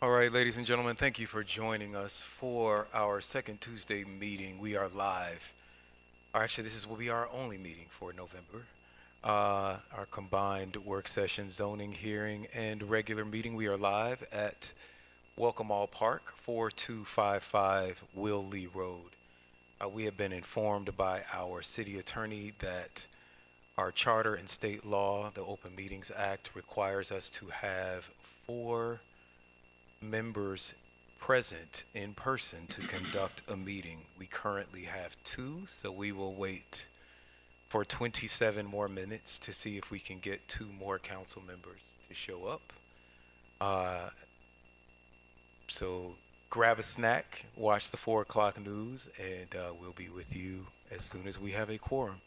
All right, ladies and gentlemen, thank you for joining us for our second Tuesday meeting. We are live. Or actually, this will be our only meeting for November. Our combined work session, zoning hearing, and regular meeting. We are live at Welcome All Park, 4255 Will Lee Road. We have been informed by our city attorney that our charter and state law, the Open Meetings Act, requires us to have four members present in person to conduct a meeting. We currently have two, so we will wait for 27 more minutes to see if we can get two more council members to show up. Uh, so grab a snack, watch the 4 o'clock news, and we'll be with you as soon as we have a quorum.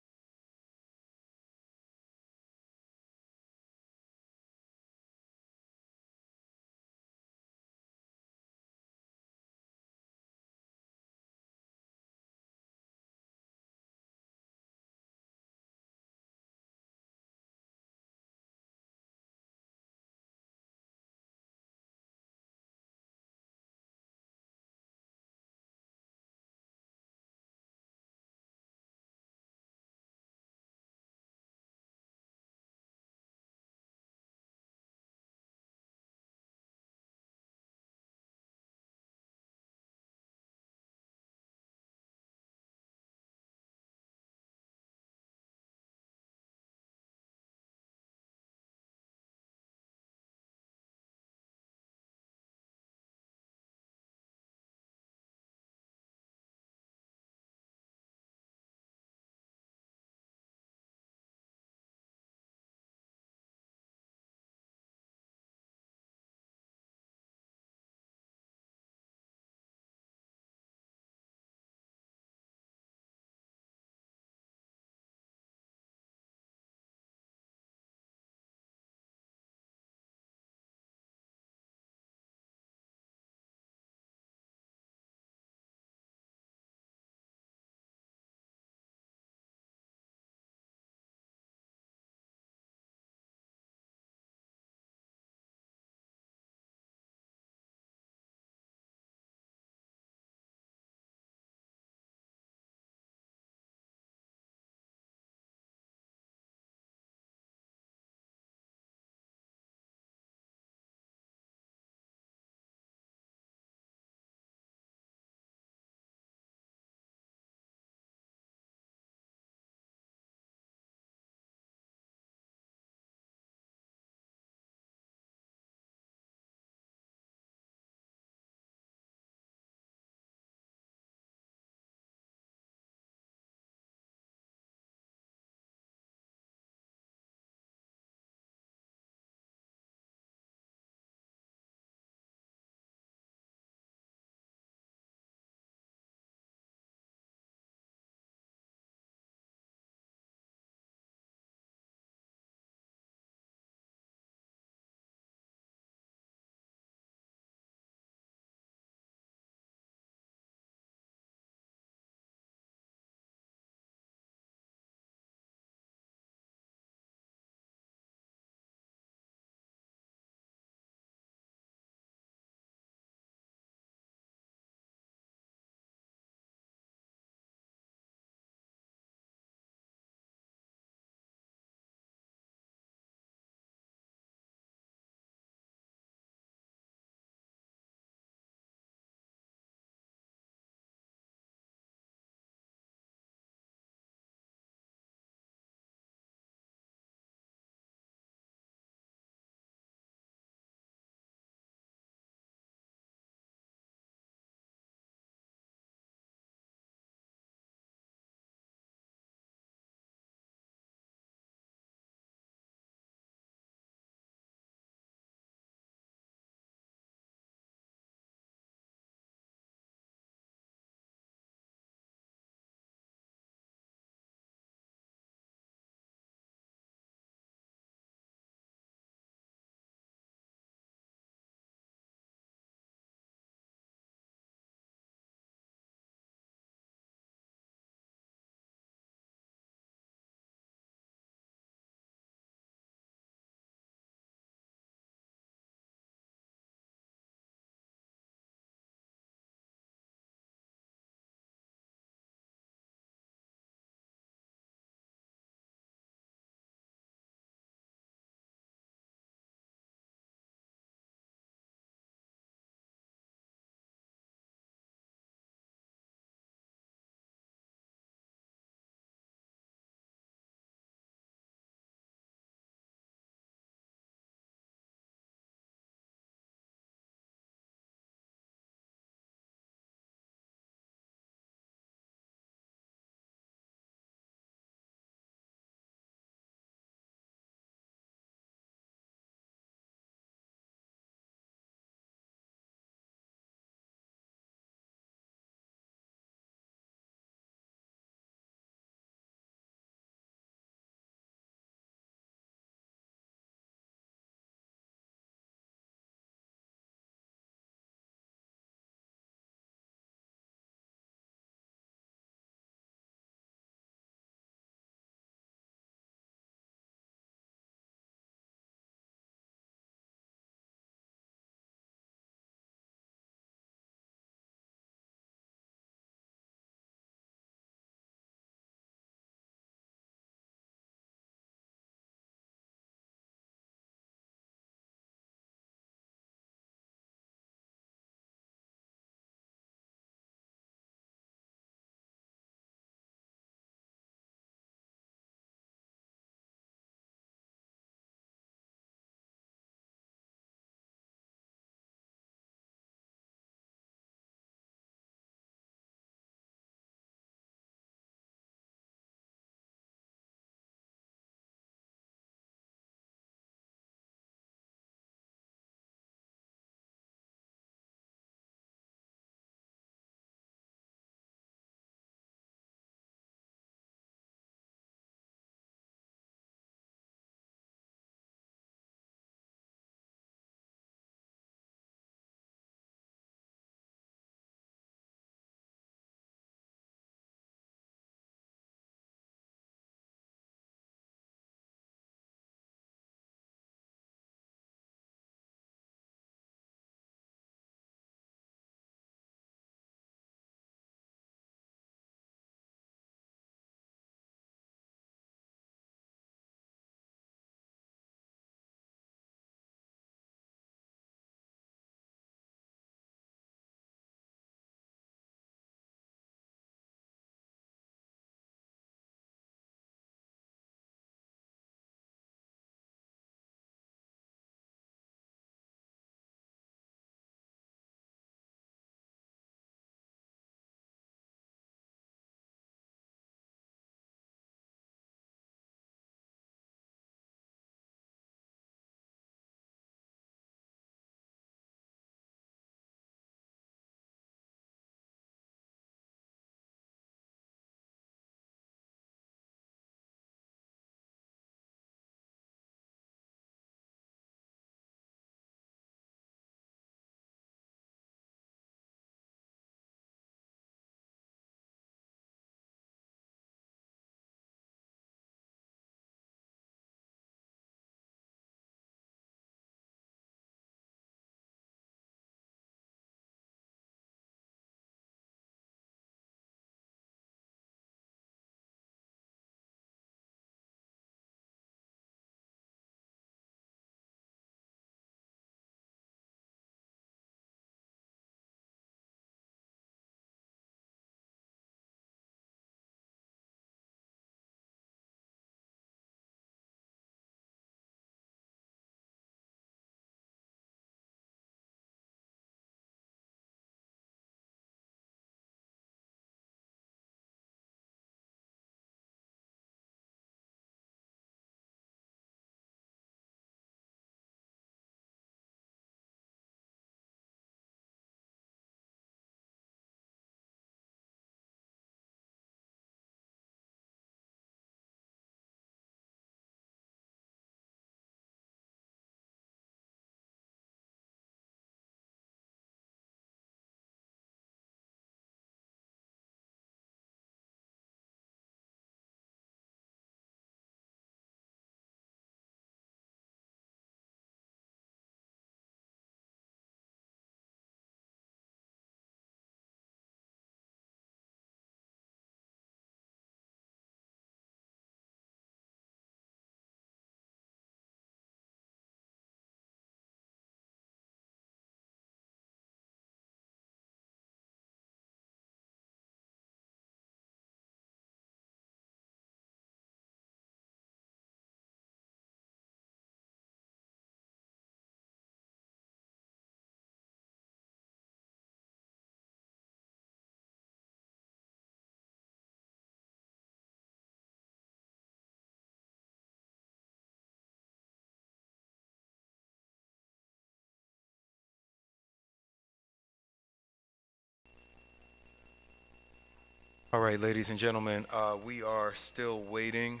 All right, ladies and gentlemen, we are still waiting.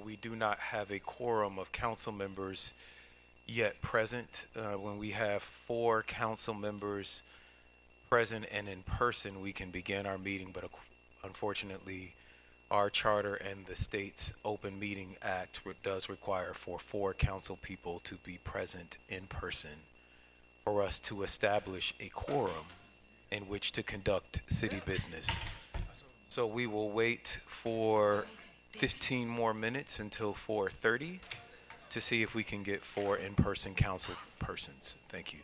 We do not have a quorum of council members yet present. When we have 4 council members present and in person, we can begin our meeting, but unfortunately, our charter and the state's Open Meeting Act does require for 4 council people to be present in person for us to establish a quorum in which to conduct city business. So we will wait for 15 more minutes until 4:30 to see if we can get 4 in-person council persons. Thank you.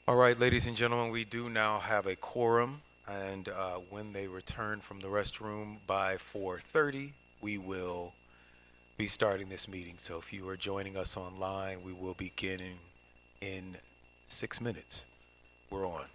All right, ladies and gentlemen, we do now have a quorum, and when they return from the restroom by 4:30, we will be starting this meeting. So if you are joining us online, we will be beginning in 6 minutes. We're on.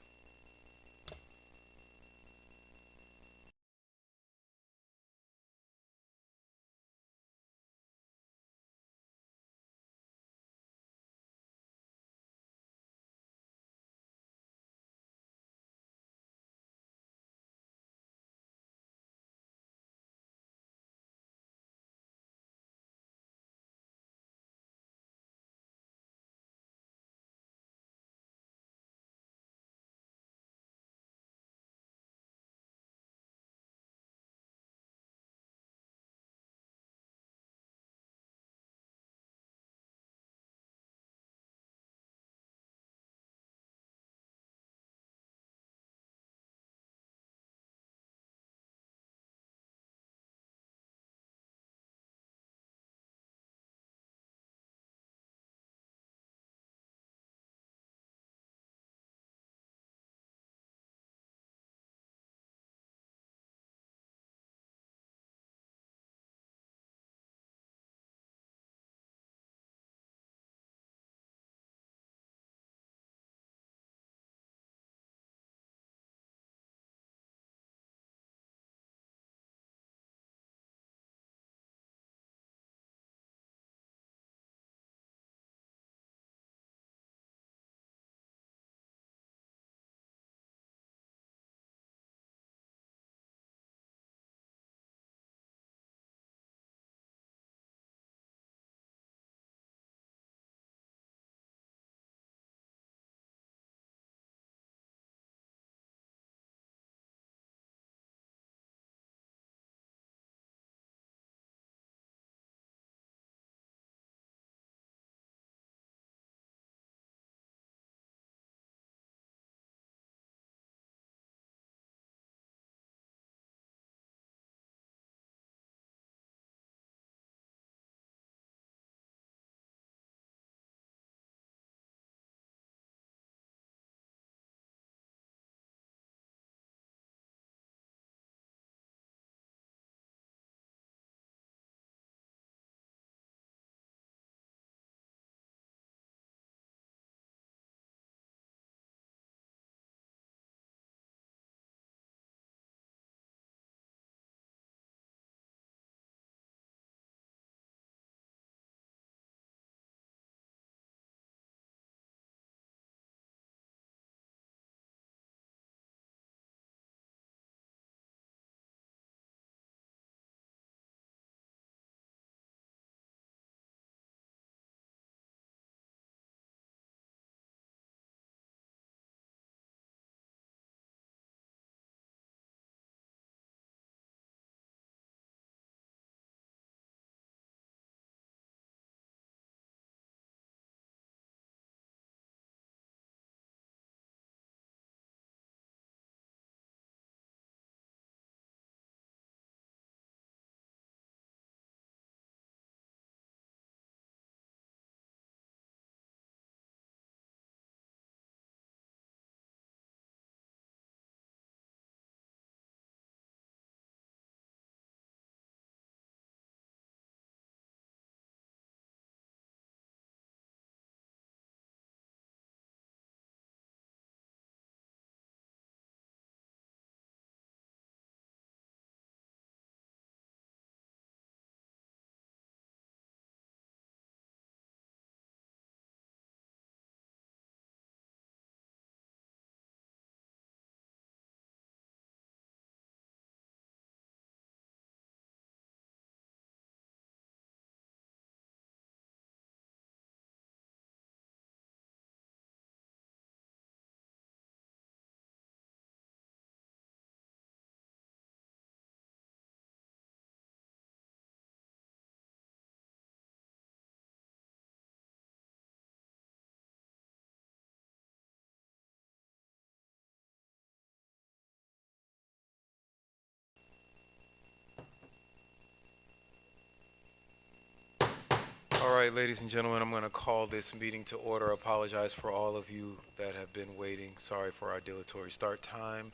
All right, ladies and gentlemen, I'm going to call this meeting to order. Apologize for all of you that have been waiting. Sorry for our dilatory start time.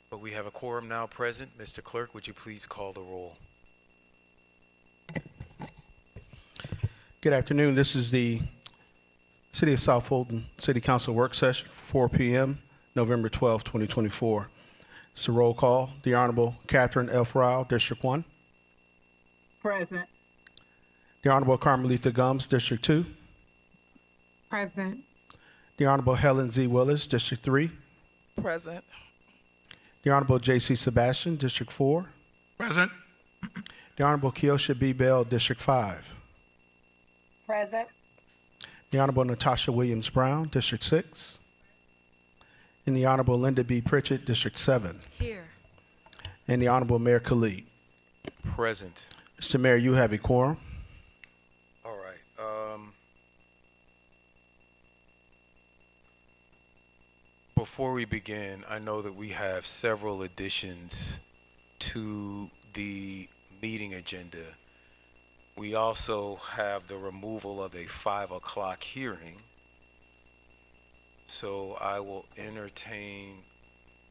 But we have a quorum now present. Mr. Clerk, would you please call the roll? Good afternoon. This is the City of South Fulton City Council work session, 4 p.m., November 12, 2024. It's a roll call. The Honorable Catherine F. Rao, District 1. Present. The Honorable Carmelita Gums, District 2. Present. The Honorable Helen Z. Willis, District 3. Present. The Honorable J.C. Sebastian, District 4. Present. The Honorable Keosha B. Bell, District 5. Present. The Honorable Natasha Williams Brown, District 6. And the Honorable Linda B. Pritchett, District 7. Here. And the Honorable Mayor Khalid. Present. Mr. Mayor, you have a quorum. All right. Before we begin, I know that we have several additions to the meeting agenda. We also have the removal of a 5 o'clock hearing. So I will entertain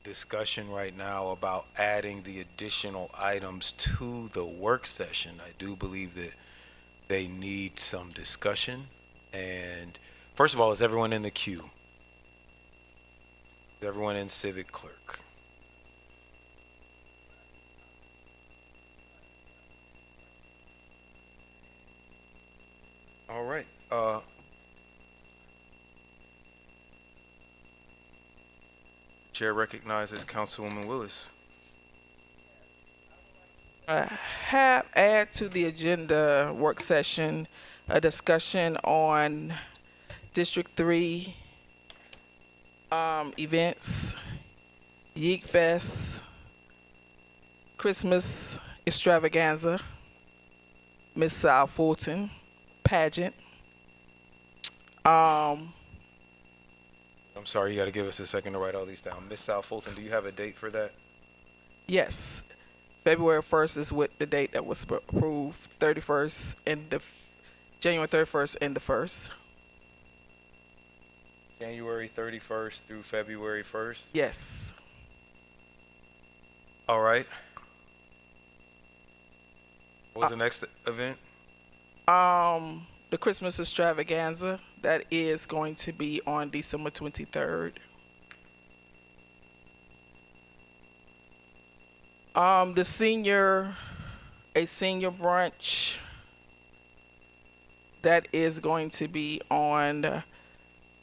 discussion right now about adding the additional items to the work session. I do believe that they need some discussion. And first of all, is everyone in the queue? Is everyone in Civic Clerk? All right. Chair recognizes Councilwoman Willis. Add to the agenda work session a discussion on District 3 events, Yeek Fest, Christmas extravaganza, Miss South Fulton pageant. I'm sorry, you got to give us a second to write all these down. Miss South Fulton, do you have a date for that? Yes, February 1st is what the date that was approved. 31st and the January 31st and the 1st. January 31st through February 1st? Yes. All right. What was the next event? The Christmas extravaganza, that is going to be on December 23rd. A senior brunch, that is going to be on,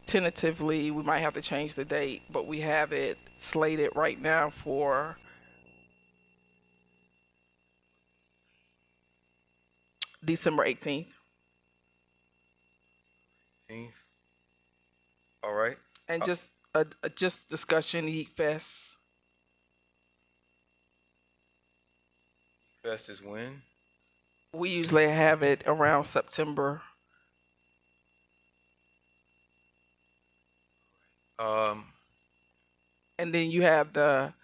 tentatively, we might have to change the date, but we have it slated right now for December 18th. All right. And just discussion, Yeek Fest. Fest is when? We usually have it around September. And then you have the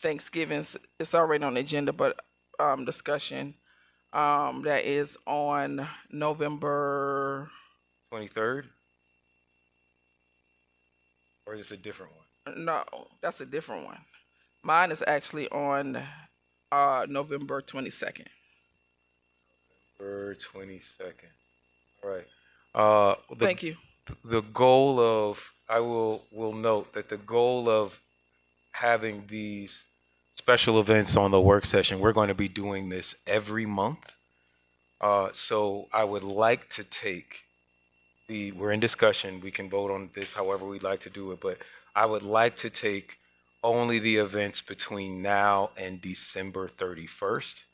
Thanksgiving. It's already on the agenda, but discussion that is on November 23rd? Or is this a different one? No, that's a different one. Mine is actually on November 22nd. November 22nd. All right. Thank you. The goal of, I will note that the goal of having these special events on the work session, we're going to be doing this every month. So I would like to take we're in discussion, we can vote on this however we'd like to do it, but I would like to take only the events between now and December 31st.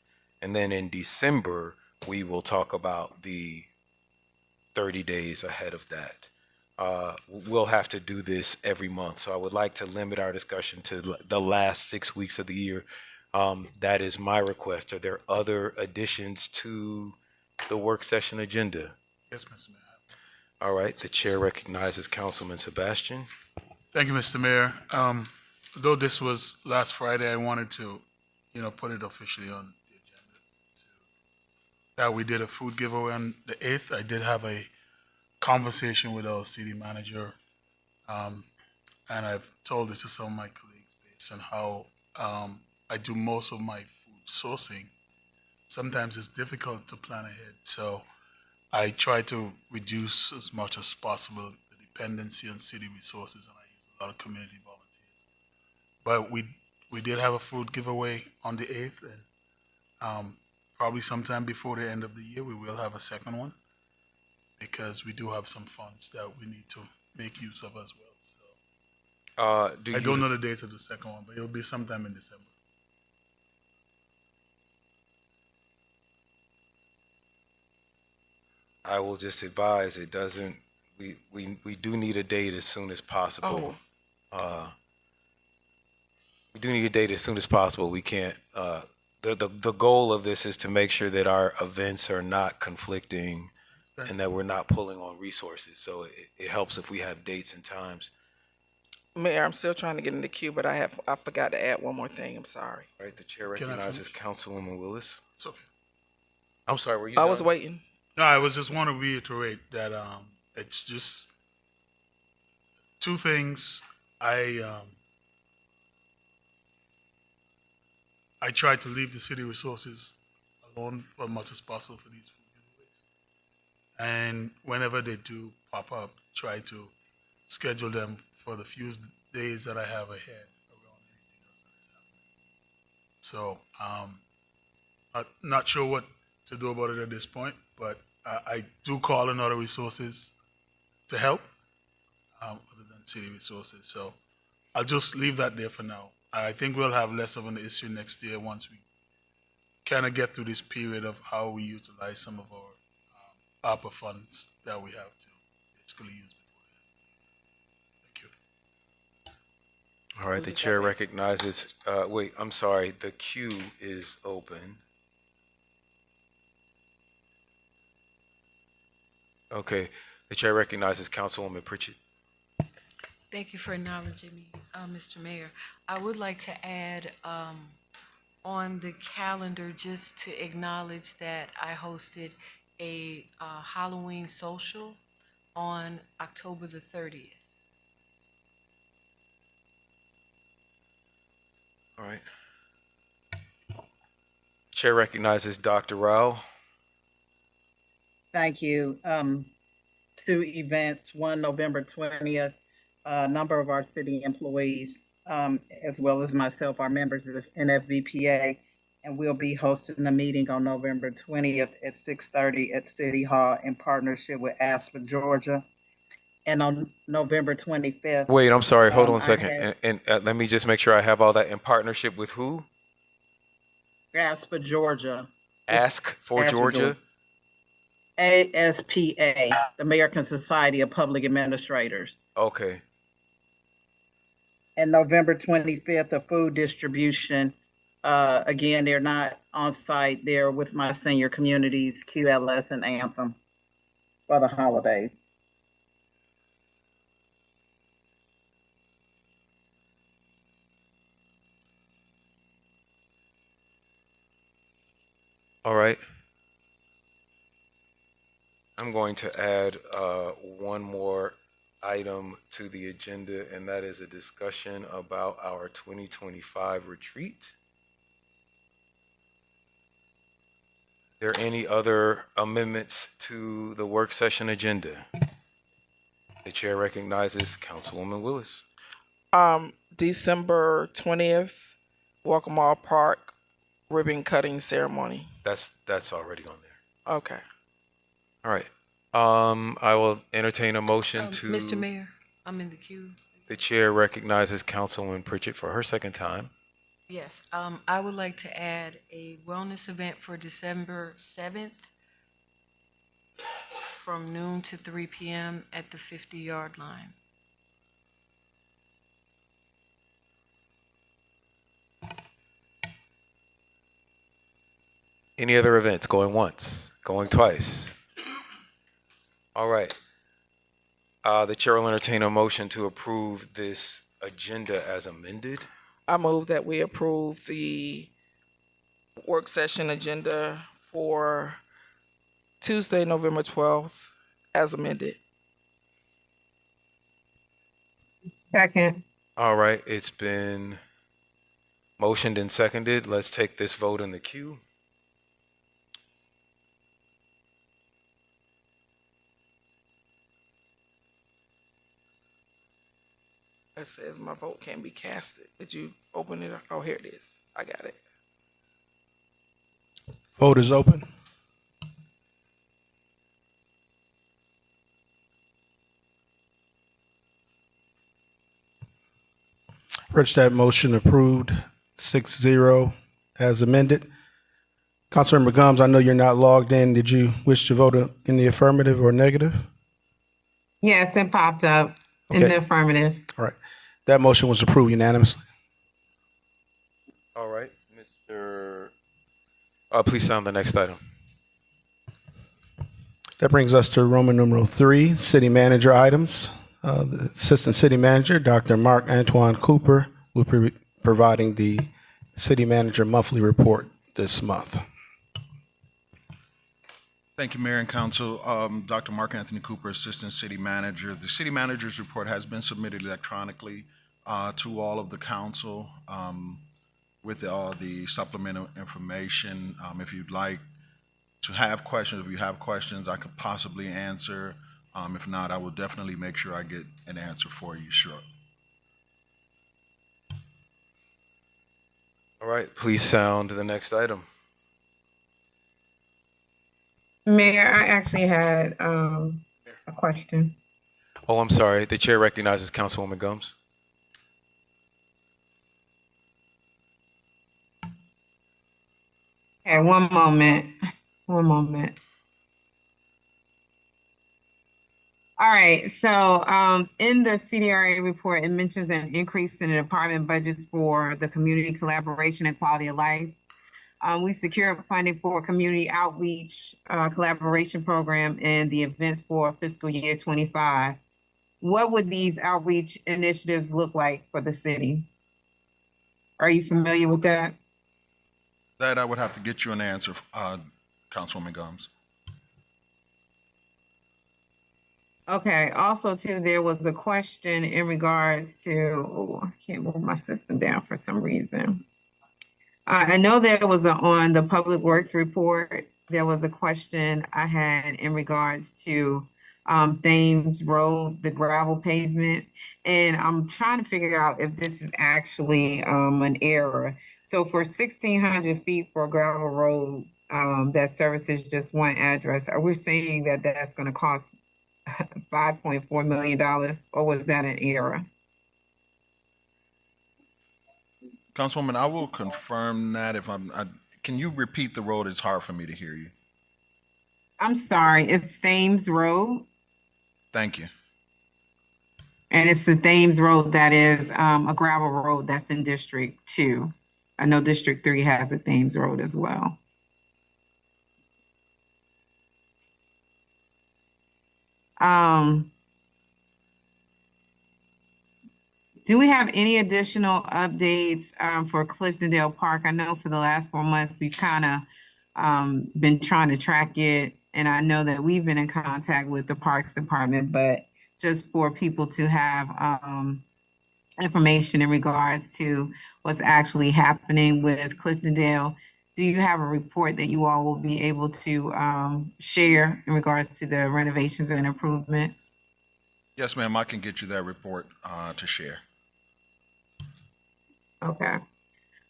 And then in December, we will talk about the 30 days ahead of that. We'll have to do this every month. So I would like to limit our discussion to the last 6 weeks of the year. That is my request. Are there other additions to the work session agenda? Yes, Mr. Mayor. All right, the chair recognizes Councilman Sebastian. Thank you, Mr. Mayor. Though this was last Friday, I wanted to, put it officially on the agenda that we did a food giveaway on the 8th. I did have a conversation with our city manager, and I've told this to some of my colleagues based on how I do most of my food sourcing. Sometimes it's difficult to plan ahead, so I try to reduce as much as possible the dependency on city resources, and I use a lot of community volunteers. But we did have a food giveaway on the 8th, and probably sometime before the end of the year, we will have a second one because we do have some funds that we need to make use of as well. So I don't know the date of the second one, but it'll be sometime in December. I will just advise it doesn't. We do need a date as soon as possible. We do need a date as soon as possible. We can't. The goal of this is to make sure that our events are not conflicting, and that we're not pulling on resources. So it helps if we have dates and times. Mayor, I'm still trying to get in the queue, but I forgot to add one more thing. I'm sorry. All right, the chair recognizes Councilwoman Willis. It's okay. I'm sorry, were you I done? was waiting. No, I was just want to reiterate that it's just two things. I try to leave the city resources alone for as much as possible for these food giveaways. And whenever they do pop up, try to schedule them for the few days that I have ahead around anything else that is happening. So I'm not sure what to do about it at this point, but I do call on other resources to help, other than city resources. So I'll just leave that there for now. I think we'll have less of an issue next year once we kind of get through this period of how we utilize some of our ARPA funds that we have to basically use before the end. Thank you. All right, the chair recognizes. Wait, I'm sorry. The queue is open. Okay, the chair recognizes Councilwoman Pritchett. Thank you for acknowledging me, Mr. Mayor. I would like to add on the calendar just to acknowledge that I hosted a Halloween social on October the 30th. All right. Chair recognizes Dr. Rao. Thank you. Two events, one November 20th, a number of our city employees, as well as myself, are members of NFVPA, and we'll be hosting a meeting on November 20th at 6:30 at City Hall in partnership with Asper, Georgia. And on November 25th. Wait, I'm sorry. Hold on a I second. have- And let me just make sure I have all that in partnership with who? Asper, Georgia. Ask for Ask for Georgia. ASPA, the American Society of Public Administrators. Okay. And November 25th, a food distribution. Again, they're not on site. They're with my senior communities, QLS and Anthem, for the holidays. All right. I'm going to add one more item to the agenda, and that is a discussion about our 2025 retreat. Are there any other amendments to the work session agenda? The chair recognizes Councilwoman Willis. December 20th, Walkmall Park ribbon cutting ceremony. That's already on there. Okay. All right. I will entertain a motion to. Mr. Mayor, I'm in the queue. The chair recognizes Councilwoman Pritchett for her second time. Yes, I would like to add a wellness event for December 7th from noon to 3 p.m. at the 50-yard line. Any other events going once, going twice? All right. The chair will entertain a motion to approve this agenda as amended. I move that we approve the work session agenda for Tuesday, November 12th, as amended. Second. All right, it's been motioned and seconded. Let's take this vote in the queue. It says my vote can't be casted. Did you open it up? Oh, here it is. I got it. Vote is open. Rich, that motion approved 6-0 as amended. Councilmember Gumbs, I know you're not logged in. Did you wish to vote in the affirmative or negative? Yes, it popped up in Okay. the affirmative. All right. That motion was approved unanimously. All right, Mr. Please sound the next item. That brings us to Roman numeral 3, city manager items. The Assistant City Manager, Dr. Mark Antoine Cooper, will be providing the city manager monthly report this month. Thank you, Mayor and Council. Dr. Mark Anthony Cooper, Assistant City Manager. The City Manager's report has been submitted electronically to all of the council with all the supplemental information. If you'd like to have questions, if you have questions I could possibly answer. If not, I will definitely make sure I get an answer for you, sure. All right, please sound the next item. Mayor, I actually had a question. Oh, I'm sorry. The chair recognizes Councilwoman Gumbs. Okay, one moment. One moment. All right, so in the CDRA report, it mentions an increase in the department budgets for the community collaboration and quality of life. We secured funding for community outreach collaboration program and the events for fiscal year 25. What would these outreach initiatives look like for the city? Are you familiar with that? That I would have to get you an answer, Councilwoman Gumbs. Okay, also too, there was a question in regards to, oh, I can't move my system down for some reason. I know there was on the Public Works report, there was a question I had in regards to Thames Road, the gravel pavement. And I'm trying to figure out if this is actually an error. So for 1,600 feet for a gravel road that services just one address, are we saying that that's going to cost $5.4 million, or was that an error? Councilwoman, I will confirm that if can you repeat the road? It's hard for me to hear you. I'm sorry, it's Thames Road, Thank you. and it's the Thames Road that is a gravel road that's in District 2. I know District 3 has a Thames Road as well. Do we have any additional updates for Cliftondale Park? I know for the last 4 months, we've kind of been trying to track it. And I know that we've been in contact with the Parks Department, but just for people to have information in regards to what's actually happening with Cliftondale, do you have a report that you all will be able to share in regards to the renovations and improvements? Yes, ma'am, I can get you that report to share. Okay.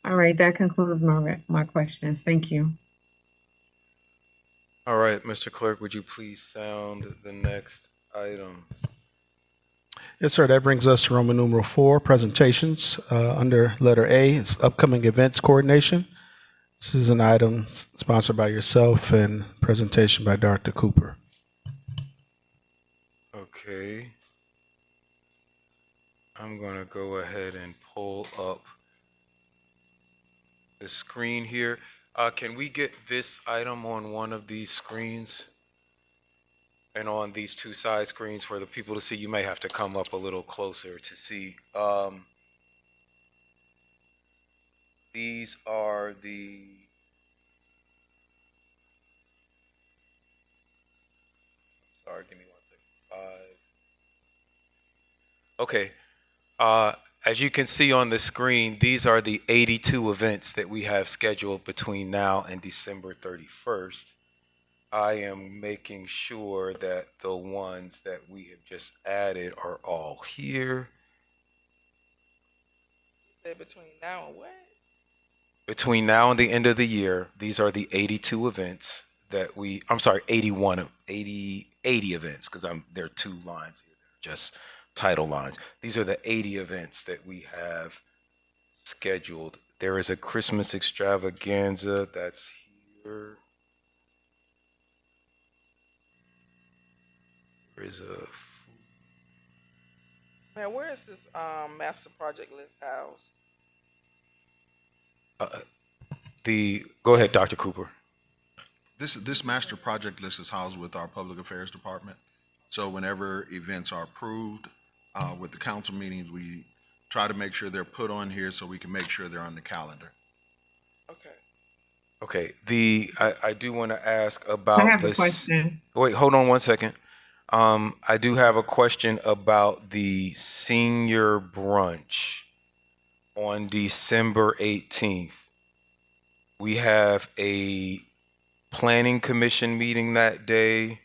All right, that concludes my questions. Thank you. All right, Mr. Clerk, would you please sound the next item? Yes, sir. That brings us to Roman numeral 4, presentations. Under letter A, it's upcoming events coordination. This is an item sponsored by yourself and presentation by Dr. Cooper. Okay. I'm going to go ahead and pull up the screen here. Can we get this item on one of these screens? And on these two side screens for the people to see? You may have to come up a little closer to see. These are the Sorry, give me 1 second. 5. Okay. As you can see on the screen, these are the 82 events that we have scheduled between now and December 31st. I am making sure that the ones that we have just added are all here. You said between now and what? Between now and the end of the year, these are the 82 events that I'm sorry, 80 events, because there are 2 lines here, just title lines. These are the 80 events that we have scheduled. There is a Christmas extravaganza that's here. There is a Man, where is this master project list house? go ahead, Dr. Cooper. This master project list is housed with our Public Affairs Department. So whenever events are approved with the council meetings, we try to make sure they're put on here so we can make sure they're on the calendar. Okay. Okay. I do want to ask I about have a this. question. Wait, hold on 1 second. I do have a question about the senior brunch on December 18th. We have a planning commission meeting that day,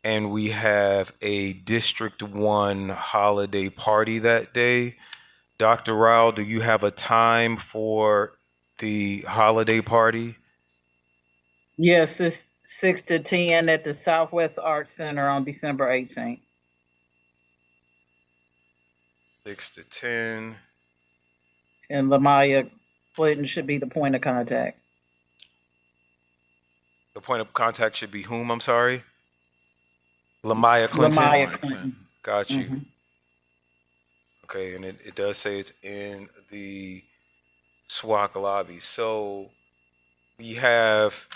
and we have a District 1 holiday party that day. Dr. Rao, do you have a time for the holiday party? Yes, it's 6 to 10 at the Southwest Arts Center on December 18th. 6 to 10. And Lamaya Clinton should be the point of contact. The point of contact should be whom, I'm sorry? Lamaya Clinton? Lamaya Clinton. Got you. Mhm. Okay, and it does say it's in the SWAC lobby. So we have,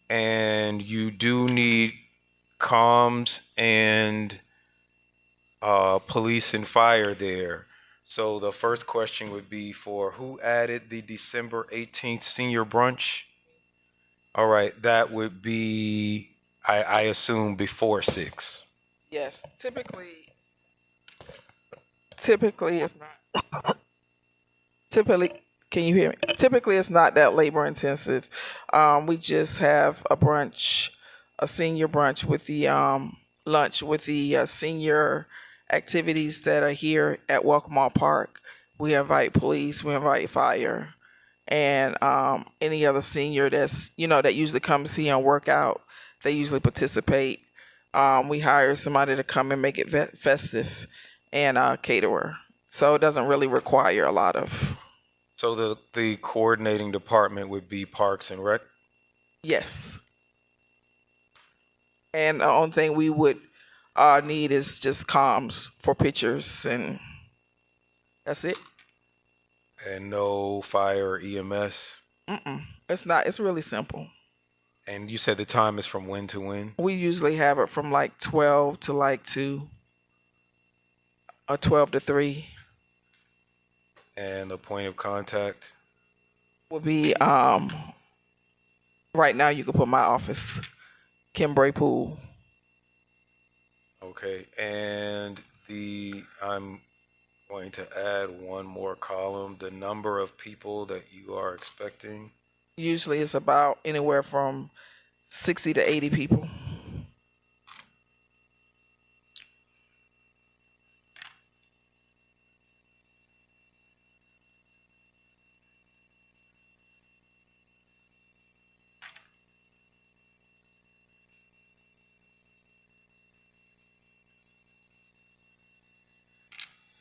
and you do need comms and police and fire there. So the first question would be for who added the December 18th senior brunch? All right, that would be, I assume, before 6. Yes. Typically it's not. Can you hear me? Typically it's not that labor intensive. We just have a senior brunch with the lunch with the senior activities that are here at Welcome Park. We invite police, we invite fire, and any other senior that usually comes here and work out. They usually participate. We hire somebody to come and make it festive, and caterer. So it doesn't really require a lot of. So the coordinating department would be Parks and Rec? Yes. And the only thing we would need is just comms for pictures, and that's it. And no fire or EMS? It's not. It's really simple. And you said the time is from when to when? We usually have it from like 12 to like 2 or 12 to 3. And the point of contact? Would be right now you can put my office, Kim Bray Pool. Okay, and I'm going to add one more column, the number of people that you are expecting. Usually it's about anywhere from 60 to 80 people.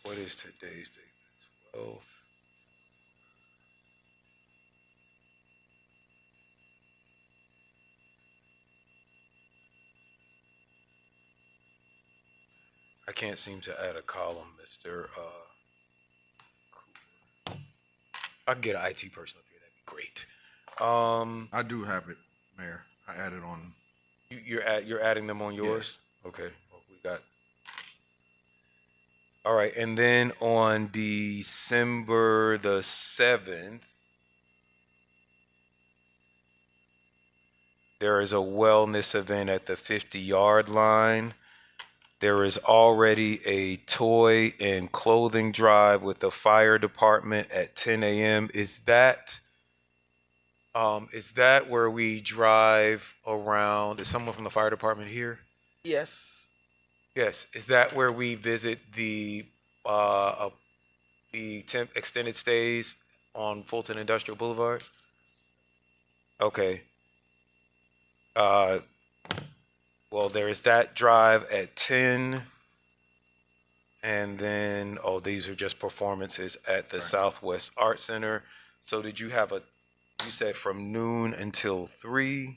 What is today's date? 12th. I can't seem to add a column, Mr. Cooper. I can get an IT person up here. That'd be great. I do have it, Mayor. I added on. You're adding them on yours? Yes. Okay. Well, we got. All right, and then on December the 7th, There is a wellness event at the 50-yard line. There is already a toy and clothing drive with the fire department at 10 a.m. Is that where we drive around? Is someone from the fire department here? Yes. Yes. Is that where we visit the extended stays on Fulton Industrial Boulevard? Okay. Well, there is that drive at 10. And then, oh, these are just performances at the Southwest Art Center. So did you have you said from noon until 3?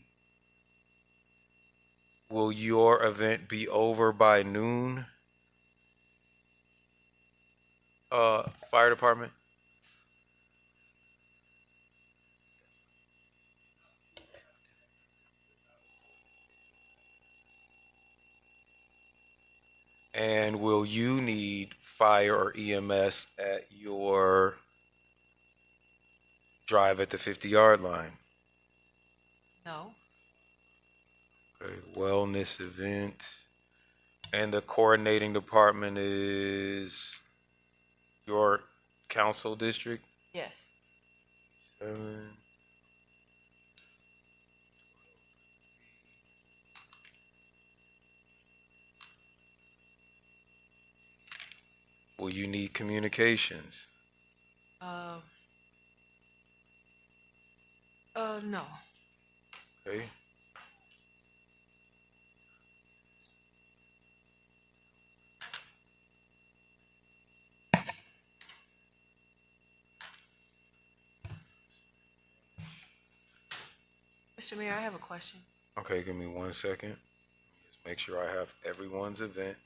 Will your event be over by noon? Fire department? And will you need fire or EMS at your drive at the 50-yard line? No. Okay, wellness event. And the coordinating department is your council district? Yes. 7. Will you need communications? No. Okay. Mr. Mayor, I have a question. Okay, give me 1 second. Just make sure I have everyone's event.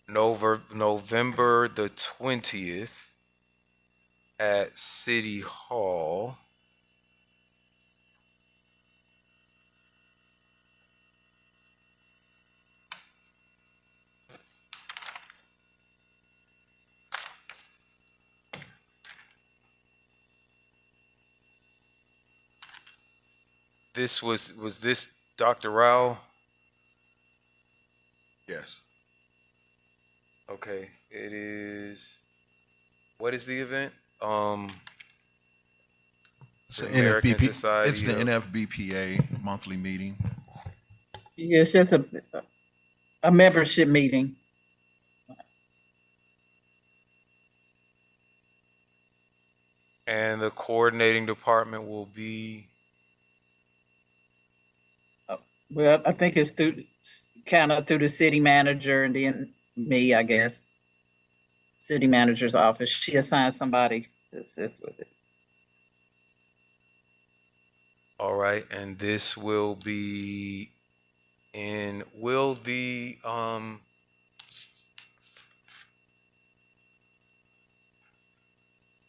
November the 20th at City Hall. This was this Dr. Rao? Yes. Okay, it is. What is the event? It's The the American NFBP. Society It's the of- NFBPA monthly meeting. Yeah, it's just a membership meeting. And the coordinating department will be. Well, I think it's kind of through the city manager and then me, I guess. City manager's office. She assigned somebody to assist with it. All right, and this will be will the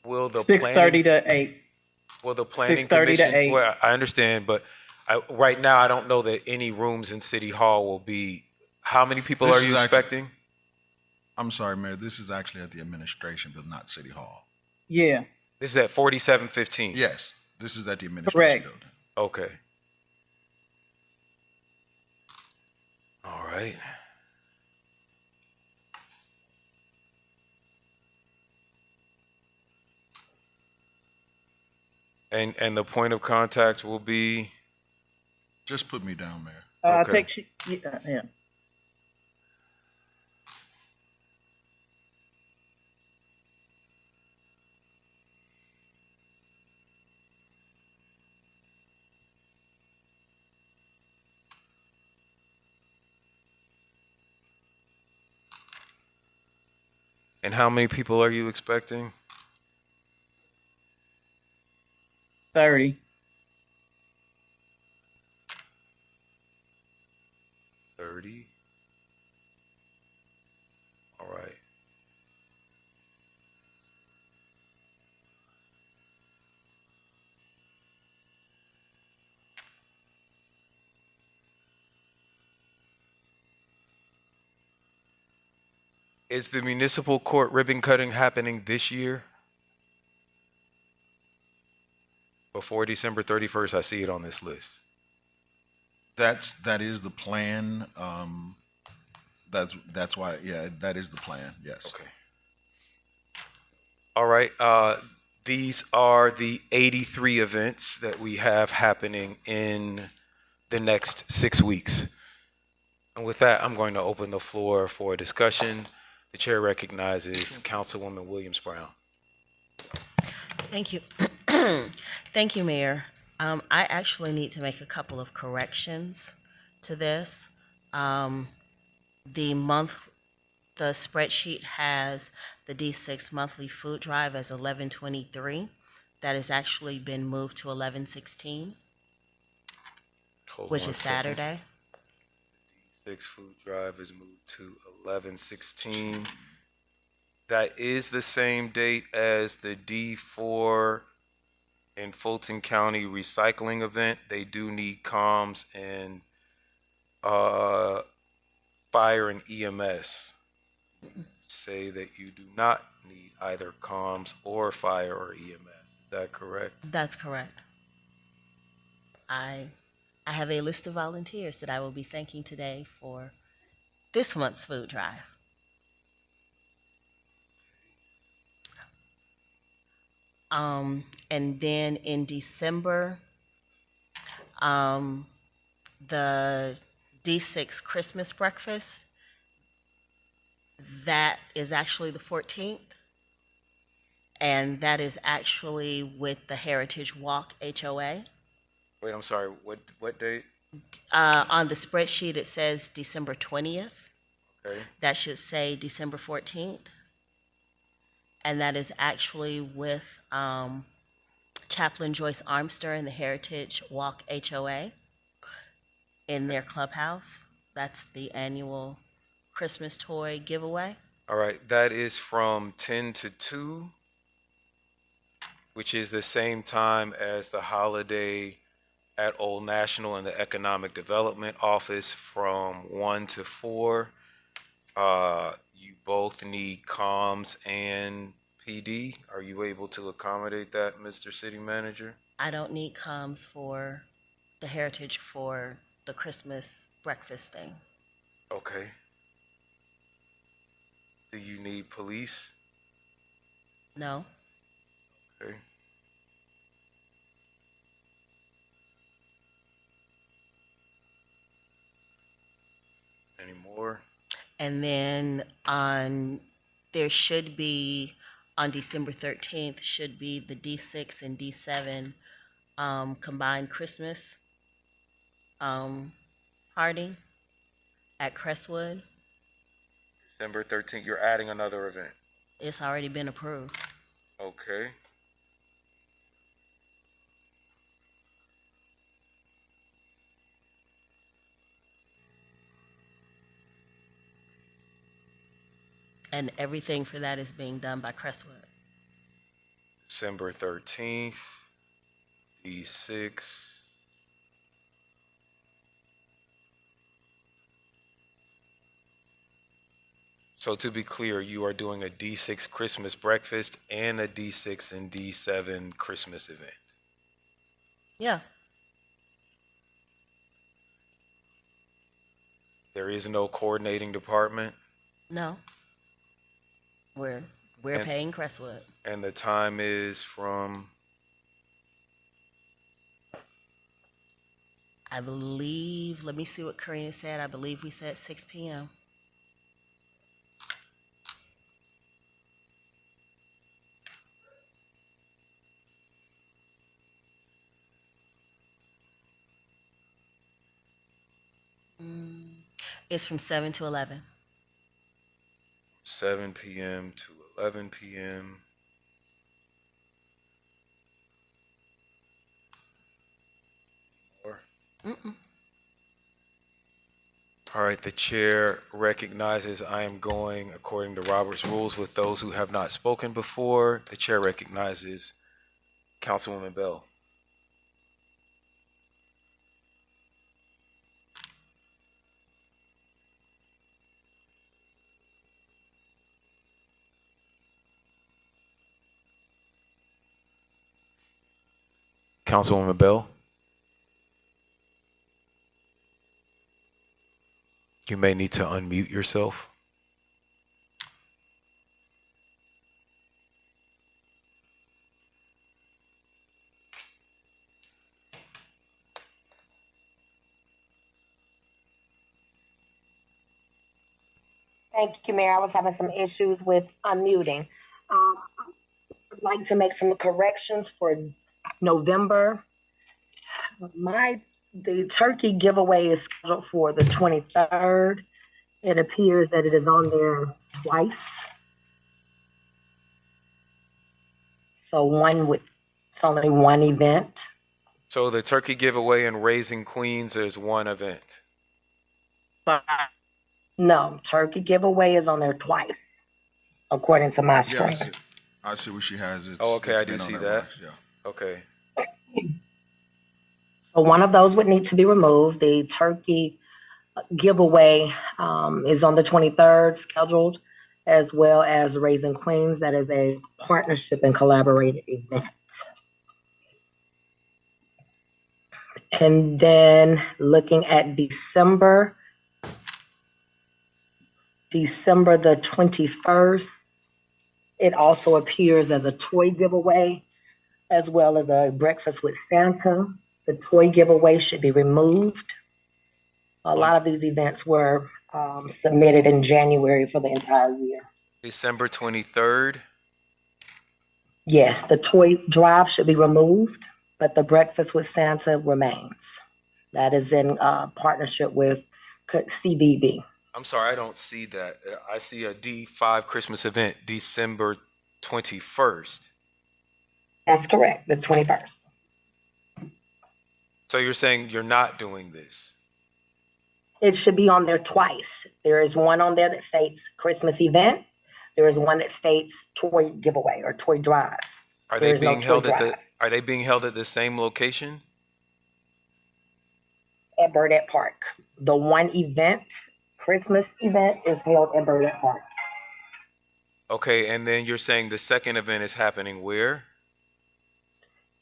will the 6:30 to 8. will the planning 6:30 to commission 8. well, I understand, but right now I don't know that any rooms in City Hall will be. How many people This are you is actually- expecting? I'm sorry, Mayor, this is actually at the administration, but not City Hall. Yeah, This is at 4715. Yes, this is at the administration Correct. building. Okay. All right. And the point of contact will be. Just put me down, Mayor. I Okay. think she, yeah. And how many people are you expecting? 30. 30. All right. Is the municipal court ribbon cutting happening this year? Before December 31st, I see it on this list. That is the plan. That's why, yeah, that is the plan, yes. Okay. All right. These are the 83 events that we have happening in the next 6 weeks. And with that, I'm going to open the floor for discussion. The chair recognizes Councilwoman Williams Brown. Thank you. Thank you, Mayor. I actually need to make a couple of corrections to this. The month, the spreadsheet has the D6 monthly food drive as 11/23. That has actually been moved to 11/16, Hold which one is second. Saturday. D6 food drive is moved to 11/16. That is the same date as the D4 in Fulton County recycling event. They do need comms and fire and EMS. Say that you do not need either comms or fire or EMS. Is that correct? That's correct. I have a list of volunteers that I will be thanking today for this month's food drive. And then in December, the D6 Christmas breakfast, that is actually the 14th. And that is actually with the Heritage Walk HOA. Wait, I'm sorry. What date? On the spreadsheet, it says December 20th. Okay. That should say December 14th. And that is actually with Chaplain Joyce Armster and the Heritage Walk HOA in their clubhouse. That's the annual Christmas toy giveaway. All right. That is from 10 to 2, which is the same time as the holiday at Old National and the Economic Development Office from 1 to 4. You both need comms and PD. Are you able to accommodate that, Mr. City Manager? I don't need comms for the Heritage for the Christmas breakfast thing. Okay. Do you need police? No. Okay. Any more? And then there should be, on December 13th, should be the D6 and D7 combined Christmas party at Crestwood. December 13th, you're adding another event. It's already been approved. Okay. And everything for that is being done by Crestwood. December 13th, D6. So to be clear, you are doing a D6 Christmas breakfast and a D6 and D7 Christmas event. Yeah. There is no coordinating department, No. We're And- paying Crestwood. and the time is from I believe, let me see what Karina said. I believe we said 6 p.m. It's from 7 to 11. 7 p.m. to 11 p.m. Or all right, the chair recognizes I am going according to Robert's rules with those who have not spoken before. The chair recognizes Councilwoman Bell. Councilwoman Bell. You may need to unmute yourself. Thank you, Mayor. I was having some issues with unmuting. I'd like to make some corrections for November. The turkey giveaway is scheduled for the 23rd. It appears that it is on there twice. So it's only one event. So the turkey giveaway and Raising Queens is one event. No, turkey giveaway is on there twice, according to my Yeah, screen. I see what she has. Oh, okay, it's I do been on see there that. last, yeah. Okay. So one of those would need to be removed. The turkey giveaway is on the 23rd scheduled, as well as Raising Queens. That is a partnership and collaborated event. And then looking at December the 21st, it also appears as a toy giveaway, as well as a breakfast with Santa. The toy giveaway should be removed. A lot of these events were submitted in January for the entire year. December 23rd. Yes, the toy drive should be removed, but the breakfast with Santa remains. That is in partnership with CBB. I'm sorry, I don't see that. I see a D5 Christmas event, December 21st. That's correct, the 21st. So you're saying you're not doing this? It should be on there twice. There is one on there that states Christmas event. There is one that states toy giveaway or toy drive. Are There they is no being toy held at drive are they being held at the same location? at Burdette Park. The one event, Christmas event, is held at Burdette Park. Okay, and then you're saying the second event is happening where?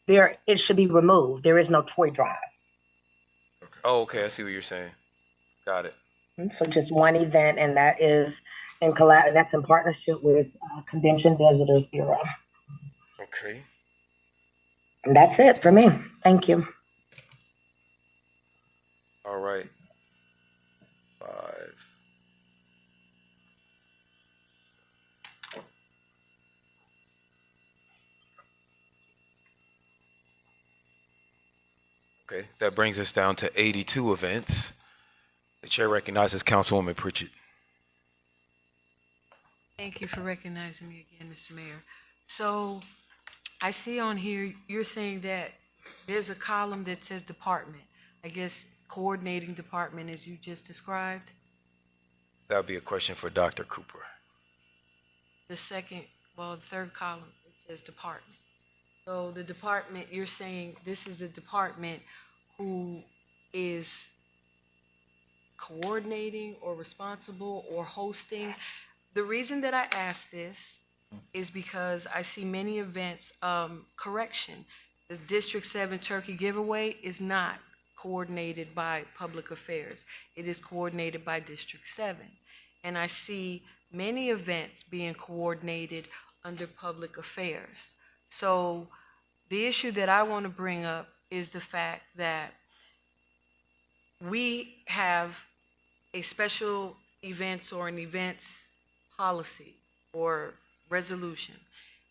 It should be removed. There is no toy drive. Oh, okay, I see what you're saying. Got it. So just one event, and that is that's in partnership with Convention Visitors Bureau. Okay. And that's it for me. Thank you. All right. 5. Okay, that brings us down to 82 events. The chair recognizes Councilwoman Pritchett. Thank you for recognizing me again, Mr. Mayor. So I see on here, you're saying that there's a column that says department. I guess coordinating department as you just described. That would be a question for Dr. Cooper. The third column, it says department. So the department, you're saying this is the department who is coordinating or responsible or hosting. The reason that I ask this is because I see many events, correction, the District 7 Turkey Giveaway is not coordinated by Public Affairs. It is coordinated by District 7. And I see many events being coordinated under Public Affairs. So the issue that I want to bring up is the fact that we have a special events or an events policy or resolution.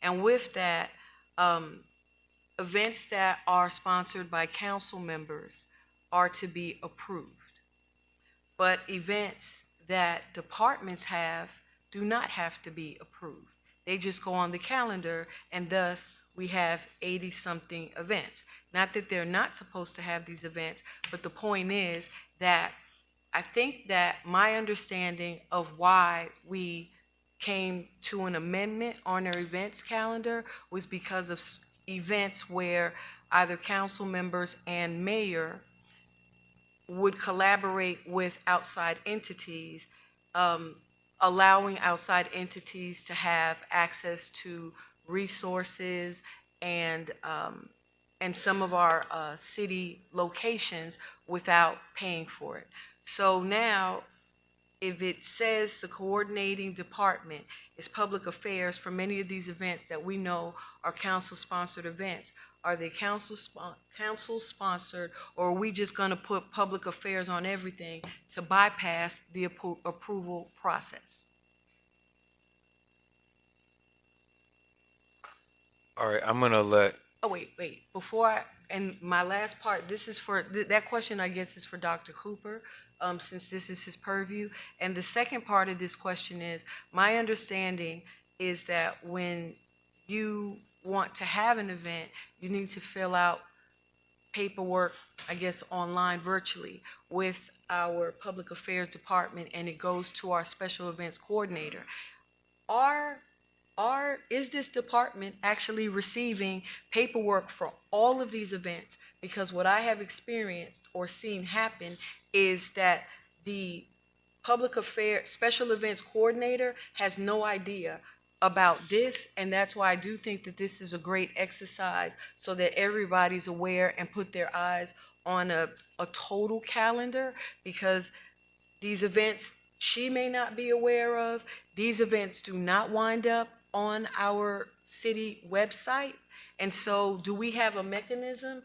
And with that, events that are sponsored by council members are to be approved. But events that departments have do not have to be approved. They just go on the calendar, and thus we have 80-something events. Not that they're not supposed to have these events, but the point is that I think that my understanding of why we came to an amendment on our events calendar was because of events where either council members and mayor would collaborate with outside entities, allowing outside entities to have access to resources and some of our city locations without paying for it. So now if it says the coordinating department is public affairs for many of these events that we know are council-sponsored events, are they council-sponsored, or are we just gonna put public affairs on everything to bypass the approval process? All right, I'm gonna let, Oh, wait, and my last part, this is for, that question, I guess, is for Dr. Cooper, since this is his purview. And the second part of this question is, my understanding is that when you want to have an event, you need to fill out paperwork, I guess, online virtually with our public affairs department, and it goes to our special events coordinator. Is this department actually receiving paperwork for all of these events? Because what I have experienced or seen happen is that the public affairs special events coordinator has no idea about this, and that's why I do think that this is a great exercise so that everybody's aware and put their eyes on a total calendar, because these events she may not be aware of. These events do not wind up on our city website. And so do we have a mechanism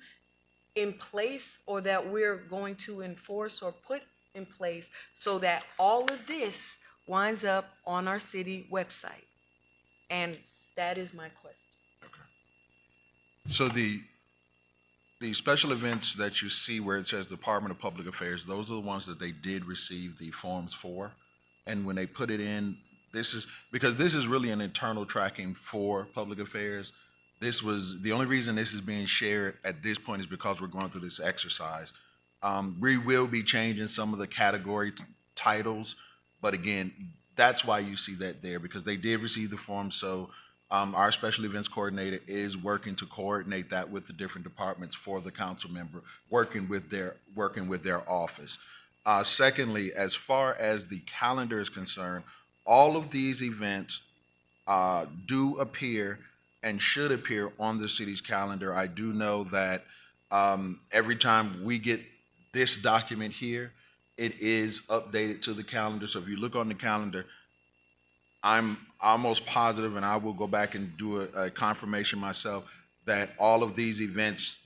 in place, or that we're going to enforce or put in place, so that all of this winds up on our city website? And that is my question. So the special events that you see where it says Department of Public Affairs, those are the ones that they did receive the forms for. And when they put it in, this is really an internal tracking for public affairs. This was, the only reason this is being shared at this point is because we're going through this exercise. We will be changing some of the category titles, but again, that's why you see that there, because they did receive the form. So our special events coordinator is working to coordinate that with the different departments for the council member, working with their office. Secondly, as far as the calendar is concerned, all of these events do appear and should appear on the city's calendar. I do know that every time we get this document here, it is updated to the calendar. So if you look on the calendar, I'm almost positive, and I will go back and do a confirmation myself, that all of these events,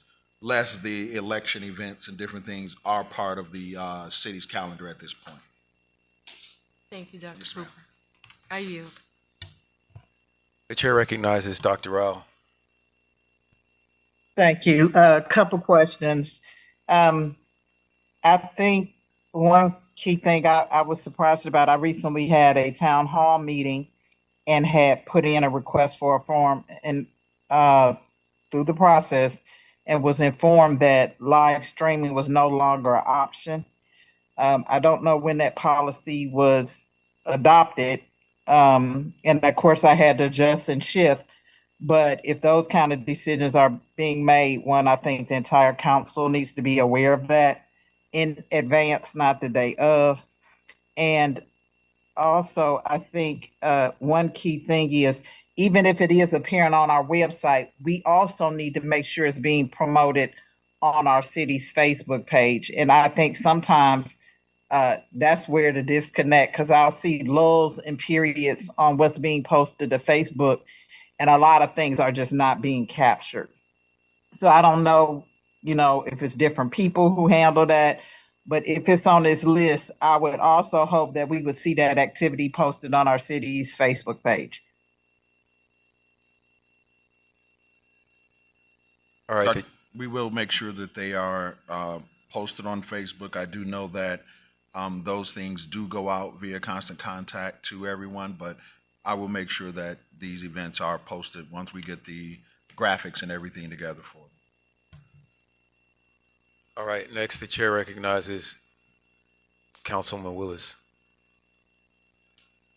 less the election events and different things, are part of the city's calendar at this point. Thank you, Dr. Cooper. I yield. the chair recognizes Dr. Rao. Thank you. A couple questions. I think one key thing I was surprised about, I recently had a town hall meeting and had put in a request for a form and through the process, and was informed that live streaming was no longer an option. I don't know when that policy was adopted. And of course I had to adjust and shift, but if those kind of decisions are being made, one, I think the entire council needs to be aware of that in advance, not the day of. And also, I think one key thing is, even if it is appearing on our website, we also need to make sure it's being promoted on our city's Facebook page. And I think sometimes that's where the disconnect, because I'll see lulls and periods on what's being posted to Facebook, and a lot of things are just not being captured. So I don't know, if it's different people who handle that, but if it's on this list, I would also hope that we would see that activity posted on our city's Facebook page. All right. We will make sure that they are posted on Facebook. I do know that those things do go out via constant contact to everyone, but I will make sure that these events are posted once we get the graphics and everything together for them. All right, next the chair recognizes Councilman Willis.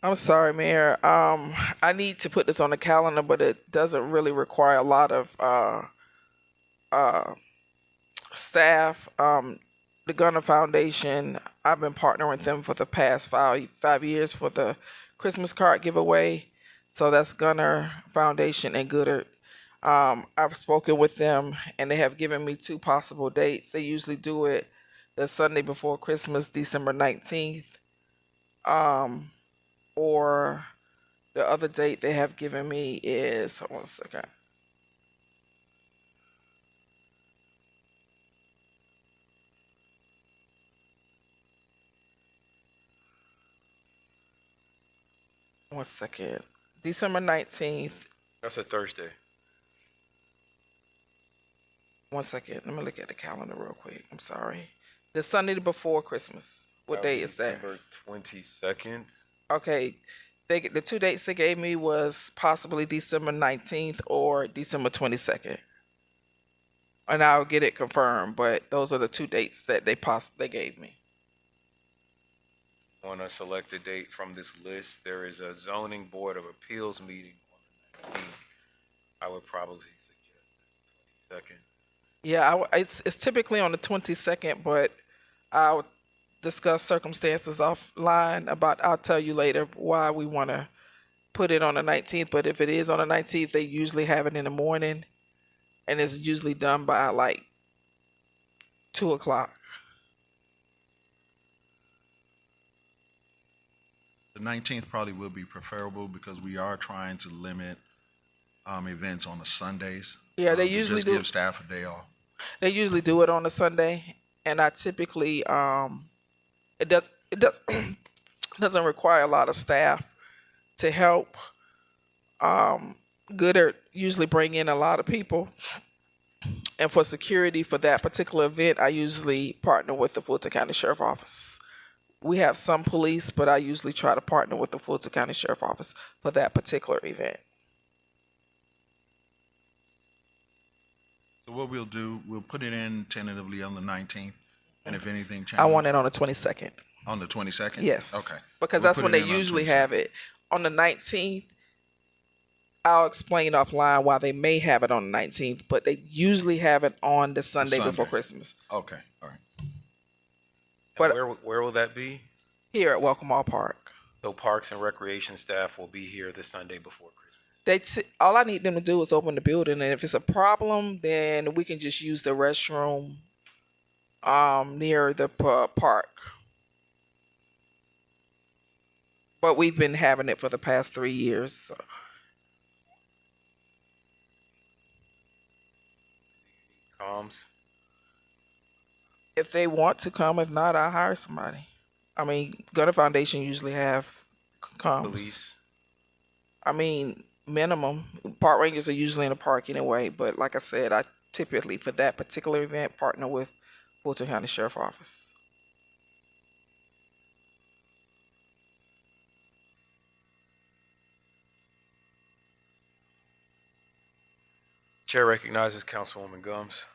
I'm sorry, Mayor. I need to put this on the calendar, but it doesn't really require a lot of staff. The Gunner Foundation, I've been partnering with them for the past five years for the Christmas card giveaway. So that's Gunner Foundation and Goodard. I've spoken with them, and they have given me two possible dates. They usually do it the Sunday before Christmas, December 19th, Or the other date they have given me is, hold on a second. One second. December 19th. That's a Thursday. One second. Let me look at the calendar real quick. I'm sorry. The Sunday before Christmas. What day is that? December 22nd. Okay. The two dates they gave me was possibly December 19th or December 22nd. And I'll get it confirmed, but those are the two dates that they gave me. Want to select a date from this list? There is a zoning board of appeals meeting on the 19th. I would probably suggest this 22nd. Yeah, it's typically on the 22nd, but I'll discuss circumstances offline I'll tell you later why we want to put it on the 19th. But if it is on the 19th, they usually have it in the morning, and it's usually done by like 2:00. The 19th probably will be preferable because we are trying to limit events on the Sundays. Yeah, they to usually just do. give staff a day off. They usually do it on a Sunday, and I typically it doesn't require a lot of staff to help. Gooder usually bring in a lot of people, and for security for that particular event, I usually partner with the Fulton County Sheriff Office. We have some police, but I usually try to partner with the Fulton County Sheriff Office for that particular event. So what we'll do, we'll put it in tentatively on the 19th, and if anything changes. I want it on the 22nd. On the 22nd? Yes. Okay. Because We'll that's put when it they in on usually 22nd. have it. On the 19th, I'll explain offline why they may have it on the 19th, but they usually have it on the Sunday before Sunday. Christmas. Okay, all right. But where will that be? here at Welcome All Park. So Parks and Recreation staff will be here the Sunday before Christmas. All I need them to do is open the building, and if it's a problem, then we can just use the restroom near the park. But we've been having it for the past 3 years. So. Comms. If they want to come, if not, I'll hire somebody. I mean, Gunner Foundation usually have comms. Police. I mean, minimum. Park rangers are usually in the park anyway, but like I said, I typically, for that particular event, partner with Fulton County Sheriff Office. Chair recognizes Councilwoman Gums.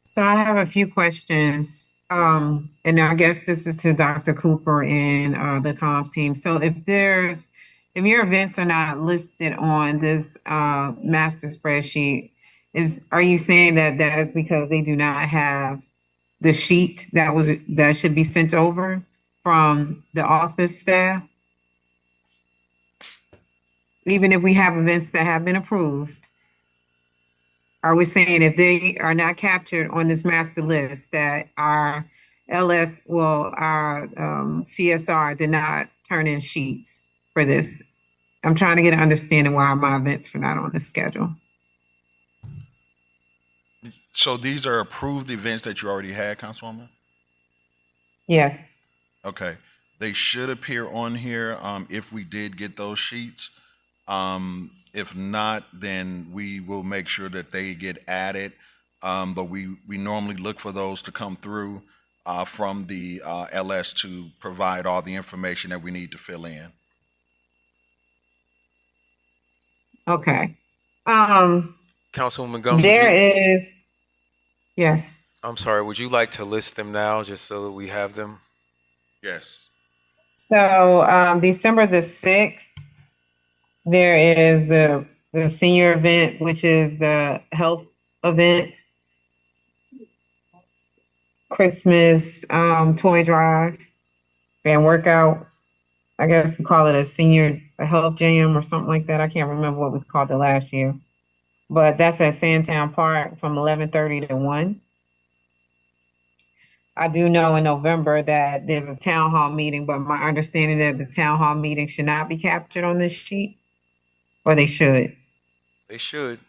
So I have a few questions. And I guess this is to Dr. Cooper and the comms team. So if your events are not listed on this master spreadsheet, are you saying that is because they do not have the sheet that should be sent over from the office staff? Even if we have events that have been approved, are we saying if they are not captured on this master list that our CSR did not turn in sheets for this? I'm trying to get an understanding why my events are not on the schedule. So these are approved events that you already had, Councilwoman? Yes. Okay. They should appear on here if we did get those sheets. If not, then we will make sure that they get added. But we normally look for those to come through from the LS to provide all the information that we need to fill in. Okay. Councilwoman Gums. Yes. I'm sorry, would you like to list them now just so that we have them? Yes. So December the 6th, there is the senior event, which is the health event, Christmas toy drive and workout. I guess we call it a health jam or something like that. I can't remember what we called it last year. But that's at Sandtown Park from 11:30 to 1. I do know in November that there's a town hall meeting, but my understanding that the town hall meeting should not be captured on this sheet, or they should. They should.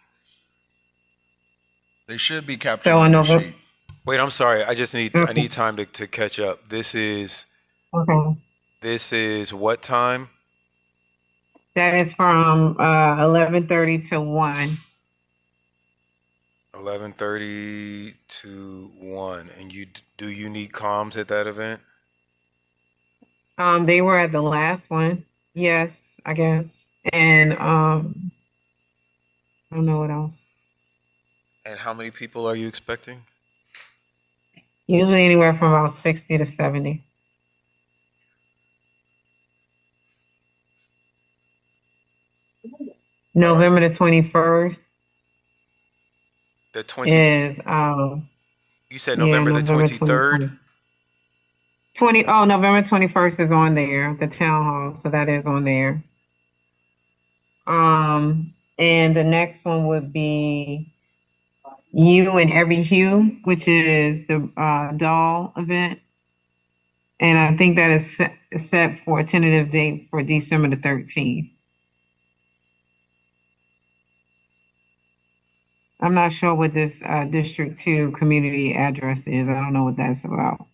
They should be captured So on in the November, sheet. Wait, I'm sorry. I just need I okay, need time to catch up. This is what time? that is from 11:30 to 1. 11:30 to 1. And do you need comms at that event? They were at the last one. Yes, I guess. And I don't know what else. And how many people are you expecting? Usually anywhere from about 60 to 70. November the 21st The 20. is You said yeah, November the November 23rd? 21st. November 21st is on there, the town hall, so that is on there. And the next one would be You and Every Hue, which is the doll event. And I think that is set for a tentative date for December the 13th. I'm not sure what this District 2 community address is. I don't know what that's about.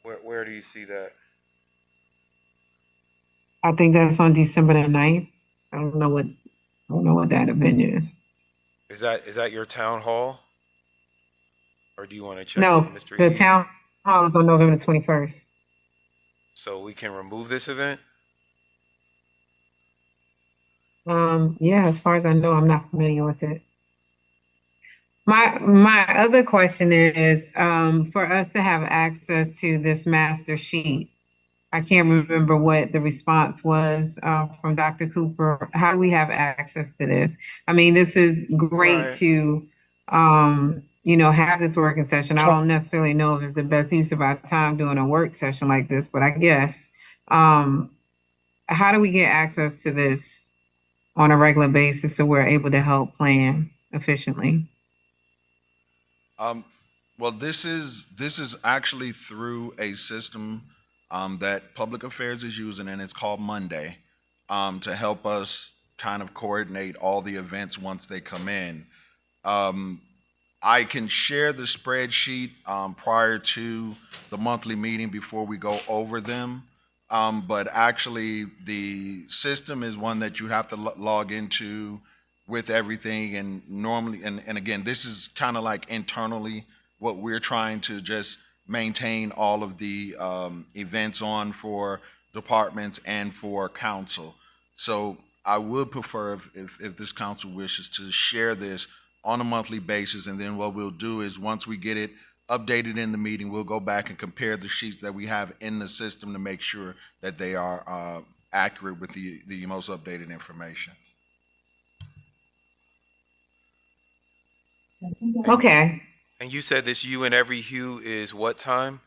Where do you see that? I think that's on December the 9th. I don't know what that event is. Is that your town hall? Or do you want to check No, with Mr. the Eads? town hall is on November 21st. So we can remove this event? Yeah, as far as I know, I'm not familiar with it. My other question is, for us to have access to this master sheet, I can't remember what the response was from Dr. Cooper. How do we have access to this? I mean, this is great Right. to, have this working session. I don't necessarily know if it's the best use of our time doing a work session like this, but I guess, how do we get access to this on a regular basis so we're able to help plan efficiently? Well, this is actually through a system that Public Affairs is using, and it's called Monday, to help us kind of coordinate all the events once they come in. I can share the spreadsheet prior to the monthly meeting before we go over them. But actually, the system is one that you have to log into with everything. And normally, and again, this is kind of like internally what we're trying to just maintain all of the events on for departments and for council. So I would prefer if this council wishes to share this on a monthly basis, and then what we'll do is once we get it updated in the meeting, we'll go back and compare the sheets that we have in the system to make sure that they are accurate with the most updated information. Okay. And you said this You and Every Hue is what time?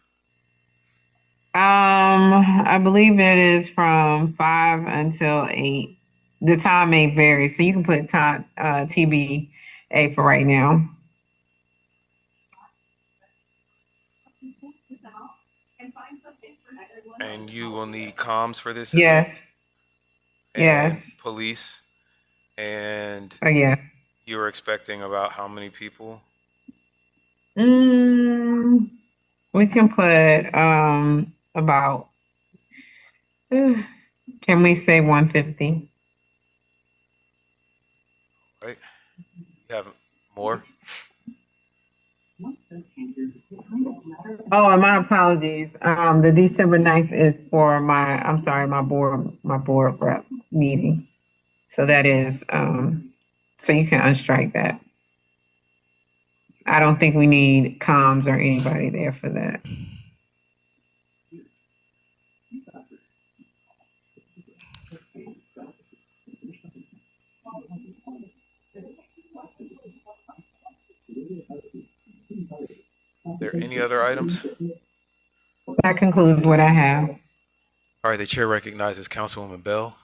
I believe it is from 5 until 8. The time may vary, so you can put time TBA for right now. And you will need comms for this Yes. event? Yes. And police? And Yes. you're expecting about how many people? We can put about can we say 150? Right? You have more? Oh, and my apologies. The December 9th is for my board rep meeting. So that is so you can unstrike that. I don't think we need comms or anybody there for that. Are there any other items? That concludes what I have. All right, the chair recognizes Councilwoman Bell.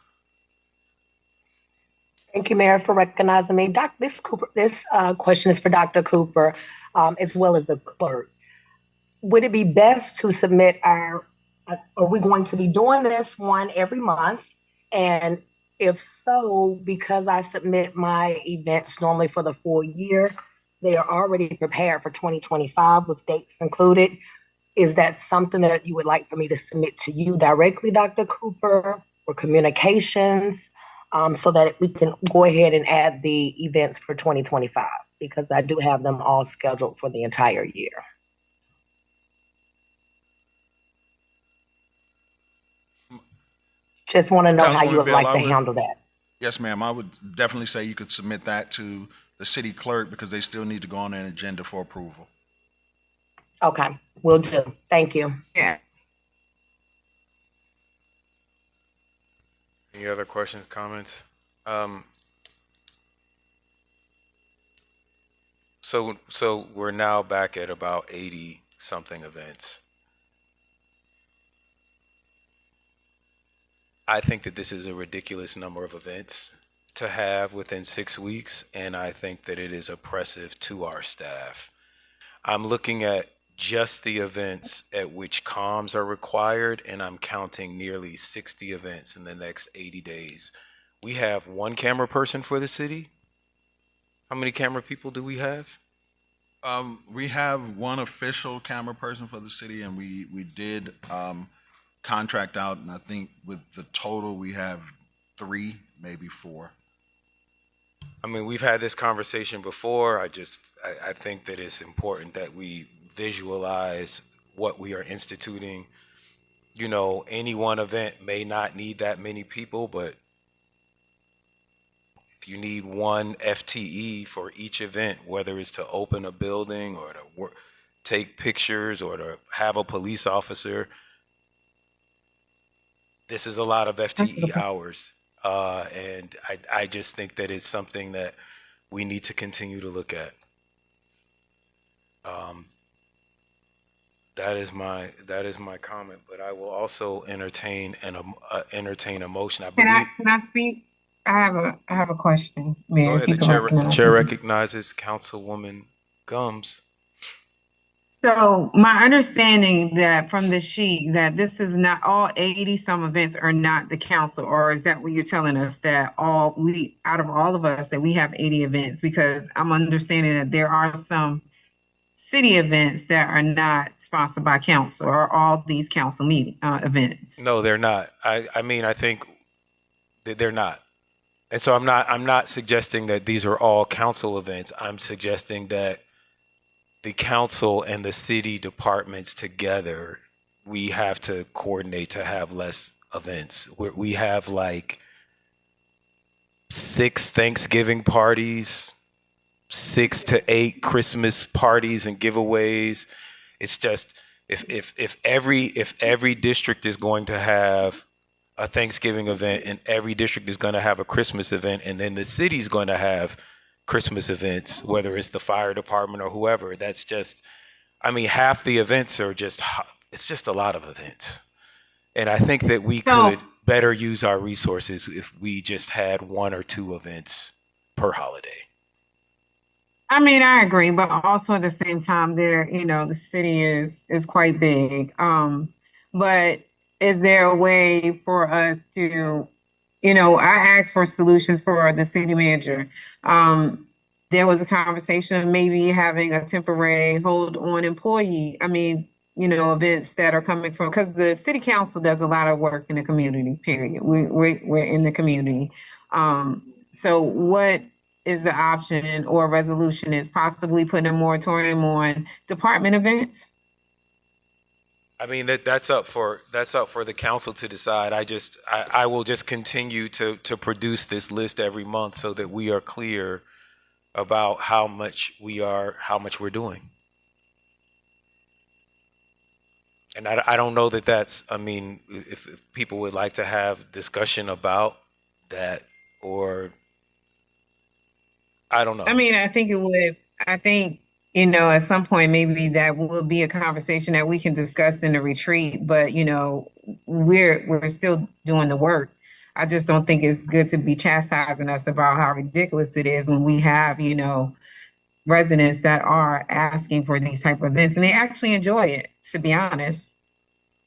Thank you, Mayor, for recognizing me. This question is for Dr. Cooper, as well as the clerk. Would it be best to submit are we going to be doing this one every month? And if so, because I submit my events normally for the full year, they are already prepared for 2025 with dates included. Is that something that you would like for me to submit to you directly, Dr. Cooper, or communications, so that we can go ahead and add the events for 2025? Because I do have them all scheduled for the entire year. Just want to know how you would Councilwoman like Bell, to handle that. Yes, ma'am. I would definitely say you could submit that to the city clerk because they still need to go on an agenda for approval. Okay, will do. Thank you. Yeah. Any other questions, comments? So we're now back at about 80 something events. I think that this is a ridiculous number of events to have within 6 weeks, and I think that it is oppressive to our staff. I'm looking at just the events at which comms are required, and I'm counting nearly 60 events in the next 80 days. We have one camera person for the city. How many camera people do we have? We have one official camera person for the city, and we did contract out, and I think with the total we have 3, maybe 4. I mean, we've had this conversation before. I think that it's important that we visualize what we are instituting. You know, any one event may not need that many people, but if you need one FTE for each event, whether it's to open a building or to take pictures or to have a police officer, this is a lot of FTE hours. And I just think that it's something that we need to continue to look at. That is my comment, but I will also entertain a motion. Can I speak? I have a question, Mayor. Go ahead. The chair recognizes Councilwoman Gums. So my understanding that from the sheet that this is not all 80 some events are not the council, or is that what you're telling us that out of all of us that we have 80 events? Because I'm understanding that there are some city events that are not sponsored by council, or all these council meeting events. No, they're not. I mean, I think that they're not. And so I'm not suggesting that these are all council events. I'm suggesting that the council and the city departments together, we have to coordinate to have less events. We have like 6 Thanksgiving parties, 6 to 8 Christmas parties and giveaways. It's just if every district is going to have a Thanksgiving event and every district is going to have a Christmas event, and then the city's going to have Christmas events, whether it's the fire department or whoever, that's just, I mean, half the events are it's just a lot of events. And I think that we could better use our resources if we just had 1 or 2 events per holiday. I mean, I agree, but also at the same time, the city is quite big. But is there a way for us to, I asked for solutions for the city manager. There was a conversation of maybe having a temporary hold on employee. I mean, events that are coming from, because the city council does a lot of work in the community, period. We're in the community. So what is the option or resolution is possibly putting a moratorium on department events? I mean, that's up for the council to decide. I will just continue to produce this list every month so that we are clear about how much we're doing. And I don't know that I mean, if people would like to have discussion about that, or I don't know. I mean, I think at some point, maybe that will be a conversation that we can discuss in the retreat, but we're still doing the work. I just don't think it's good to be chastising us about how ridiculous it is when we have, residents that are asking for these type of events and they actually enjoy it, to be honest.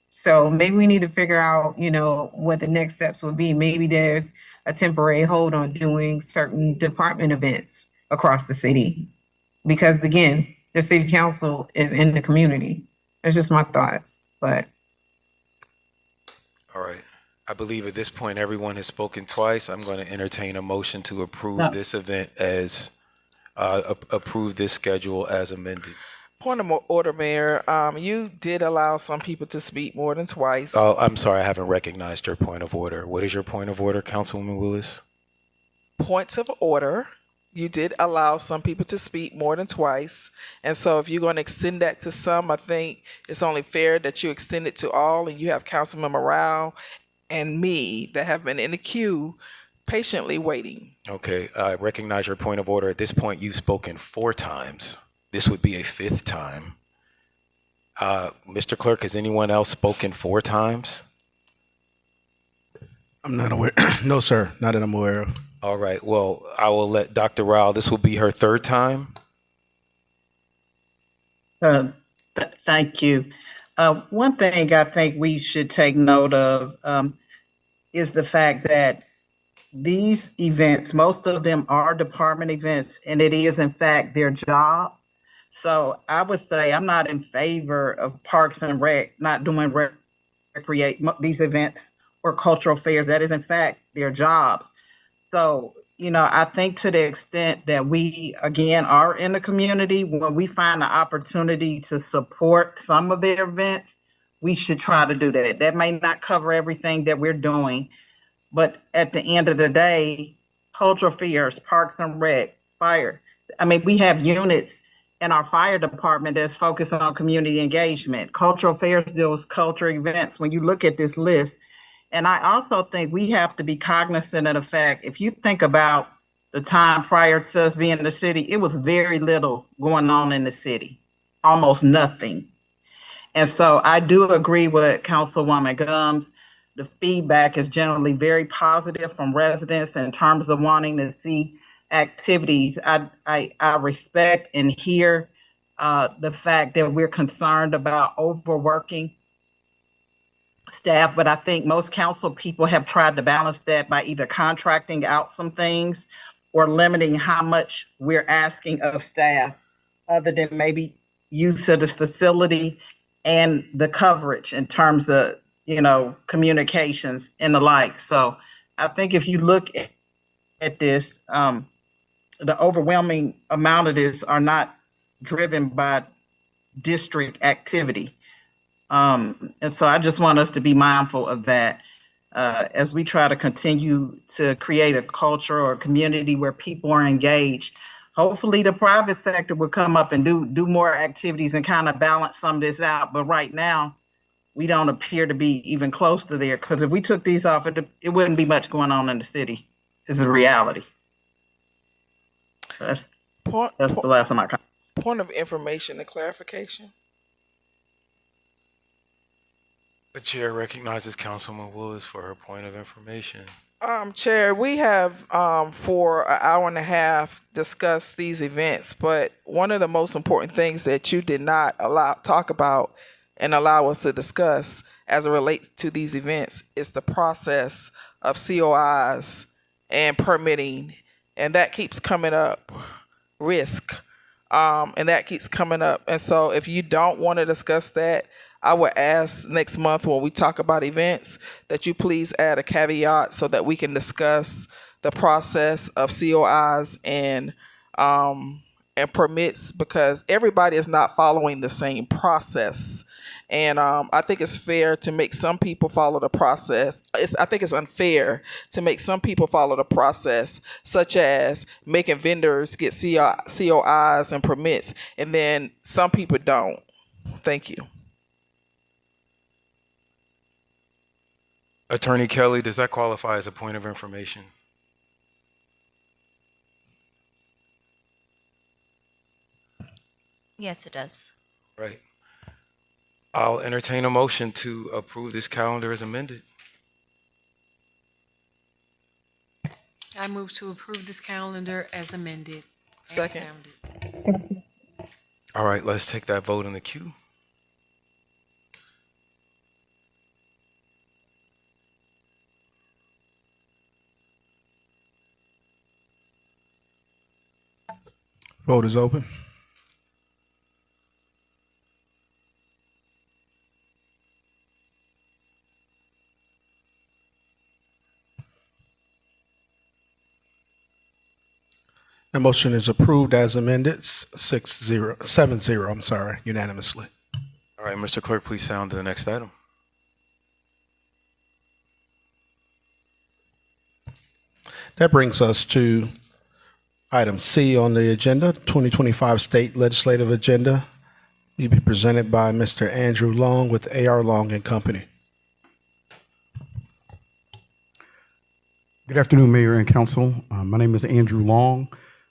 So maybe we need to figure out, what the next steps will be. Maybe there's a temporary hold on doing certain department events across the city. Because again, the city council is in the community. That's just my thoughts, but. All right. I believe at this point, everyone has spoken twice. I'm going to entertain a motion to approve No. this event as, approve this schedule as amended. Point of order, Mayor. You did allow some people to speak more than twice. Oh, I'm sorry. I haven't recognized your point of order. What is your point of order, Councilwoman Willis? Points of order. You did allow some people to speak more than twice. And so if you're going to extend that to some, I think it's only fair that you extend it to all, and you have Councilman Morale and me that have been in the queue patiently waiting. Okay. I recognize your point of order. At this point, you've spoken 4 times. This would be a 5th time. Mr. Clerk, has anyone else spoken 4 times? I'm not aware. No, sir, not that I'm aware of. All right. Well, I will let Dr. Rao, this will be her 3rd time. Thank you. One thing I think we should take note of is the fact that these events, most of them are department events, and it is in fact their job. So I would say I'm not in favor of Parks and Rec not doing recreate these events or cultural fairs. That is in fact their jobs. So, I think to the extent that we, again, are in the community, when we find the opportunity to support some of their events, we should try to do that. That may not cover everything that we're doing, but at the end of the day, cultural fairs, Parks and Rec, fire. We have units in our fire department that's focused on community engagement. Cultural fairs deals cultural events. When you look at this list, and I also think we have to be cognizant of the fact, if you think about the time prior to us being in the city, it was very little going on in the city, almost nothing. And so I do agree with Councilwoman Gums. The feedback is generally very positive from residents in terms of wanting to see activities. I respect and hear the fact that we're concerned about overworking staff, but I think most council people have tried to balance that by either contracting out some things or limiting how much we're asking of staff, other than maybe use of the facility and the coverage in terms of, communications and the like. So I think if you look at this, the overwhelming amount of this are not driven by district activity. And so I just want us to be mindful of that as we try to continue to create a culture or a community where people are engaged. Hopefully the private sector will come up and do more activities and kind of balance some of this out. But right now, we don't appear to be even close to there, because if we took these off, it wouldn't be much going on in the city. Is the reality. That's the last of my comments. Point of information and clarification. The chair recognizes Councilwoman Willis for her point of information. Chair, we have for an hour and a half discussed these events, but one of the most important things that you did not talk about and allow us to discuss as it relates to these events is the process of COIs and permitting, and that keeps coming up. Risk, and that keeps coming up. And so if you don't want to discuss that, I would ask next month when we talk about events that you please add a caveat so that we can discuss the process of COIs and permits, because everybody is not following the same process. And I think it's fair to make some people follow the process. I think it's unfair to make some people follow the process, such as making vendors get COIs and permits, and then some people don't. Thank you. Attorney Kelly, does that qualify as a point of information? Yes, it does. Right. I'll entertain a motion to approve this calendar as amended. I move to approve this calendar as amended. and Second. sounded. All right, let's take that vote in the queue. Vote is open. The motion is approved as amended, 7-0, I'm sorry, unanimously. All right, Mr. Clerk, please sound to the next item. That brings us to item C on the agenda, 2025 State Legislative Agenda. Will be presented by Mr. Andrew Long with A.R. Long and Company. Good afternoon, Mayor and Council. My name is Andrew Long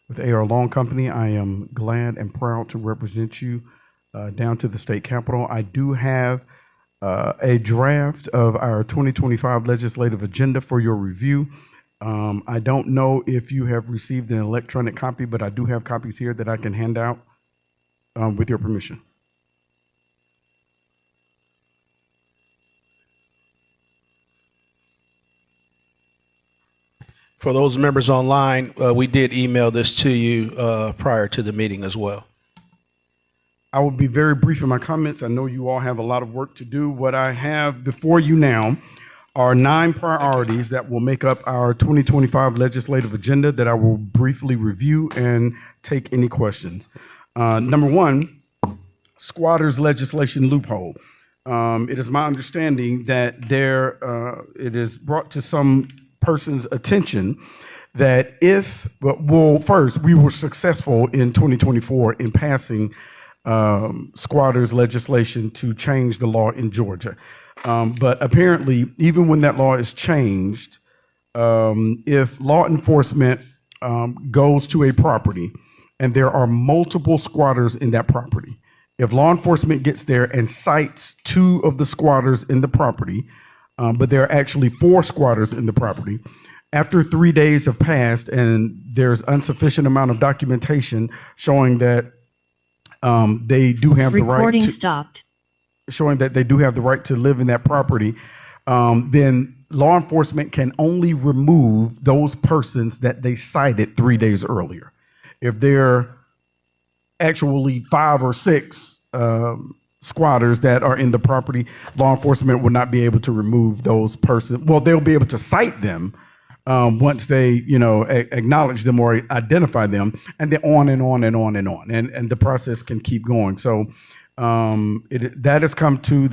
with A.R. Long Company. I am glad and proud to represent you down to the state capitol. I do have a draft of our 2025 legislative agenda for your review. I don't know if you have received an electronic copy, but I do have copies here that I can hand out with your permission. For those members online, we did email this to you prior to the meeting as well. I will be very brief in my comments. I know you all have a lot of work to do. What I have before you now are 9 priorities that will make up our 2025 legislative agenda that I will briefly review and take any questions. Number 1, squatters legislation loophole. It is my understanding that it is brought to some person's attention that first, we were successful in 2024 in passing squatters legislation to change the law in Georgia. But apparently, even when that law is changed, if law enforcement goes to a property and there are multiple squatters in that property, if law enforcement gets there and cites 2 of the squatters in the property, but there are actually 4 squatters in the property, after 3 days have passed and there's insufficient amount of documentation showing that they do have the right Recording to, stopped. showing that they do have the right to live in that property, then law enforcement can only remove those persons that they cited 3 days earlier. If there are actually 5 or 6 squatters that are in the property, law enforcement will not be able to remove those persons. Well, they'll be able to cite them once they, acknowledge them or identify them, and then on and on and on and on, and the process can keep going. So that has come to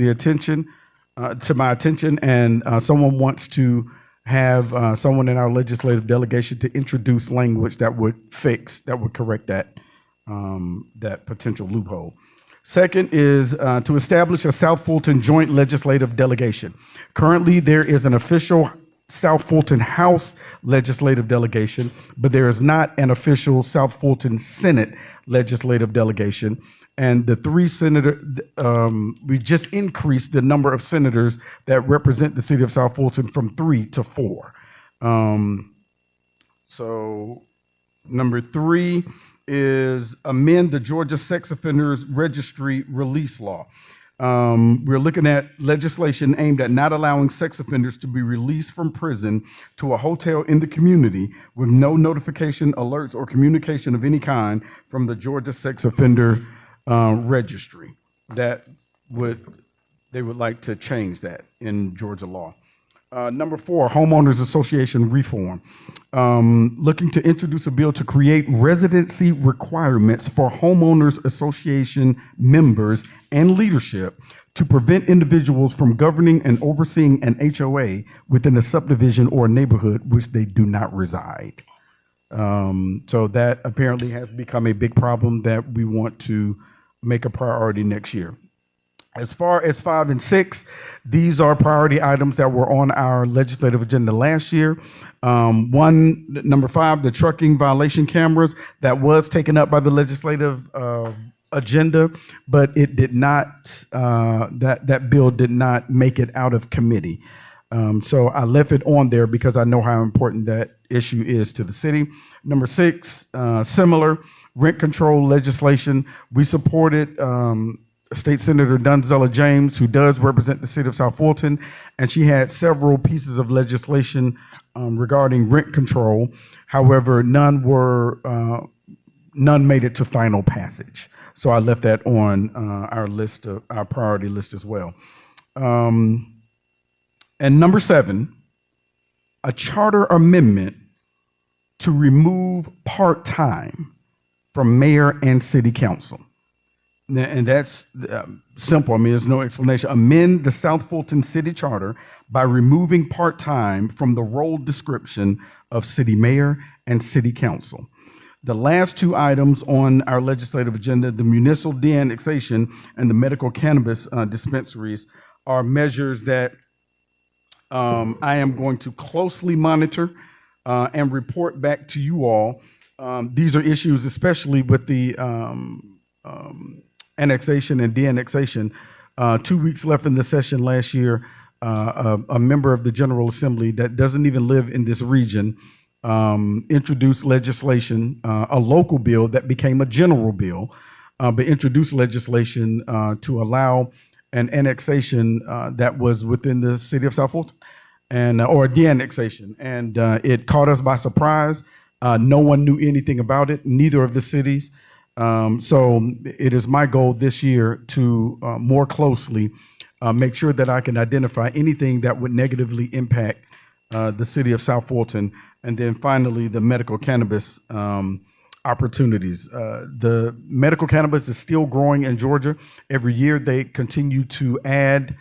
my attention, and someone wants to have someone in our legislative delegation to introduce language that would correct that potential loophole. Second is to establish a South Fulton joint legislative delegation. Currently, there is an official South Fulton House legislative delegation, but there is not an official South Fulton Senate legislative delegation. And the 3 we just increased the number of senators that represent the city of South Fulton from 3 to 4. So number 3 is amend the Georgia Sex Offenders Registry release law. We're looking at legislation aimed at not allowing sex offenders to be released from prison to a hotel in the community with no notification, alerts, or communication of any kind from the Georgia Sex Offender Registry. They would like to change that in Georgia law. Number 4, homeowners association reform. Looking to introduce a bill to create residency requirements for homeowners association members and leadership to prevent individuals from governing and overseeing an HOA within a subdivision or a neighborhood which they do not reside. So that apparently has become a big problem that we want to make a priority next year. As far as 5 and 6, these are priority items that were on our legislative agenda last year. Number 5, the trucking violation cameras, that was taken up by the legislative agenda, but it did not. That bill did not make it out of committee. So I left it on there because I know how important that issue is to the city. Number 6, similar rent control legislation. We supported State Senator Donzella James, who does represent the city of South Fulton, and she had several pieces of legislation regarding rent control. However, none made it to final passage. So I left that on our priority list as well. And number 7, a charter amendment to remove part-time from mayor and city council. And that's simple. I mean, there's no explanation. Amend the South Fulton City Charter by removing part-time from the role description of city mayor and city council. The last 2 items on our legislative agenda, the municipal de-annexation and the medical cannabis dispensaries, are measures that I am going to closely monitor and report back to you all. These are issues, especially with the annexation and de-annexation. 2 weeks left in the session last year. A member of the General Assembly that doesn't even live in this region introduced legislation, a local bill that became a general bill, but introduced legislation to allow an annexation that was within the city of South Fulton, and or de-annexation, and it caught us by surprise. No one knew anything about it, neither of the cities. So it is my goal this year to more closely make sure that I can identify anything that would negatively impact the city of South Fulton, and then finally the medical cannabis opportunities. The medical cannabis is still growing in Georgia. Every year they continue to add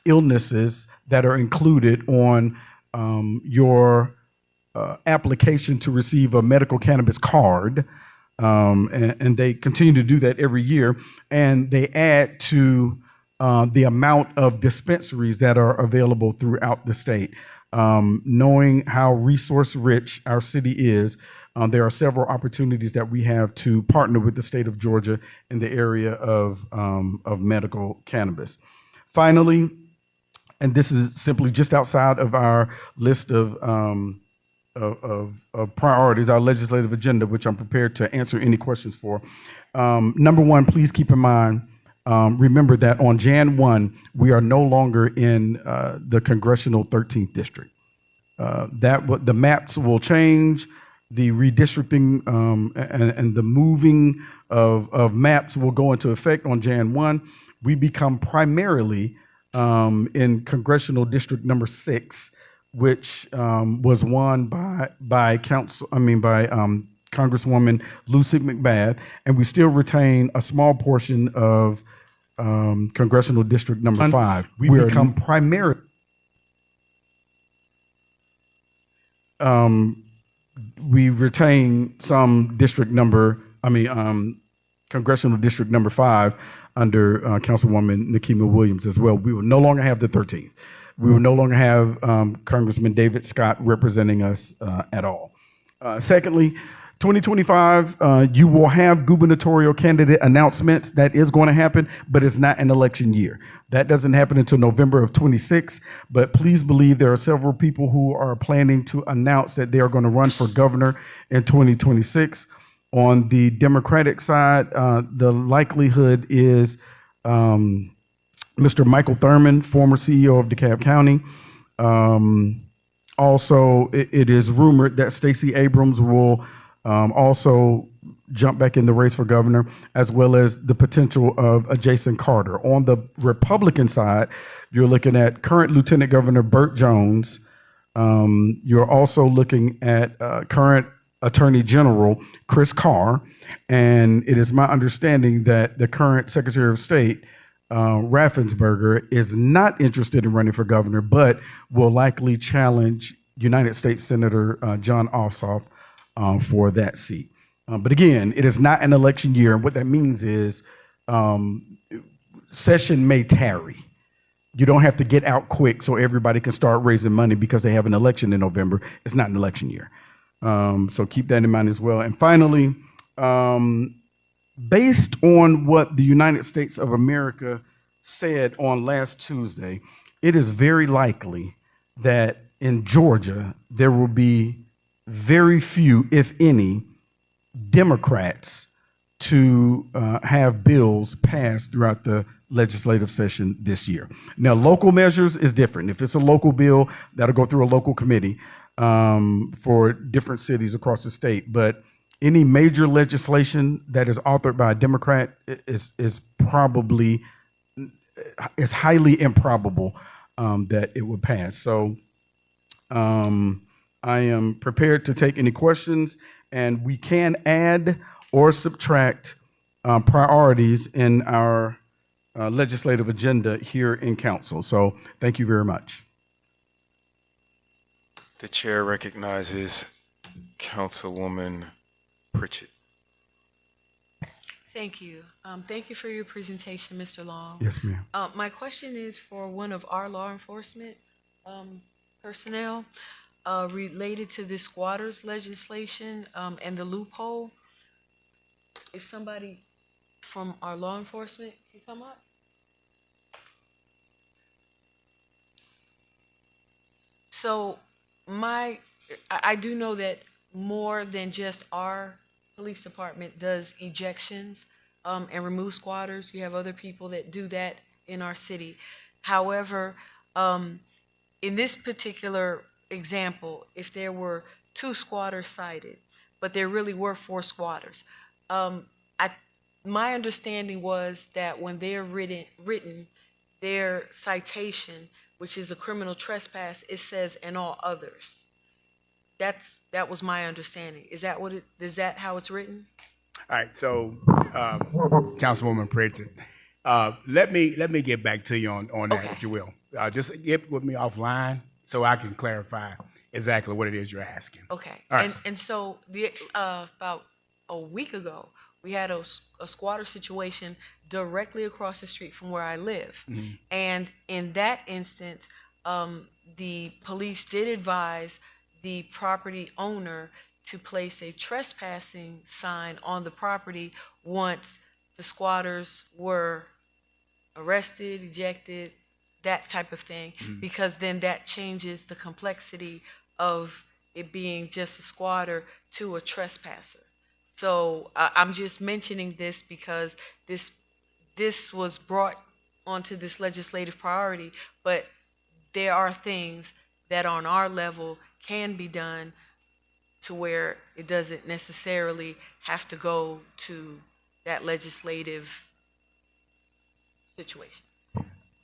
illnesses that are included on your application to receive a medical cannabis card. And they continue to do that every year. And they add to the amount of dispensaries that are available throughout the state. Knowing how resource rich our city is, there are several opportunities that we have to partner with the state of Georgia in the area of medical cannabis. Finally, and this is simply just outside of our list of priorities, our legislative agenda, which I'm prepared to answer any questions for. Number 1, please keep in mind, remember that on Jan 1, we are no longer in the congressional 13th district. The maps will change. The redistricting and the moving of maps will go into effect on Jan 1. We become primarily in congressional district number 6, which was won by Congresswoman Lucy McBath, and we still retain a small portion of congressional district number 5. We become primarily. We retain some congressional district number 5 under Councilwoman Nikema Williams as well. We will no longer have the 13th. We will no longer have Congressman David Scott representing us at all. Secondly, 2025, you will have gubernatorial candidate announcements. That is going to happen, but it's not an election year. That doesn't happen until November of 26, but please believe there are several people who are planning to announce that they are going to run for governor in 2026. On the Democratic side, the likelihood is Mr. Michael Thurman, former CEO of DeKalb County. Also, it is rumored that Stacey Abrams will also jump back in the race for governor, as well as the potential of Jason Carter. On the Republican side, you're looking at current Lieutenant Governor Burt Jones. You're also looking at current Attorney General Chris Carr. And it is my understanding that the current Secretary of State, Raffensperger, is not interested in running for governor, but will likely challenge United States Senator John Ossoff for that seat. But again, it is not an election year. And what that means is session may tarry. You don't have to get out quick so everybody can start raising money because they have an election in November. It's not an election year. So keep that in mind as well. And finally, based on what the United States of America said on last Tuesday, it is very likely that in Georgia, there will be very few, if any, Democrats to have bills passed throughout the legislative session this year. Now, local measures is different. If it's a local bill, that'll go through a local committee for different cities across the state. But any major legislation that is authored by a Democrat is probably, it's highly improbable that it would pass. So I am prepared to take any questions, and we can add or subtract priorities in our legislative agenda here in council. So thank you very much. The chair recognizes Councilwoman Pritchett. Thank you. Thank you for your presentation, Mr. Long. Yes, ma'am. My question is for one of our law enforcement personnel related to this squatters legislation and the loophole. If somebody from our law enforcement can come up. So I do know that more than just our police department does ejections and remove squatters. You have other people that do that in our city. However, in this particular example, if there were 2 squatters cited, but there really were 4 squatters, my understanding was that when they're written, their citation, which is a criminal trespass, it says "and all others." That was my understanding. Is that how it's written? All right, so Councilwoman Pritchett, let me get back to you on that, if you will. Just get with me offline so I can clarify exactly what it is you're asking. Okay. All right. And so about a week ago, we had a squatter situation directly across the street from where I live. Mm-hmm. And in that instance, the police did advise the property owner to place a trespassing sign on the property once the squatters were arrested, ejected, that type of thing, because then that changes the complexity of it being just a squatter to a trespasser. So I'm just mentioning this because this was brought onto this legislative priority, but there are things that on our level can be done to where it doesn't necessarily have to go to that legislative situation.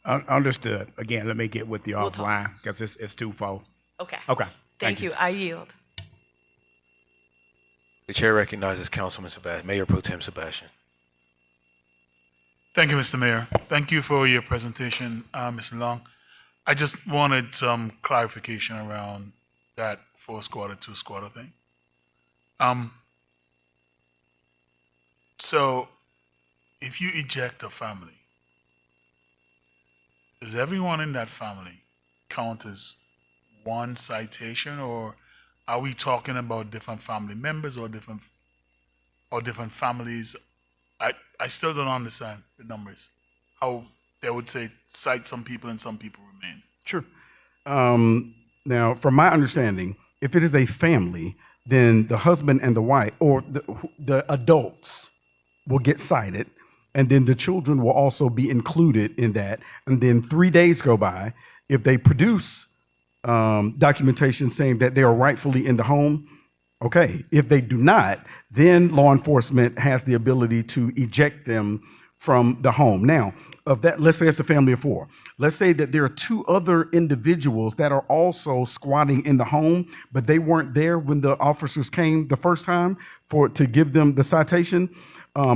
Understood. Again, let me get with you offline because it's twofold. Okay. Okay. Thank you. I yield. The chair recognizes Mayor Pro Tem Sebastian. Thank you, Mr. Mayor. Thank you for your presentation, Mr. Long. I just wanted some clarification around that 4-squatter, 2-squatter thing. So if you eject a family, does everyone in that family count as one citation, or are we talking about different family members or different families? I still don't understand the numbers. How they would say cite some people and some people remain. Sure. Now, from my understanding, if it is a family, then the husband and the wife, or the adults, will get cited, and then the children will also be included in that. And then 3 days go by. If they produce documentation saying that they are rightfully in the home, okay. If they do not, then law enforcement has the ability to eject them from the home. Now, of that, let's say it's a family of 4. Let's say that there are 2 other individuals that are also squatting in the home, but they weren't there when the officers came the first time to give them the citation.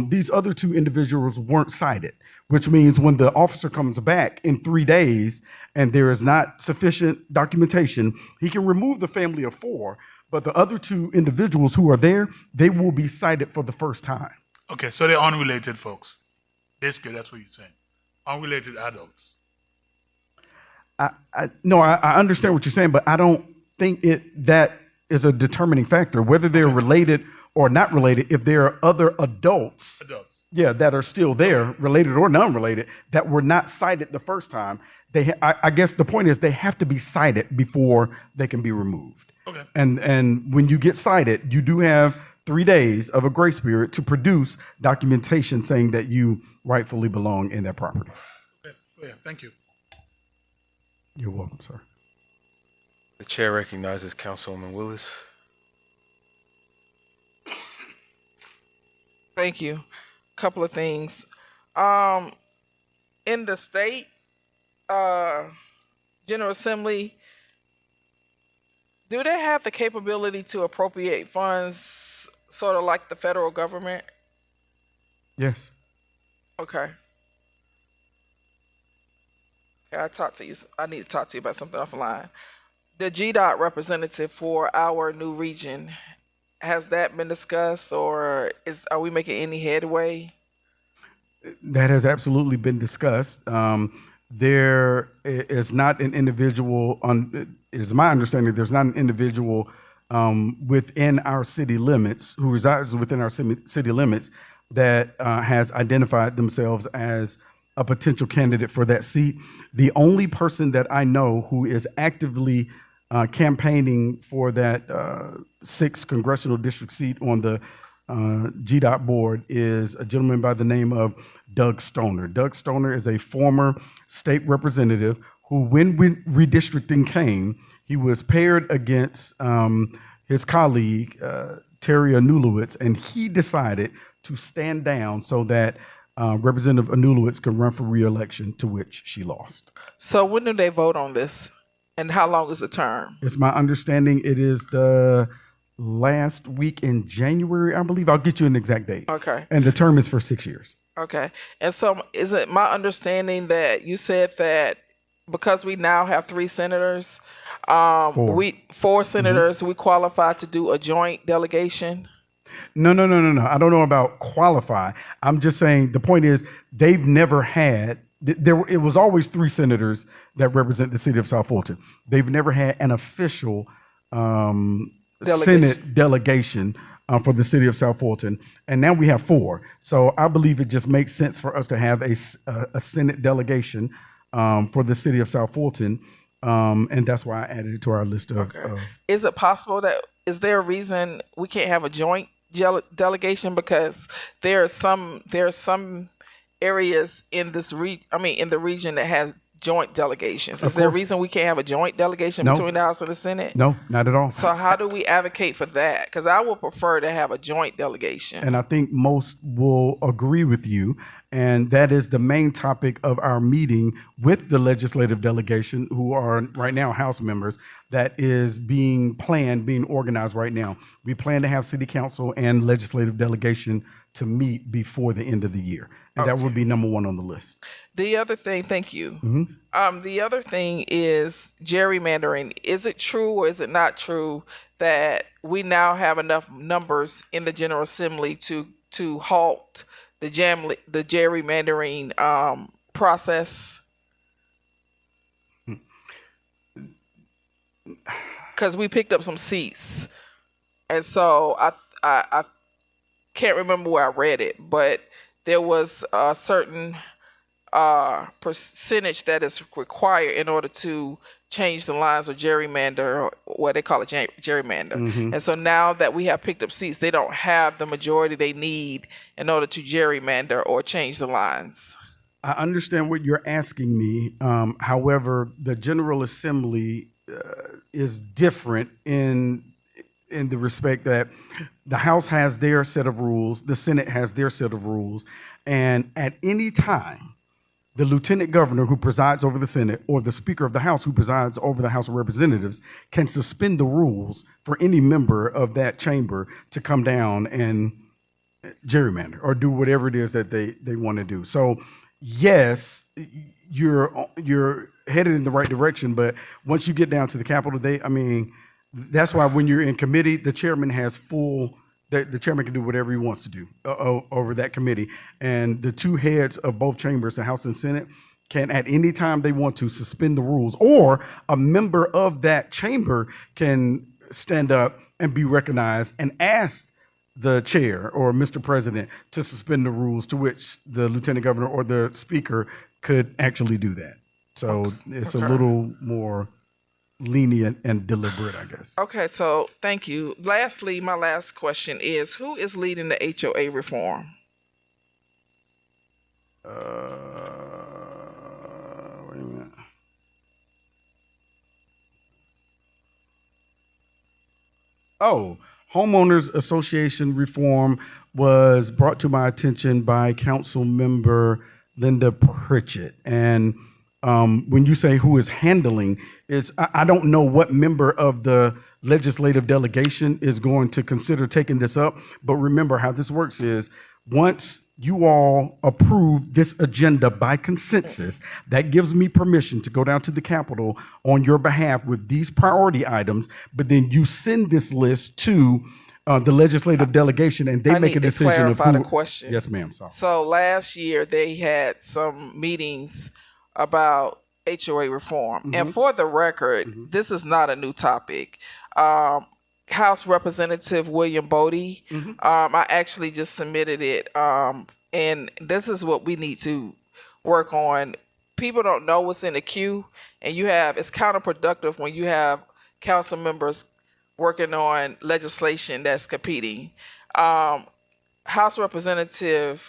These other 2 individuals weren't cited, which means when the officer comes back in 3 days and there is not sufficient documentation, he can remove the family of 4, but the other 2 individuals who are there, they will be cited for the first time. Okay, so they're unrelated folks. Basically, that's what you're saying. Unrelated adults. No, I understand what you're saying, but I don't think that is a determining factor, whether they're related or not related. If there are other adults that are still there, related or non-related, that were not cited the first time. I guess the point is they have to be cited before they can be removed. Okay. And when you get cited, you do have 3 days of a grace period to produce documentation saying that you rightfully belong in that property. Okay. Oh, yeah, thank you. You're welcome, sir. The chair recognizes Councilwoman Willis. Thank you. Couple of things. In the state General Assembly, do they have the capability to appropriate funds sort of like the federal government? Yes. Okay. I need to talk to you about something offline. The GDOT representative for our new region, has that been discussed, or are we making any headway? That has absolutely been discussed. There is not an individual it is my understanding there's not an individual within our city limits who resides within our city limits that has identified themselves as a potential candidate for that seat. The only person that I know who is actively campaigning for that 6th congressional district seat on the GDOT board is a gentleman by the name of Doug Stoner. Doug Stoner is a former state representative who, when redistricting came, he was paired against his colleague, Terry Anulowicz, and he decided to stand down so that Representative Anulowicz could run for re-election, to which she lost. So when do they vote on this? And how long is the term? It's my understanding it is the last week in January, I believe. I'll get you an exact date. Okay. And the term is for 6 years. Okay. And so is it my understanding that you said that because we now have 3 senators, four senators, we qualify to do a joint delegation? No. I don't know about qualify. I'm just saying the point is they've never had, it was always 3 senators that represent the city of South Fulton. They've never had an official Senate delegation for the city of South Fulton. And now we have 4. So I believe it just makes sense for us to have a Senate delegation for the city of South Fulton. And that's why I added it to our list of. Is it possible is there a reason we can't have a joint delegation? Because there are some areas in the region that has joint delegations. Is there a reason we can't have a joint delegation between the House and the Senate? No, not at all. So how do we advocate for that? Because I would prefer to have a joint delegation. And I think most will agree with you. And that is the main topic of our meeting with the legislative delegation, who are right now House members, that is being organized right now. We plan to have city council and legislative delegation to meet before the end of the year. And that would be number 1 on the list. The other thing, thank you. Mm-hmm. The other thing is gerrymandering. Is it true or is it not true that we now have enough numbers in the General Assembly to halt the gerrymandering process? Because we picked up some seats, and so I can't remember where I read it, but there was a certain percentage that is required in order to change the lines of gerrymander, or what they call it, gerrymander. Mm-hmm. And so now that we have picked up seats, they don't have the majority they need in order to gerrymander or change the lines. I understand what you're asking me. However, the General Assembly is different in the respect that the House has their set of rules, the Senate has their set of rules, and at any time, the Lieutenant Governor who presides over the Senate or the Speaker of the House who presides over the House of Representatives can suspend the rules for any member of that chamber to come down and gerrymander or do whatever it is that they want to do. So yes, you're headed in the right direction, but once you get down to the Capitol, that's why when you're in committee, the chairman has the chairman can do whatever he wants to do over that committee. And the 2 heads of both chambers, the House and Senate, can at any time they want to suspend the rules, or a member of that chamber can stand up and be recognized and ask the chair or Mr. President to suspend the rules, to which the lieutenant governor or the speaker could actually do that. So it's a little more lenient and deliberate, I guess. Okay, so thank you. Lastly, my last question is, who is leading the HOA reform? Wait a minute. Oh, Homeowners Association reform was brought to my attention by Council Member Linda Pritchett. And when you say who is handling, I don't know what member of the legislative delegation is going to consider taking this up. But remember how this works is once you all approve this agenda by consensus, that gives me permission to go down to the Capitol on your behalf with these priority items. But then you send this list to the legislative delegation, and they make a decision of who. The question. Yes, ma'am. Sorry. So last year they had some meetings about HOA reform, and for the record, this is not a new topic. House Representative William Bodie, I actually just submitted it, and this is what we need to work on. People don't know what's in the queue, and it's counterproductive when you have council members working on legislation that's competing. House Representative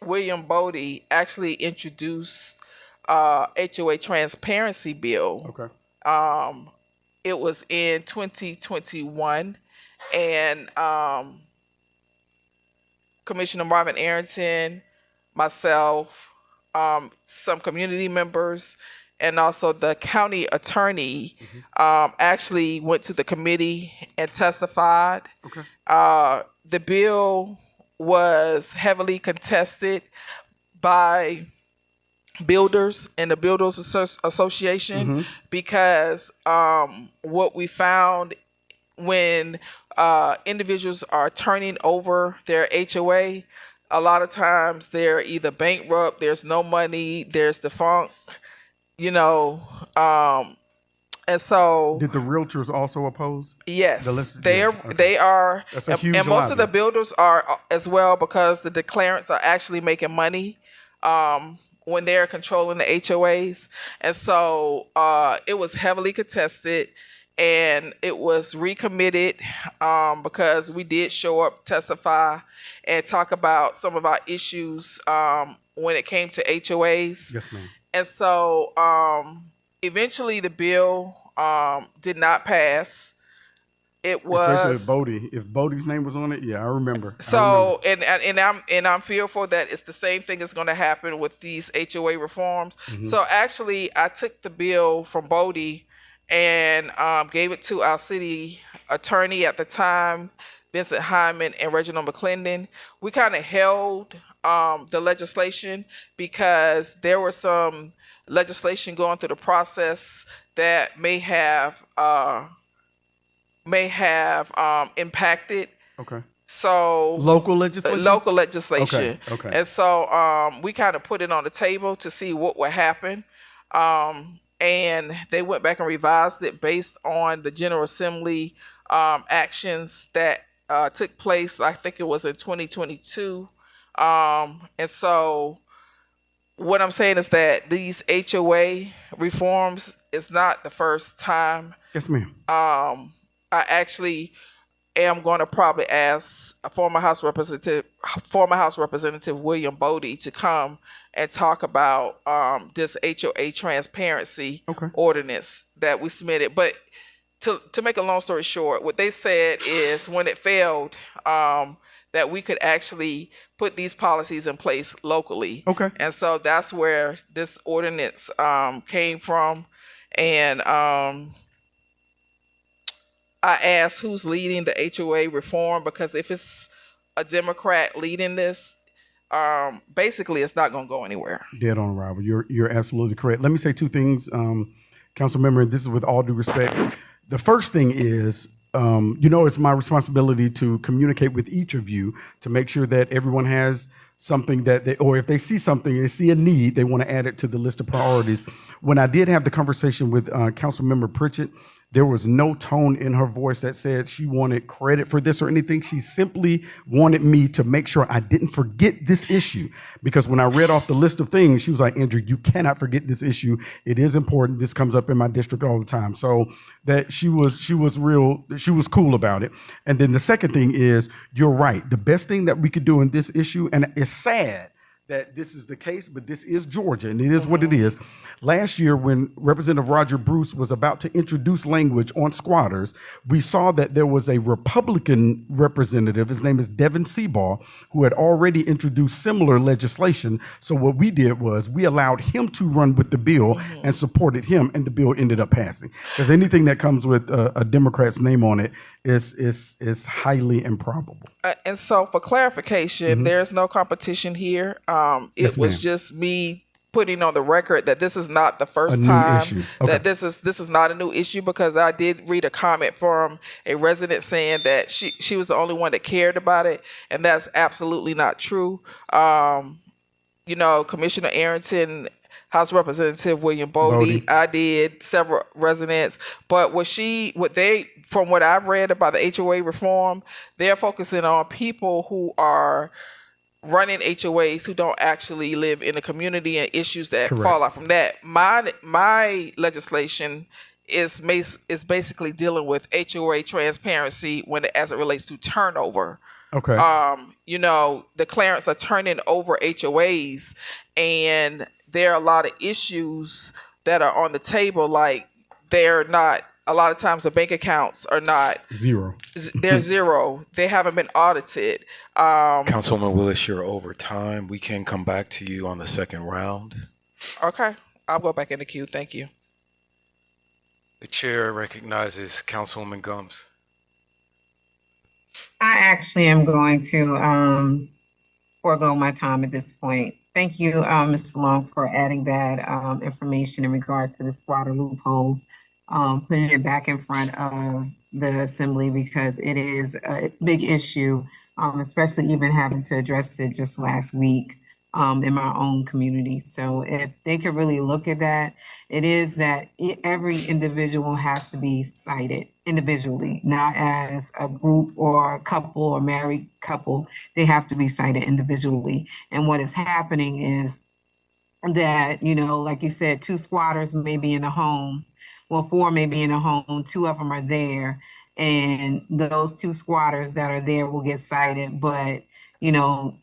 William Bodie actually introduced HOA transparency bill. Okay. It was in 2021, and Commissioner Marvin Arrington, myself, some community members, and also the county attorney actually went to the committee and testified. Okay. The bill was heavily contested by builders and the Builders Association because what we found when individuals are turning over their HOA, a lot of times they're either bankrupt, there's no money, there's defunct, and so did the realtors also oppose? Yes, they are. That's a huge and most lobby. of the builders are as well, because the declarants are actually making money when they're controlling the HOAs. And so it was heavily contested, and it was recommitted because we did show up, testify, and talk about some of our issues when it came to HOAs. Yes, ma'am. And so eventually the bill did not pass. It was especially Bodie. If Bodie's name was on it, yeah, I remember. So I'm fearful that it's the same thing is going to happen with these HOA reforms. So actually, I took the bill from Bodie and gave it to our city attorney at the time, Vincent Hyman and Reginald McClendon. We kind of held the legislation because there were some legislation going through the process that may have impacted. Okay. So local legislation. Local legislation. Okay. And so we kind of put it on the table to see what would happen. And they went back and revised it based on the General Assembly actions that took place. I think it was in 2022. And so what I'm saying is that these HOA reforms is not the first time. Yes, ma'am. I actually am going to probably ask a former House Representative William Bodie to come and talk about this HOA transparency ordinance that we submitted. But to make a long story short, what they said is when it failed, that we could actually put these policies in place locally. Okay. And so that's where this ordinance came from. And I asked who's leading the HOA reform, because if it's a Democrat leading this, basically it's not going to go anywhere. Dead on arrival. You're absolutely correct. Let me say two things, Council Member, and this is with all due respect. The first thing is, it's my responsibility to communicate with each of you to make sure that everyone has something or if they see something, they see a need, they want to add it to the list of priorities. When I did have the conversation with Council Member Pritchett, There was no tone in her voice that said she wanted credit for this or anything. She simply wanted me to make sure I didn't forget this issue. Because when I read off the list of things, she was like, Andrew, you cannot forget this issue. It is important. This comes up in my district all the time. So that she was cool about it. And then the second thing is, you're right. The best thing that we could do in this issue, and it's sad that this is the case, but this is Georgia, and it is what it is. Last year, when Representative Roger Bruce was about to introduce language on squatters, we saw that there was a Republican representative, his name is Devin Seabaugh, who had already introduced similar legislation. So what we did was we allowed him to run with the bill and supported him, and the bill ended up passing. Because anything that comes with a Democrat's name on it is highly improbable. And so for clarification, there's no competition here. Yes, It was ma'am. just me putting on the record that this is not the first new time issue. Okay. that this is not a new issue, because I did read a comment from a resident saying that she was the only one that cared about it, and that's absolutely not true. Commissioner Arrington, House Representative William Bodie, I did, several residents, but from what I've read about the HOA reform, they're focusing on people who are running HOAs who don't actually live in the community and issues that fall out from that. My legislation is basically dealing with HOA transparency as it relates to turnover. Okay. The clearance are turning over HOAs, and there are a lot of issues that are on the table, like they're not. A lot of times the bank accounts are not zero. They're zero. They haven't been audited. Councilwoman Willis, you're over time. We can come back to you on the second round. Okay, I'll go back in the queue. Thank you. The chair recognizes Councilwoman Gums. I actually am going to forego my time at this point. Thank you, Mr. Long, for adding that information in regards to the squatter loophole. Putting it back in front of the assembly, because it is a big issue, especially even having to address it just last week in my own community. So if they could really look at that, it is that every individual has to be cited individually, not as a group or a couple or married couple. They have to be cited individually. And what is happening is that, like you said, 2 squatters may be in a home. Well, 4 may be in a home, 2 of them are there, and those 2 squatters that are there will get cited, but, the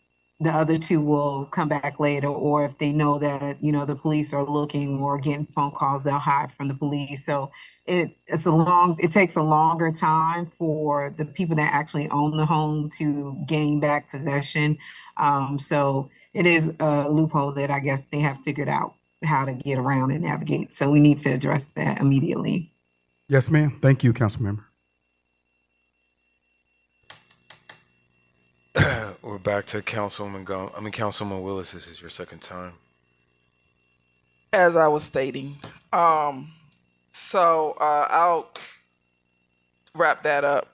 other 2 will come back later, or if they know that, the police are looking or getting phone calls, they'll hide from the police. So it takes a longer time for the people that actually own the home to gain back possession. So it is a loophole that I guess they have figured out how to get around and navigate. So we need to address that immediately. Yes, ma'am. Thank you, council member. We're back to Councilwoman Willis. This is your second time. As I was stating, I'll wrap that up.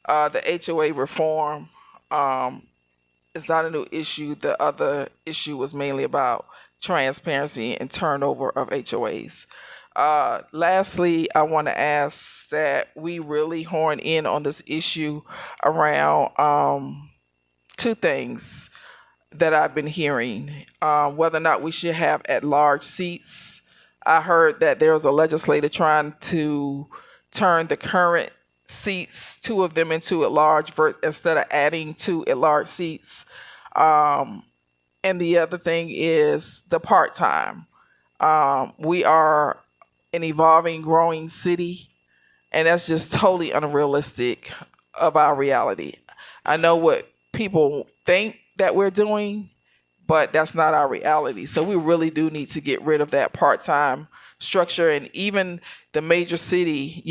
The HOA reform is not a new issue. The other issue was mainly about transparency and turnover of HOAs. Lastly, I want to ask that we really horn in on this issue around 2 things that I've been hearing, whether or not we should have at-large seats. I heard that there was a legislator trying to turn the current seats, 2 of them, into at-large instead of adding 2 at-large seats. And the other thing is the part-time. We are an evolving, growing city, and that's just totally unrealistic of our reality. I know what people think that we're doing, but that's not our reality. So we really do need to get rid of that part-time structure. And even the major city,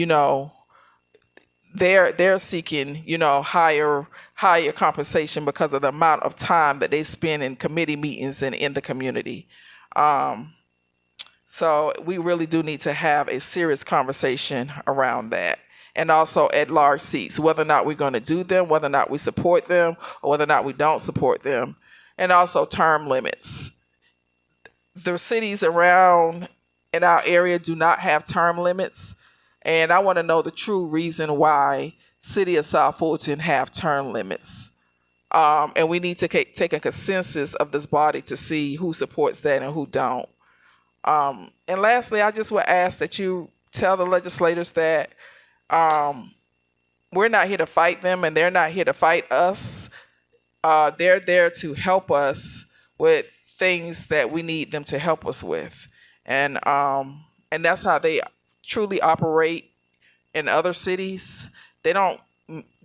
they're seeking, higher compensation because of the amount of time that they spend in committee meetings and in the community. So we really do need to have a serious conversation around that. And also at-large seats, whether or not we're going to do them, whether or not we support them, or whether or not we don't support them. And also term limits. The cities around in our area do not have term limits. And I want to know the true reason why City of South Fulton have term limits. And we need to take a consensus of this body to see who supports that and who don't. And lastly, I just would ask that you tell the legislators that we're not here to fight them and they're not here to fight us. They're there to help us with things that we need them to help us with. And that's how they truly operate in other cities. They don't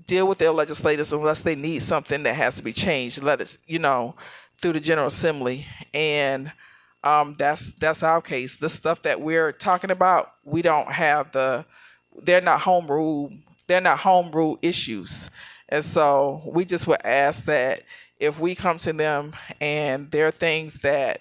deal with their legislators unless they need something that has to be changed, through the General Assembly. And that's our case. The stuff that we're talking about, we don't have they're not home rule issues. And so we just would ask that if we come to them and there are things that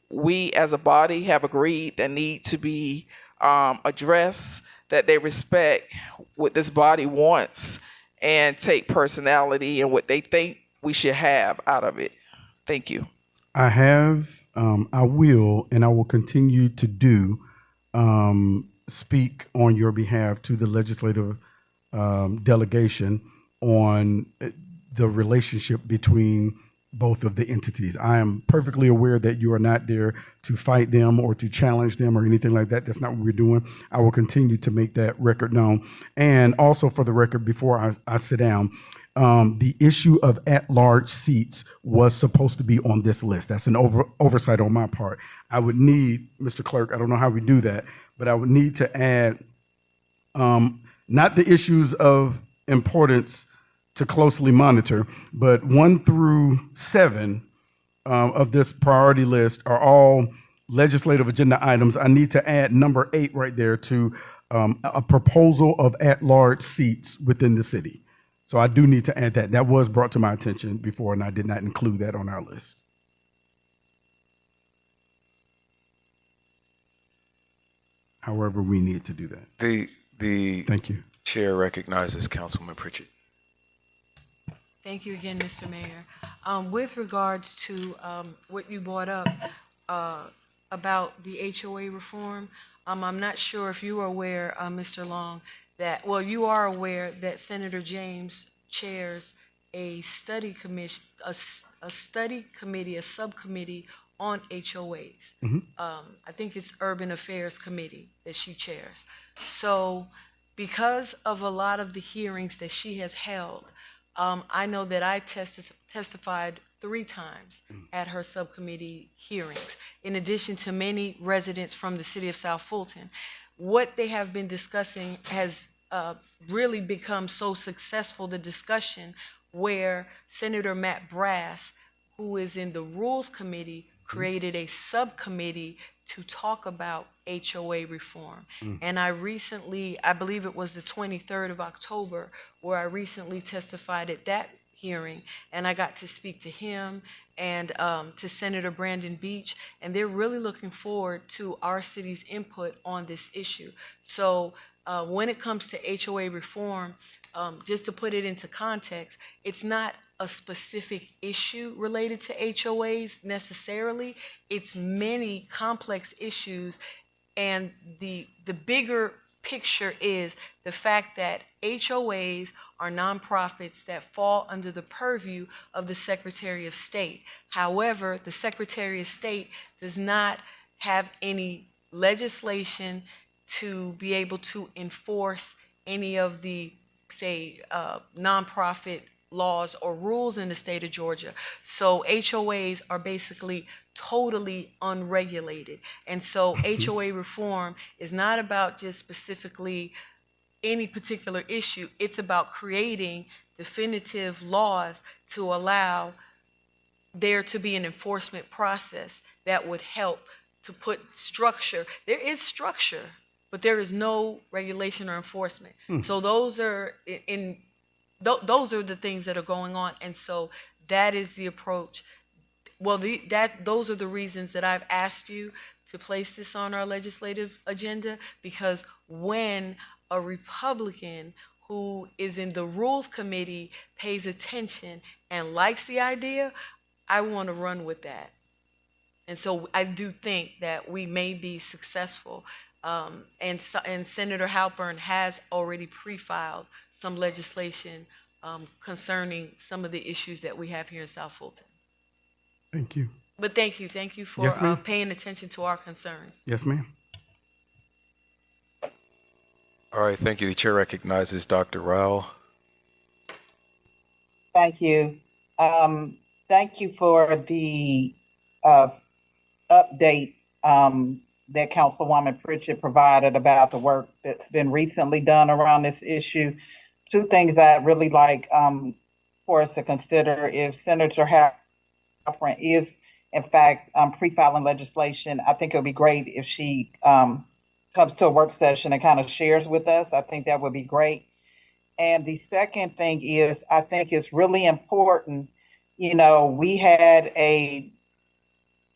we as a body have agreed that need to be addressed, that they respect what this body wants and take personality and what they think we should have out of it. Thank you. I have, I will, and I will continue to do, speak on your behalf to the legislative delegation on the relationship between both of the entities. I am perfectly aware that you are not there to fight them or to challenge them or anything like that. That's not what we're doing. I will continue to make that record known. And also for the record, before I sit down, the issue of at-large seats was supposed to be on this list. That's an oversight on my part. I would need, Mr. Clerk, I don't know how we do that, but I would need to add not the issues of importance to closely monitor, but 1 through 7 of this priority list are all legislative agenda items. I need to add number 8 right there to a proposal of at-large seats within the city. So I do need to add that. That was brought to my attention before, and I did not include that on our list. However, we need to do that. Thank you. Chair recognizes Councilman Pritchett. Thank you again, Mr. Mayor. With regards to what you brought up about the HOA reform, I'm not sure if you are aware, Mr. Long, you are aware that Senator James chairs a study commission, a subcommittee on HOAs. Mm-hmm. I think it's Urban Affairs Committee that she chairs. So because of a lot of the hearings that she has held, I know that I testified 3 times at her subcommittee hearings, in addition to many residents from the city of South Fulton. What they have been discussing has really become so successful, the discussion, where Senator Matt Brass, who is in the Rules Committee, created a subcommittee to talk about HOA reform. And I recently, I believe it was the 23rd of October, where I recently testified at that hearing, and I got to speak to him and to Senator Brandon Beach, and they're really looking forward to our city's input on this issue. So when it comes to HOA reform, just to put it into context, it's not a specific issue related to HOAs necessarily. It's many complex issues, and the bigger picture is the fact that HOAs are nonprofits that fall under the purview of the Secretary of State. However, the Secretary of State does not have any legislation to be able to enforce any of the, say, nonprofit laws or rules in the state of Georgia. So HOAs are basically totally unregulated. And so HOA reform is not about just specifically any particular issue. It's about creating definitive laws to allow there to be an enforcement process that would help to put structure. There is structure, but there is no regulation or enforcement. So those are those are the things that are going on, and so that is the approach. Well, those are the reasons that I've asked you to place this on our legislative agenda, because when a Republican who is in the Rules Committee pays attention and likes the idea, I want to run with that. And so I do think that we may be successful And Senator Halpern has already pre-filed some legislation concerning some of the issues that we have here in South Fulton. Thank you. But thank you for Yes, ma'am. paying attention to our concerns. Yes, ma'am. All right, thank you. The chair recognizes Dr. Rao. Thank you. Thank you for the update that Councilwoman Pritchett provided about the work that's been recently done around this issue. Two things I'd really like for us to consider: if Senator Halpern is in fact pre-filing legislation, I think it would be great if she comes to a work session and kind of shares with us. I think that would be great. And the second thing is, I think it's really important, we had a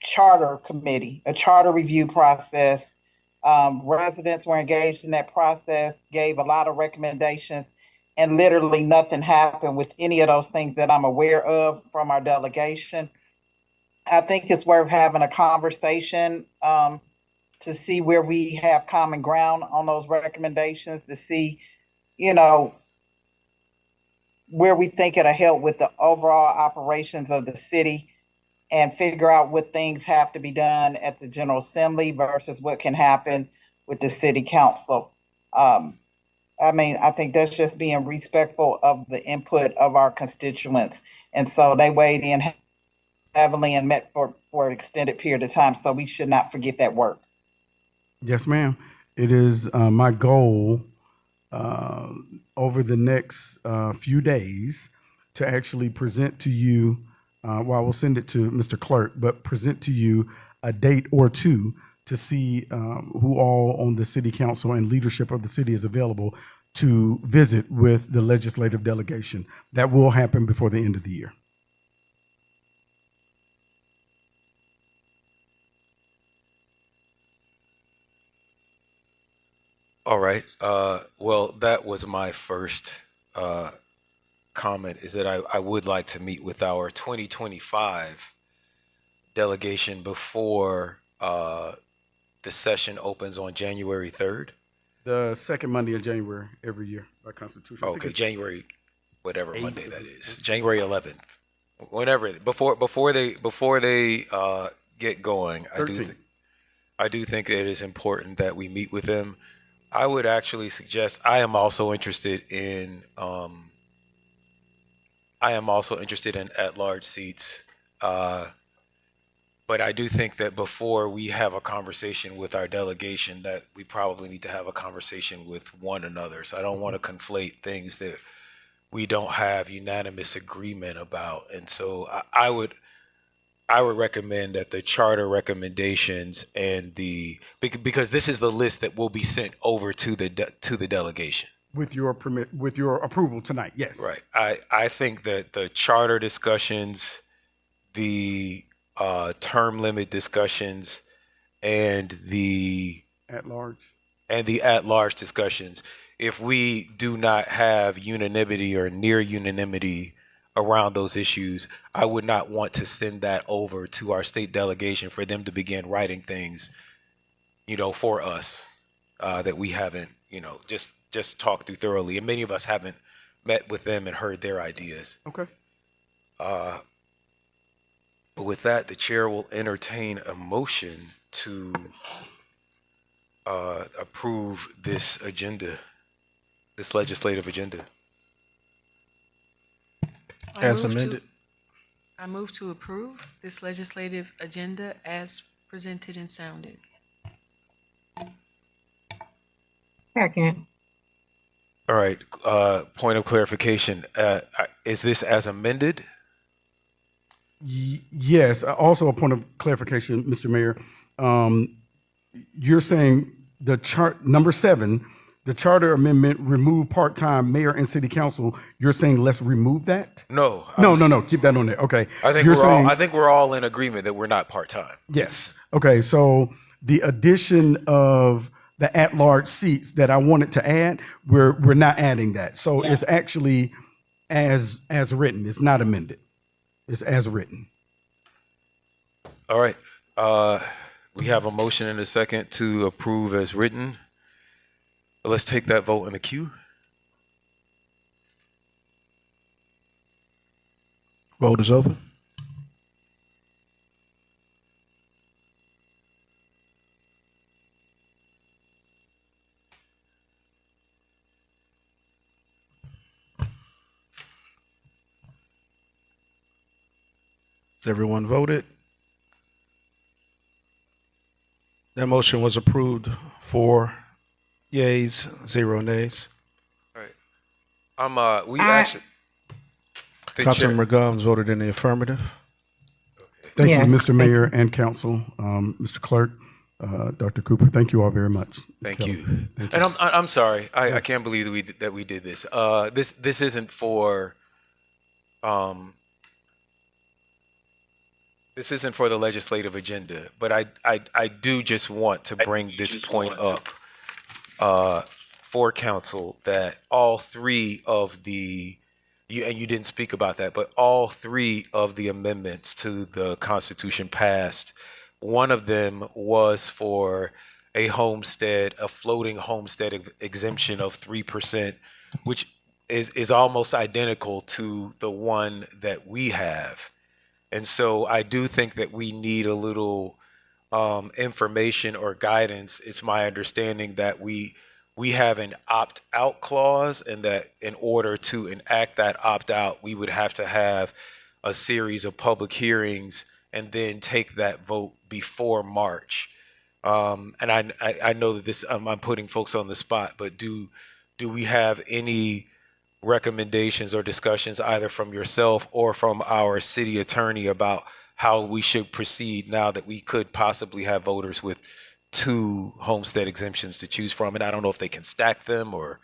charter committee, a charter review process. Residents were engaged in that process, gave a lot of recommendations, and literally nothing happened with any of those things that I'm aware of from our delegation. I think it's worth having a conversation to see where we have common ground on those recommendations, to see, where we think it'll help with the overall operations of the city, and figure out what things have to be done at the General Assembly versus what can happen with the City Council. I think that's just being respectful of the input of our constituents. And so they weighed in heavily and met for an extended period of time. So we should not forget that work. Yes, ma'am. It is my goal over the next few days to actually present to you, well, I will send it to Mr. Clerk, but present to you a date or two to see who all on the city council and leadership of the city is available to visit with the legislative delegation. That will happen before the end of the year. All right. Well, that was my first comment, is that I would like to meet with our 2025 delegation before the session opens on January 3rd. The second Monday of January every year by Constitution. I think Okay, it's January, whatever 8th. Monday that is, January 11th, whenever before they get going. 13th. I do think it is important that we meet with them. I would actually suggest, I am also interested in at-large seats, but I do think that before we have a conversation with our delegation, that we probably need to have a conversation with one another. So I don't want to conflate things that we don't have unanimous agreement about. And so I would recommend that the charter recommendations and because this is the list that will be sent over to the delegation. With your approval tonight, yes. Right. I think that the charter discussions, the term limit discussions, and the at-large discussions, if we do not have unanimity or near unanimity around those issues, I would not want to send that over to our state delegation for them to begin writing things, for us that we haven't, just talked through thoroughly. And many of us haven't met with them and heard their ideas. Okay. But with that, the chair will entertain a motion to approve this agenda, this legislative agenda. As amended. I move to approve this legislative agenda as presented and sounded. Second. All right. Point of clarification. Is this as amended? Yes. Also, a point of clarification, Mr. Mayor. You're saying the chart number 7, the charter amendment, remove part-time mayor and city council. You're saying let's remove that? No. No. Keep that on there. Okay. I think we're all in agreement that we're not part-time. Yes. Okay. So the addition of the at-large seats that I wanted to add, we're not adding that. So it's actually as written. It's not amended. It's as written. All right. We have a motion and a second to approve as written. Let's take that vote in the queue. Vote is open. Has everyone voted? That motion was approved. 4 yeas, 0 nays. All right. We I- actually. the chair- Councilmember Gums voted in the affirmative. Thank Yes, you, Mr. thank Mayor and Council, Mr. Clerk, Dr. Cooper. Thank you all very much. Ms. Thank Kelly. you. Thank And I'm sorry. I Yes. can't believe that we did this. This isn't for this isn't for the legislative agenda, but I do just want to bring this point up for council that all three of the you didn't speak about that, but all three of the amendments to the Constitution passed. One of them was for a floating homestead exemption of 3%, which is almost identical to the one that we have. And so I do think that we need a little information or guidance. It's my understanding that we have an opt-out clause, and that in order to enact that opt-out, we would have to have a series of public hearings and then take that vote before March. And I know that this I'm putting folks on the spot, but do we have any recommendations or discussions either from yourself or from our city attorney about how we should proceed now that we could possibly have voters with 2 homestead exemptions to choose from? And I don't know if they can stack them or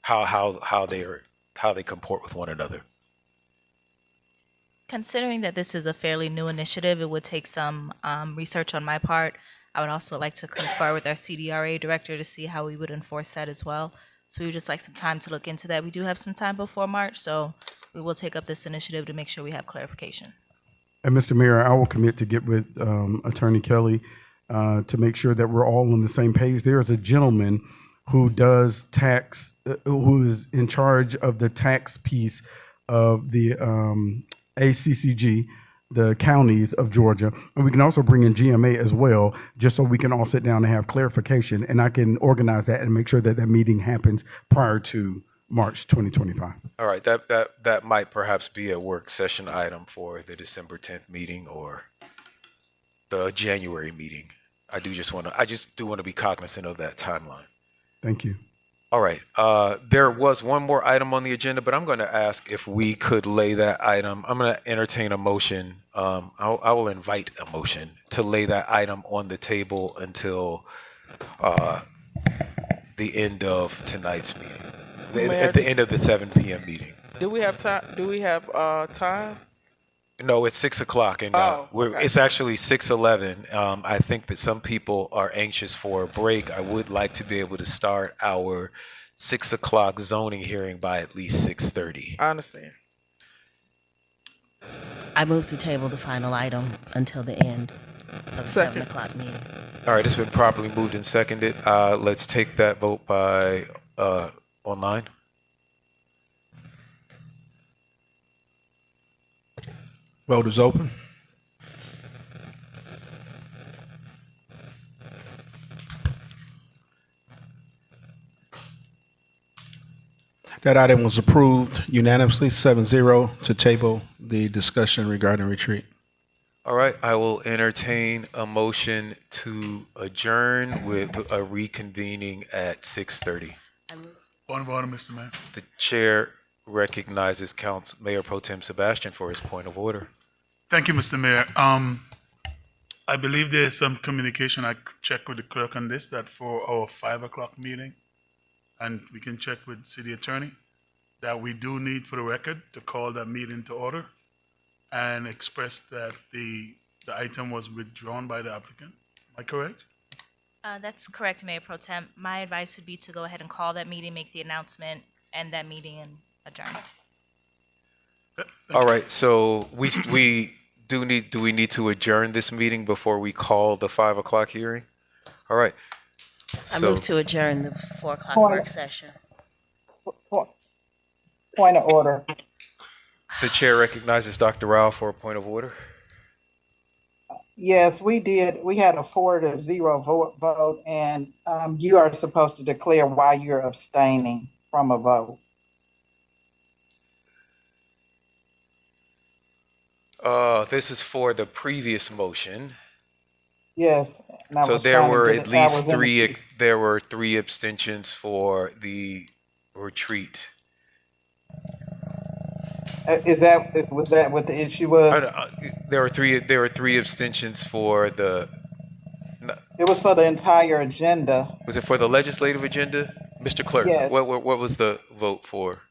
how they comport with one another. Considering that this is a fairly new initiative, it would take some research on my part. I would also like to confer with our CDRA director to see how we would enforce that as well. So we would just like some time to look into that. We do have some time before March, so we will take up this initiative to make sure we have clarification. And Mr. Mayor, I will commit to get with Attorney Kelly to make sure that we're all on the same page. There is a gentleman who does tax, who is in charge of the tax piece of the ACCG, the counties of Georgia. And we can also bring in GMA as well, just so we can all sit down and have clarification. And I can organize that and make sure that that meeting happens prior to March 2025. All right, that might perhaps be a work session item for the December 10th meeting or the January meeting. I just do want to be cognizant of that timeline. Thank you. All right, there was one more item on the agenda, but I'm going to ask if we could lay that item. I'm going to entertain a motion. I will invite a motion to lay that item on the table until the end of tonight's meeting, at the end of the 7 p.m. meeting. Do we have time? Do we have time? No, it's 6 o'clock, and okay. it's actually 6:11. I think that some people are anxious for a break. I would like to be able to start our 6 o'clock zoning hearing by at least 6:30. I understand. I move to table the final item until the end of the 7 o'clock meeting. All right, it's been properly moved and seconded. Let's take that vote by online. Vote is open. That item was approved unanimously, 7-0, to table the discussion regarding retreat. All right, I will entertain a motion to adjourn with a reconvening at 6:30. Point of order, Mr. Mayor. The chair recognizes Mayor Pro Tem Sebastian for his point of order. Thank you, Mr. Mayor. I believe there's some communication. I checked with the clerk on this, that for our 5 o'clock meeting, and we can check with city attorney, that we do need for the record to call that meeting to order and express that the item was withdrawn by the applicant. Am I correct? That's correct, Mayor Pro Tem. My advice would be to go ahead and call that meeting, make the announcement, end that meeting, and adjourn. All right, so we do we need to adjourn this meeting before we call the 5 o'clock hearing? All right. I So move to adjourn the 4 o'clock Point- work session. Point of order. the chair recognizes Dr. Rao for a point of order. Yes, we did. We had a 4-0 vote, and you are supposed to declare why you're abstaining from a vote. This is for the previous motion. Yes. and I So was there trying to were get at it- I least was in the three. queue. There were 3 abstentions for the retreat. Was that what the issue was? There were 3. There were 3 abstentions for the. It was for the entire agenda. Was it for the legislative agenda, Mr. Clerk? Yes. What was the vote for?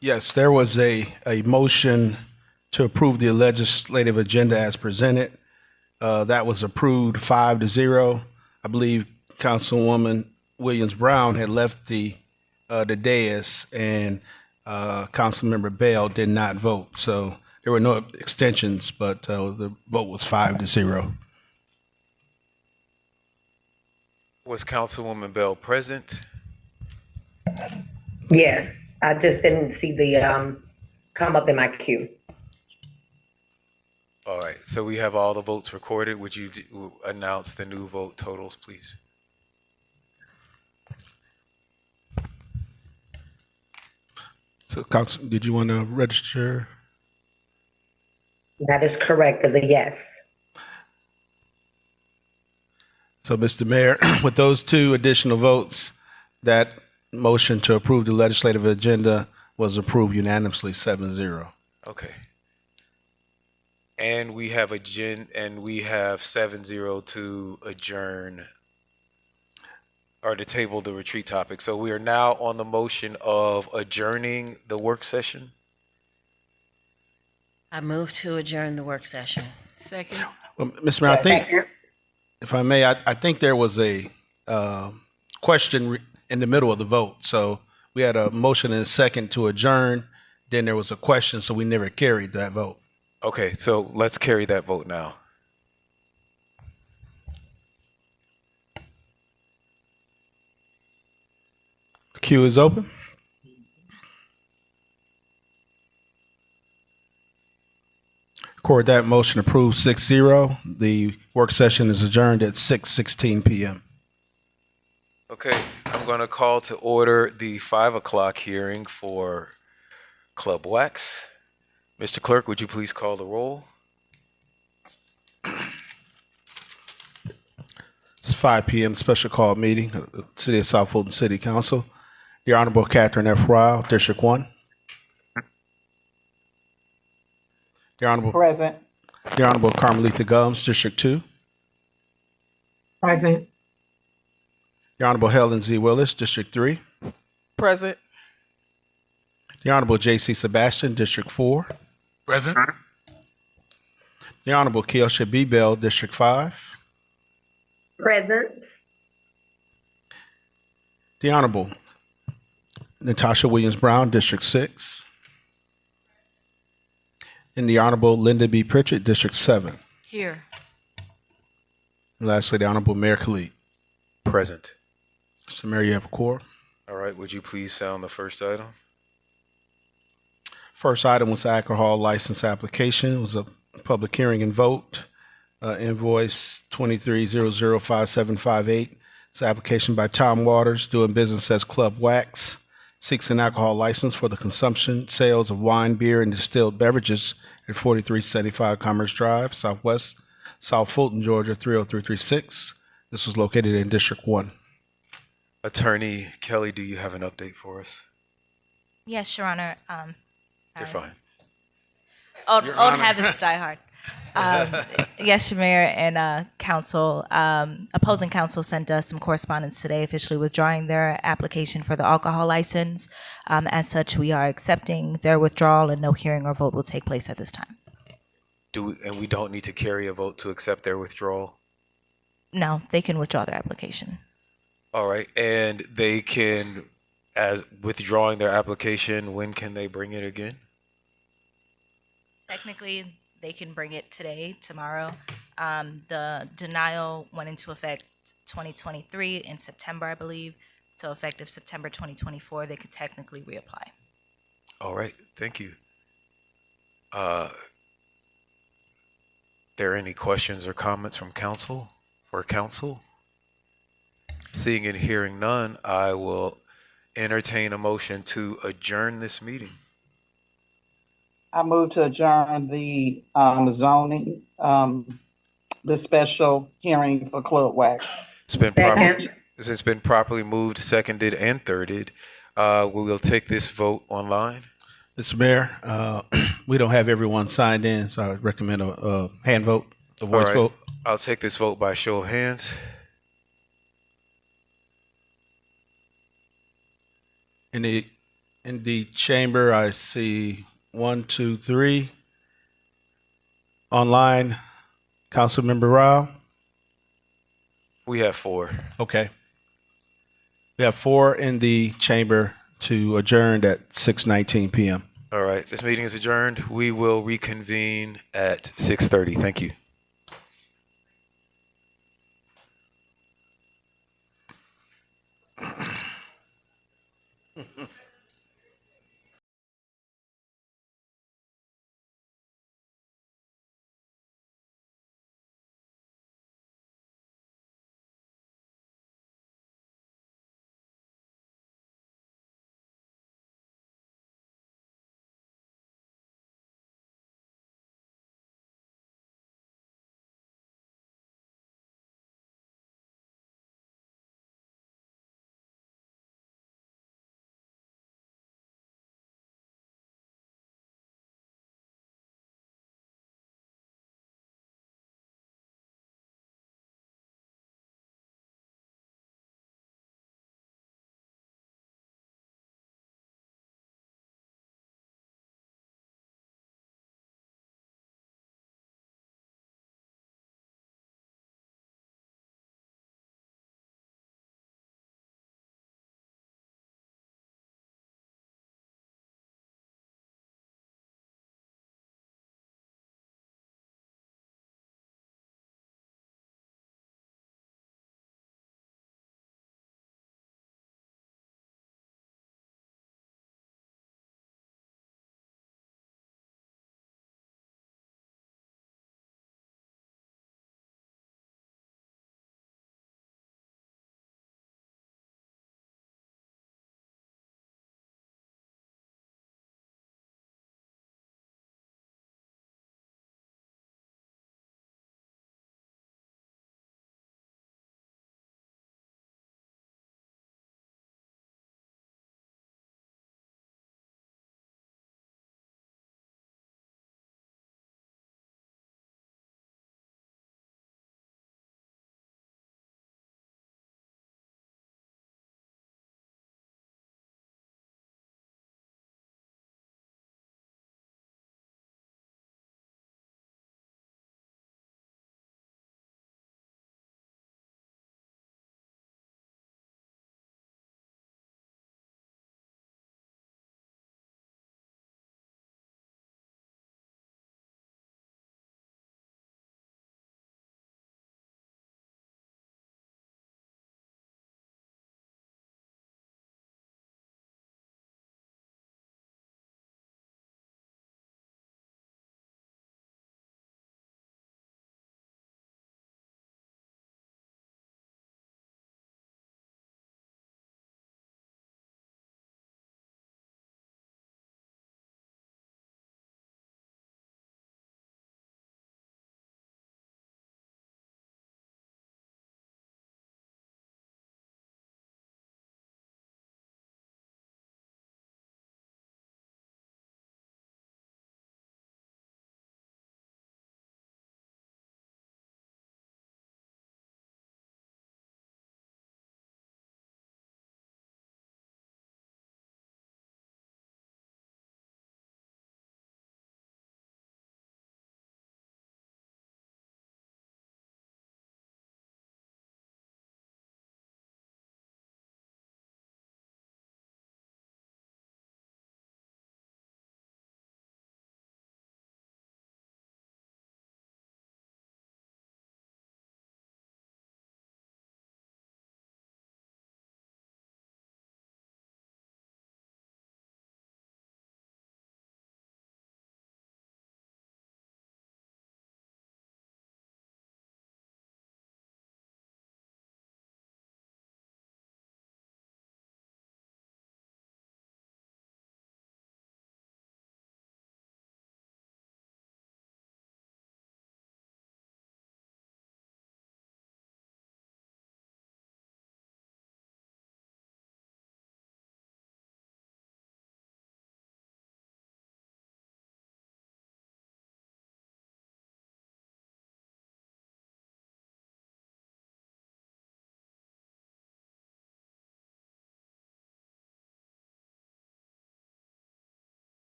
Yes, there was a motion to approve the legislative agenda as presented. That was approved 5-0. I believe Councilwoman Williams Brown had left the dais, and Councilmember Bell did not vote. So there were no extensions, but the vote was 5-0. Was Councilwoman Bell present? Yes, I just didn't see the come up in my queue. All right. So we have all the votes recorded. Would you announce the new vote totals, please? So, Council, did you want to register? That is correct as a yes. So, Mr. Mayor, with those 2 additional votes, that motion to approve the legislative agenda was approved unanimously, 7-0. Okay. And we have 7-0 to adjourn or to table the retreat topic. So we are now on the motion of adjourning the work session. I move to adjourn the work session. Second. Well, Mr. Mayor, I think, if I may, I think there was a question in the middle of the vote. So we had a motion and a second to adjourn. Then there was a question, so we never carried that vote. Okay, so let's carry that vote now. The queue is open. Record that motion approved 6-0. The work session is adjourned at 6:16 p.m. Okay, I'm going to call to order the 5 o'clock hearing for Club Wax. Mr. Clerk, would you please call the roll? It's 5 p.m. special call meeting of the City of South Fulton City Council. The Honorable Catherine F. Ryle, District 1. The Honorable Present. Carmelita Gums, District 2. Present. The Honorable Helen Z. Willis, District 3. Present. The Honorable J.C. Sebastian, District 4. Present. The Honorable Keosha B. Bell, District 5. Present. The Honorable Natasha Williams Brown, District 6. And the Honorable Linda B. Pritchett, District 7. Here. And lastly, the Honorable Mayor Khalid. Present. Mr. Mayor, you have a quorum. All right, would you please sound the first item? First item was alcohol license application. It was a public hearing and vote. Invoice 23005758. It's an application by Tom Waters, doing business as Club Wax. Seeks an alcohol license for the consumption, sales of wine, beer, and distilled beverages at 4375 Commerce Drive, Southwest, South Fulton, Georgia 30336. This was located in District 1. Attorney Kelly, do you have an update for us? Yes, Your Honor. You're Sorry. fine. Old Your Honor. habits die hard. Yes, Your Mayor and council. Opposing counsel sent us some correspondence today, officially withdrawing their application for the alcohol license. As such, we are accepting their withdrawal, and no hearing or vote will take place at this time. And we don't need to carry a vote to accept their withdrawal? No, they can withdraw their application. All right, and they can, as withdrawing their application, when can they bring it again? Technically, they can bring it today, tomorrow. The denial went into effect 2023 in September, I believe. So effective September 2024, they could technically reapply. All right, thank you. There any questions or comments from council or council? Seeing and hearing none, I will entertain a motion to adjourn this meeting. I move to adjourn the zoning, the special hearing for Club Wax. Second. It's been properly moved, seconded, and thirded. We will take this vote online. Mr. Mayor, we don't have everyone signed in, so I would recommend a hand vote, a voice All right, vote. I'll take this vote by show of hands. In the chamber, I see 1, 2, 3. Online, Councilmember Rao. We have 4. Okay. We have 4 in the chamber to adjourn at 6:19 p.m. All right, this meeting is adjourned. We will reconvene at 6:30. Thank you.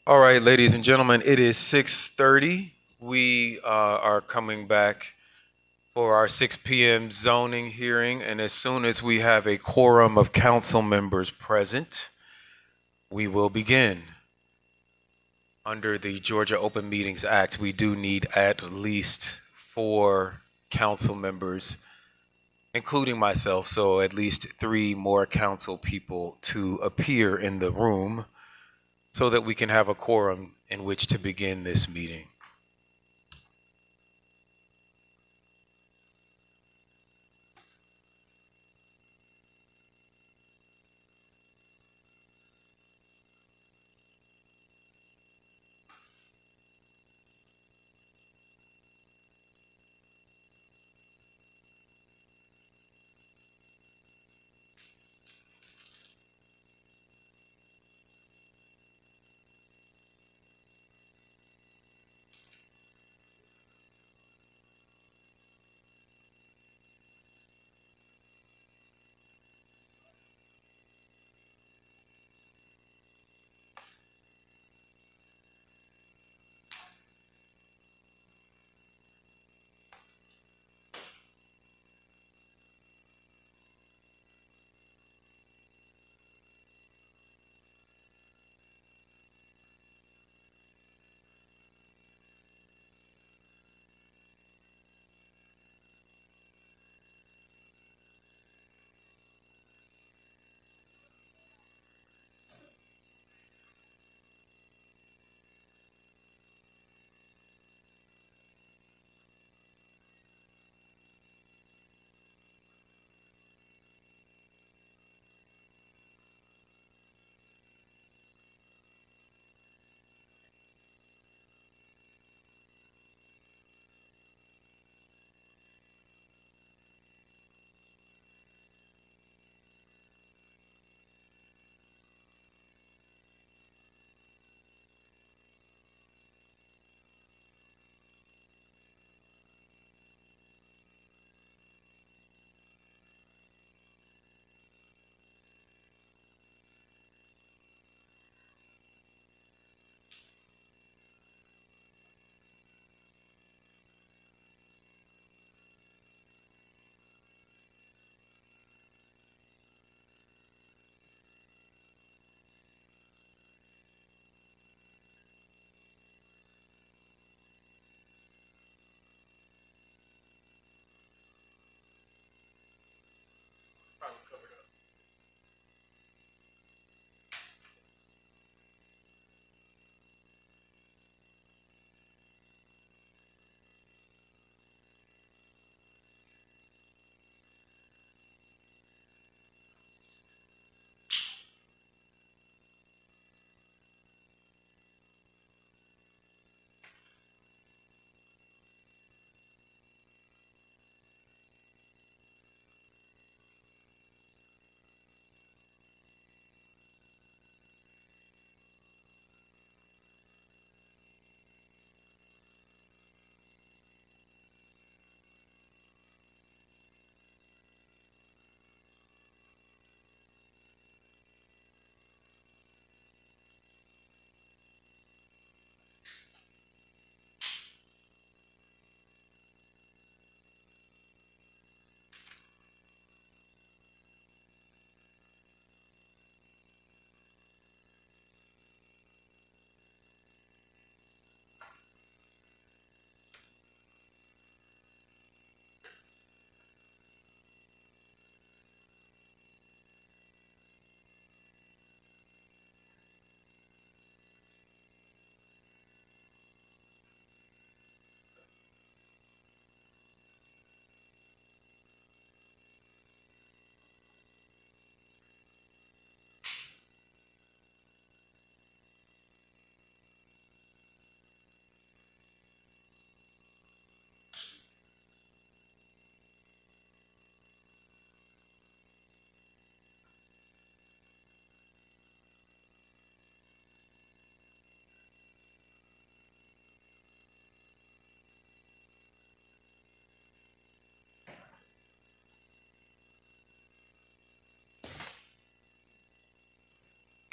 All right, ladies and gentlemen, it is 6:30. We are coming back for our 6 p.m. zoning hearing, and as soon as we have a quorum of council members present, we will begin. Under the Georgia Open Meetings Act, we do need at least 4 council members, including myself, so at least 3 more council people to appear in the room so that we can have a quorum in which to begin this meeting.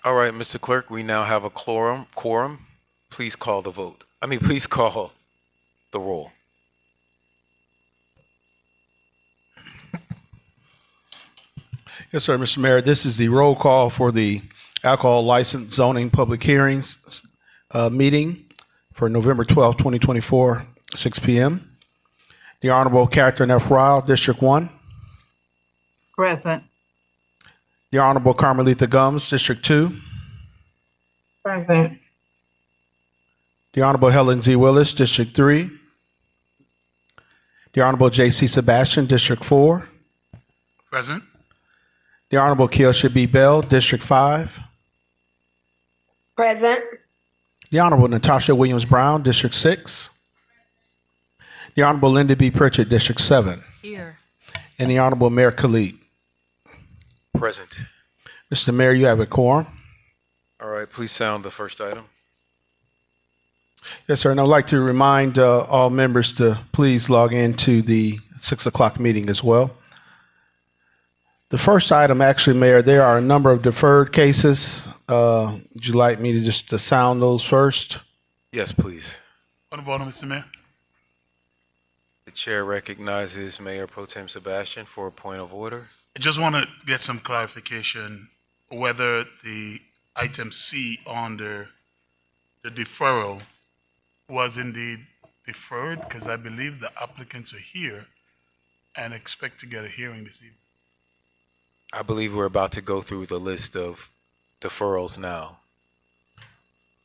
All right, Mr. Clerk, we now have a quorum. Please call the vote. Please call the roll. Yes, sir, Mr. Mayor. This is the roll call for the alcohol license zoning public hearings meeting for November 12, 2024, 6 p.m. The Honorable Catherine F. Ryle, District 1. Present. The Honorable Carmelita Gums, District 2. Present. The Honorable Helen Z. Willis, District 3. The Honorable J.C. Sebastian, District 4. Present. The Honorable Kiosha B. Bell, District 5. Present. The Honorable Natasha Williams Brown, District 6. The Honorable Linda B. Pritchett, District 7. Here. And the Honorable Mayor Khalid. Present. Mr. Mayor, you have a quorum. All right, please sound the first item. Yes, sir. And I'd like to remind all members to please log into the 6 o'clock meeting as well. The first item, actually, Mayor, there are a number of deferred cases. Would you like me to sound those first? Yes, please. Point of order, Mr. Mayor. The chair recognizes Mayor Pro Tem Sebastian for a point of order. I just want to get some clarification whether the item C under the deferral was indeed deferred, because I believe the applicants are here and expect to get a hearing this evening. I believe we're about to go through the list of deferrals now.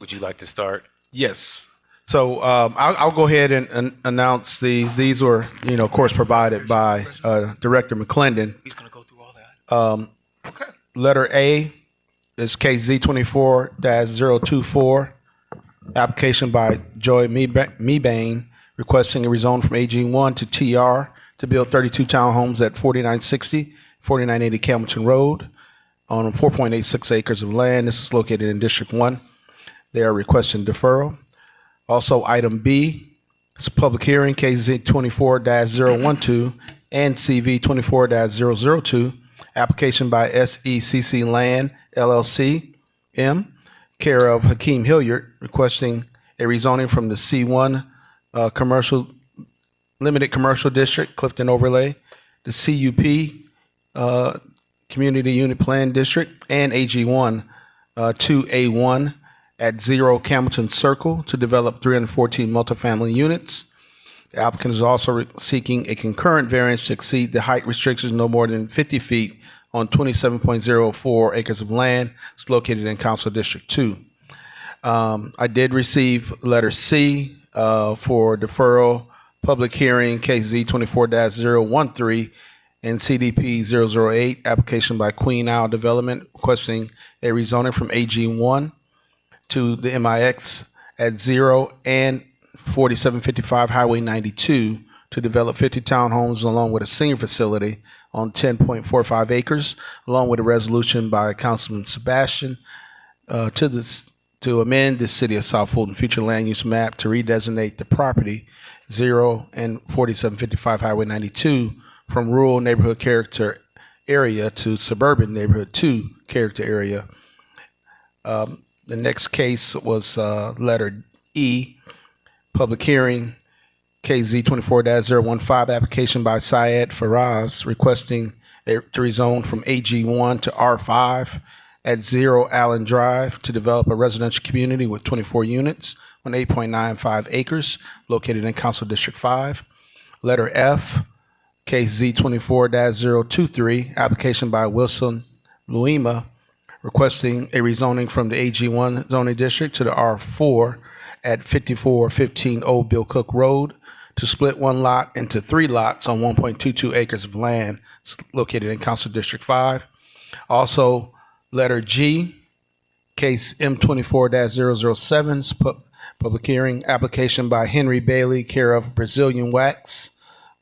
Would you like to start? Yes. So I'll go ahead and announce these. These were, of course, provided by Director McClendon. He's going to go through all that. Okay. Letter A is case Z24-024, application by Joy Mebane, requesting a rezone from AG1 to TR to build 32 townhomes at 4960, 4980 Campbellton Road on 4.86 acres of land. This is located in District 1. They are requesting deferral. Also, item B is a public hearing, case Z24-012 and CV 24-002, application by SECC Land LLC, M, care of Hakeem Hilliard, requesting a rezoning from the C1 Limited Commercial District, Clifton Overlay, the CUP Community Unit Plan District, and AG1 to A1 at 0 Campbellton Circle to develop 314 multifamily units. The applicant is also seeking a concurrent variance to exceed the height restrictions no more than 50 feet on 27.04 acres of land. It's located in Council District 2. I did receive letter C for deferral, public hearing, case Z24-013 and CDP 008, application by Queen Owl Development, requesting a rezoning from AG1 to the MIX at 0 and 4755 Highway 92 to develop 50 townhomes along with a senior facility on 10.45 acres, along with a resolution by Councilman Sebastian to amend the City of South Fulton future land use map to redesignate the property 0 and 4755 Highway 92 from rural neighborhood character area to suburban neighborhood 2 character area. The next case was letter E, public hearing, KZ 24-015, application by Syed Faraz, requesting to rezone from AG1 to R5 at 0 Allen Drive to develop a residential community with 24 units on 8.95 acres located in Council District 5. Letter F, case Z24-023, application by Wilson Luima, requesting a rezoning from the AG1 zoning district to the R4 at 5415 Old Bill Cook Road to split one lot into 3 lots on 1.22 acres of land located in Council District 5. Also, letter G, case M24-007, public hearing, application by Henry Bailey, care of Brazilian Wax,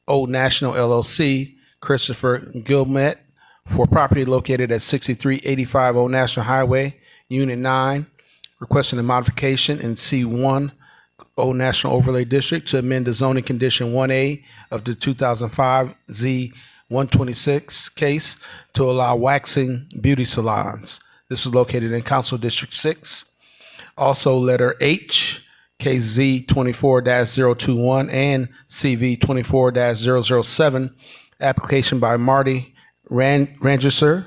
Old National LLC, Christopher Gilmet, for property located at 6385 Old National Highway, Unit 9, requesting a modification in C1 Old National Overlay District to amend the zoning condition 1A of the 2005 Z126 case to allow waxing beauty salons. This is located in Council District 6. Also, letter H, KZ 24-021 and CV 24-007, application by Marty Rangerser,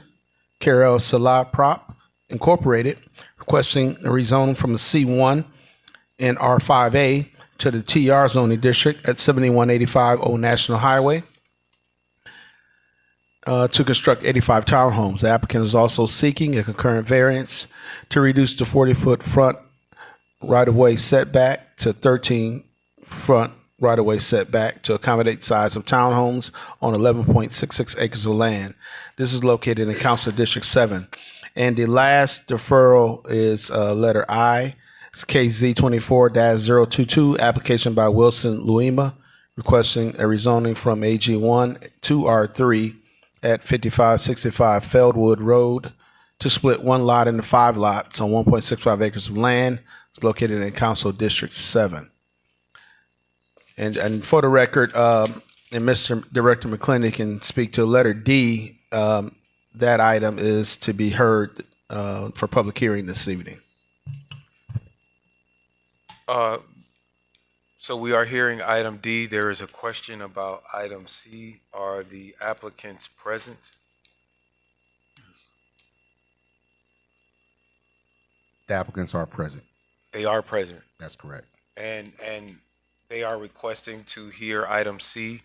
care of Salah Prop Incorporated, requesting a rezoning from the C1 and R5A to the TR zoning district at 7185 Old National Highway to construct 85 townhomes. The applicant is also seeking a concurrent variance to reduce the 40-foot front right-of-way setback to 13 front right-of-way setback to accommodate size of townhomes on 11.66 acres of land. This is located in Council District 7. And the last deferral is letter I. It's KZ 24-022, application by Wilson Luima, requesting a rezoning from AG1 to R3 at 5565 Feldwood Road to split one lot into 5 lots on 1.65 acres of land. It's located in Council District 7. And for the record, and Mr. Director McClendon can speak to letter D, that item is to be heard for public hearing this evening. So we are hearing item D. There is a question about item C. Are the applicants present? The applicants are present. They are present. That's correct. And they are requesting to hear item C,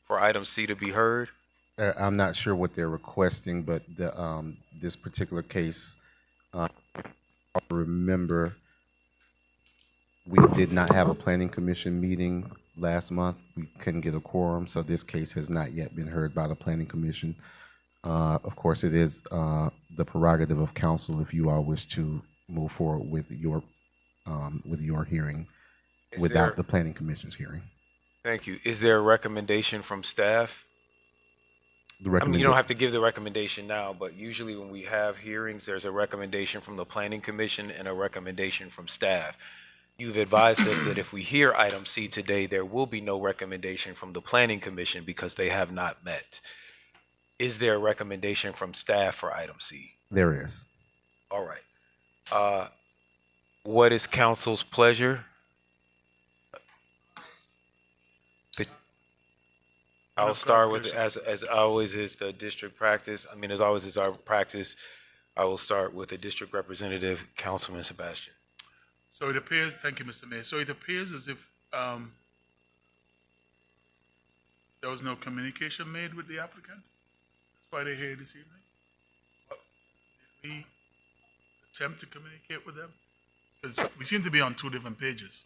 for item C to be heard? I'm not sure what they're requesting, but the this particular case, I remember we did not have a planning commission meeting last month. We couldn't get a quorum, so this case has not yet been heard by the planning commission. Of course, it is the prerogative of council if you all wish to move forward with your hearing without the planning commission's hearing. Thank you. Is there a recommendation from staff? I mean, you don't have to give the recommendation now, but usually when we have hearings, there's a recommendation from the planning commission and a recommendation from staff. You've advised us that if we hear item C today, there will be no recommendation from the planning commission because they have not met. Is there a recommendation from staff for item C? There is. All right. What is council's pleasure? I'll start with, as always is the district practice. I mean, as always is our practice, I will start with the district representative, Councilman Sebastian. So it appears, thank you, Mr. Mayor. So it appears as if there was no communication made with the applicant. That's why they're here this evening. Did we attempt to communicate with them? Because we seem to be on 2 different pages.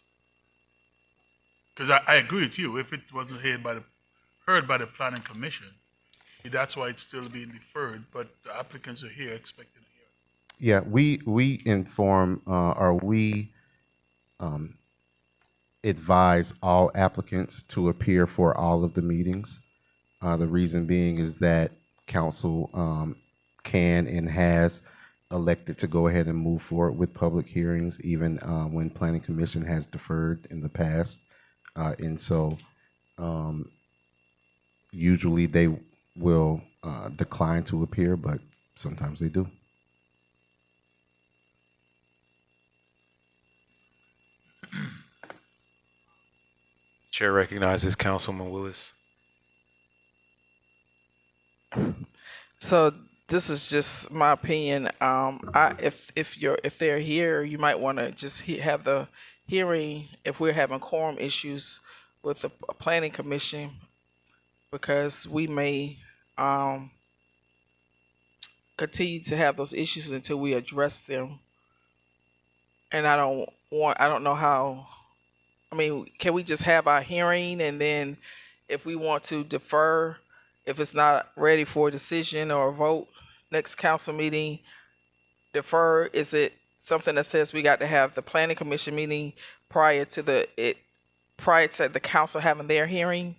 Because I agree with you. If it wasn't heard by the planning commission, that's why it's still being deferred. But the applicants are here expecting to hear. Yeah, we inform or we advise all applicants to appear for all of the meetings. The reason being is that council can and has elected to go ahead and move forward with public hearings, even when planning commission has deferred in the past. And so usually they will decline to appear, but sometimes they do. Chair recognizes Councilman Willis. So this is just my opinion. If they're here, you might want to just have the hearing if we're having quorum issues with the planning commission, because we may continue to have those issues until we address them. And I don't know how. I mean, can we just have our hearing and then if we want to defer, if it's not ready for a decision or a vote, next council meeting, defer? Is it something that says we got to have the planning commission meeting prior to the council having their hearing?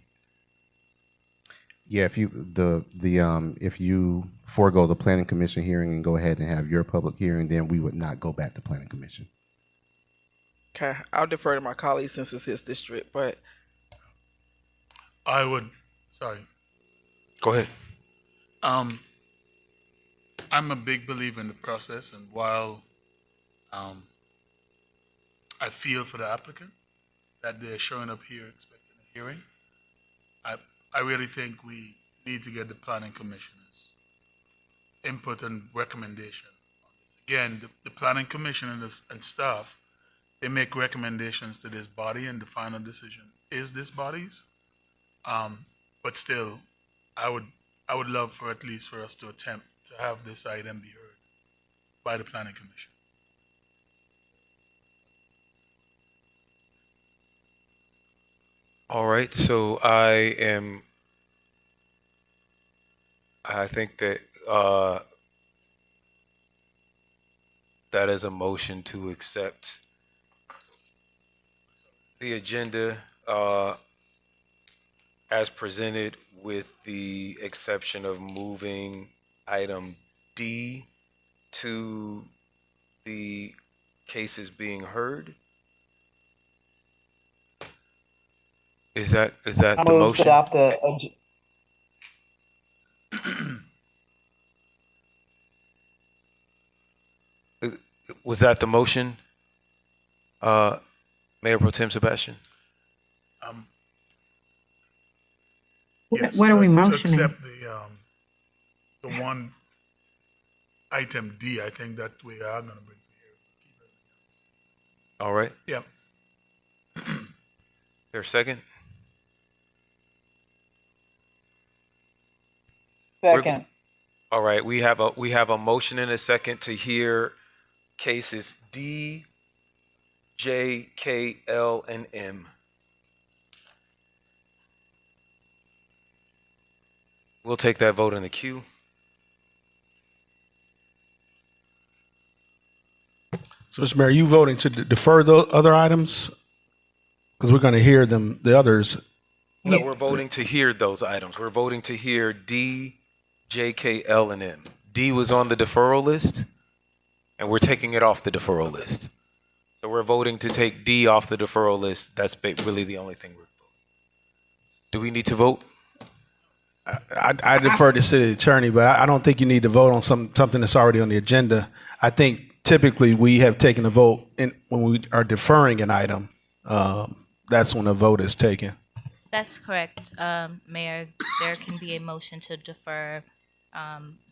Yeah, if you forego the planning commission hearing and go ahead and have your public hearing, then we would not go back to planning commission. Okay, I'll defer to my colleague since it's his district, but I would, sorry. Go ahead. I'm a big believer in the process, and while I feel for the applicant that they're showing up here expecting a hearing, I really think we need to get the planning commissioners' input and recommendation on this. Again, the planning commission and staff, they make recommendations to this body, and the final decision is this body's. But still, I would love for at least for us to attempt to have this item be heard by the planning commission. All right, so I think that that is a motion to accept the agenda as presented, with the exception of moving item D to the cases being heard. Is that I the move to motion? adopt the, Was that the motion, Mayor Pro Tem Sebastian? Yes, What are we to motioning? accept the one item D, I think that we are going to bring here. All right. Yep. There a second? second. All right. We have a motion and a second to hear cases D, J, K, L, and M. We'll take that vote in the queue. So, Mr. Mayor, you voting to defer those other items? Because we're going to hear them, the others. No, we're voting to hear those items. We're voting to hear D, J, K, L, and M. D was on the deferral list, and we're taking it off the deferral list. So we're voting to take D off the deferral list. That's really the only thing we're voting. Do we need to vote? I defer to city attorney, but I don't think you need to vote on something that's already on the agenda. I think typically we have taken a vote when we are deferring an item. That's when a vote is taken. That's correct, Mayor. There can be a motion to defer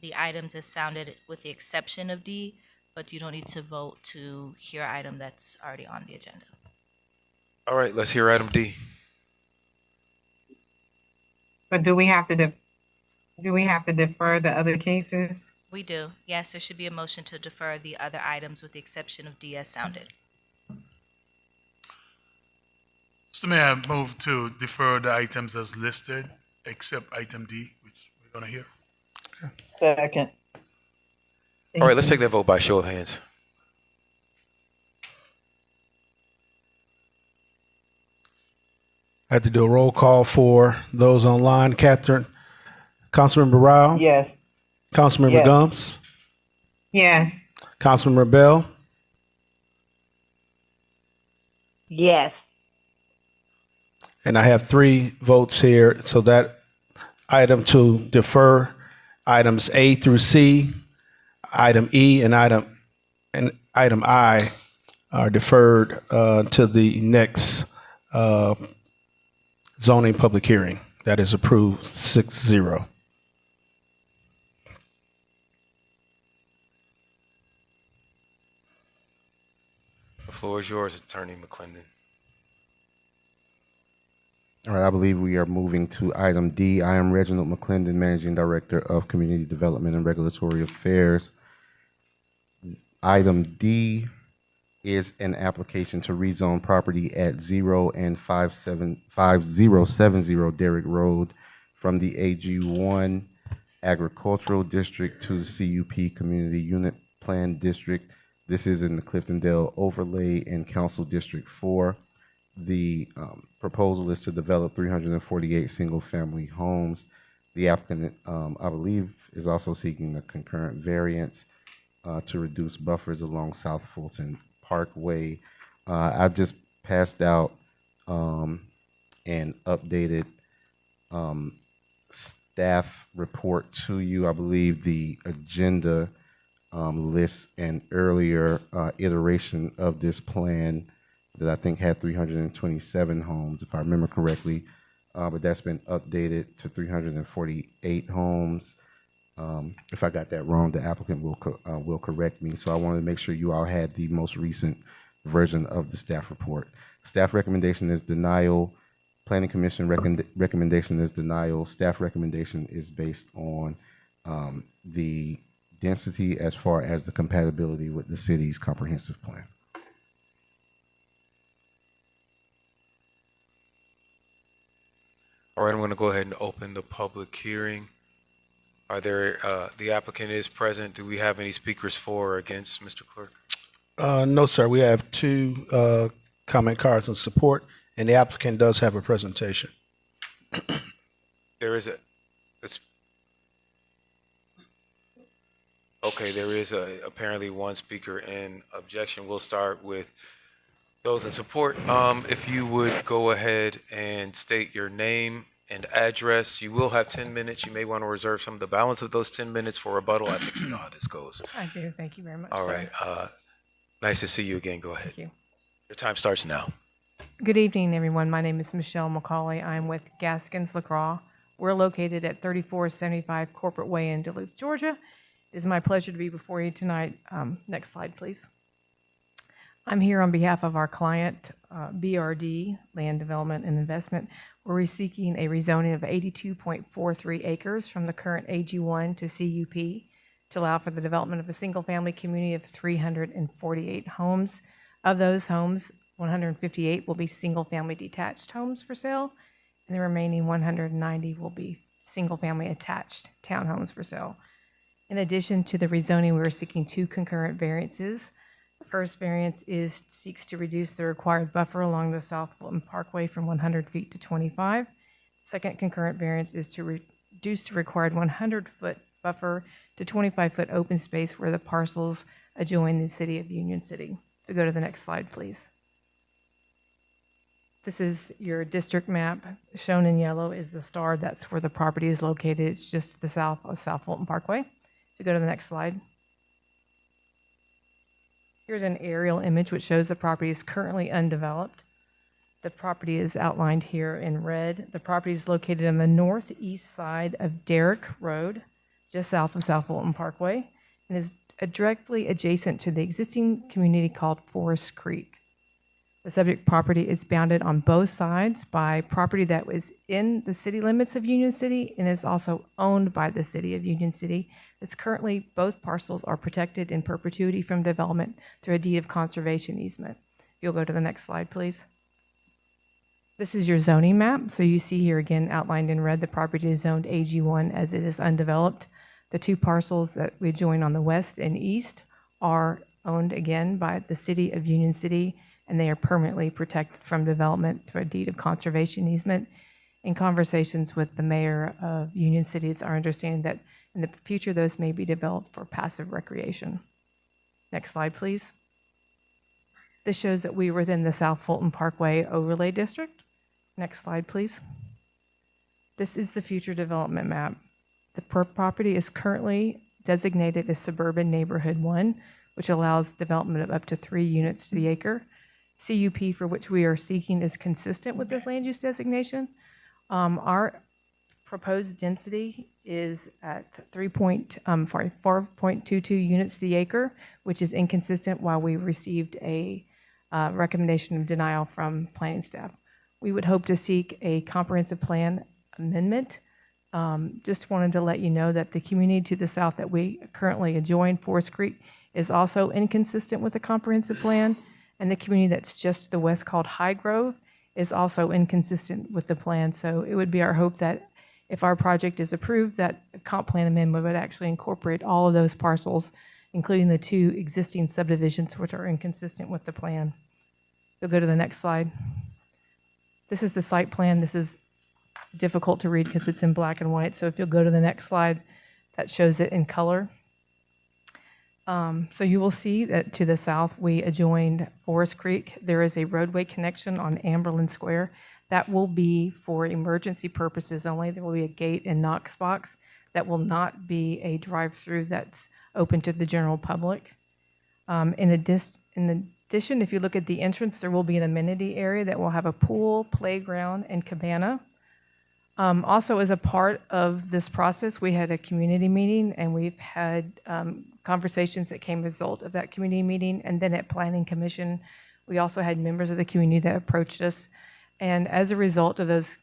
the items as sounded with the exception of D, but you don't need to vote to hear item that's already on the agenda. All right, let's hear item D. But do we have to defer the other cases? We do. Yes, there should be a motion to defer the other items with the exception of D as sounded. Mr. Mayor, I move to defer the items as listed, except item D, which we're going to hear. Second. All right, let's take that vote by show of hands. I have to do a roll call for those online. Catherine, Councilmember Rao? Yes. Councilmember Yes. Gums? Yes. Councilmember Bell? Yes. And I have 3 votes here, so that item to defer items A through C, item E, and item I are deferred to the next zoning public hearing. That is approved 6-0. The floor is yours, Attorney McClendon. All right, I believe we are moving to item D. I am Reginald McClendon, Managing Director of Community Development and Regulatory Affairs. Item D is an application to rezone property at 0 and 5070 Derrick Road from the AG1 Agricultural District to the CUP Community Unit Plan District. This is in the Cliftondale Overlay in Council District 4. The proposal is to develop 348 single-family homes. The applicant, I believe, is also seeking a concurrent variance to reduce buffers along South Fulton Parkway. I just passed out an updated staff staff report to you. I believe the agenda lists an earlier iteration of this plan that I think had 327 homes, if I remember correctly, but that's been updated to 348 homes. If I got that wrong, the applicant will correct me. So I wanted to make sure you all had the most recent version of the staff report. Staff recommendation is denial. Planning Commission recommendation is denial. Staff recommendation is based on the density as far as the compatibility with the city's comprehensive plan. All right, I'm going to go ahead and open the public hearing. Are there, the applicant is present. Do we have any speakers for or against, Mr. Clerk? No, sir. We have two comment cards in support, and the applicant does have a presentation. There is okay, there is apparently one speaker in objection. We'll start with those in support. If you would go ahead and state your name and address. You will have 10 minutes. You may want to reserve some of the balance of those 10 minutes for rebuttal. I think you know how this goes. I do. Thank you very much. All sir. right. Nice to see you again. Go ahead. Thank you. Your time starts now. Good evening, everyone. My name is Michelle McCauley. I'm with Gaskins LaCroix. We're located at 3475 Corporate Way in Duluth, Georgia. It is my pleasure to be before you tonight. Next slide, please. I'm here on behalf of our client, BRD, Land Development and Investment. We're seeking a rezoning of 82.43 acres from the current AG1 to CUP to allow for the development of a single-family community of 348 homes. Of those homes, 158 will be single-family detached homes for sale, and the remaining 190 will be single-family attached townhomes for sale. In addition to the rezoning, we are seeking two concurrent variances. The first variance seeks to reduce the required buffer along the South Fulton Parkway from 100 feet to 25. Second concurrent variance is to reduce the required 100-foot buffer to 25-foot open space where the parcels adjoin the city of Union City. If you go to the next slide, please. This is your district map. Shown in yellow is the star. That's where the property is located. It's just to the south of South Fulton Parkway. If you go to the next slide. Here's an aerial image which shows the property is currently undeveloped. The property is outlined here in red. The property is located on the northeast side of Derrick Road, just south of South Fulton Parkway, and is directly adjacent to the existing community called Forest Creek. The subject property is bounded on both sides by property that was in the city limits of Union City and is also owned by the city of Union City. It's currently, both parcels are protected in perpetuity from development through a deed of conservation easement. You'll go to the next slide, please. This is your zoning map. So you see here again outlined in red, the property is zoned AG1 as it is undeveloped. The two parcels that we join on the west and east are owned again by the city of Union City, and they are permanently protected from development through a deed of conservation easement. In conversations with the mayor of Union City, it's our understanding that in the future, those may be developed for passive recreation. Next slide, please. This shows that we were within the South Fulton Parkway Overlay District. Next slide, please. This is the future development map. The property is currently designated as Suburban Neighborhood 1, which allows development of up to 3 units to the acre. CUP, for which we are seeking, is consistent with this land use designation. Our proposed density is at 4.22 units to the acre, which is inconsistent while we received a recommendation of denial from planning staff. We would hope to seek a comprehensive plan amendment. Just wanted to let you know that the community to the south that we currently adjoin, Forest Creek, is also inconsistent with the comprehensive plan. And the community that's just to the west called High Grove is also inconsistent with the plan. So it would be our hope that if our project is approved, that a comp plan amendment would actually incorporate all of those parcels, including the 2 existing subdivisions which are inconsistent with the plan. You'll go to the next slide. This is the site plan. This is difficult to read because it's in black and white. So if you'll go to the next slide, that shows it in color. So you will see that to the south, we adjoined Forest Creek. There is a roadway connection on Amberlin Square. That will be for emergency purposes only. There will be a gate and Knox box. That will not be a drive-through that's open to the general public. In addition, if you look at the entrance, there will be an amenity area that will have a pool, playground, and cabana. Also, as a part of this process, we had a community meeting, and we've had conversations that came as a result of that community meeting. And then at Planning Commission, we also had members of the community that approached us. And as a result of those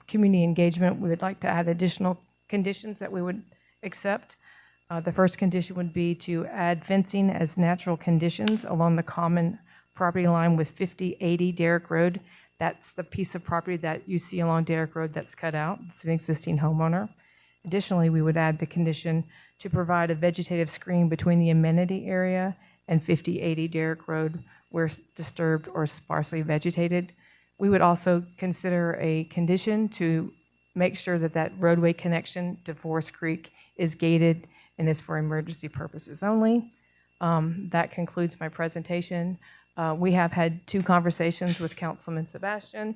community engagement, we would like to add additional conditions that we would accept. The first condition would be to add fencing as natural conditions along the common property line with 5080 Derrick Road. That's the piece of property that you see along Derrick Road that's cut out. It's an existing homeowner. Additionally, we would add the condition to provide a vegetative screen between the amenity area and 5080 Derrick Road where disturbed or sparsely vegetated. We would also consider a condition to make sure that that roadway connection to Forest Creek is gated and is for emergency purposes only. That concludes my presentation. We have had 2 conversations with Councilman Sebastian.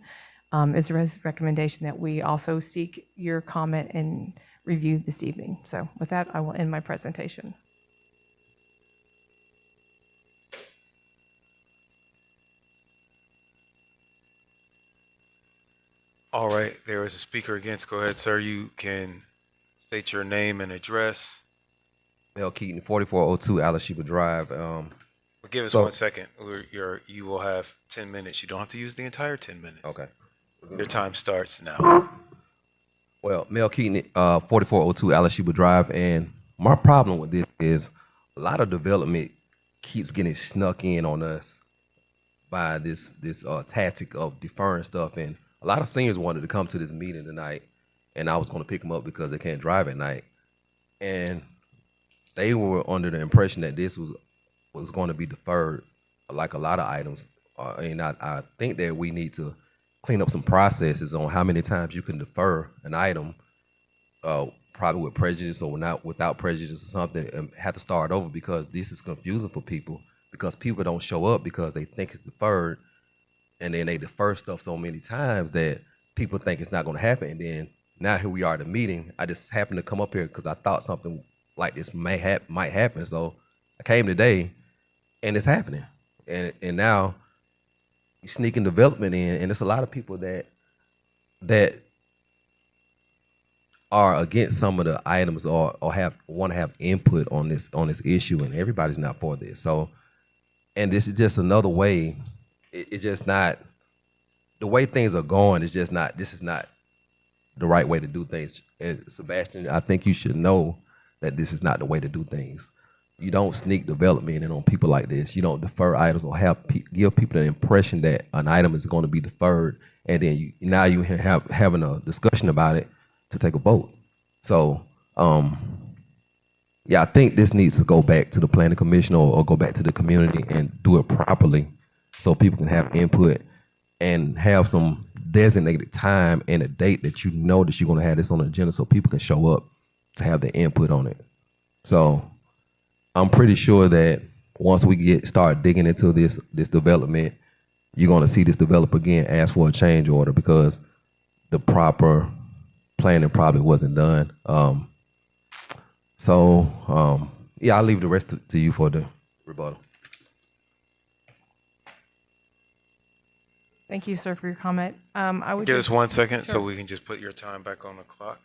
It's a recommendation that we also seek your comment and review this evening. So with that, I will end my presentation. All right, there is a speaker against. Go ahead, sir. You can state your name and address. Mel Keaton, 4402 Alashiba Drive. Give us 1 second. You will have 10 minutes. You don't have to use the entire 10 minutes. Okay. Your time starts now. Well, Mel Keaton, 4402 Alashiba Drive, and my problem with this is a lot of development keeps getting snuck in on us by this tactic of deferring stuff, and a lot of seniors wanted to come to this meeting tonight, and I was going to pick them up because they can't drive at night, and they were under the impression that this was going to be deferred, like a lot of items. And I think that we need to clean up some processes on how many times you can defer an item, probably with prejudice or not without prejudice or something, and have to start over, because this is confusing for people, because people don't show up because they think it's deferred, and then they defer stuff so many times that people think it's not going to happen. And then now here we are at the meeting. I just happened to come up here because I thought something like this might happen. So I came today, and it's happening. And now you sneaking development in, and there's a lot of people that are against some of the items or want to have input on this issue, and everybody's not for this. So, and this is just another way. It's just not the way things are going. It's just not. This is not the right way to do things. And Sebastian, I think you should know that this is not the way to do things. You don't sneak development in on people like this. You don't defer items or give people the impression that an item is going to be deferred, and then now you having a discussion about it to take a vote. So, yeah, I think this needs to go back to the planning commission or go back to the community and do it properly, so people can have input and have some designated time and a date that you know that you're going to have this on the agenda, so people can show up to have their input on it. So I'm pretty sure that once we start digging into this development, you're going to see this developer again ask for a change order because the proper planning probably wasn't done. Yeah, I'll leave the rest to you for the rebuttal. Thank you, sir, for your comment. I would Give us 1 second so Sure. we can just put your time back on the clock.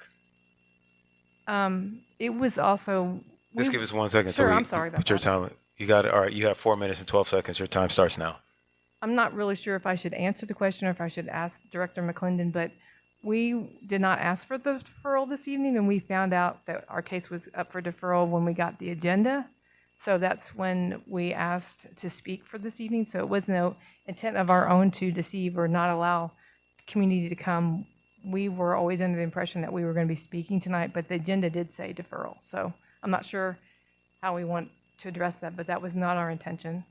It was also. Just give us 1 second. Sure, so we I'm sorry about put your that. time. You got it. All right. You have 4 minutes and 12 seconds. Your time starts now. I'm not really sure if I should answer the question or if I should ask Director McClendon, but we did not ask for the deferral this evening, and we found out that our case was up for deferral when we got the agenda. So that's when we asked to speak for this evening. So it was no intent of our own to deceive or not allow the community to come. We were always under the impression that we were going to be speaking tonight, but the agenda did say deferral. So I'm not sure how we want to address that, but that was not our intention.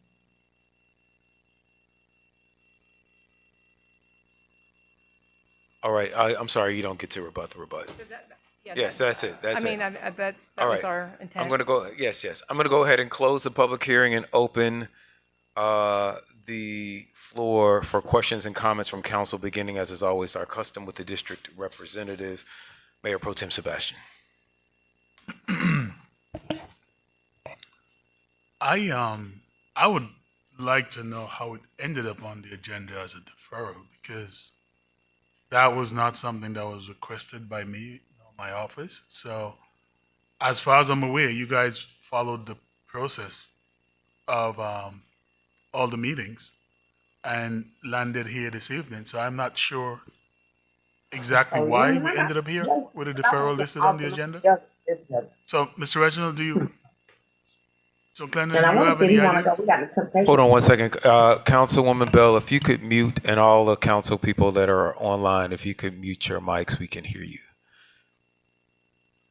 All right. I'm sorry. You don't get to rebut the rebut. Yes, that's it. That's it. That All was right. our intent. I'm going to go. Yes. I'm going to go ahead and close the public hearing and open the floor for questions and comments from council, beginning, as is always our custom, with the district representative, Mayor Pro Tem Sebastian. I would like to know how it ended up on the agenda as a deferral, because that was not something that was requested by me or my office. So as far as I'm aware, you guys followed the process of all the meetings and landed here this evening. So I'm not sure exactly why we ended up here with a deferral listed on the agenda. So, Mr. Reginald, so Glenda, do you have any idea? Hold on one second. Councilwoman Bell, if you could mute, and all the council people that are online, if you could mute your mics, we can hear you.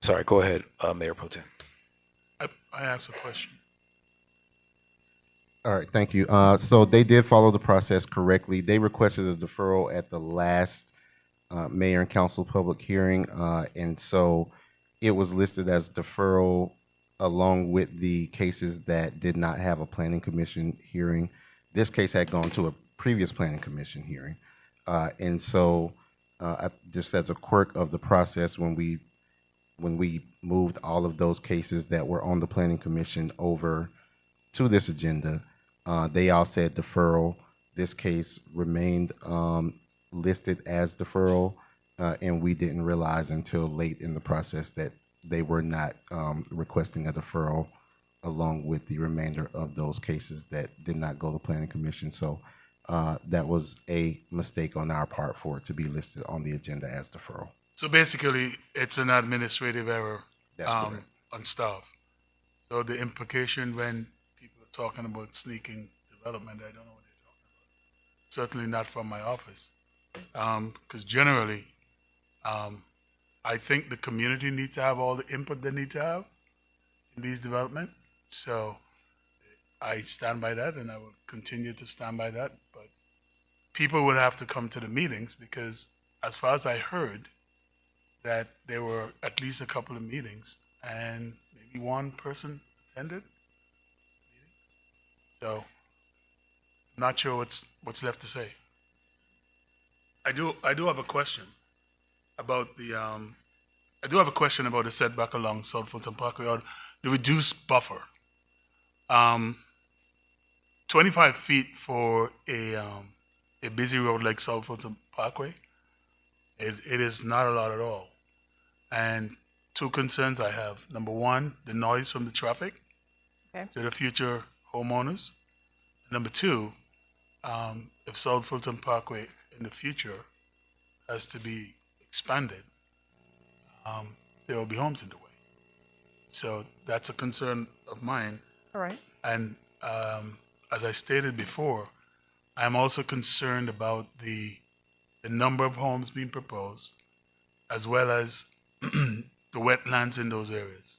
Sorry, go ahead, Mayor Pro Tem. I asked a question. All right, thank you. So they did follow the process correctly. They requested a deferral at the last mayor and council public hearing, and so it was listed as deferral along with the cases that did not have a planning commission hearing. This case had gone to a previous planning commission hearing, and so just as a quirk of the process, when we moved all of those cases that were on the planning commission over to this agenda, they all said deferral. This case remained listed as deferral, and we didn't realize until late in the process that they were not requesting a deferral along with the remainder of those cases that did not go to planning commission. So that was a mistake on our part for it to be listed on the agenda as deferral. So basically, it's an administrative error on staff. So the implication when people are talking about sneaking development, I don't know what they're talking about. Certainly not from my office. Because generally, I think the community needs to have all the input they need to have in these development. So I stand by that, and I will continue to stand by that. But people would have to come to the meetings, because as far as I heard, that there were at least a couple of meetings and maybe one person attended. So I'm not sure what's left to say. I do have a question about the setback along South Fulton Parkway, or the reduced buffer. 25 feet for a busy road like South Fulton Parkway, it is not a lot at all. And two concerns I have. Number one, the noise from the traffic to the future homeowners. Number two, if South Fulton Parkway in the future has to be expanded, there will be homes in the way. So that's a concern of mine. All right. And as I stated before, I'm also concerned about the number of homes being proposed, as well as the wetlands in those areas.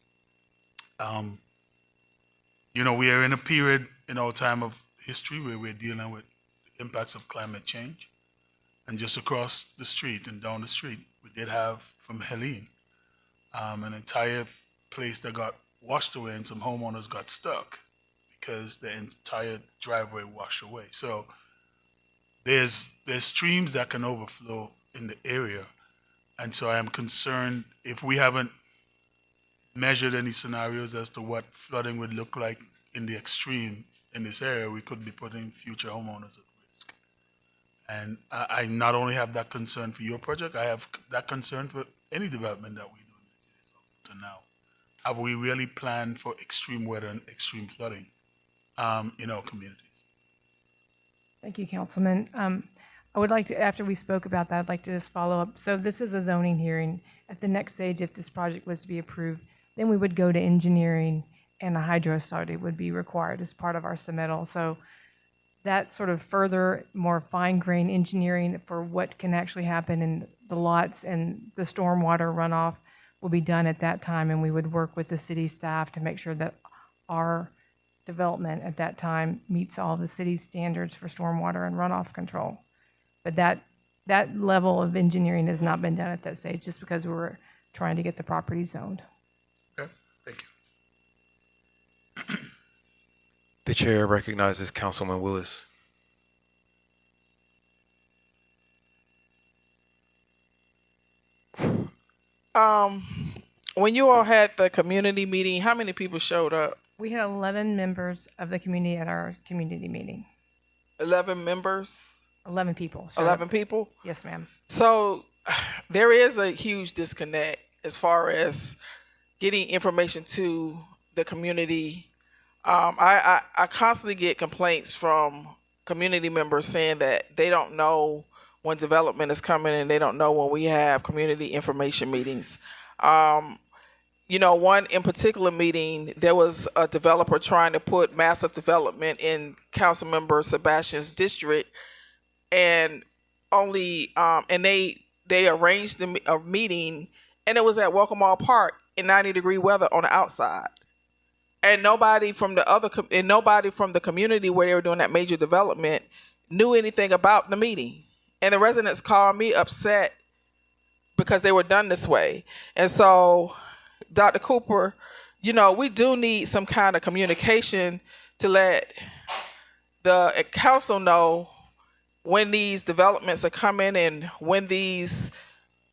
We are in a period in our time of history where we're dealing with the impacts of climate change. And just across the street and down the street, we did have, from Helene, an entire place that got washed away, and some homeowners got stuck because the entire driveway washed away. So there's streams that can overflow in the area. And so I am concerned, if we haven't measured any scenarios as to what flooding would look like in the extreme in this area, we could be putting future homeowners at risk. And I not only have that concern for your project, I have that concern for any development that we do in the city of South Fulton now. Have we really planned for extreme weather and extreme flooding in our communities? Thank you, Councilman. I would like to, after we spoke about that, I'd like to just follow up. So this is a zoning hearing. At the next stage, if this project was to be approved, then we would go to engineering, and a hydro study would be required as part of our submittal. So that sort of further, more fine-grained engineering for what can actually happen in the lots and the stormwater runoff will be done at that time, and we would work with the city staff to make sure that our development at that time meets all the city's standards for stormwater and runoff control. But that level of engineering has not been done at that stage, just because we were trying to get the property zoned. Okay, thank you. The chair recognizes Councilman Willis. When you all had the community meeting, how many people showed up? We had 11 members of the community at our community meeting. 11 members? 11 people. showed 11 up. people? Yes, ma'am. So there is a huge disconnect as far as getting information to the community. I constantly get complaints from community members saying that they don't know when development is coming and they don't know when we have community information meetings. One in particular meeting, there was a developer trying to put massive development in Councilmember Sebastian's district, and only and they arranged a meeting, and it was at Welcome All Park in 90-degree weather on the outside, and nobody from the community where they were doing that major development knew anything about the meeting, and the residents called me upset because they were done this way. And so, Dr. Cooper, we do need some kind of communication to let the council know when these developments are coming and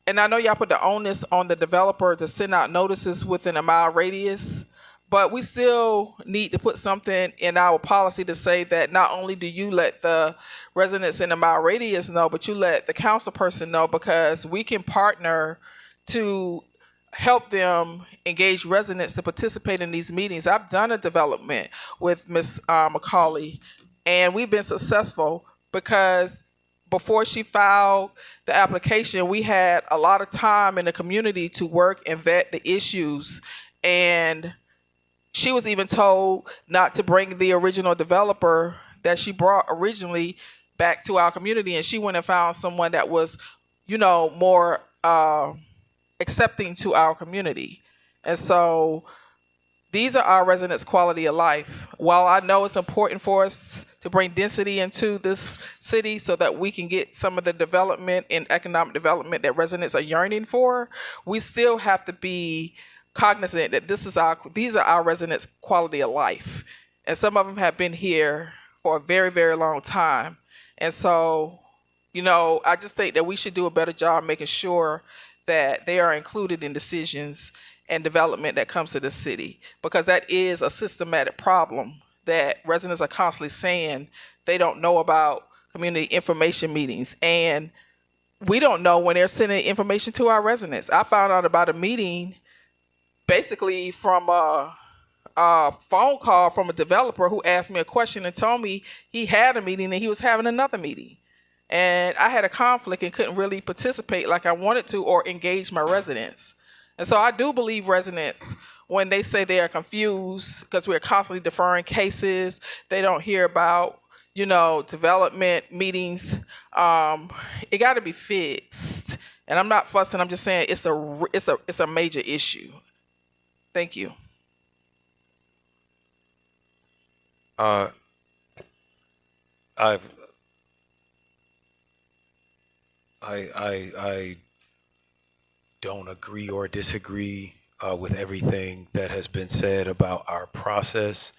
and I know y'all put the onus on the developer to send out notices within a mile radius, but we still need to put something in our policy to say that not only do you let the residents in a mile radius know, but you let the council person know, because we can partner to help them engage residents to participate in these meetings. I've done a development with Ms. McCauley, and we've been successful because before she filed the application, we had a lot of time in the community to work and vet the issues. And she was even told not to bring the original developer that she brought originally back to our community. And she went and found someone that was, more accepting to our community. And so these are our residents' quality of life. While I know it's important for us to bring density into this city so that we can get some of the development and economic development that residents are yearning for, we still have to be cognizant that these are our residents' quality of life. And some of them have been here for a very, very long time. And so, I just think that we should do a better job making sure that they are included in decisions and development that comes to the city, because that is a systematic problem that residents are constantly saying they don't know about community information meetings, and we don't know when they're sending information to our residents. I found out about a meeting basically from a phone call from a developer who asked me a question and told me he had a meeting and he was having another meeting. And I had a conflict and couldn't really participate like I wanted to or engage my residents. And so I do believe residents, when they say they are confused because we're constantly deferring cases, they don't hear about, development meetings. It got to be fixed. And I'm not fussing. I'm just saying it's a major issue. Thank you. I don't agree or disagree with everything that has been said about our process.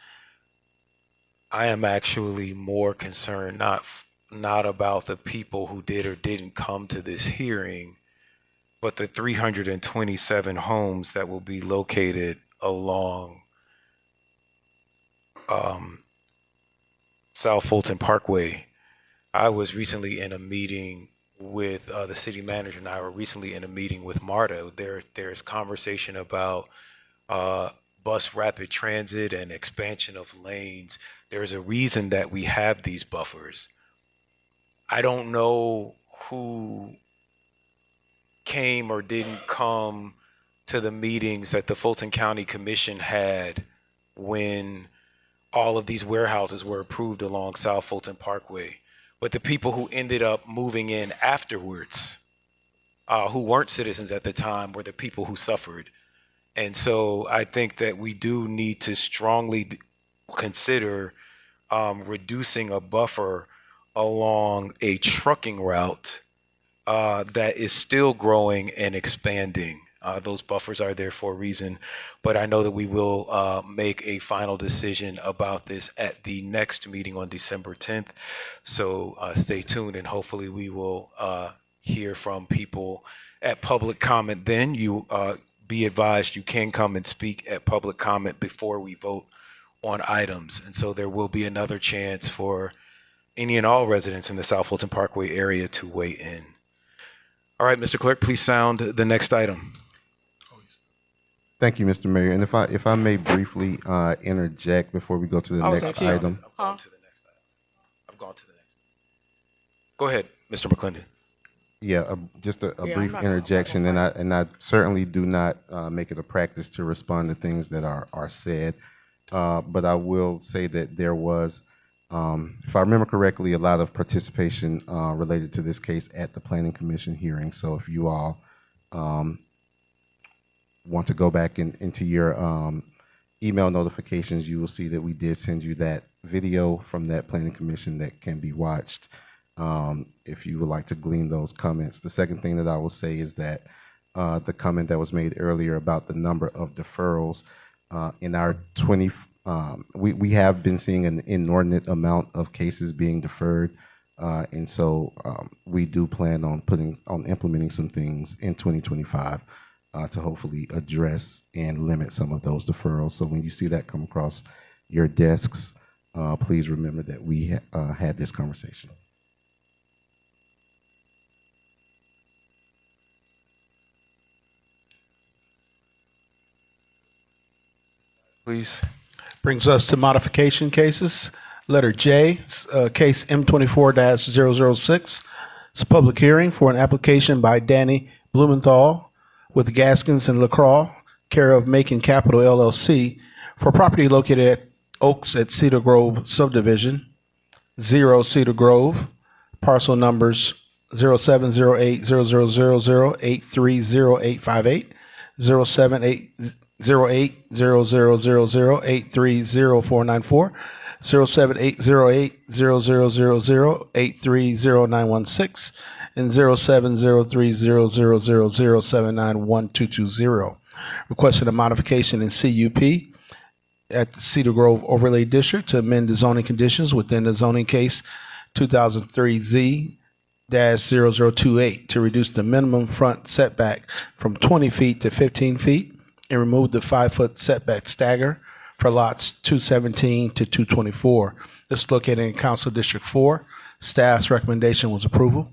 I am actually more concerned not about the people who did or didn't come to this hearing, but the 327 homes that will be located along South Fulton Parkway. I was recently in a meeting with the city manager, and I were recently in a meeting with MARTA. There's conversation about bus rapid transit and expansion of lanes. There's a reason that we have these buffers. I don't know who came or didn't come to the meetings that the Fulton County Commission had when all of these warehouses were approved along South Fulton Parkway. But the people who ended up moving in afterwards, who weren't citizens at the time, were the people who suffered. And so I think that we do need to strongly consider reducing a buffer along a trucking route that is still growing and expanding. Those buffers are there for a reason, but I know that we will make a final decision about this at the next meeting on December 10th. So stay tuned, and hopefully we will hear from people at public comment. Then you be advised you can come and speak at public comment before we vote on items. And so there will be another chance for any and all residents in the South Fulton Parkway area to weigh in. All right, Mr. Clerk, please sound the next item. Thank you, Mr. Mayor. And if I may briefly interject before we go to the next item. I've gone to the next item. I've gone to the next. Go ahead, Mr. McClendon. Yeah, just a brief interjection, and I certainly do not make it a practice to respond to things that are said, but I will say that there was, if I remember correctly, a lot of participation related to this case at the Planning Commission hearing. So if you all want to go back into your email notifications, you will see that we did send you that video from that Planning Commission that can be watched if you would like to glean those comments. The second thing that I will say is that the comment that was made earlier about the number of deferrals in our 20, we have been seeing an inordinate amount of cases being deferred. And so we do plan on implementing some things in 2025 to hopefully address and limit some of those deferrals. So when you see that come across your desks, please remember that we had this conversation. Please. Brings us to modification cases. Letter J, case M24-006. It's a public hearing for an application by Danny Blumenthal with Gaskins and LaCroix, care of Macon Capital LLC, for property located at Oaks at Cedar Grove Subdivision, 0 Cedar Grove, parcel numbers 0708-0000-830858, 07808000-830494, 07808000-830916, and 07030000791220. Requested a modification in CUP at the Cedar Grove Overlay District to amend the zoning conditions within the zoning case 2003Z-0028 to reduce the minimum front setback from 20 feet to 15 feet and remove the 5-foot setback stagger for lots 217 to 224. This is located in Council District 4. Staff's recommendation was approval.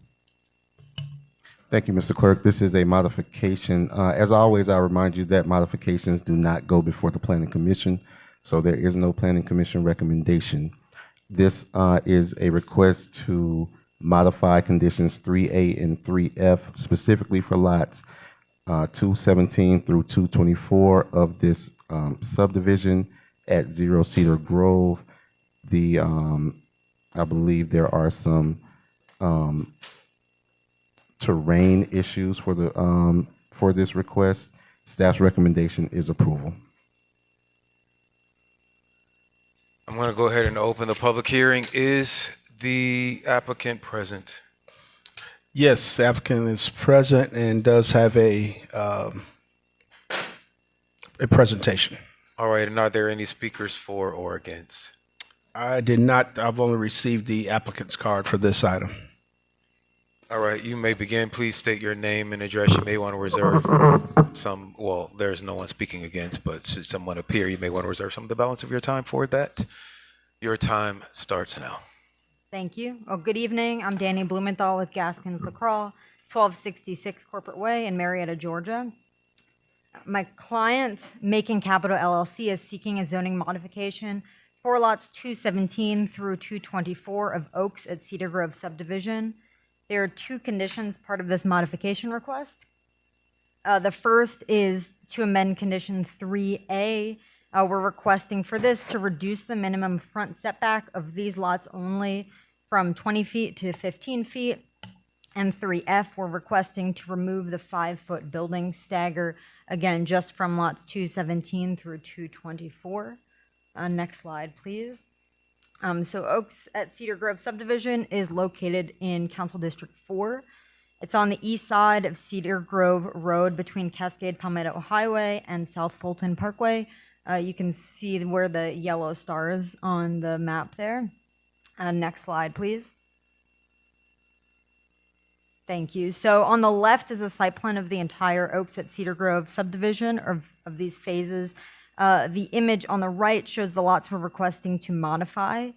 Thank you, Mr. Clerk. This is a modification. As always, I remind you that modifications do not go before the Planning Commission, so there is no Planning Commission recommendation. This is a request to modify conditions 3A and 3F specifically for lots 217 through 224 of this subdivision at 0 Cedar Grove. I believe there are some terrain issues for this request. Staff's recommendation is approval. I'm going to go ahead and open the public hearing. Is the applicant present? Yes, the applicant is present and does have a presentation. All right, and are there any speakers for or against? I did not. I've only received the applicant's card for this item. All right, you may begin. Please state your name and address. You may want to reserve some, well, there's no one speaking against, but should someone appear, you may want to reserve some of the balance of your time for that. Your time starts now. Thank you. Well, good evening. I'm Danny Blumenthal with Gaskins LaCroix, 1266 Corporate Way in Marietta, Georgia. My client, Macon Capital LLC, is seeking a zoning modification for lots 217 through 224 of Oaks at Cedar Grove Subdivision. There are two conditions part of this modification request. The first is to amend condition 3A. We're requesting for this to reduce the minimum front setback of these lots only from 20 feet to 15 feet. And 3F, we're requesting to remove the 5-foot building stagger, again, just from lots 217 through 224. Next slide, please. So Oaks at Cedar Grove Subdivision is located in Council District 4. It's on the east side of Cedar Grove Road between Cascade Palmetto Highway and South Fulton Parkway. You can see where the yellow star is on the map there. Next slide, please. Thank you. So on the left is a site plan of the entire Oaks at Cedar Grove subdivision of these phases. The image on the right shows the lots we're requesting to modify.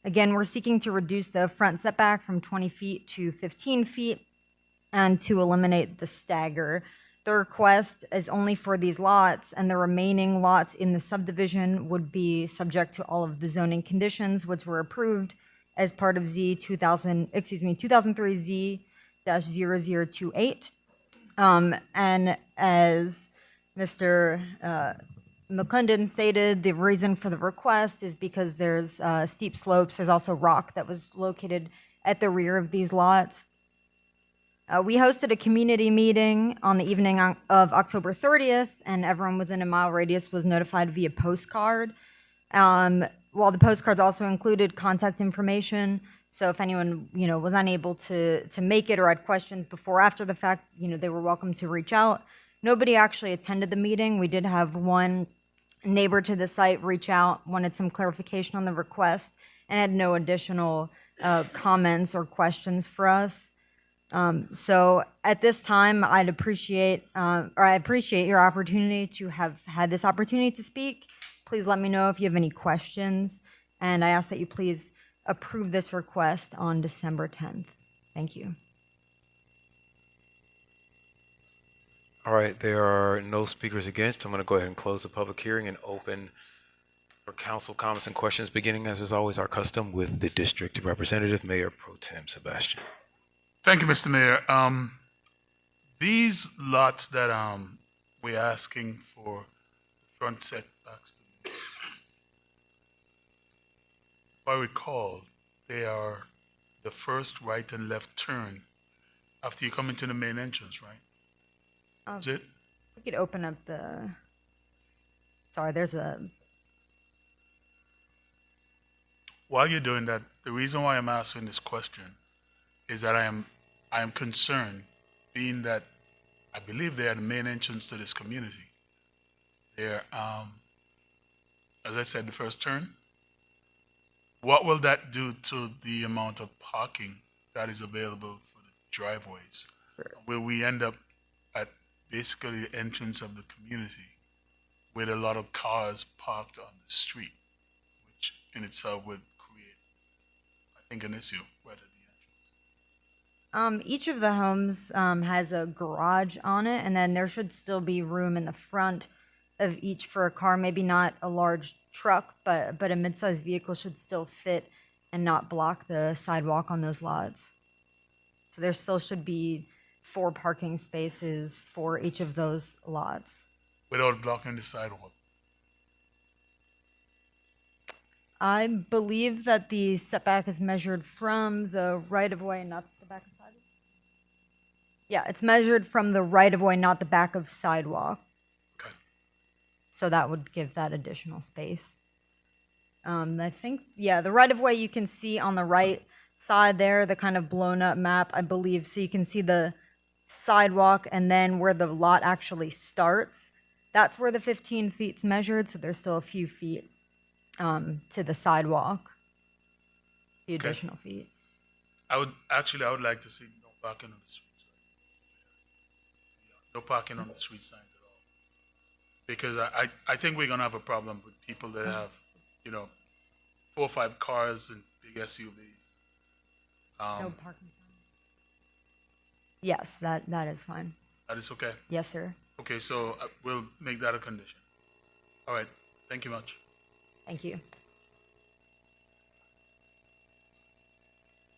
Again, we're seeking to reduce the front setback from 20 feet to 15 feet and to eliminate the stagger. The request is only for these lots, and the remaining lots in the subdivision would be subject to all of the zoning conditions, which were approved as part of 2003Z-0028. And as Mr. McClendon stated, the reason for the request is because there's steep slopes. There's also rock that was located at the rear of these lots. We hosted a community meeting on the evening of October 30th, and everyone within a mile radius was notified via postcard. While the postcards also included contact information, so if anyone was unable to make it or had questions before or after the fact, they were welcome to reach out. Nobody actually attended the meeting. We did have one neighbor to the site reach out, wanted some clarification on the request, and had no additional comments or questions for us. So at this time, I appreciate your opportunity to have had this opportunity to speak. Please let me know if you have any questions, and I ask that you please approve this request on December 10th. Thank you. All right, there are no speakers against. I'm going to go ahead and close the public hearing and open for council comments and questions, beginning, as is always our custom, with the district representative, Mayor Pro Tem Sebastian. Thank you, Mr. Mayor. These lots that we're asking for front setbacks to be, if I recall, they are the first right and left turn after you come into the main entrance, right? Is it? We could open up the. Sorry, there's a. While you're doing that, the reason why I'm asking this question is that I am concerned, being that I believe they are the main entrance to this community. They're, as I said, the first turn. What will that do to the amount of parking that is available for the driveways? Sure. Will we end up at basically the entrance of the community with a lot of cars parked on the street, which in itself would create, I think, an issue? Each of the homes has a garage on it, and then there should still be room in the front of each for a car. Maybe not a large truck, but a mid-sized vehicle should still fit and not block the sidewalk on those lots. So there still should be 4 parking spaces for each of those lots. Without blocking the sidewalk? I believe that the setback is measured from the right-of-way, not the back of sidewalk. Yeah, it's measured from the right-of-way, not the back of sidewalk. Okay. So that would give that additional space. I think, yeah, the right-of-way you can see on the right side there, the kind of blown-up map, I believe. So you can see the sidewalk, and then where the lot actually starts, that's where the 15 feet's measured, so there's still a few feet to the sidewalk, the additional feet. I would like to see no parking on the streets. No parking on the street signs at all. Because I think we're going to have a problem with people that have, 4 or 5 cars and big SUVs. No parking. Yes, that is fine. That is okay? Yes, sir. Okay, so we'll make that a condition. All right, thank you much. Thank you.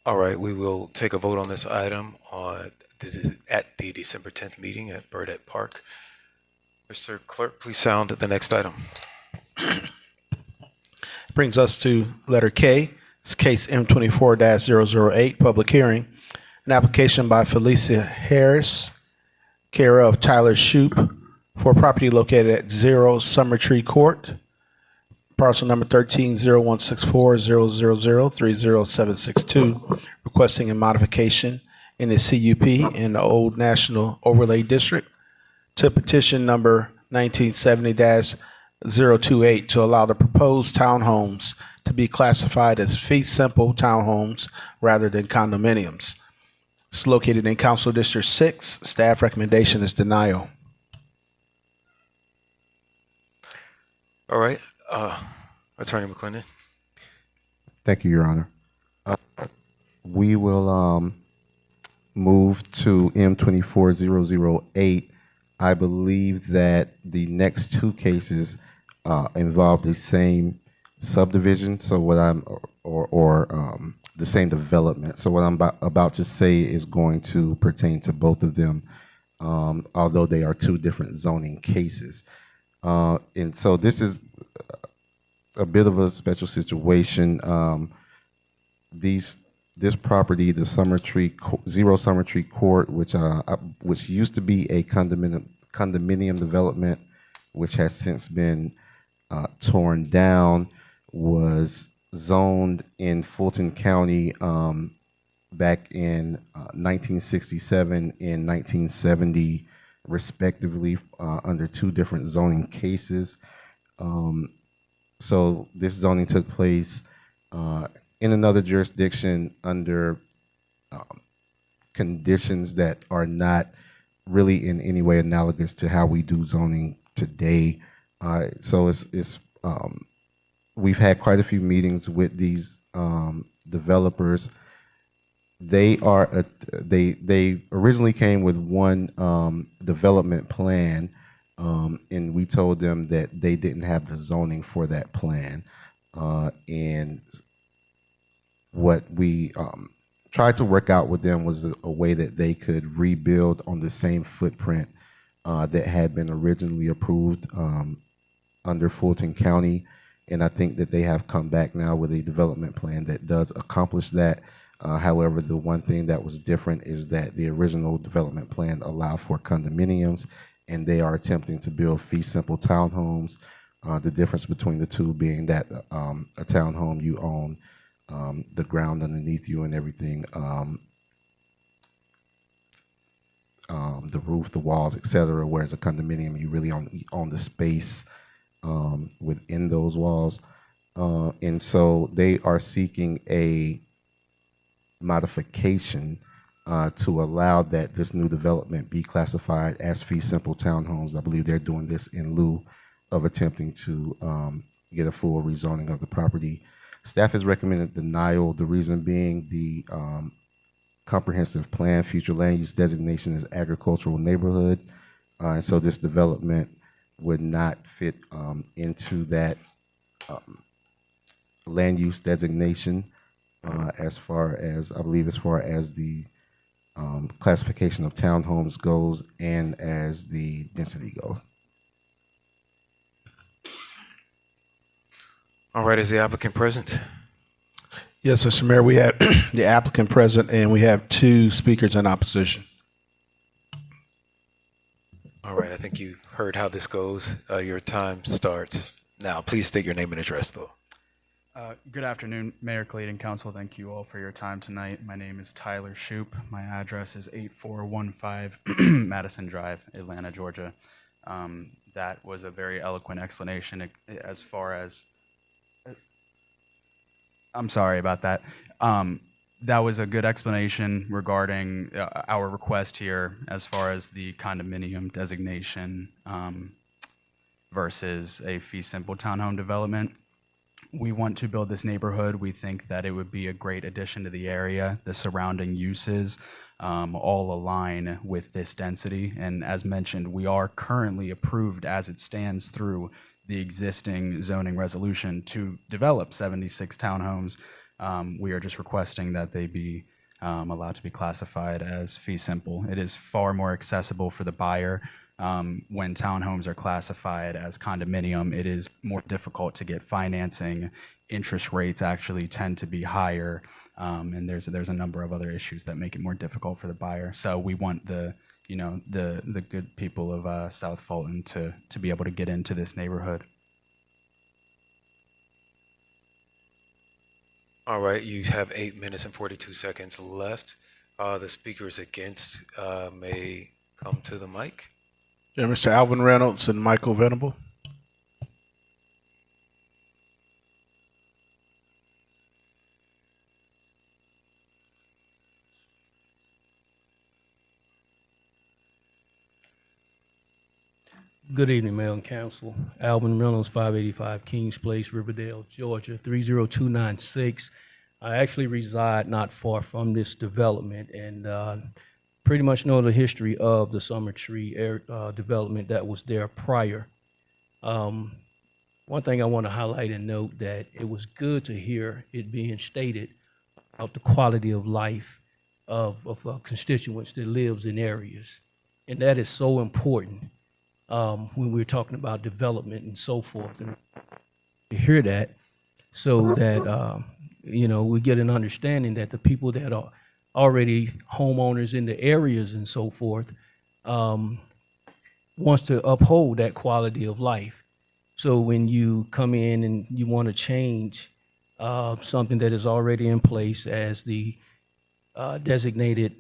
All right, we will take a vote on this item at the December 10th meeting at Burdette Park. Mr. Clerk, please sound the next item. Brings us to letter K. It's case M24-008, public hearing. An application by Felicia Harris, care of Tyler Shoup, for property located at 0 Summer Tree Court, parcel number 13-0164-000-30762, requesting a modification in the CUP in the Old National Overlay District to petition number 1970-028 to allow the proposed townhomes to be classified as fee simple townhomes rather than condominiums. It's located in Council District 6. Staff recommendation is denial. All right, Attorney McClendon. Thank you, Your Honor. We will move to M24008. I believe that the next two cases involve the same subdivision. So what I'm or the same development. So what I'm about to say is going to pertain to both of them, although they are two different zoning cases. And so this is a bit of a special situation. This property, the Zero Summer Tree Court, which used to be a condominium development, which has since been torn down, was zoned in Fulton County back in 1967 and 1970, respectively, under two different zoning cases. So this zoning took place in another jurisdiction under conditions that are not really in any way analogous to how we do zoning today. So we've had quite a few meetings with these developers. They originally came with one development plan, and we told them that they didn't have the zoning for that plan. And what we tried to work out with them was a way that they could rebuild on the same footprint that had been originally approved under Fulton County. And I think that they have come back now with a development plan that does accomplish that. However, the one thing that was different is that the original development plan allowed for condominiums, and they are attempting to build fee simple townhomes. The difference between the two being that a townhome, you own the ground underneath you and everything, the roof, the walls, etc. Whereas a condominium, you really own the space within those walls. And so they are seeking a modification to allow that this new development be classified as fee simple townhomes. I believe they're doing this in lieu of attempting to get a full rezoning of the property. Staff has recommended denial, the reason being the comprehensive plan future land use designation is agricultural neighborhood. And so this development would not fit into that land use designation as far as the classification of townhomes goes and as the density goes. All right, is the applicant present? Yes, Mr. Mayor, we have the applicant present and we have two speakers in opposition. All right, I think you heard how this goes. Your time starts now. Please state your name and address, though. Good afternoon, Mayor Clayton, Council. Thank you all for your time tonight. My name is Tyler Shoup. My address is 8415 Madison Drive, Atlanta, Georgia. That was a very eloquent explanation as far as, I'm sorry about that. That was a good explanation regarding our request here as far as the condominium designation versus a fee simple townhome development. We want to build this neighborhood. We think that it would be a great addition to the area. The surrounding uses all align with this density. And as mentioned, we are currently approved as it stands through the existing zoning resolution to develop 76 townhomes. We are just requesting that they be allowed to be classified as fee simple. It is far more accessible for the buyer. When townhomes are classified as condominium, it is more difficult to get financing. Interest rates actually tend to be higher, and there's a number of other issues that make it more difficult for the buyer. So we want the good people of South Fulton to be able to get into this neighborhood. All right, you have 8 minutes and 42 seconds left. The speakers against may come to the mic. Yeah, Mr. Alvin Reynolds and Michael Venable. Good evening, Mayor and Council. Alvin Reynolds, 585 Kings Place, Riverdale, Georgia, 30296. I actually reside not far from this development and pretty much know the history of the Summer Tree development that was there prior. One thing I want to highlight and note that it was good to hear it being stated about the quality of life of constituents that lives in areas. And that is so important when we're talking about development and so forth. And to hear that so that, we get an understanding that the people that are already homeowners in the areas and so forth wants to uphold that quality of life. So when you come in and you want to change something that is already in place as the designated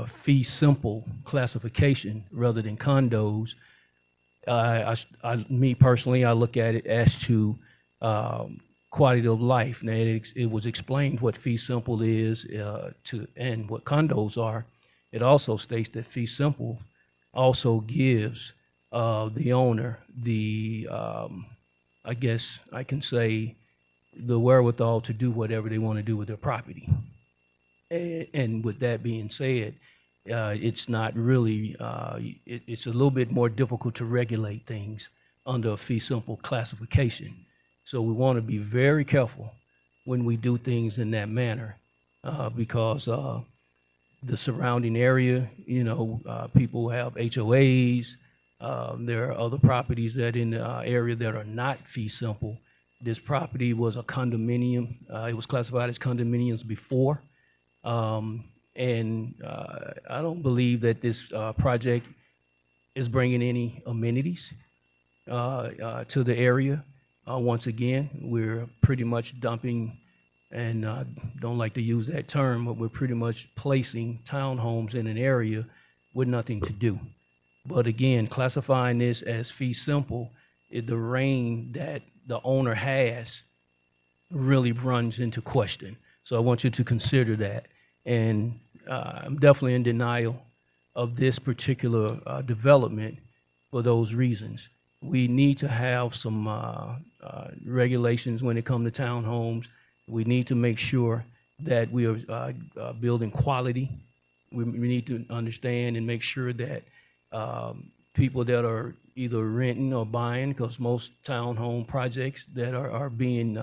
fee simple classification rather than condos, me personally, I look at it as to quality of life. Now, it was explained what fee simple is and what condos are. It also states that fee simple also gives the owner the, I guess I can say, the wherewithal to do whatever they want to do with their property. And with that being said, it's not really, it's a little bit more difficult to regulate things under a fee simple classification. So we want to be very careful when we do things in that manner because the surrounding area, people have HOAs. There are other properties that in the area that are not fee simple. This property was a condominium. It was classified as condominiums before. And I don't believe that this project is bringing any amenities to the area. Once again, we're pretty much dumping, and don't like to use that term, but we're pretty much placing townhomes in an area with nothing to do. But again, classifying this as fee simple, the reign that the owner has really runs into question. So I want you to consider that. And I'm definitely in denial of this particular development for those reasons. We need to have some regulations when it comes to townhomes. We need to make sure that we are building quality. We need to understand and make sure that people that are either renting or buying, because most townhome projects that are being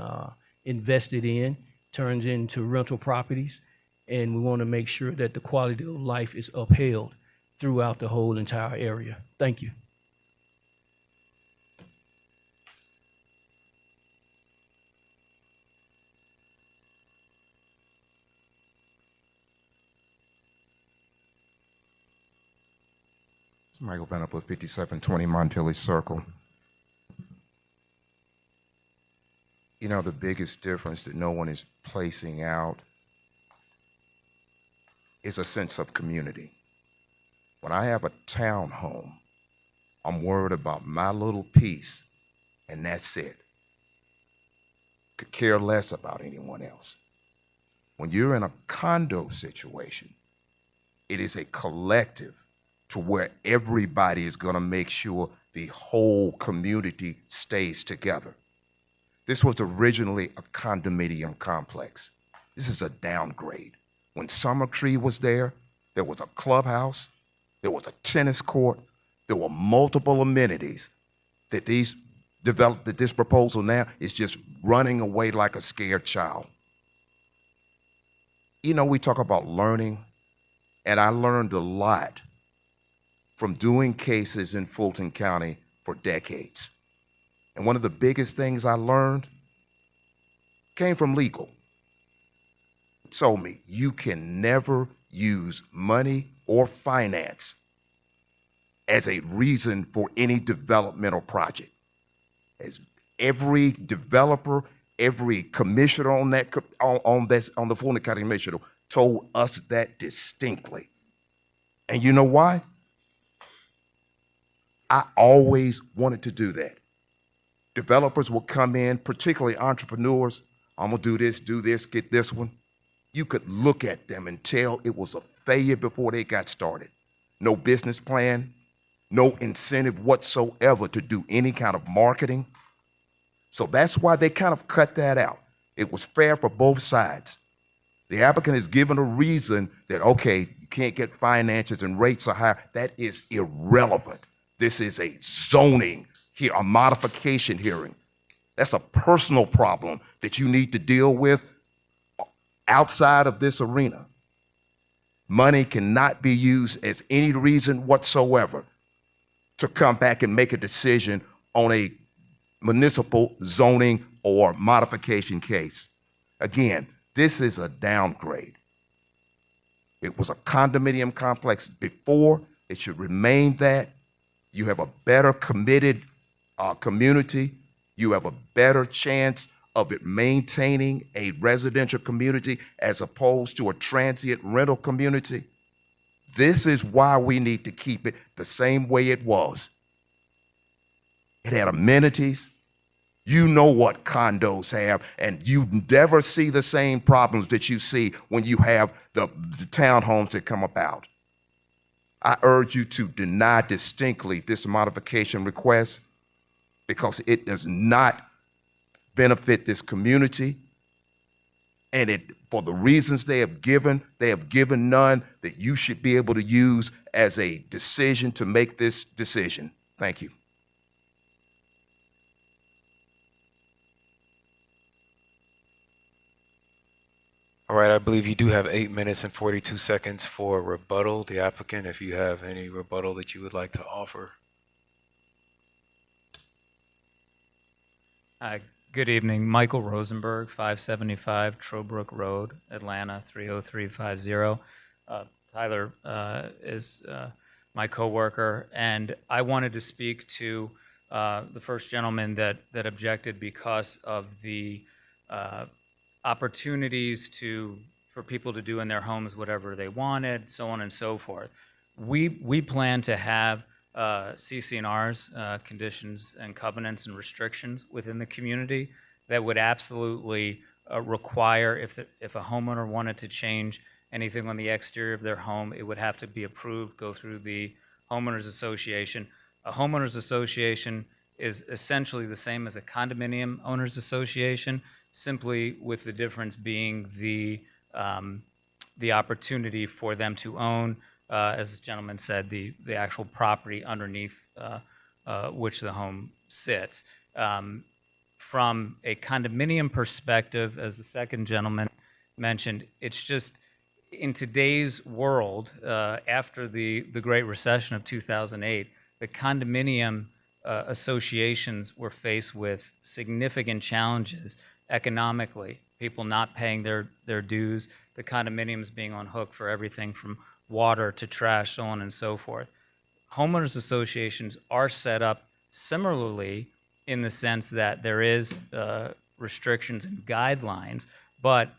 invested in turns into rental properties. And we want to make sure that the quality of life is upheld throughout the whole entire area. Thank you. It's Michael Venable, 5720 Montelli Circle. The biggest difference that no one is placing out is a sense of community. When I have a townhome, I'm worried about my little piece, and that's it. Could care less about anyone else. When you're in a condo situation, it is a collective to where everybody is going to make sure the whole community stays together. This was originally a condominium complex. This is a downgrade. When Summer Tree was there was a clubhouse, there was a tennis court, there were multiple amenities that this proposal now is just running away like a scared child. We talk about learning, and I learned a lot from doing cases in Fulton County for decades. And one of the biggest things I learned came from legal. It told me you can never use money or finance as a reason for any developmental project. As every developer, every commissioner on the Fulton County Commissioner told us that distinctly. And you know why? I always wanted to do that. Developers will come in, particularly entrepreneurs. I'm gonna do this, get this one. You could look at them and tell it was a failure before they got started. No business plan, no incentive whatsoever to do any kind of marketing. So that's why they kind of cut that out. It was fair for both sides. The applicant is given a reason that, okay, you can't get finances and rates are higher. That is irrelevant. This is a zoning here, a modification hearing. That's a personal problem that you need to deal with outside of this arena. Money cannot be used as any reason whatsoever to come back and make a decision on a municipal zoning or modification case. Again, this is a downgrade. It was a condominium complex before. It should remain that. You have a better committed community. You have a better chance of it maintaining a residential community as opposed to a transient rental community. This is why we need to keep it the same way it was. It had amenities. You know what condos have, and you never see the same problems that you see when you have the townhomes that come about. I urge you to deny distinctly this modification request because it does not benefit this community. And it, for the reasons they have given none that you should be able to use as a decision to make this decision. Thank you. All right, I believe you do have 8 minutes and 42 seconds for rebuttal. The applicant, if you have any rebuttal that you would like to offer. Good evening. Michael Rosenberg, 575 Trowbrook Road, Atlanta, 30350. Tyler is my coworker, and I wanted to speak to the first gentleman that objected because of the opportunities for people to do in their homes whatever they wanted, so on and so forth. We plan to have CC&Rs, conditions and covenants and restrictions within the community that would absolutely require if a homeowner wanted to change anything on the exterior of their home, it would have to be approved, go through the homeowners association. A homeowners association is essentially the same as a condominium owners association, simply with the difference being the opportunity for them to own, as the gentleman said, the actual property underneath which the home sits. From a condominium perspective, as the second gentleman mentioned, it's just in today's world, after the Great Recession of 2008, the condominium associations were faced with significant challenges economically, people not paying their dues, the condominiums being on hook for everything from water to trash, so on and so forth. Homeowners associations are set up similarly in the sense that there is restrictions and guidelines, but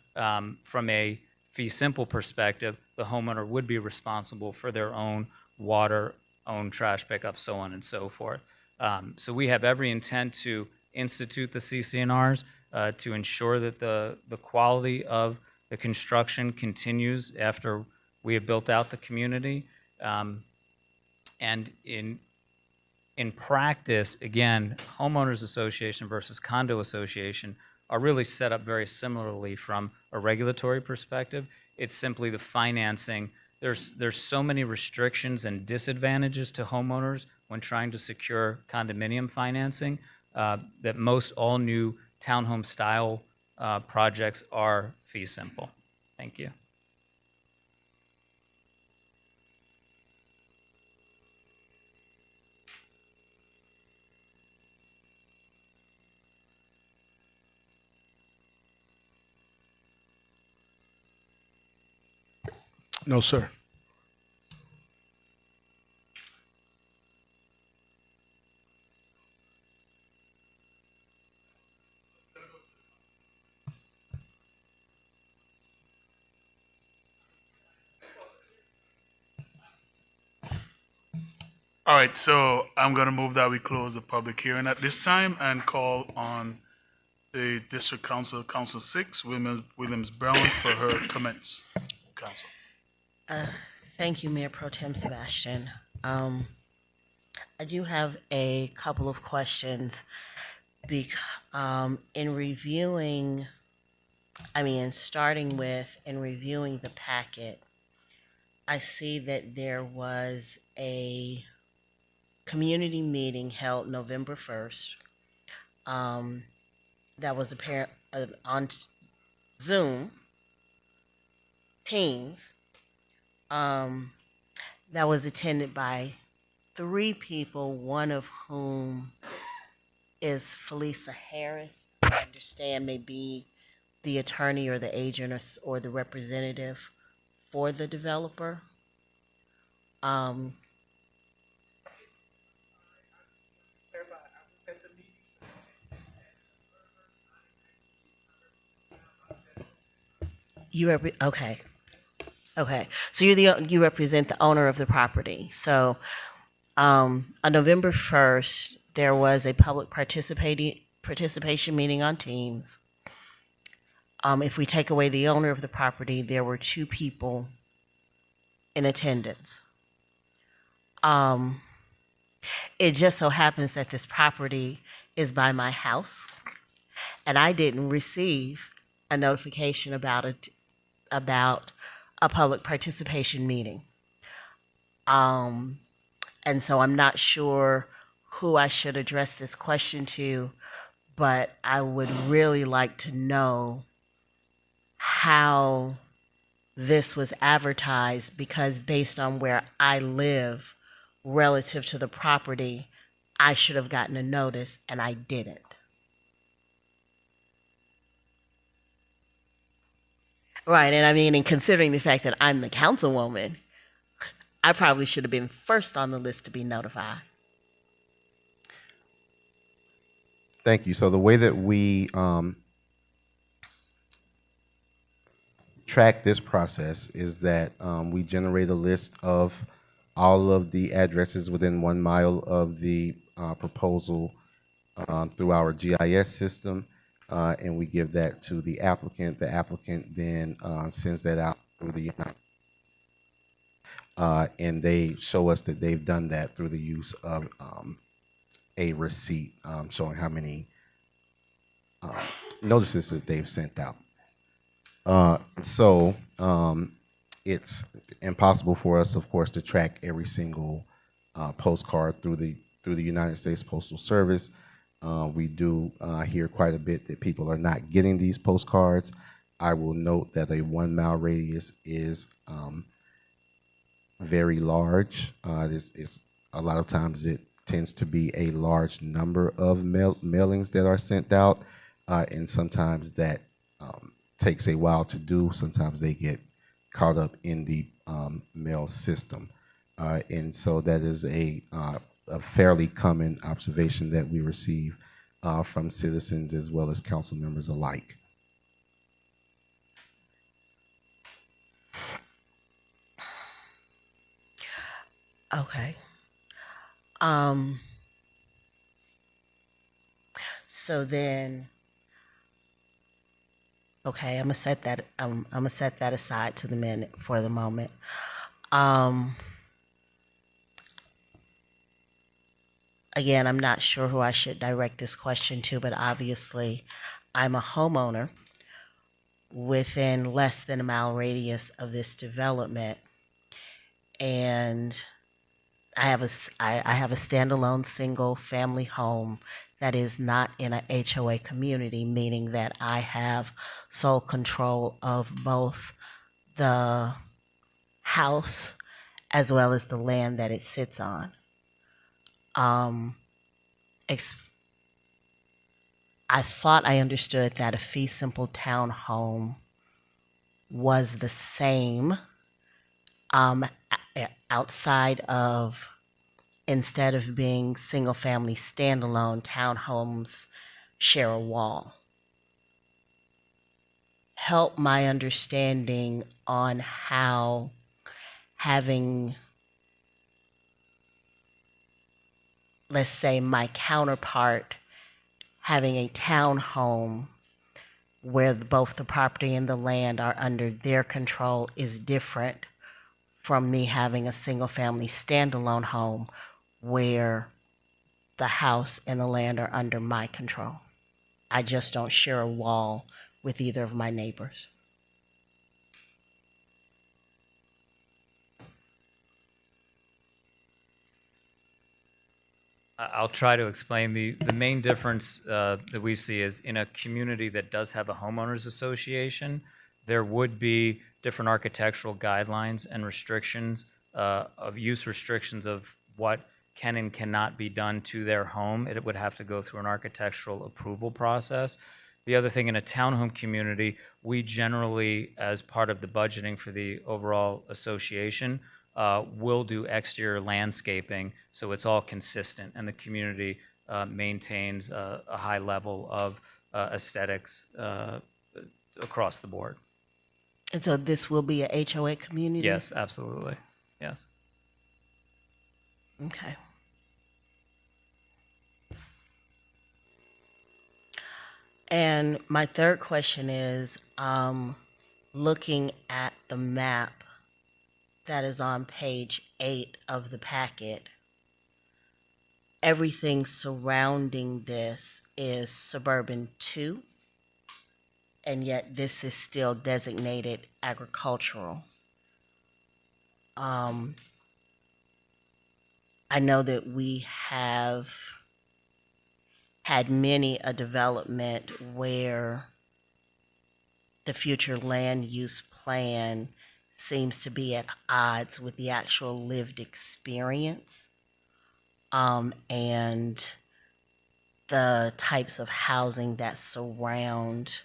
from a fee simple perspective, the homeowner would be responsible for their own water, own trash pickup, so on and so forth. So we have every intent to institute the CC&Rs to ensure that the quality of the construction continues after we have built out the community. And in practice, again, homeowners association versus condo association are really set up very similarly from a regulatory perspective. It's simply the financing. There's so many restrictions and disadvantages to homeowners when trying to secure condominium financing that most all new townhome style projects are fee simple. Thank you. No, sir. All right, so I'm going to move that we close the public hearing at this time and call on the District Council, Council 6, Williams Brown, for her comments. Council. Thank you, Mayor Pro Tem Sebastian. I do have a couple of questions. In reviewing, starting with in reviewing the packet, I see that there was a community meeting held November 1st. That was on Zoom, Teams, that was attended by 3 people, one of whom is Felisa Harris. I understand may be the attorney or the agent or the representative for the developer. Okay. Okay. So you represent the owner of the property. So on November 1st, there was a public participation meeting on Teams. If we take away the owner of the property, there were 2 people in attendance. It just so happens that this property is by my house, and I didn't receive a notification about a public participation meeting. And so I'm not sure who I should address this question to, but I would really like to know how this was advertised, because based on where I live relative to the property, I should have gotten a notice and I didn't. Right, and considering the fact that I'm the councilwoman, I probably should have been first on the list to be notified. Thank you. So the way that we track this process is that we generate a list of all of the addresses within 1 mile of the proposal through our GIS system, and we give that to the applicant. The applicant then sends that out through the and they show us that they've done that through the use of a receipt showing how many notices that they've sent out. So it's impossible for us, of course, to track every single postcard through the United States Postal Service. We do hear quite a bit that people are not getting these postcards. I will note that a 1 mile radius is very large. It's a lot of times it tends to be a large number of mailings that are sent out, and sometimes that takes a while to do. Sometimes they get caught up in the mail system, and so that is a fairly common observation that we receive from citizens as well as council members alike. Okay. So then, okay, I'm gonna set that aside for the moment. Again, I'm not sure who I should direct this question to, but obviously, I'm a homeowner within less than a mile radius of this development, and I have a standalone single family home that is not in a HOA community, meaning that I have sole control of both the house as well as the land that it sits on. I thought I understood that a fee simple townhome was the same outside of, instead of being single family standalone, townhomes share a wall. Help my understanding on how having, let's say, my counterpart having a townhome where both the property and the land are under their control is different from me having a single family standalone home where the house and the land are under my control. I just don't share a wall with either of my neighbors. I'll try to explain. The main difference that we see is in a community that does have a homeowners association, there would be different architectural guidelines and restrictions of use restrictions of what can and cannot be done to their home. It would have to go through an architectural approval process. The other thing, in a townhome community, we generally, as part of the budgeting for the overall association, will do exterior landscaping, so it's all consistent, and the community maintains a high level of aesthetics across the board. And so this will be a HOA community? Yes, absolutely. Yes. Okay. And my third question is, looking at the map that is on page 8 of the packet, everything surrounding this is suburban 2, and yet this is still designated agricultural. I know that we have had many a development where the future land use plan seems to be at odds with the actual lived experience, and the types of housing that surround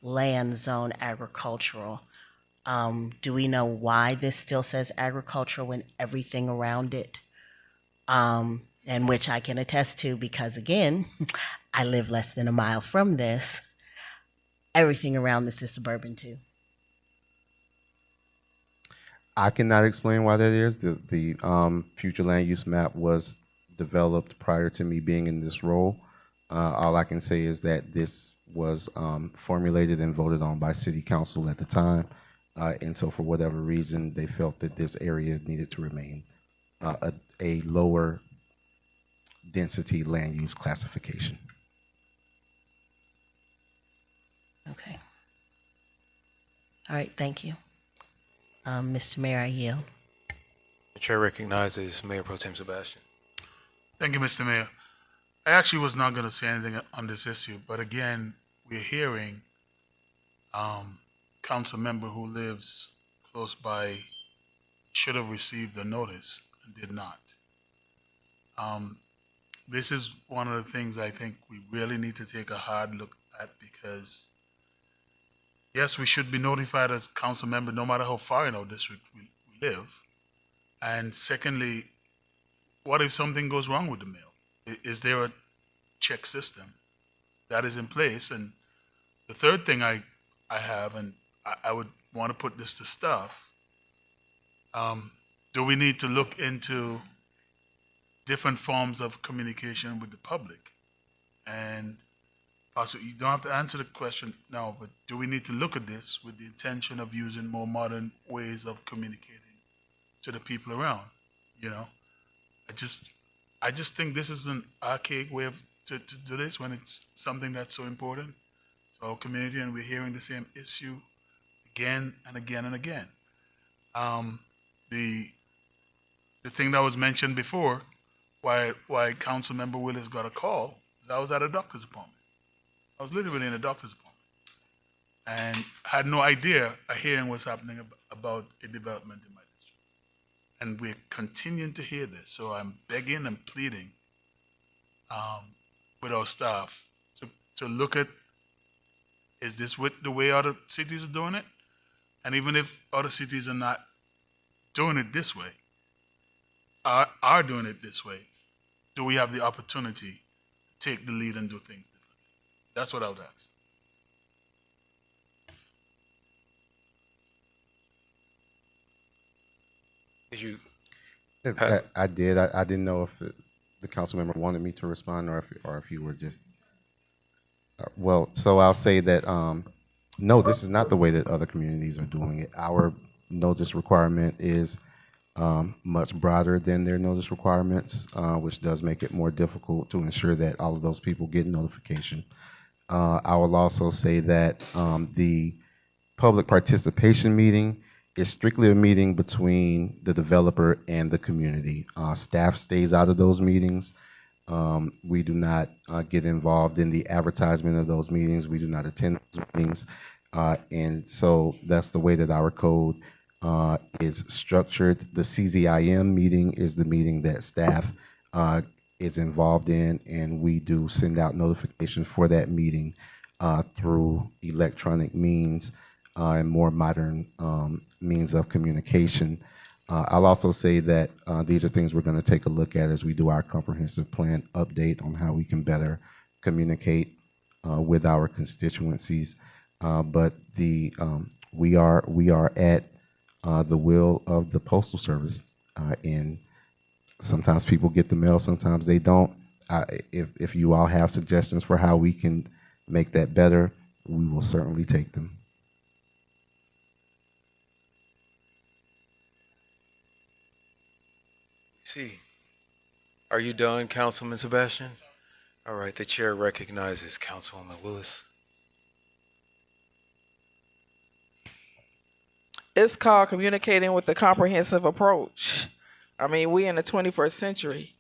land zone agricultural. Do we know why this still says agricultural when everything around it, and which I can attest to because, again, I live less than a mile from this, everything around this is suburban too? I cannot explain why that is. The future land use map was developed prior to me being in this role. All I can say is that this was formulated and voted on by City Council at the time. And so for whatever reason, they felt that this area needed to remain a lower density land use classification. Okay. All right, thank you. Mr. Mayor, I yield. The chair recognizes Mayor Pro Tem Sebastian. Thank you, Mr. Mayor. I actually was not going to say anything on this issue, but again, we're hearing council member who lives close by should have received the notice and did not. This is one of the things I think we really need to take a hard look at, because yes, we should be notified as council member no matter how far in our district we live. And secondly, what if something goes wrong with the mail? Is there a check system that is in place? And the third thing I have, and I would want to put this to staff, do we need to look into different forms of communication with the public? And possibly, you don't have to answer the question now, but do we need to look at this with the intention of using more modern ways of communicating to the people around? You know, I just think this is an archaic way of to do this when it's something that's so important to our community, and we're hearing the same issue again and again and again. The thing that was mentioned before, why Councilmember Willis got a call, is I was at a doctor's appointment. I was literally in a doctor's appointment, and had no idea a hearing was happening about a development in my district. And we're continuing to hear this, so I'm begging and pleading with our staff to look at, is this the way other cities are doing it? And even if other cities are not doing it this way, are doing it this way, do we have the opportunity to take the lead and do things differently? That's what I would ask. Did you? I did. I didn't know if the council member wanted me to respond, or if you were just. Well, so I'll say that no, this is not the way that other communities are doing it. Our notice requirement is much broader than their notice requirements, which does make it more difficult to ensure that all of those people get notification. I will also say that the public participation meeting is strictly a meeting between the developer and the community. Staff stays out of those meetings. We do not get involved in the advertisement of those meetings. We do not attend those meetings. And so that's the way that our code is structured. The CZIM meeting is the meeting that staff is involved in, and we do send out notifications for that meeting through electronic means and more modern means of communication. I'll also say that these are things we're going to take a look at as we do our comprehensive plan update on how we can better communicate with our constituencies. But we are at the will of the Postal Service, and sometimes people get the mail, sometimes they don't. If you all have suggestions for how we can make that better, we will certainly take them. See, are you done, Councilman Sebastian? All right, the chair recognizes Councilwoman Willis. It's called communicating with a comprehensive approach. I mean, we in the 21st century,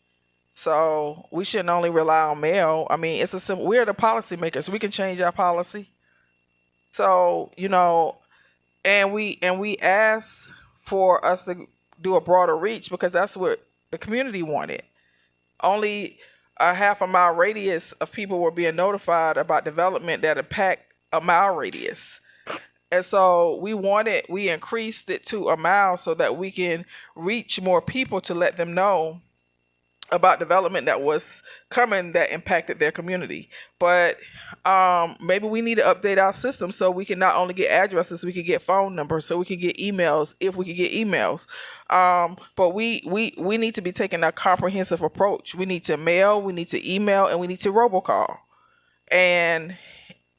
so we shouldn't only rely on mail. I mean, it's a simple. We're the policymakers. We can change our policy. So and we ask for us to do a broader reach because that's what the community wanted. Only a half a mile radius of people were being notified about development that impact a mile radius. And so we increased it to a mile so that we can reach more people to let them know about development that was coming that impacted their community. But maybe we need to update our system so we can not only get addresses, we can get phone numbers, so we can get emails if we can get emails. But we need to be taking a comprehensive approach. We need to mail, we need to email, and we need to robocall. And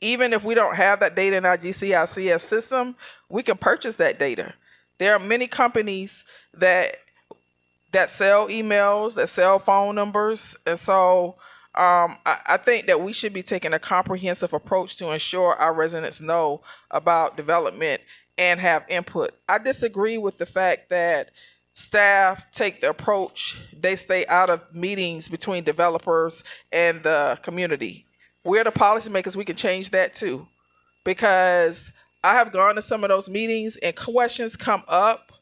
even if we don't have that data in our GCICS system, we can purchase that data. There are many companies that sell emails, that sell phone numbers. And so I think that we should be taking a comprehensive approach to ensure our residents know about development and have input. I disagree with the fact that staff take the approach, they stay out of meetings between developers and the community. We're the policymakers, we can change that too. Because I have gone to some of those meetings and questions come up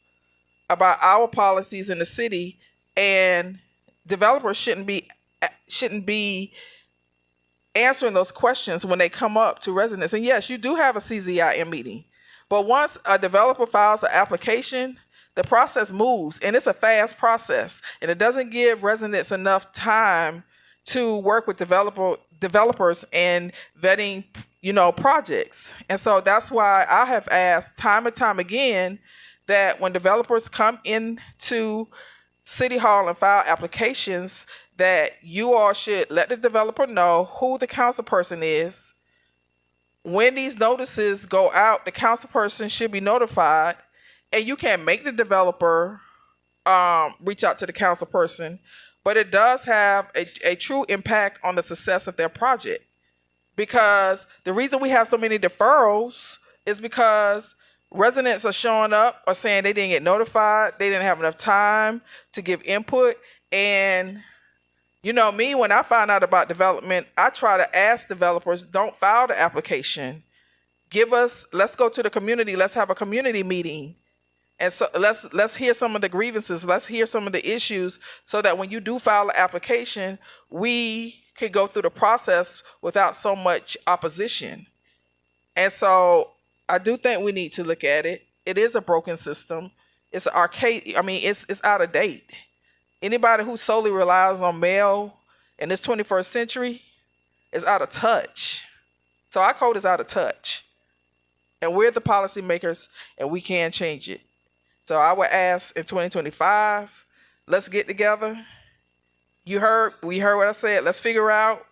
about our policies in the city, and developers shouldn't be answering those questions when they come up to residents. And yes, you do have a CZIM meeting, but once a developer files an application, the process moves, and it's a fast process, and it doesn't give residents enough time to work with developers and vetting, projects. And so that's why I have asked time and time again that when developers come into City Hall and file applications, that you all should let the developer know who the council person is. When these notices go out, the council person should be notified, and you can make the developer reach out to the council person, but it does have a true impact on the success of their project. Because the reason we have so many deferrals is because residents are showing up or saying they didn't get notified, they didn't have enough time to give input. And me, when I find out about development, I try to ask developers, don't file the application. Let's go to the community, let's have a community meeting. And so let's hear some of the grievances, let's hear some of the issues, so that when you do file an application, we can go through the process without so much opposition. And so I do think we need to look at it. It is a broken system. It's archaic. I mean, it's out of date. Anybody who solely relies on mail in this 21st century is out of touch. So our code is out of touch. And we're the policymakers, and we can change it. So I would ask in 2025, let's get together. We heard what I said. Let's figure out,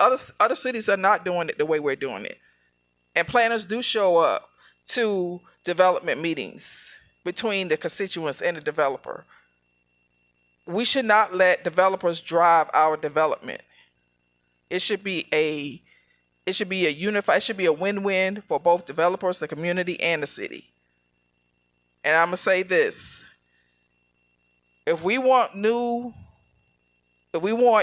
other cities are not doing it the way we're doing it. And planners do show up to development meetings. between the constituents and the developer. We should not let developers drive our development. It should be a unified, it should be a win-win for both developers, the community, and the city. And I'm gonna say this: if we want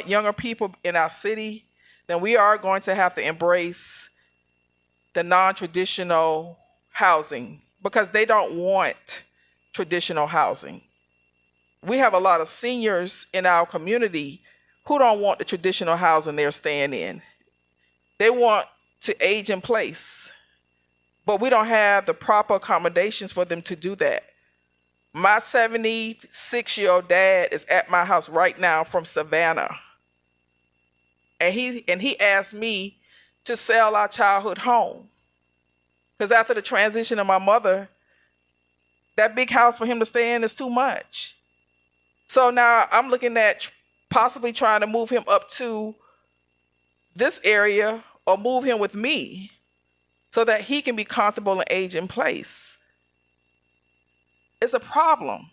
younger people in our city, then we are going to have to embrace the non-traditional housing, because they don't want traditional housing. We have a lot of seniors in our community who don't want the traditional housing they're staying in. They want to age in place, but we don't have the proper accommodations for them to do that. My 76-year-old dad is at my house right now from Savannah. And he asked me to sell our childhood home. Because after the transition of my mother, that big house for him to stay in is too much. So now I'm looking at possibly trying to move him up to this area or move him with me so that he can be comfortable and age in place. It's a problem.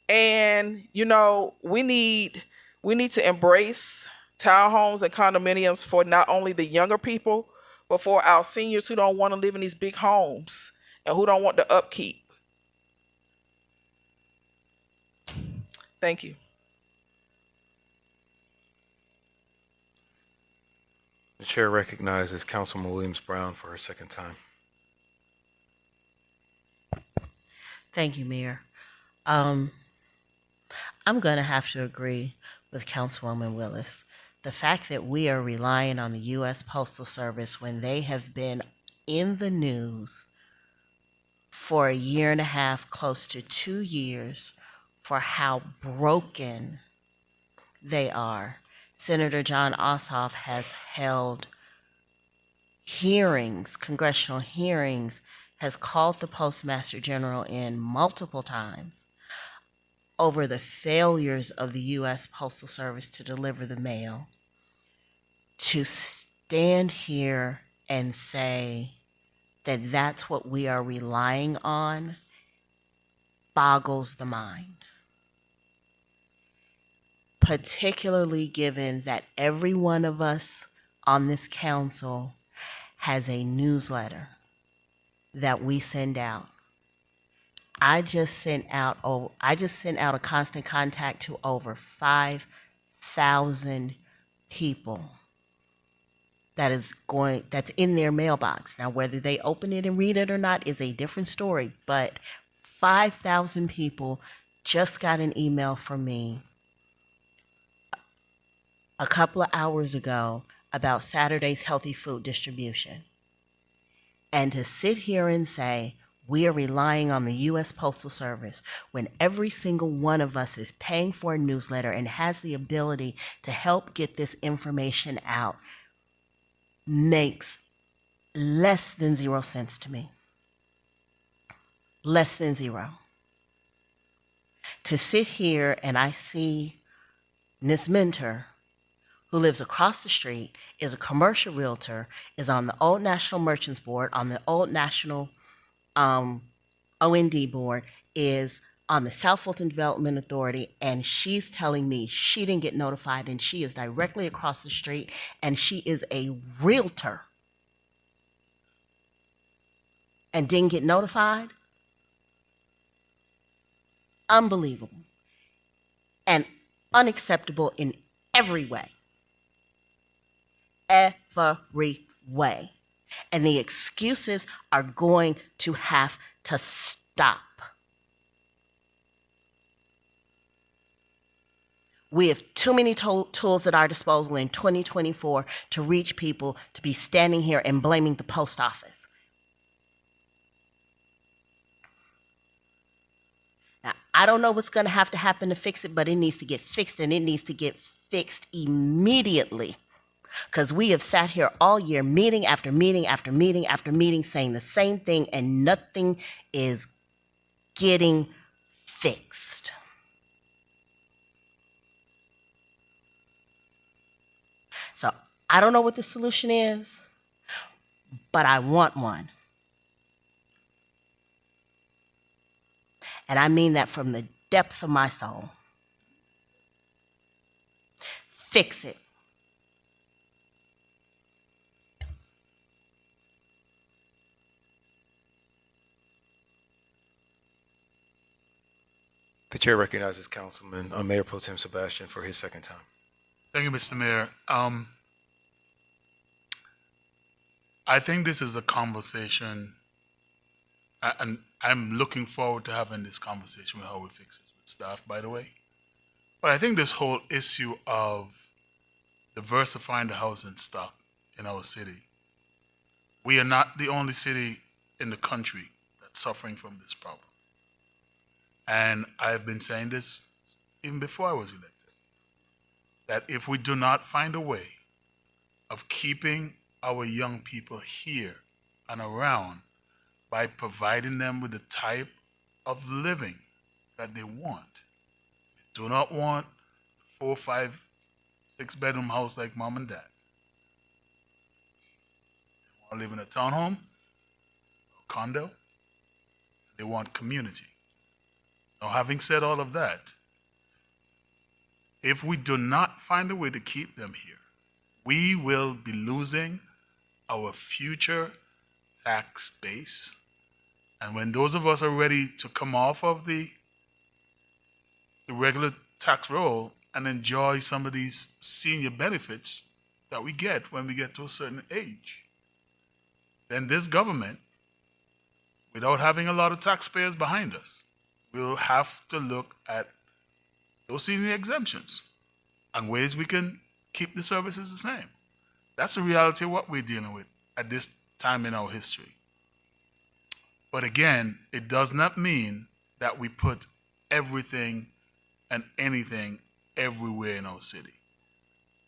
And, you know, we need to embrace townhomes and condominiums for not only the younger people, but for our seniors who don't want to live in these big homes and who don't want the upkeep. Thank you. The chair recognizes Councilman Williams-Brown for her second time. Thank you, Mayor. I'm going to have to agree with Councilwoman Willis. The fact that we are relying on the U.S. Postal Service when they have been in the news for a year and a half, close to 2 years, for how broken they are. Senator John Ossoff has held hearings, congressional hearings, has called the Postmaster General in multiple times over the failures of the U.S. Postal Service to deliver the mail. To stand here and say that that's what we are relying on boggles the mind. Particularly given that every one of us on this council has a newsletter that we send out. I just sent out a constant contact to over 5,000 people that's in their mailbox. Now, whether they open it and read it or not is a different story, but 5,000 people just got an email from me a couple of hours ago about Saturday's healthy food distribution. And to sit here and say, we are relying on the U.S. Postal Service when every single one of us is paying for a newsletter and has the ability to help get this information out makes less than 0 cents to me. Less than zero. To sit here and I see Ms. Mentor, who lives across the street, is a commercial realtor, is on the Old National Merchants Board, on the Old National OND Board, is on the South Fulton Development Authority, and she's telling me she didn't get notified and she is directly across the street and she is a realtor and didn't get notified? Unbelievable and unacceptable in every way. Every way. And the excuses are going to have to stop. We have too many tools at our disposal in 2024 to reach people to be standing here and blaming the post office. Now, I don't know what's going to have to happen to fix it, but it needs to get fixed, and it needs to get fixed immediately. Because we have sat here all year, meeting after meeting after meeting after meeting, saying the same thing, and nothing is getting fixed. So I don't know what the solution is, but I want one. And I mean that from the depths of my soul. Fix it. The chair recognizes Councilman Mayor Pro Tem Sebastian for his second time. Thank you, Mr. Mayor. I think this is a conversation, and I'm looking forward to having this conversation with how we fix this with staff, by the way. But I think this whole issue of diversifying the housing stock in our city, we are not the only city in the country that's suffering from this problem. And I've been saying this even before I was elected, that if we do not find a way of keeping our young people here and around by providing them with the type of living that they want, they do not want a 4, 5, 6-bedroom house like mom and dad. They want to live in a townhome, a condo. They want community. Now, having said all of that, if we do not find a way to keep them here, we will be losing our future tax base. And when those of us are ready to come off of the regular tax roll and enjoy some of these senior benefits that we get when we get to a certain age, then this government, without having a lot of taxpayers behind us, we'll have to look at those senior exemptions and ways we can keep the services the same. That's the reality of what we're dealing with at this time in our history. But again, it does not mean that we put everything and anything everywhere in our city.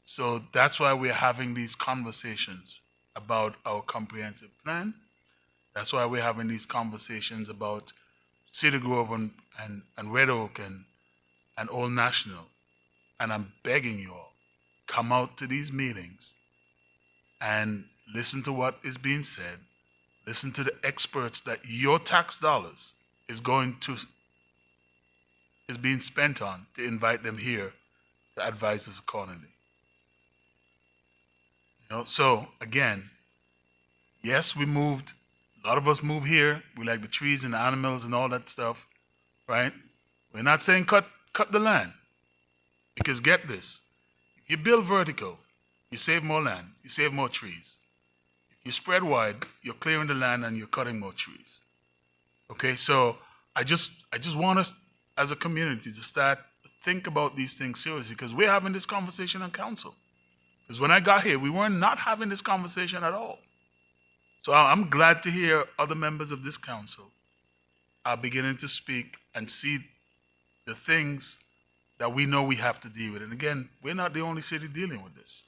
So that's why we're having these conversations about our comprehensive plan. That's why we're having these conversations about Cedar Grove and Red Oak and Old National. And I'm begging you all, come out to these meetings and listen to what is being said. Listen to the experts that your tax dollars is being spent on, to invite them here to advise us accordingly. So again, yes, we moved. A lot of us move here. We like the trees and the animals and all that stuff, right? We're not saying cut the land, because get this: if you build vertical, you save more land, you save more trees. If you spread wide, you're clearing the land and you're cutting more trees. Okay, so I just want us as a community to start to think about these things seriously, because we're having this conversation on council. Because when I got here, we were not having this conversation at all. So I'm glad to hear other members of this council are beginning to speak and see the things that we know we have to deal with. And again, we're not the only city dealing with this.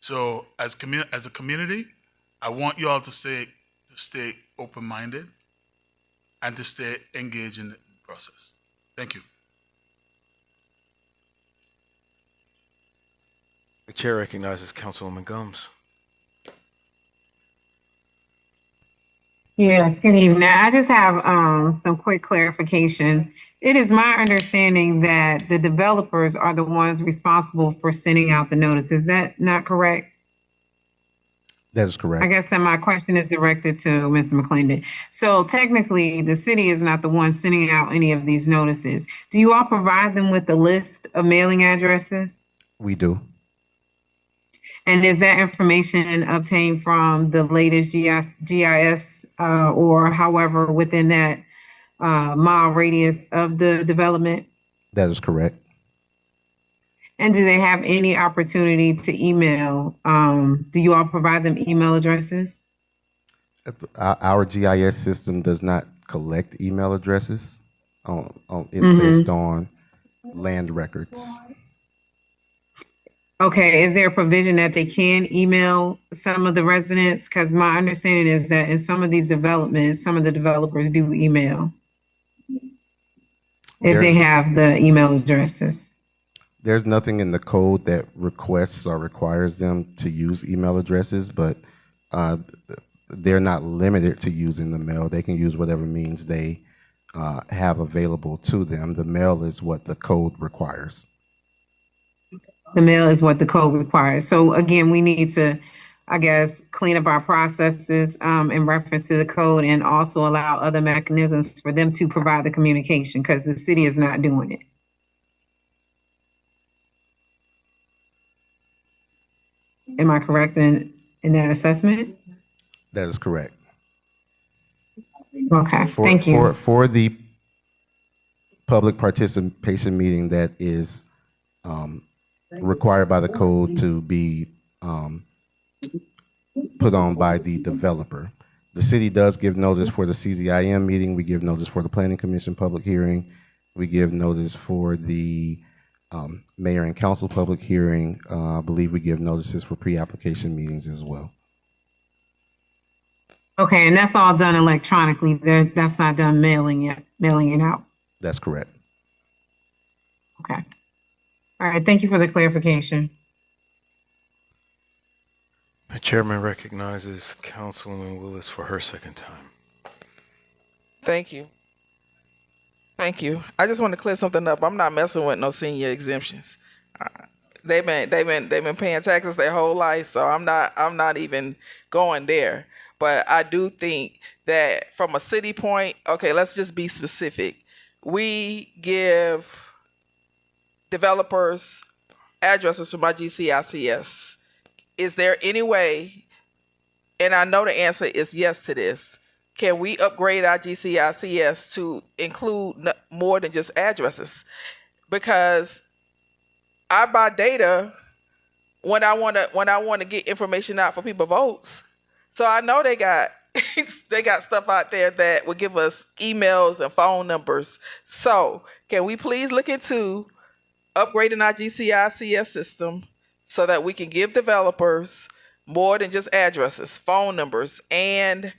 So as a community, I want you all to stay open-minded and to stay engaged in the process. Thank you. The chair recognizes Councilwoman Gums. Yes, good evening. I just have some quick clarification. It is my understanding that the developers are the ones responsible for sending out the notice. Is that not correct? That is correct. I guess that my question is directed to Mr. McClendon. So technically, the city is not the one sending out any of these notices. Do you all provide them with the list of mailing addresses? We do. And is that information obtained from the latest GIS or however within that mile radius of the development? That is correct. And do they have any opportunity to email? Do you all provide them email addresses? Our GIS system does not collect email addresses. It's based on land records. Okay, is there a provision that they can email some of the residents? Because my understanding is that in some of these developments, some of the developers do email if they have the email addresses. There's nothing in the code that requests or requires them to use email addresses, but they're not limited to using the mail. They can use whatever means they have available to them. The mail is what the code requires. The mail is what the code requires. So again, we need to, I guess, clean up our processes in reference to the code and also allow other mechanisms for them to provide the communication because the city is not doing it. Am I correct in that assessment? That is correct. Okay, thank you. For the public participation meeting that is required by the code to be put on by the developer. The city does give notice for the CZIM meeting. We give notice for the Planning Commission public hearing. We give notice for the mayor and council public hearing. I believe we give notices for pre-application meetings as well. Okay, and that's all done electronically. That's not done mailing it out. That's correct. Okay. All right, thank you for the clarification. The chairman recognizes Councilwoman Willis for her second time. Thank you. Thank you. I just want to clear something up. I'm not messing with no senior exemptions. They've been paying taxes their whole life, so I'm not even going there. But I do think that from a city point, okay, let's just be specific. We give developers addresses for my GCICS. Is there any way, and I know the answer is yes to this, can we upgrade our GCICS to include more than just addresses? Because I buy data when I want to get information out for people votes. So I know they got stuff out there that will give us emails and phone numbers. So can we please look into upgrading our GCICS system so that we can give developers more than just addresses, phone numbers, and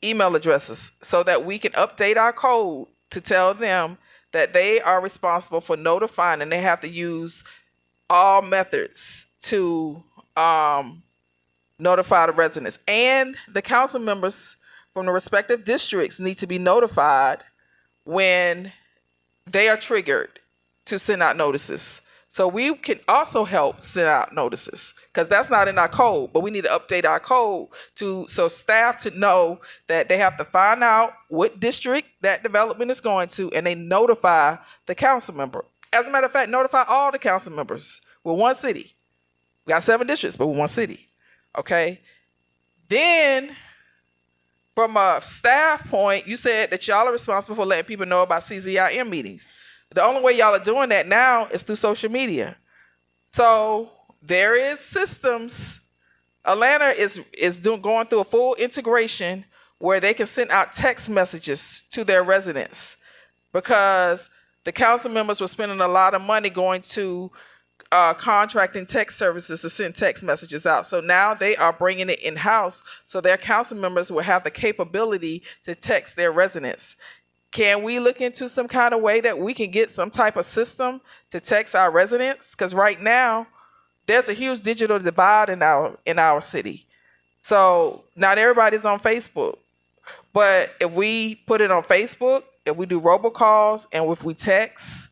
email addresses so that we can update our code to tell them that they are responsible for notifying and they have to use all methods to notify the residents. And the council members from the respective districts need to be notified when they are triggered to send out notices. So we can also help send out notices because that's not in our code, but we need to update our code so staff to know that they have to find out what district that development is going to, and they notify the council member. As a matter of fact, notify all the council members. We're one city. We got 7 districts, but we're one city. Okay. Then from a staff point, you said that y'all are responsible for letting people know about CZIM meetings. The only way y'all are doing that now is through social media. So there is systems. Atlanta is going through a full integration where they can send out text messages to their residents because the council members were spending a lot of money going to contracting text services to send text messages out. So now they are bringing it in-house so their council members will have the capability to text their residents. Can we look into some kind of way that we can get some type of system to text our residents? Because right now, there's a huge digital divide in our city. So not everybody's on Facebook. But if we put it on Facebook, if we do robocalls, and if we text,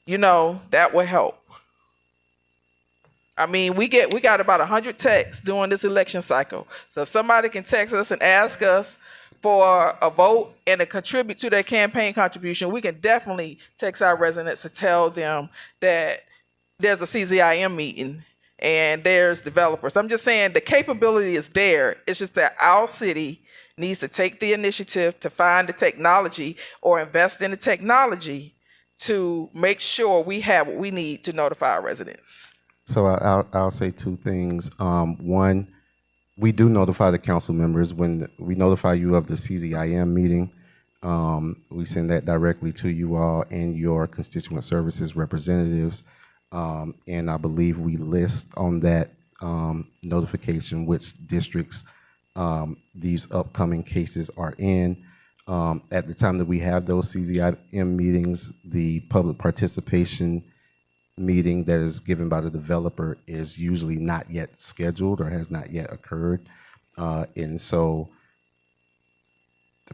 that will help. I mean, we got about 100 texts during this election cycle. So if somebody can text us and ask us for a vote and to contribute to their campaign contribution, we can definitely text our residents to tell them that there's a CZIM meeting and there's developers. I'm just saying the capability is there. It's just that our city needs to take the initiative to find the technology or invest in the technology to make sure we have what we need to notify our residents. So I'll say 2 things. One, we do notify the council members when we notify you of the CZIM meeting. We send that directly to you all and your constituent services representatives. And I believe we list on that notification which districts these upcoming cases are in. At the time that we have those CZIM meetings, the public participation meeting that is given by the developer is usually not yet scheduled or has not yet occurred. And so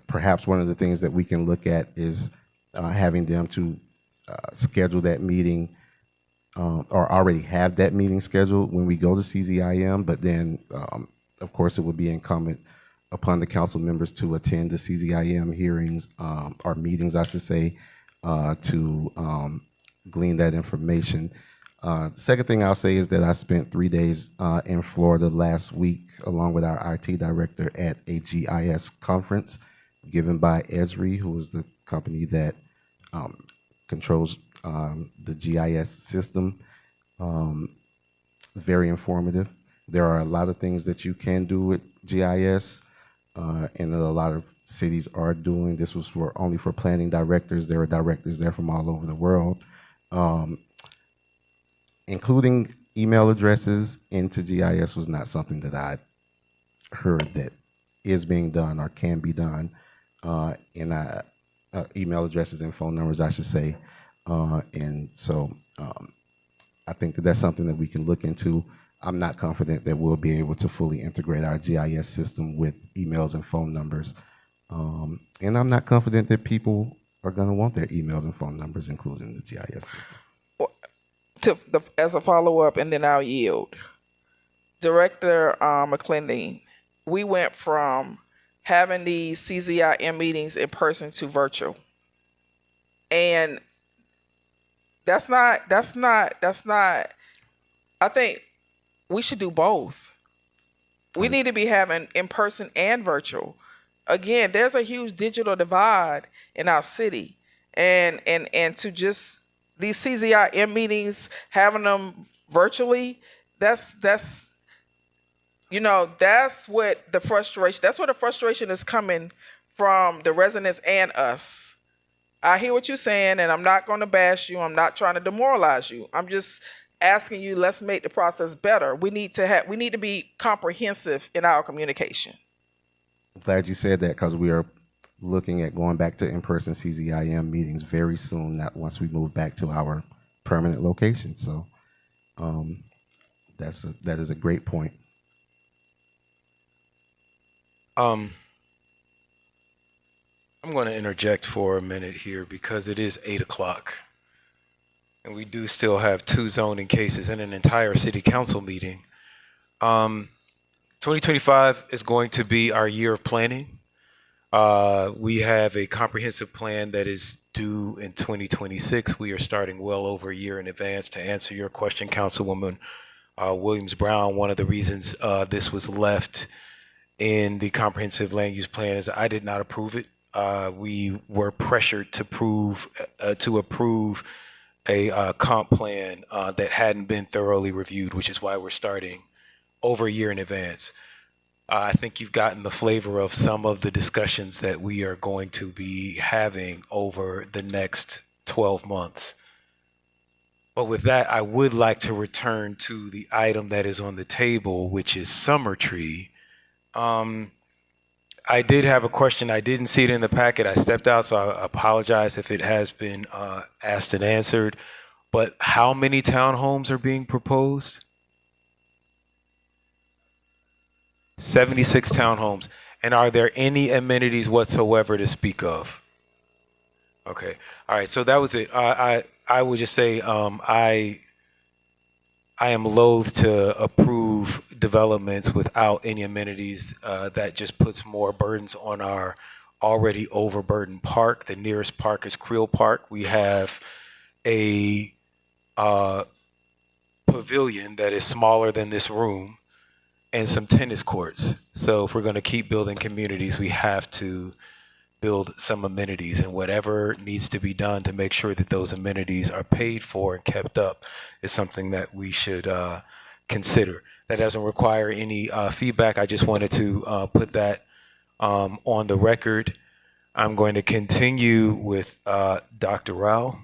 perhaps one of the things that we can look at is having them to schedule that meeting or already have that meeting scheduled when we go to CZIM, but then, of course, it would be incumbent upon the council members to attend the CZIM hearings, or meetings, I should say, to glean that information. Second thing I'll say is that I spent 3 days in Florida last week, along with our IT director, at a GIS conference given by Esri, who is the company that controls the GIS system. Very informative. There are a lot of things that you can do with GIS, and a lot of cities are doing. This was only for planning directors. There are directors there from all over the world. Including email addresses into GIS was not something that I heard that is being done or can be done. Email addresses and phone numbers, I should say. And so I think that that's something that we can look into. I'm not confident that we'll be able to fully integrate our GIS system with emails and phone numbers. And I'm not confident that people are going to want their emails and phone numbers included in the GIS system. As a follow-up, and then I'll yield. Director McClendon, we went from having these CZIM meetings in person to virtual. And that's not, I think we should do both. We need to be having in person and virtual. Again, there's a huge digital divide in our city. And to just these CZIM meetings, having them virtually, that's what the frustration is coming from the residents and us. I hear what you're saying, and I'm not going to bash you. I'm not trying to demoralize you. I'm just asking you, let's make the process better. We need to be comprehensive in our communication. I'm glad you said that, because we are looking at going back to in-person CZIM meetings very soon, not once we move back to our permanent location. So that is a great point. I'm going to interject for a minute here because it is 8 o'clock. And we do still have 2 zoning cases and an entire city council meeting. 2025 is going to be our year of planning. We have a comprehensive plan that is due in 2026. We are starting well over a year in advance. To answer your question, Councilwoman Williams-Brown, one of the reasons this was left in the comprehensive land use plan is I did not approve it. We were pressured to approve a comp plan that hadn't been thoroughly reviewed, which is why we're starting over a year in advance. I think you've gotten the flavor of some of the discussions that we are going to be having over the next 12 months. But with that, I would like to return to the item that is on the table, which is Summer Tree. I did have a question. I didn't see it in the packet. I stepped out, so I apologize if it has been asked and answered. But how many townhomes are being proposed? 76 townhomes. And are there any amenities whatsoever to speak of? Okay. All right. So that was it. I would just say I am loath to approve developments without any amenities. That just puts more burdens on our already overburdened park. The nearest park is Creel Park. We have a pavilion that is smaller than this room and some tennis courts. So if we're going to keep building communities, we have to build some amenities, and whatever needs to be done to make sure that those amenities are paid for and kept up is something that we should consider. That doesn't require any feedback. I just wanted to put that on the record. I'm going to continue with Dr. Rao.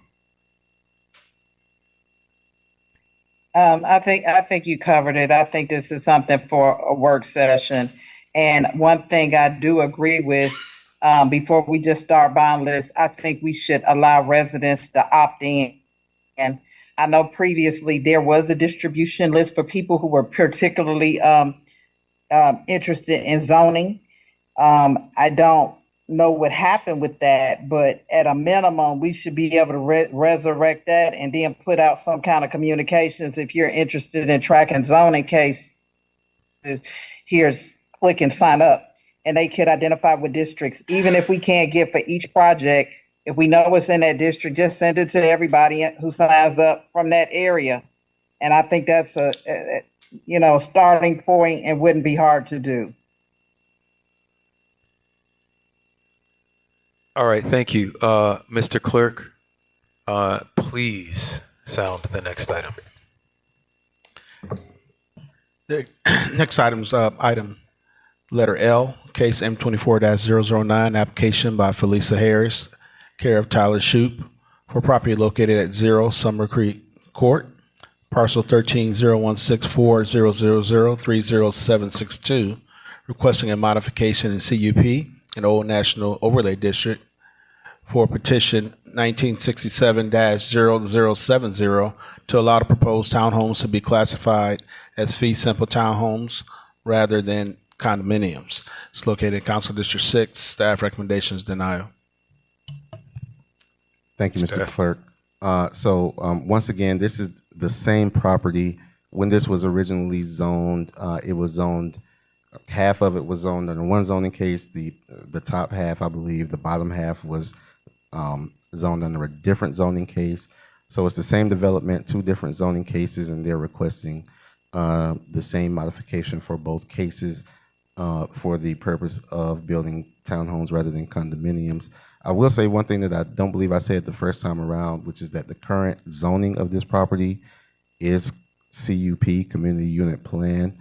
I think you covered it. I think this is something for a work session. And one thing I do agree with, before we just start buying lists, I think we should allow residents to opt in. And I know previously there was a distribution list for people who were particularly interested in zoning. I don't know what happened with that, but at a minimum, we should be able to resurrect that and then put out some kind of communications. If you're interested in tracking zoning cases, here's click and sign up. And they could identify with districts. Even if we can't get for each project, if we know what's in that district, just send it to everybody who signs up from that area. And I think that's a starting point and wouldn't be hard to do. All right, thank you. Mr. Clerk, please sound the next item. The next item's item letter L, case M24-009, application by Felisa Harris, care of Tyler Shoup, for property located at 0 Summer Creek Court, parcel 13-0164000-30762, requesting a modification in CUP, an Old National Overlay District, for petition 1967-0070 to allow the proposed townhomes to be classified as fee simple townhomes rather than condominiums. It's located in Council District 6. Staff recommendations denial. Thank you, Mr. Clerk. Once again, this is the same property. When this was originally zoned, it was zoned, half of it was zoned under one zoning case. The top half, I believe, the bottom half was zoned under a different zoning case. So it's the same development, two different zoning cases, and they're requesting the same modification for both cases for the purpose of building townhomes rather than condominiums. I will say one thing that I don't believe I said the first time around, which is that the current zoning of this property is CUP, Community Unit Plan.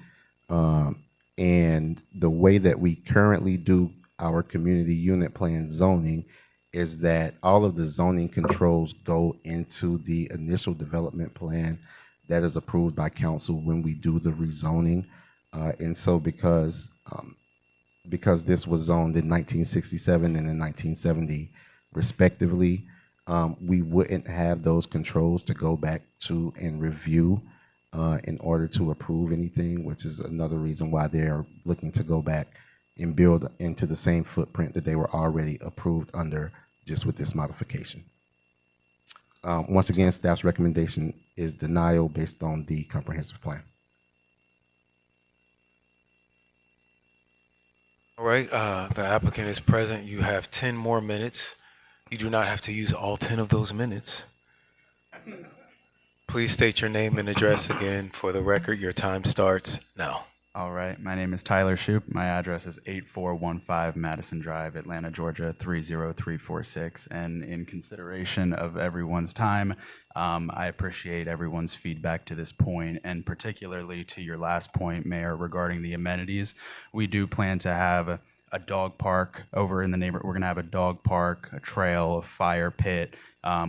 And the way that we currently do our Community Unit Plan zoning is that all of the zoning controls go into the initial development plan that is approved by council when we do the rezoning. And so because this was zoned in 1967 and in 1970 respectively, we wouldn't have those controls to go back to and review in order to approve anything, which is another reason why they're looking to go back and build into the same footprint that they were already approved under, just with this modification. Once again, staff's recommendation is denial based on the comprehensive plan. All right, the applicant is present. You have 10 more minutes. You do not have to use all 10 of those minutes. Please state your name and address again for the record. Your time starts now. All right, my name is Tyler Shoup. My address is 8415 Madison Drive, Atlanta, Georgia, 30346. And in consideration of everyone's time, I appreciate everyone's feedback to this point, and particularly to your last point, Mayor, regarding the amenities. We do plan to have a dog park over in the neighborhood. We're gonna have a dog park, a trail, a fire pit.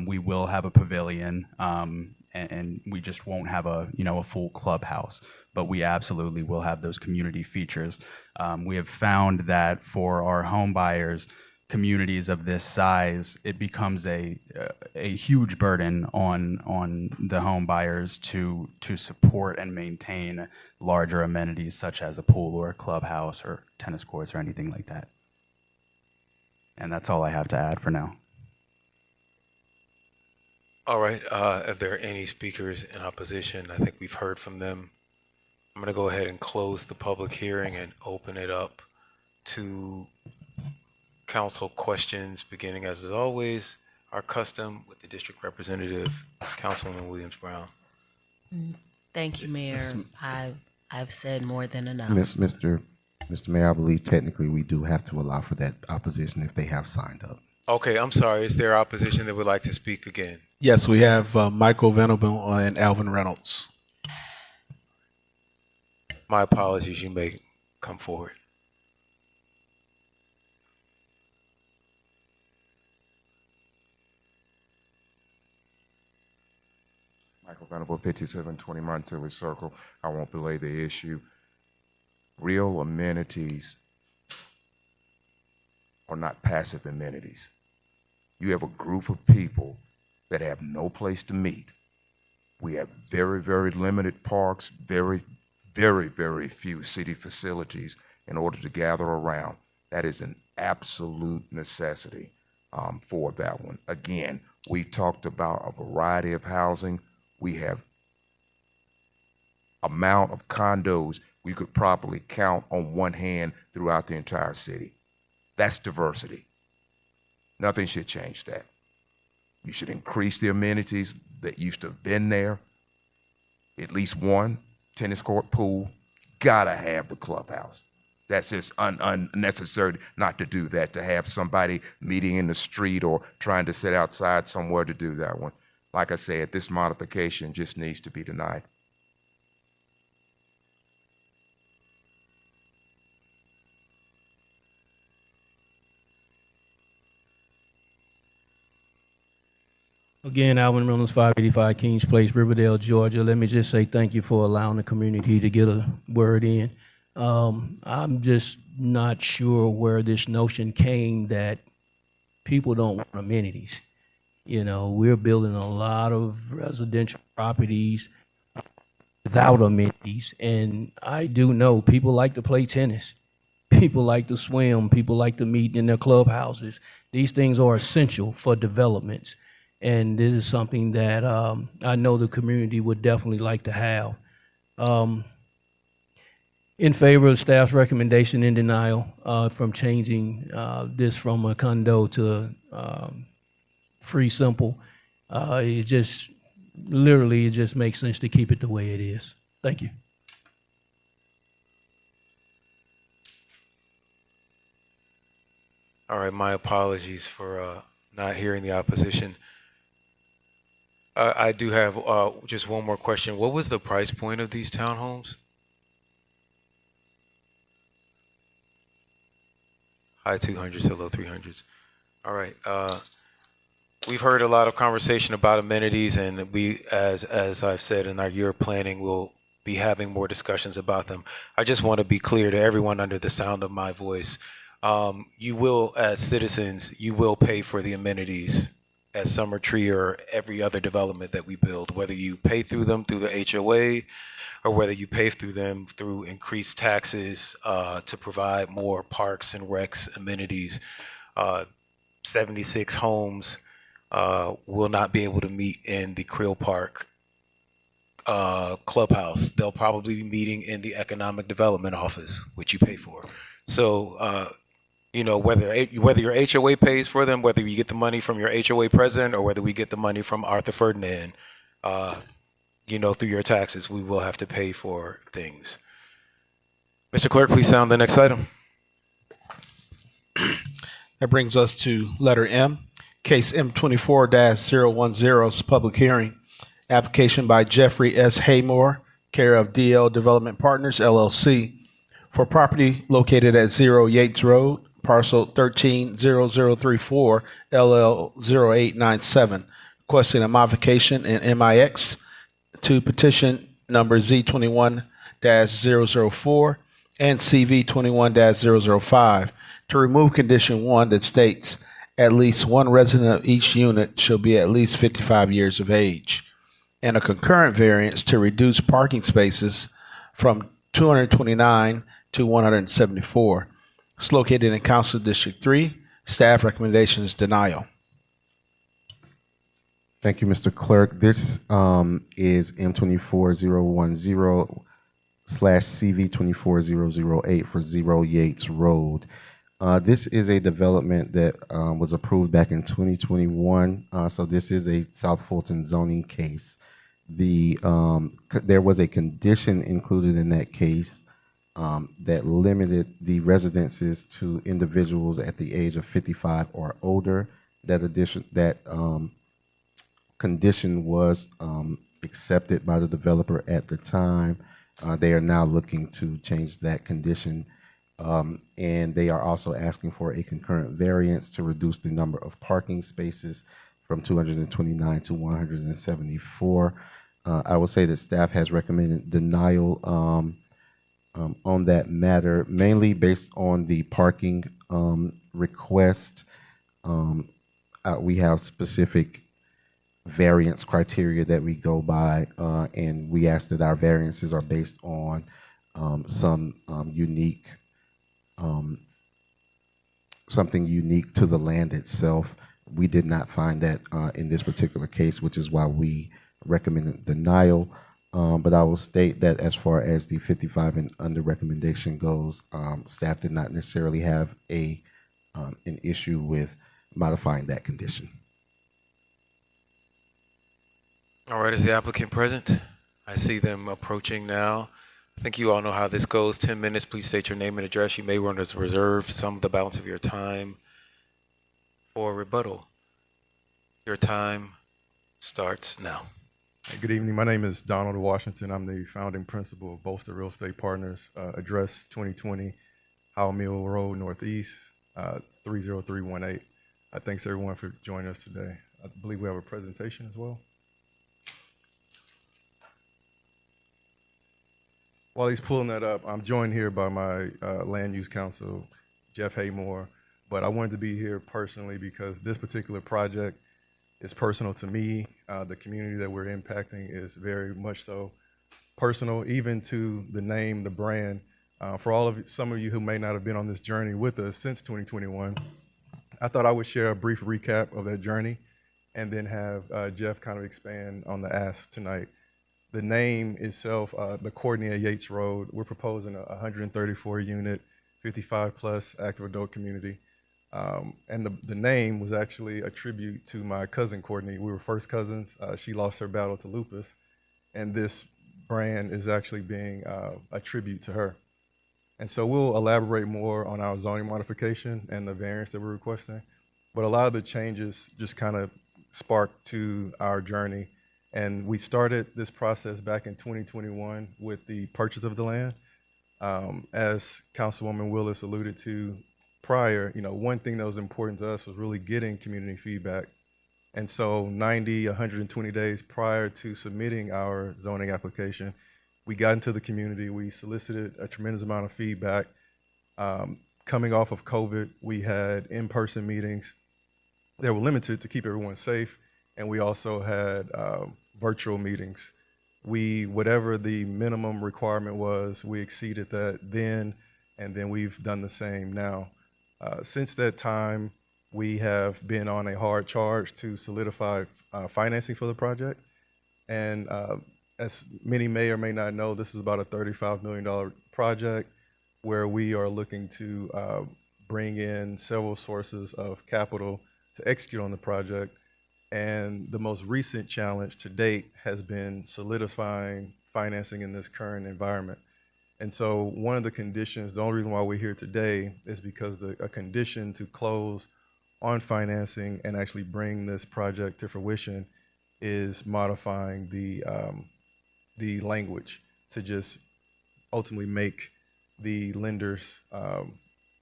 We will have a pavilion, and we just won't have a full clubhouse, but we absolutely will have those community features. We have found that for our home buyers, communities of this size, it becomes a huge burden on the home buyers to support and maintain larger amenities such as a pool or a clubhouse or tennis courts or anything like that. And that's all I have to add for now. All right, if there are any speakers in opposition, I think we've heard from them. I'm going to go ahead and close the public hearing and open it up to council questions, beginning as is always our custom with the district representative, Councilwoman Williams-Brown. Thank you, Mayor. I've said more than enough. Mr. Mayor, I believe technically we do have to allow for that opposition if they have signed up. Okay, I'm sorry. Is there opposition that would like to speak again? Yes, we have Michael Venable and Alvin Reynolds. My apologies. You may come forward. Michael Venable, 5720 Montelli Circle. I won't belay the issue. Real amenities are not passive amenities. You have a group of people that have no place to meet. We have very, very limited parks, very, very, very few city facilities in order to gather around. That is an absolute necessity for that one. Again, we talked about a variety of housing. We have amount of condos we could probably count on one hand throughout the entire city. That's diversity. Nothing should change that. You should increase the amenities that used to have been there. At least one tennis court, pool. Gotta have the clubhouse. That's just unnecessary not to do that, to have somebody meeting in the street or trying to sit outside somewhere to do that one. Like I said, this modification just needs to be denied. Again, Alvin Reynolds, 585 Kings Place, Riverdale, Georgia. Let me just say thank you for allowing the community to get a word in. I'm just not sure where this notion came that people don't want amenities. You know, we're building a lot of residential properties without amenities, and I do know people like to play tennis. People like to swim. People like to meet in their clubhouses. These things are essential for developments. And this is something that I know the community would definitely like to have. In favor of staff's recommendation in denial from changing this from a condo to free simple. It just makes sense to keep it the way it is. Thank you. All right, my apologies for not hearing the opposition. I do have just one more question. What was the price point of these townhomes? High 200s to low 300s. All right. We've heard a lot of conversation about amenities, and we, as I've said in our year planning, we'll be having more discussions about them. I just want to be clear to everyone under the sound of my voice. You will, as citizens, you will pay for the amenities at Summer Tree or every other development that we build, whether you pay through them through the HOA or whether you pay through them through increased taxes to provide more parks and recs amenities. 76 homes will not be able to meet in the Creel Park clubhouse. They'll probably be meeting in the Economic Development Office, which you pay for. So, you know, whether your HOA pays for them, whether you get the money from your HOA president or whether we get the money from Arthur Ferdinand, you know, through your taxes, we will have to pay for things. Mr. Clerk, please sound the next item. That brings us to letter M, case M24-010's public hearing. Application by Jeffrey S. Haymore, care of DL Development Partners, LLC, for property located at 0 Yates Road, parcel 130034, LL 0897, requesting a modification in MIX to petition number Z21-004 and CV21-005 to remove condition 1 that states at least one resident of each unit shall be at least 55 years of age, and a concurrent variance to reduce parking spaces from 229 to 174. It's located in Council District 3. Staff recommendation is denial. Thank you, Mr. Clerk. This is M24001/CV24008 for 0 Yates Road. This is a development that was approved back in 2021. So this is a South Fulton zoning case. There was a condition included in that case that limited the residences to individuals at the age of 55 or older. That condition was accepted by the developer at the time. They are now looking to change that condition, and they are also asking for a concurrent variance to reduce the number of parking spaces from 229 to 174. I will say that staff has recommended denial on that matter, mainly based on the parking request. We have specific variance criteria that we go by, and we ask that our variances are based on some unique something unique to the land itself. We did not find that in this particular case, which is why we recommended denial. But I will state that as far as the 55 and under recommendation goes, staff did not necessarily have an issue with modifying that condition. All right, is the applicant present? I see them approaching now. I think you all know how this goes. 10 minutes, please state your name and address. You may want to reserve some of the balance of your time for rebuttal. Your time starts now. Hey, good evening. My name is Donald Washington. I'm the founding principal of both the Real Estate Partners, address 2020 Howell Mill Road Northeast, 30318. Thanks everyone for joining us today. I believe we have a presentation as well. While he's pulling that up, I'm joined here by my land use counsel, Jeff Haymore, but I wanted to be here personally because this particular project is personal to me. The community that we're impacting is very much so personal, even to the name, the brand. For some of you who may not have been on this journey with us since 2021, I thought I would share a brief recap of that journey and then have Jeff kind of expand on the ask tonight. The name itself, the Courtney Yates Road, we're proposing a 134 unit, 55 plus active adult community. And the name was actually a tribute to my cousin Courtney. We were first cousins. She lost her battle to lupus. And this brand is actually being a tribute to her. And so we'll elaborate more on our zoning modification and the variance that we're requesting. But a lot of the changes just kind of sparked to our journey. And we started this process back in 2021 with the purchase of the land. As Councilwoman Willis alluded to prior, one thing that was important to us was really getting community feedback. And so 90, 120 days prior to submitting our zoning application, we got into the community, we solicited a tremendous amount of feedback. Coming off of COVID, we had in-person meetings that were limited to keep everyone safe. And we also had virtual meetings. Whatever the minimum requirement was, we exceeded that then, and then we've done the same now. Since that time, we have been on a hard charge to solidify financing for the project. And as many may or may not know, this is about a $35 million project where we are looking to bring in several sources of capital to execute on the project. And the most recent challenge to date has been solidifying financing in this current environment. And so one of the conditions, the only reason why we're here today is because a condition to close on financing and actually bring this project to fruition is modifying the language to just ultimately make the lenders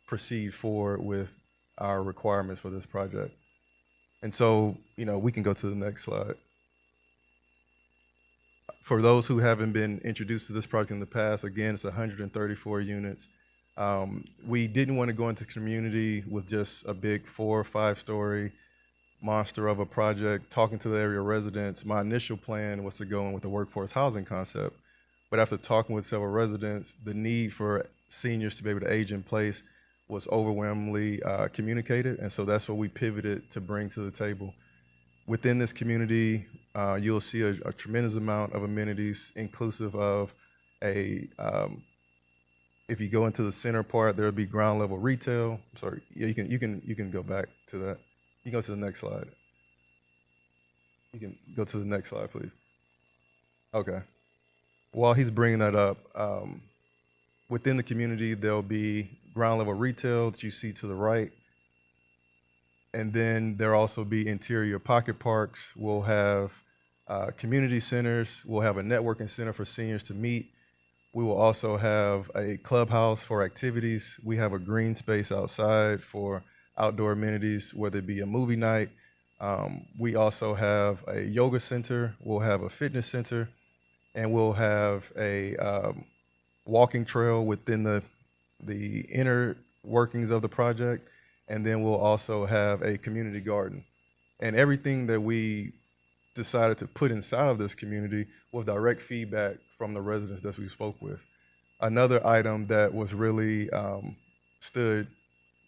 proceed forward with our requirements for this project. And so, we can go to the next slide. For those who haven't been introduced to this project in the past, again, it's 134 units. We didn't want to go into community with just a big 4 or 5 story monster of a project. Talking to the area residents, my initial plan was to go in with the workforce housing concept. But after talking with several residents, the need for seniors to be able to age in place was overwhelmingly communicated. And so that's what we pivoted to bring to the table. Within this community, you'll see a tremendous amount of amenities, inclusive of if you go into the center part, there'll be ground level retail. Sorry, yeah, you can go back to that. You can go to the next slide. You can go to the next slide, please. Okay. While he's bringing that up, within the community, there'll be ground level retail that you see to the right. And then there'll also be interior pocket parks. We'll have community centers. We'll have a networking center for seniors to meet. We will also have a clubhouse for activities. We have a green space outside for outdoor amenities, whether it be a movie night. We also have a yoga center. We'll have a fitness center. And we'll have a walking trail within the inner workings of the project. And then we'll also have a community garden. And everything that we decided to put inside of this community was direct feedback from the residents that we spoke with. Another item that was really stood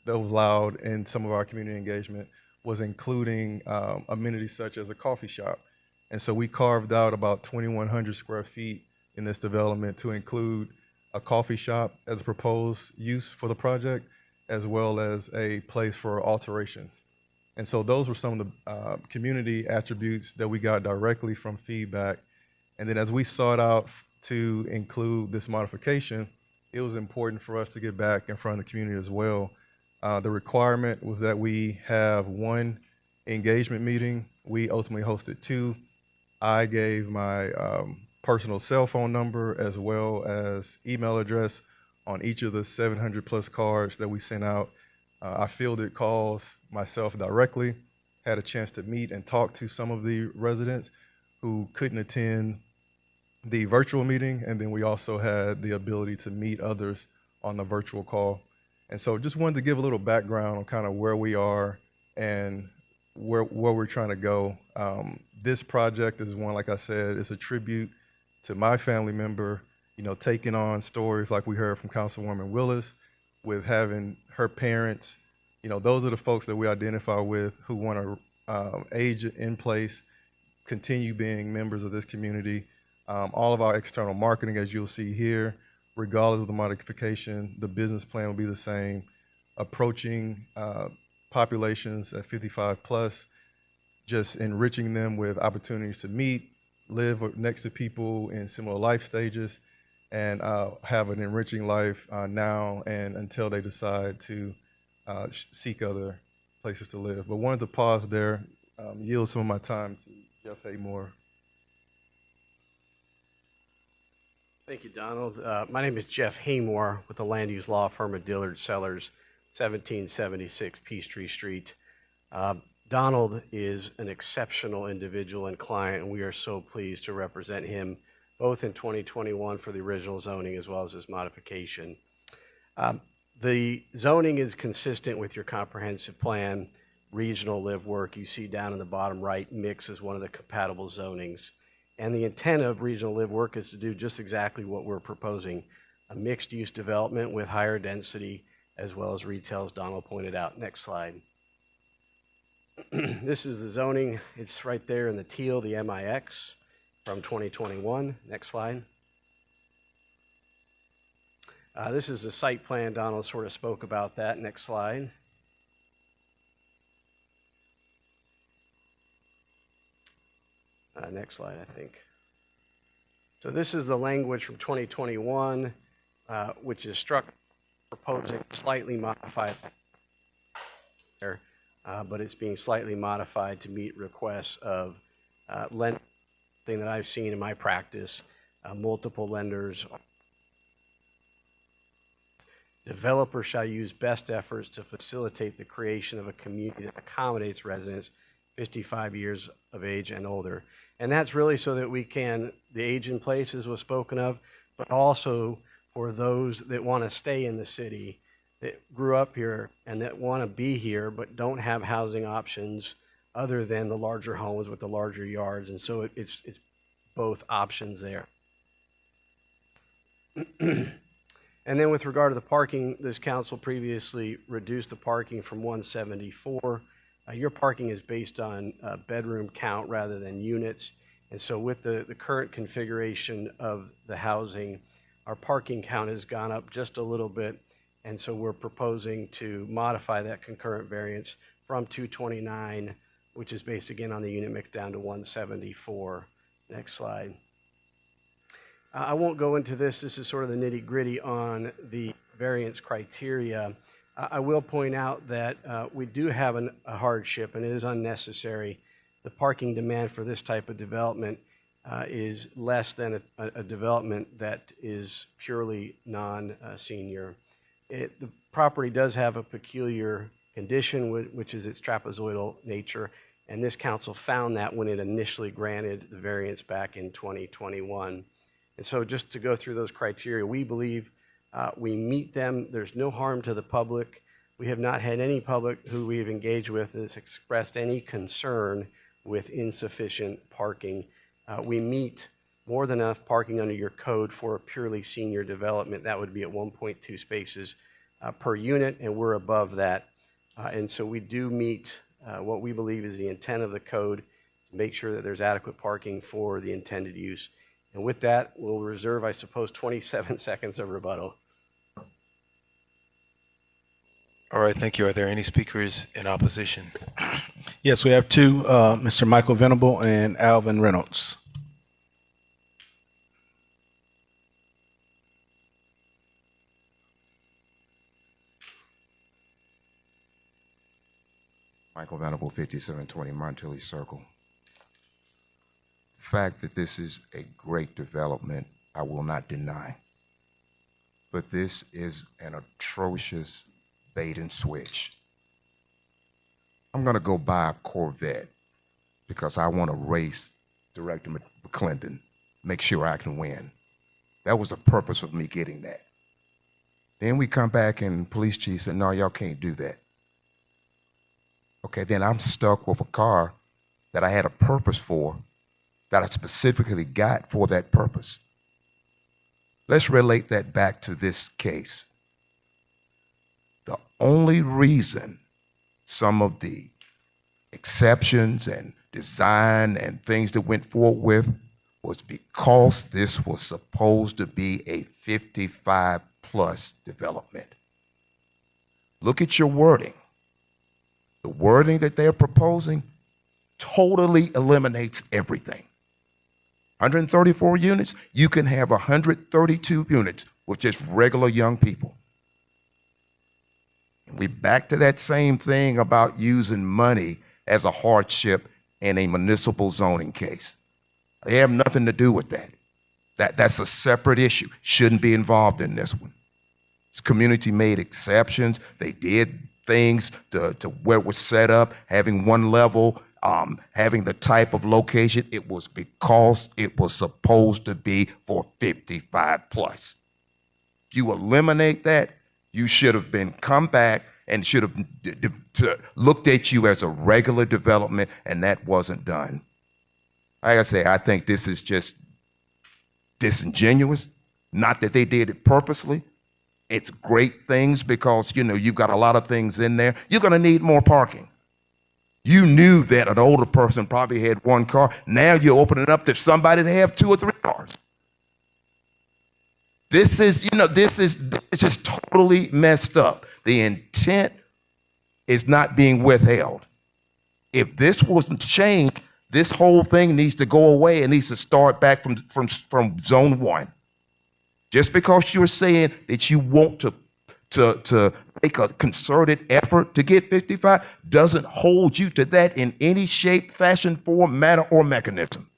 that was allowed in some of our community engagement was including amenities such as a coffee shop. And so we carved out about 2,100 square feet in this development to include a coffee shop as a proposed use for the project, as well as a place for alterations. And so those were some of the community attributes that we got directly from feedback. And then as we sought out to include this modification, it was important for us to get back in front of the community as well. The requirement was that we have one engagement meeting. We ultimately hosted two. I gave my personal cell phone number as well as email address on each of the 700 plus cards that we sent out. I fielded calls myself directly, had a chance to meet and talk to some of the residents who couldn't attend the virtual meeting, and then we also had the ability to meet others on the virtual call. And so just wanted to give a little background on kind of where we are and where we're trying to go. This project is one, like I said, it's a tribute to my family member, you know, taking on stories like we heard from Councilwoman Willis, with having her parents, you know, those are the folks that we identify with who want to age in place, continue being members of this community. All of our external marketing, as you'll see here, regardless of the modification, the business plan will be the same, approaching populations at 55 plus, just enriching them with opportunities to meet, live next to people in similar life stages, and have an enriching life now and until they decide to seek other places to live. But wanted to pause there, yield some of my time to Jeff A. Moore. Thank you, Donald. My name is Jeff Haymore with the land use law firm of Dillard Sellers, 1776 Peachtree Street. Donald is an exceptional individual and client, and we are so pleased to represent him both in 2021 for the original zoning as well as his modification. The zoning is consistent with your comprehensive plan, regional live work. You see down in the bottom right, mix is one of the compatible zonings. And the intent of regional live work is to do just exactly what we're proposing, a mixed use development with higher density as well as retail, as Donald pointed out. Next slide. This is the zoning. It's right there in the teal, the MIX from 2021. Next slide. This is the site plan. Donald sort of spoke about that. Next slide. Next slide, I think. So this is the language from 2021, which is proposing slightly modified there, but it's being slightly modified to meet requests of lending that I've seen in my practice, multiple lenders. Developers shall use best efforts to facilitate the creation of a community that accommodates residents 55 years of age and older. And that's really so that we can, the age in place was spoken of, but also for those that want to stay in the city, that grew up here and that want to be here, but don't have housing options other than the larger homes with the larger yards. And so it's both options there. And then with regard to the parking, this council previously reduced the parking from 174. Your parking is based on bedroom count rather than units. And so with the current configuration of the housing, our parking count has gone up just a little bit. And so we're proposing to modify that concurrent variance from 229, which is based again on the unit mix, down to 174. Next slide. I won't go into this. This is sort of the nitty gritty on the variance criteria. I will point out that we do have a hardship, and it is unnecessary. The parking demand for this type of development is less than a development that is purely non-senior. The property does have a peculiar condition, which is its trapezoidal nature, and this council found that when it initially granted the variance back in 2021. And so just to go through those criteria, we believe we meet them. There's no harm to the public. We have not had any public who we have engaged with that's expressed any concern with insufficient parking. We meet more than enough parking under your code for a purely senior development. That would be at 1.2 spaces per unit, and we're above that. And so we do meet what we believe is the intent of the code to make sure that there's adequate parking for the intended use. And with that, we'll reserve, I suppose, 27 seconds of rebuttal. All right, thank you. Are there any speakers in opposition? Yes, we have two, Mr. Michael Venable and Alvin Reynolds. Michael Venable, 5720 Montilly Circle. The fact that this is a great development, I will not deny. But this is an atrocious bait and switch. I'm going to go buy a Corvette because I want to race Director McClendon, make sure I can win. That was the purpose of me getting that. Then we come back and police chief said, no, y'all can't do that. Okay, then I'm stuck with a car that I had a purpose for, that I specifically got for that purpose. Let's relate that back to this case. The only reason some of the exceptions and design and things that went forward with was because this was supposed to be a 55+ development. Look at your wording. The wording that they're proposing totally eliminates everything. 134 units, you can have 132 units with just regular young people. And we back to that same thing about using money as a hardship in a municipal zoning case. They have nothing to do with that. That's a separate issue. Shouldn't be involved in this one. This community made exceptions. They did things to where it was set up, having one level, having the type of location. It was because it was supposed to be for 55+. If you eliminate that, you should have been come back and should have looked at you as a regular development, and that wasn't done. Like I say, I think this is just disingenuous. Not that they did it purposely. It's great things because, you know, you've got a lot of things in there. You're going to need more parking. You knew that an older person probably had one car. Now you're opening it up to somebody to have 2 or 3 cars. This is, you know, it's just totally messed up. The intent is not being withheld. If this wasn't changed, this whole thing needs to go away. It needs to start back from zone 1. Just because you're saying that you want to make a concerted effort to get 55 doesn't hold you to that in any shape, fashion, form, manner, or mechanism.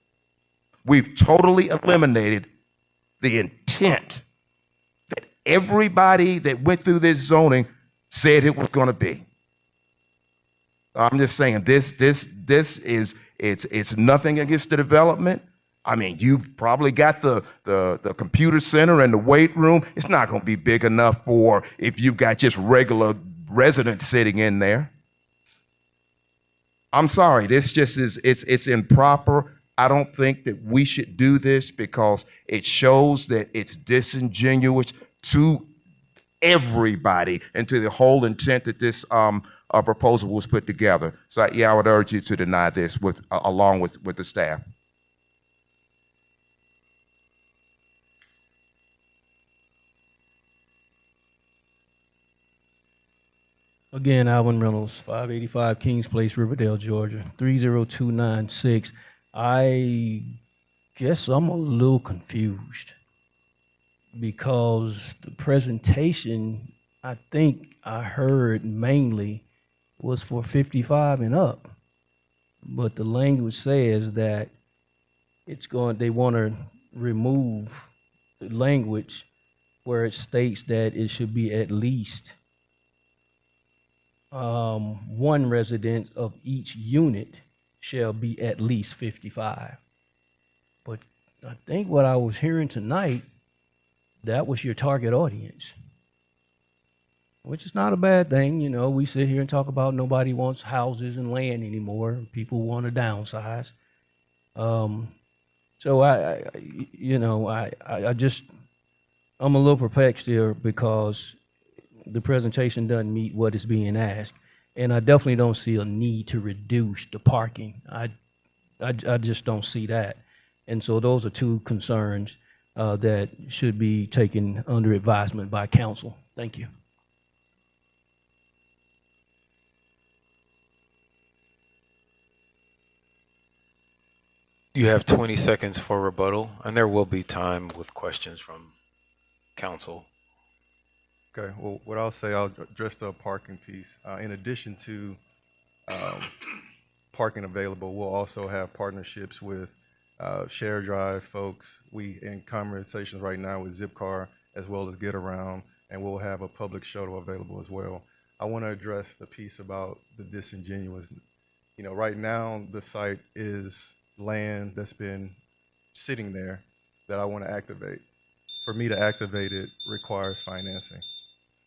We've totally eliminated the intent that everybody that went through this zoning said it was going to be. I'm just saying this is it's nothing against the development. I mean, you've probably got the computer center and the weight room. It's not going to be big enough for if you've got just regular residents sitting in there. I'm sorry, this just is, it's improper. I don't think that we should do this because it shows that it's disingenuous to everybody and to the whole intent that this proposal was put together. So yeah, I would urge you to deny this along with the staff. Again, Alvin Reynolds, 585 Kings Place, Riverdale, Georgia, 30296. I guess I'm a little confused because the presentation, I think I heard mainly was for 55 and up. But the language says that they want to remove the language where it states that it should be at least one resident of each unit shall be at least 55. But I think what I was hearing tonight, that was your target audience, which is not a bad thing. You know, we sit here and talk about nobody wants houses and land anymore. People want to downsize. So I'm a little perplexed here because the presentation doesn't meet what is being asked. And I definitely don't see a need to reduce the parking. I just don't see that. And so those are two concerns that should be taken under advisement by council. Thank you. You have 20 seconds for rebuttal, and there will be time with questions from council. Okay, well, what I'll say, I'll address the parking piece. In addition to parking available, we'll also have partnerships with Share Drive folks. We in conversations right now with Zipcar as well as Get Around, and we'll have a public shuttle available as well. I want to address the piece about the disingenuous. You know, right now the site is land that's been sitting there that I want to activate. For me to activate it requires financing.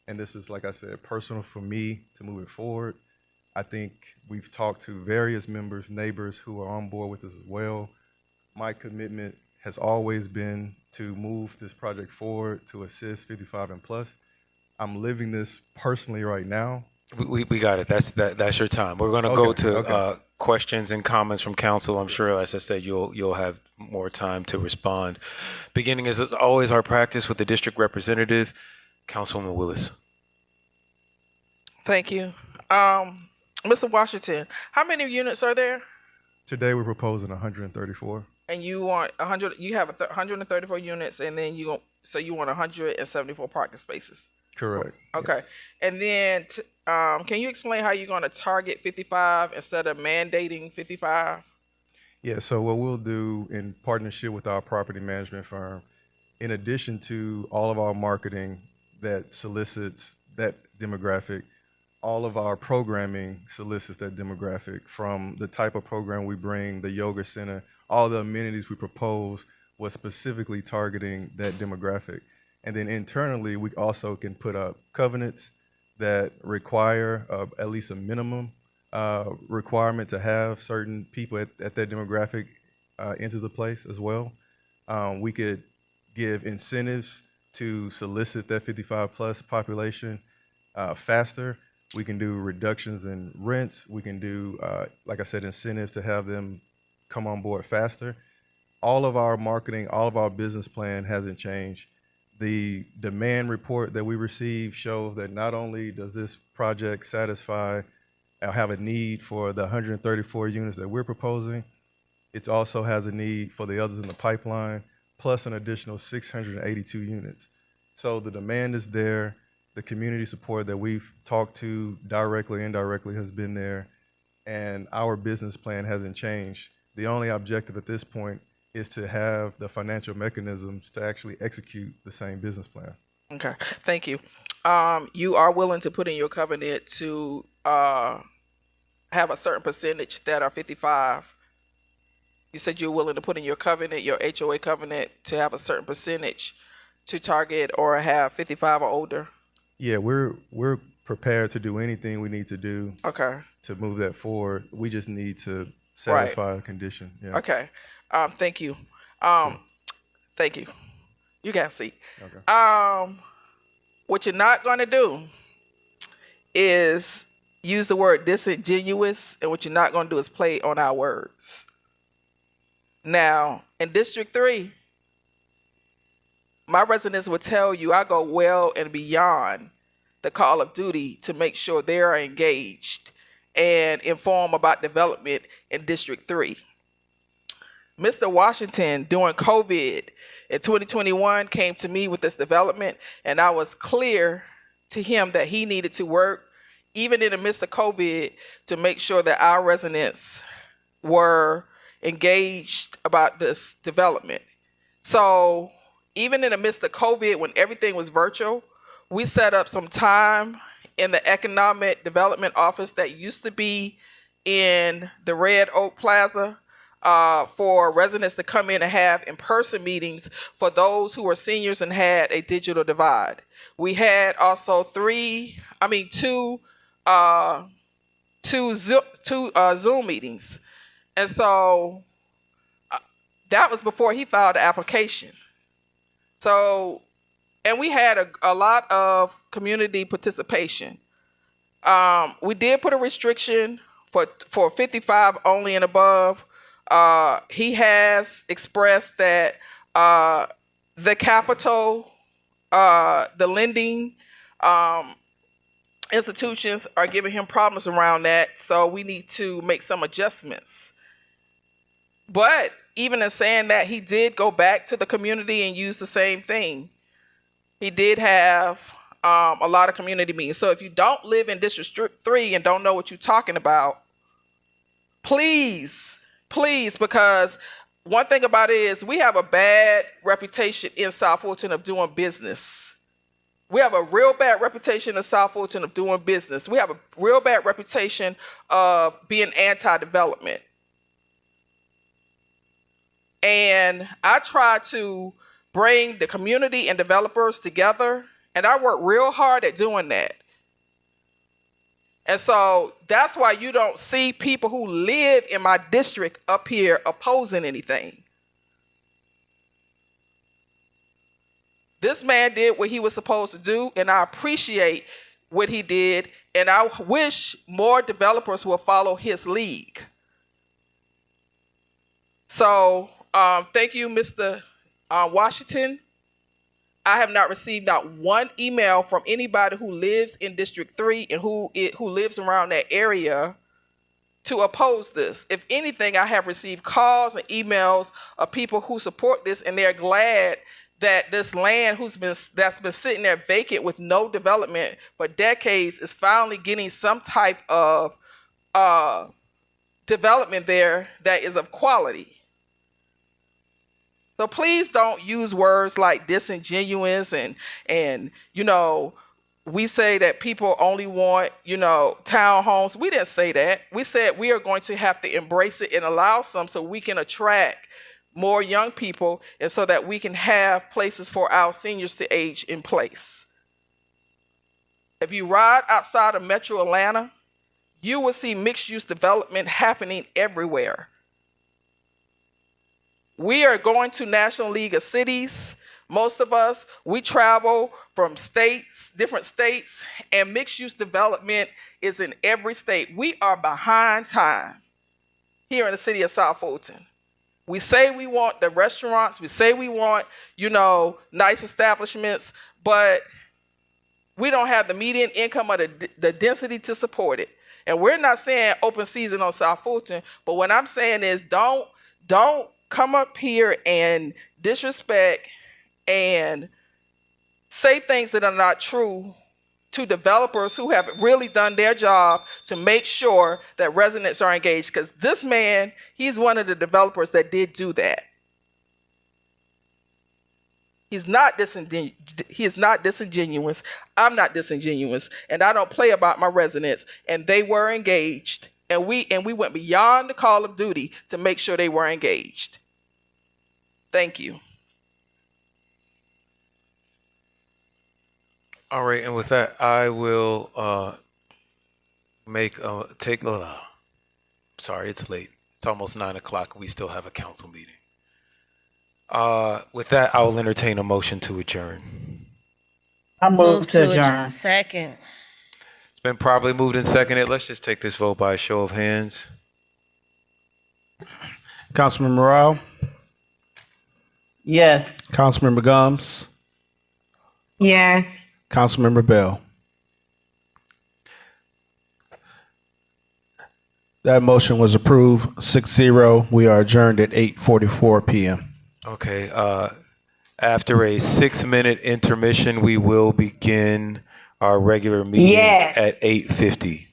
And this is, like I said, personal for me to move it forward. I think we've talked to various members, neighbors who are on board with this as well. My commitment has always been to move this project forward to assist 55 and plus. I'm living this personally right now. We got it. That's your time. We're going to go to questions and comments from council. I'm sure, as I said, you'll have more time to respond. Beginning as always our practice with the district representative, Councilwoman Willis. Thank you. Mr. Washington, how many units are there? Today we're proposing 134. And you want 100, you have 134 units, and then you want 174 parking spaces. Correct. Okay. Yes. And then can you explain how you're going to target 55 instead of mandating 55? Yeah, so what we'll do in partnership with our property management firm, in addition to all of our marketing that solicits that demographic, all of our programming solicits that demographic, from the type of program we bring, the yoga center, all the amenities we propose was specifically targeting that demographic. And then internally, we also can put up covenants that require at least a minimum requirement to have certain people at that demographic enter the place as well. We could give incentives to solicit that 55 plus population faster. We can do reductions in rents. We can do, like I said, incentives to have them come on board faster. All of our marketing, all of our business plan hasn't changed. The demand report that we receive shows that not only does this project satisfy or have a need for the 134 units that we're proposing, it also has a need for the others in the pipeline, plus an additional 682 units. So the demand is there. The community support that we've talked to directly, indirectly has been there, and our business plan hasn't changed. The only objective at this point is to have the financial mechanisms to actually execute the same business plan. Okay, thank you. You are willing to put in your covenant to have a certain percentage that are 55. You said you're willing to put in your covenant, your HOA covenant, to have a certain percentage to target or have 55 or older. Yeah, we're prepared to do anything we need to do. Okay. To move that forward. We just need to satisfy a condition. Yeah. Okay. Thank you. Thank you. You got a seat. Okay. What you're not going to do is use the word disingenuous, and what you're not going to do is play on our words. Now, in District 3, my residents will tell you I go well and beyond the call of duty to make sure they are engaged and informed about development in District 3. Mr. Washington, during COVID in 2021, came to me with this development, and I was clear to him that he needed to work, even in the midst of COVID, to make sure that our residents were engaged about this development. So even in the midst of COVID, when everything was virtual, we set up some time in the Economic Development Office that used to be in the Red Oak Plaza for residents to come in and have in-person meetings for those who were seniors and had a digital divide. We had also two Zoom meetings. And so that was before he filed the application. So and we had a lot of community participation. We did put a restriction for 55 only and above. He has expressed that the capital, the lending institutions are giving him problems around that, so we need to make some adjustments. But even in saying that, he did go back to the community and use the same thing. He did have a lot of community meetings. So if you don't live in District 3 and don't know what you're talking about, please, because one thing about it is we have a bad reputation in South Fulton of doing business. We have a real bad reputation in South Fulton of doing business. We have a real bad reputation of being anti-development. And I try to bring the community and developers together, and I work real hard at doing that. And so that's why you don't see people who live in my district up here opposing anything. This man did what he was supposed to do, and I appreciate what he did, and I wish more developers will follow his lead. So thank you, Mr. Washington. I have not received not one email from anybody who lives in District 3 and who lives around that area to oppose this. If anything, I have received calls and emails of people who support this, and they're glad that this land that's been sitting there vacant with no development for decades is finally getting some type of development there that is of quality. So please don't use words like disingenuous and we say that people only want, townhomes. We didn't say that. We said we are going to have to embrace it and allow some so we can attract more young people and so that we can have places for our seniors to age in place. If you ride outside of Metro Atlanta, you will see mixed-use development happening everywhere. We are going to National League of Cities. Most of us, we travel from different states, and mixed-use development is in every state. We are behind time here in the city of South Fulton. We say we want the restaurants, we say we want, nice establishments, but we don't have the median income or the density to support it. And we're not saying open season on South Fulton, but what I'm saying is don't come up here and disrespect and say things that are not true to developers who have really done their job to make sure that residents are engaged. Because this man, he's one of the developers that did do that. He's not disingenuous. I'm not disingenuous. And I don't play about my residents. And they were engaged. And we went beyond the call of duty to make sure they were engaged. Thank you. All right, and with that, I will sorry, it's late. It's almost 9 o'clock. We still have a council meeting. With that, I will entertain a motion to adjourn. I move to adjourn. Second. It's been properly moved and seconded. Let's just take this vote by a show of hands. Councilman Morrell? Yes. Councilmember Gums? Yes. Councilmember Bell? That motion was approved 6-0. We are adjourned at 8:44 p.m. Okay. After a 6-minute intermission, we will begin our regular meeting at 8:50.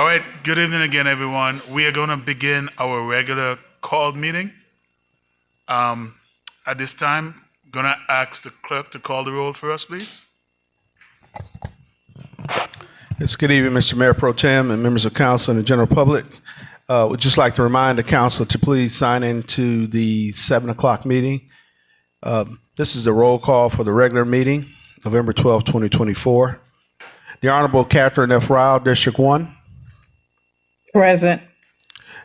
All right, good evening again, everyone. We are going to begin our regular called meeting. At this time, going to ask the clerk to call the roll for us, please. Yes, good evening, Mr. Mayor Pro Tem and members of council and the general public. Would just like to remind the council to please sign into the 7 o'clock meeting. This is the roll call for the regular meeting, November 12, 2024. The Honorable Catherine F. Rao, District 1. Present.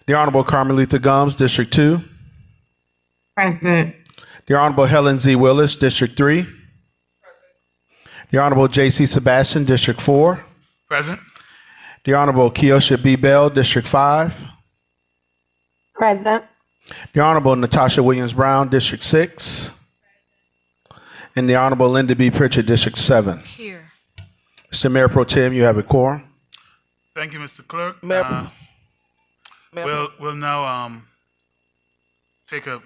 The Honorable Carmelita Gums, District 2. Present. The Honorable Helen Z. Willis, District 3. The Honorable J.C. Sebastian, District 4. Present. The Honorable Keosha B. Bell, District 5. Present. The Honorable Natasha Williams Brown, District 6. And the Honorable Linda B. Pritchard, District 7. Here. Mr. Mayor Pro Tem, you have a quorum. Thank you, Mr. Clerk. Mayor- We'll now take a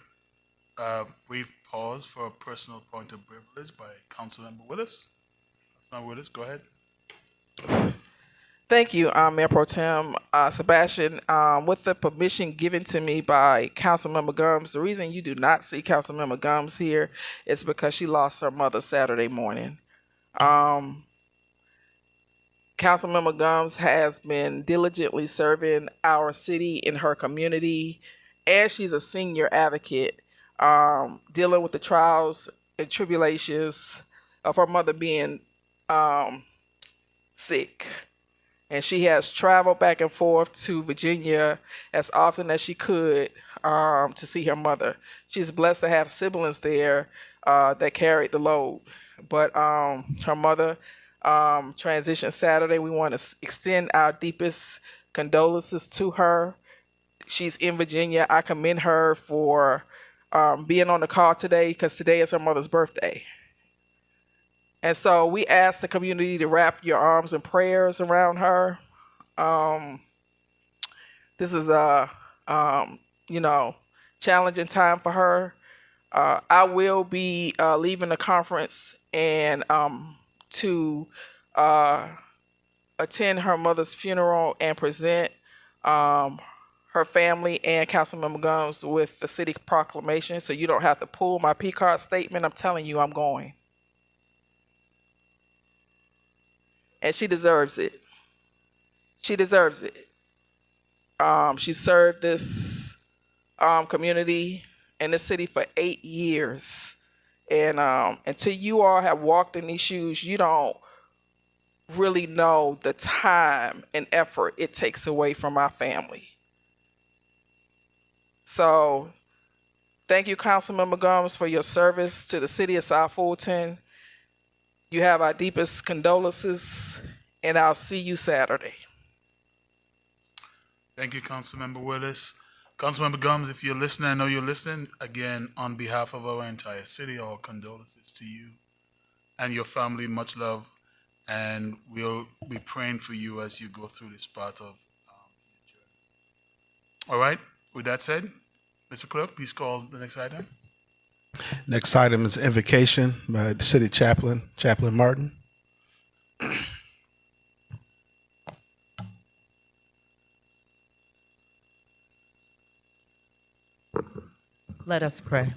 brief pause for a personal point of privilege by Councilmember Willis. Councilmember Willis, go ahead. Thank you, Mayor Pro Tem Sebastian. With the permission given to me by Councilmember Gums, the reason you do not see Councilmember Gums here is because she lost her mother Saturday morning. Councilmember Gums has been diligently serving our city in her community, and she's a senior advocate, dealing with the trials and tribulations of her mother being sick. And she has traveled back and forth to Virginia as often as she could to see her mother. She's blessed to have siblings there that carried the load. But her mother transitioned Saturday. We want to extend our deepest condolences to her. She's in Virginia. I commend her for being on the call today because today is her mother's birthday. And so we ask the community to wrap your arms and prayers around her. This is a, challenging time for her. I will be leaving the conference and to attend her mother's funeral and present her family and Councilmember Gums with the city proclamation. So you don't have to pull my P-card statement. I'm telling you, I'm going. And she deserves it. She deserves it. She served this community and this city for 8 years. And until you all have walked in these shoes, you don't really know the time and effort it takes away from our family. So thank you, Councilmember Gums, for your service to the city of South Fulton. You have our deepest condolences, and I'll see you Saturday. Thank you, Councilmember Willis. Councilmember Gums, if you're listening, I know you're listening. Again, on behalf of our entire city, our condolences to you and your family. Much love. And we'll be praying for you as you go through this part of your journey. All right. With that said, Mr. Clerk, please call the next item. Next item is invocation by the city chaplain, Chaplain Martin. Let us pray.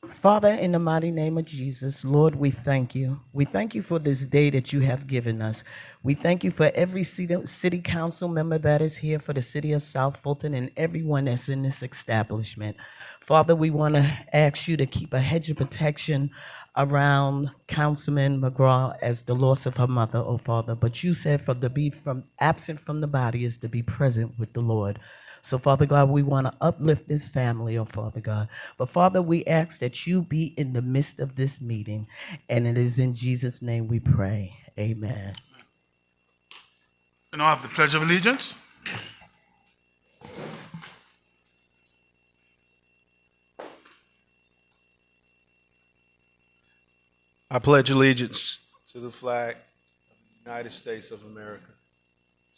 Father, in the mighty name of Jesus, Lord, we thank you. We thank you for this day that you have given us. We thank you for every city council member that is here for the city of South Fulton and everyone that's in this establishment. Father, we want to ask you to keep a hedge of protection around Councilman McGraw as the loss of her mother, oh Father. But you said for to be absent from the body is to be present with the Lord. So, Father God, we want to uplift this family, oh Father God. But, Father, we ask that you be in the midst of this meeting. And it is in Jesus' name we pray. Amen. And I'll have the Pledge of Allegiance. I pledge allegiance to the flag of the United States of America,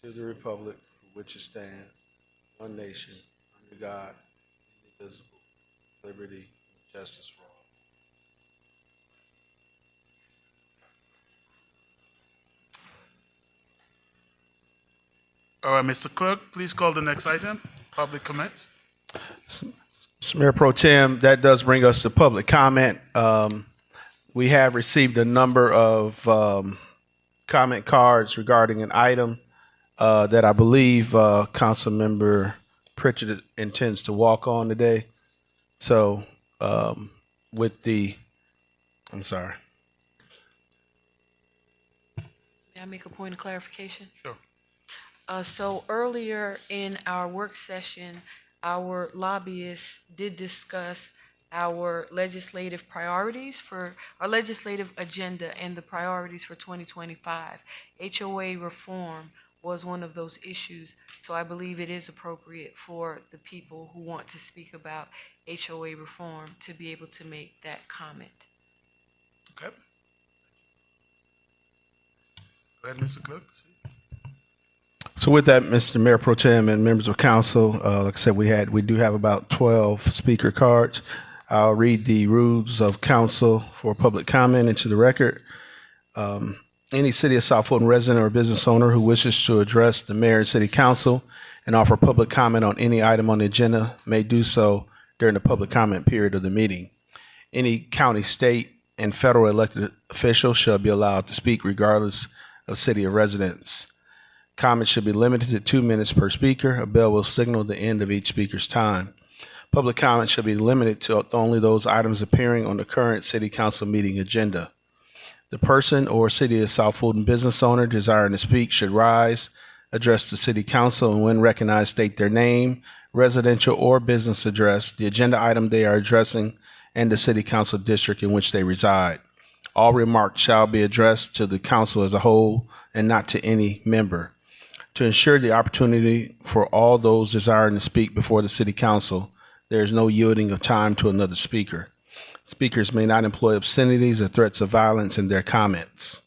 to the republic for which it stands, one nation, under God, indivisible, liberty, and justice for all. All right, Mr. Clerk, please call the next item, public comments. Mr. Mayor Pro Tem, that does bring us to public comment. We have received a number of comment cards regarding an item that I believe Councilmember Pritchett intends to walk on today. So I'm sorry. May I make a point of clarification? Sure. So earlier in our work session, our lobbyists did discuss our legislative priorities for our legislative agenda and the priorities for 2025. HOA reform was one of those issues. So I believe it is appropriate for the people who want to speak about HOA reform to be able to make that comment. Okay. Go ahead, Mr. Clerk. So with that, Mr. Mayor Pro Tem and members of council, like I said, we do have about 12 speaker cards. I'll read the rules of council for public comment into the record. Any City of South Fulton resident or business owner who wishes to address the mayor and city council and offer public comment on any item on the agenda may do so during the public comment period of the meeting. Any county, state, and federal elected official shall be allowed to speak regardless of city of residence. Comments should be limited to 2 minutes per speaker. A bell will signal the end of each speaker's time. Public comment should be limited to only those items appearing on the current city council meeting agenda. The person or City of South Fulton business owner desiring to speak should rise, address the city council, and when recognized, state their name, residential or business address, the agenda item they are addressing, and the city council district in which they reside. All remarks shall be addressed to the council as a whole and not to any member. To ensure the opportunity for all those desiring to speak before the city council, there is no yielding of time to another speaker. Speakers may not employ obscenities or threats of violence in their comments.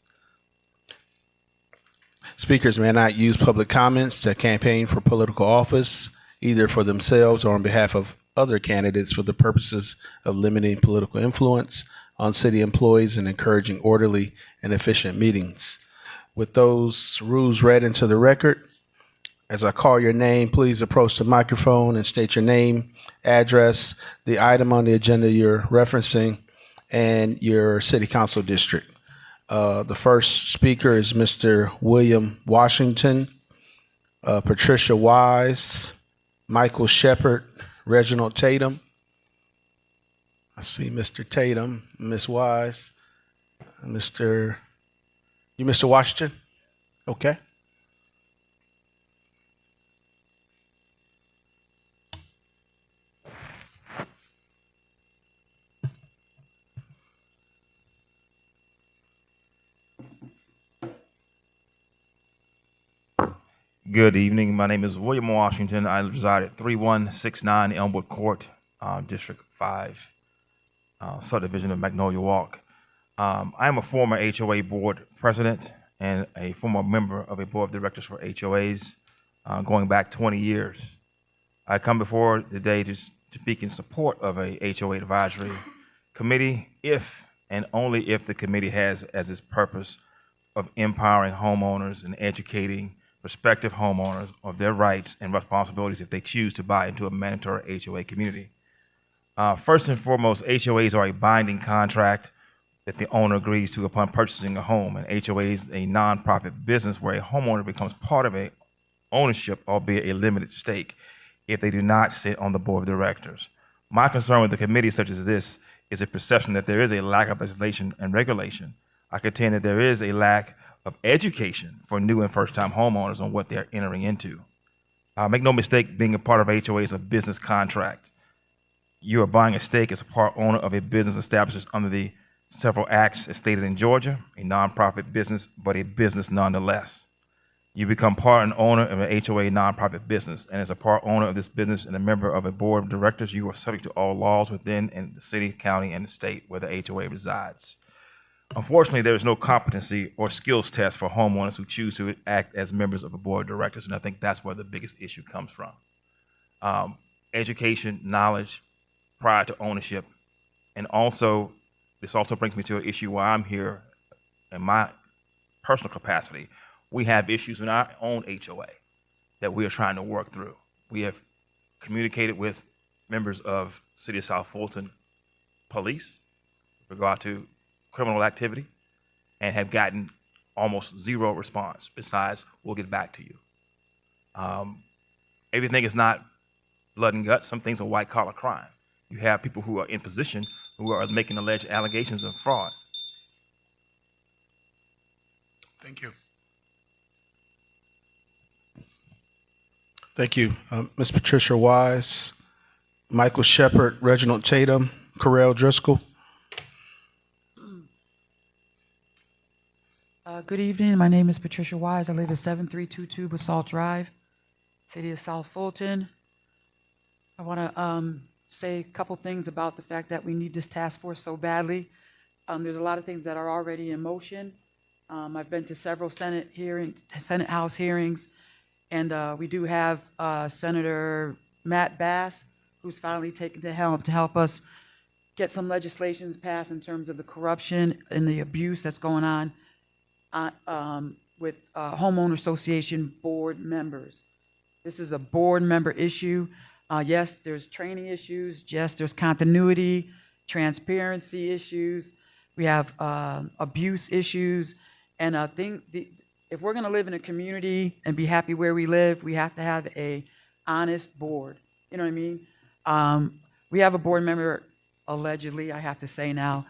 Speakers may not use public comments to campaign for political office, either for themselves or on behalf of other candidates for the purposes of limiting political influence on city employees and encouraging orderly and efficient meetings. With those rules read into the record, as I call your name, please approach the microphone and state your name, address, the item on the agenda you're referencing, and your city council district. The first speaker is Mr. William Washington, Patricia Wise, Michael Shepard, Reginald Tatum. I see Mr. Tatum, Ms. Wise, Mr. Washington? Okay. Good evening. My name is William Washington. I reside at 3169 Elmwood Court, District 5, Subdivision of Magnolia Walk. I am a former HOA board president and a former member of a board of directors for HOAs, going back 20 years. I come before today to speak in support of a HOA advisory committee if and only if the committee has as its purpose of empowering homeowners and educating prospective homeowners of their rights and responsibilities if they choose to buy into a mandatory HOA community. First and foremost, HOAs are a binding contract that the owner agrees to upon purchasing a home. And HOA is a nonprofit business where a homeowner becomes part of a ownership, albeit a limited stake, if they do not sit on the board of directors. My concern with a committee such as this is a perception that there is a lack of legislation and regulation. I contend that there is a lack of education for new and first-time homeowners on what they're entering into. Make no mistake, being a part of HOA is a business contract. You are buying a stake as a part owner of a business established under the several acts as stated in Georgia, a nonprofit business, but a business nonetheless. You become part and owner of an HOA nonprofit business, and as a part owner of this business and a member of a board of directors, you are subject to all laws within and the city, county, and the state where the HOA resides. Unfortunately, there is no competency or skills test for homeowners who choose to act as members of a board of directors, and I think that's where the biggest issue comes from. Education, knowledge prior to ownership, and also, this also brings me to an issue where I'm here in my personal capacity. We have issues in our own HOA. that we are trying to work through. We have communicated with members of City of South Fulton Police with regard to criminal activity and have gotten almost zero response besides, we'll get back to you. Everything is not blood and guts. Some things are white collar crime. You have people who are in position who are making alleged allegations of fraud. Thank you. Thank you. Ms. Patricia Wise, Michael Shepard, Reginald Tatum, Correll Driscoll. Good evening. My name is Patricia Wise. I live at 7322 Basalt Drive, City of South Fulton. I want to say a couple things about the fact that we need this task force so badly. There's a lot of things that are already in motion. I've been to several Senate House hearings, and we do have Senator Matt Bass, who's finally taken the helm to help us get some legislations passed in terms of the corruption and the abuse that's going on with homeowner association board members. This is a board member issue. Yes, there's training issues. Yes, there's continuity, transparency issues. We have abuse issues. And I think if we're going to live in a community and be happy where we live, we have to have a honest board. You know what I mean? We have a board member, allegedly, I have to say now.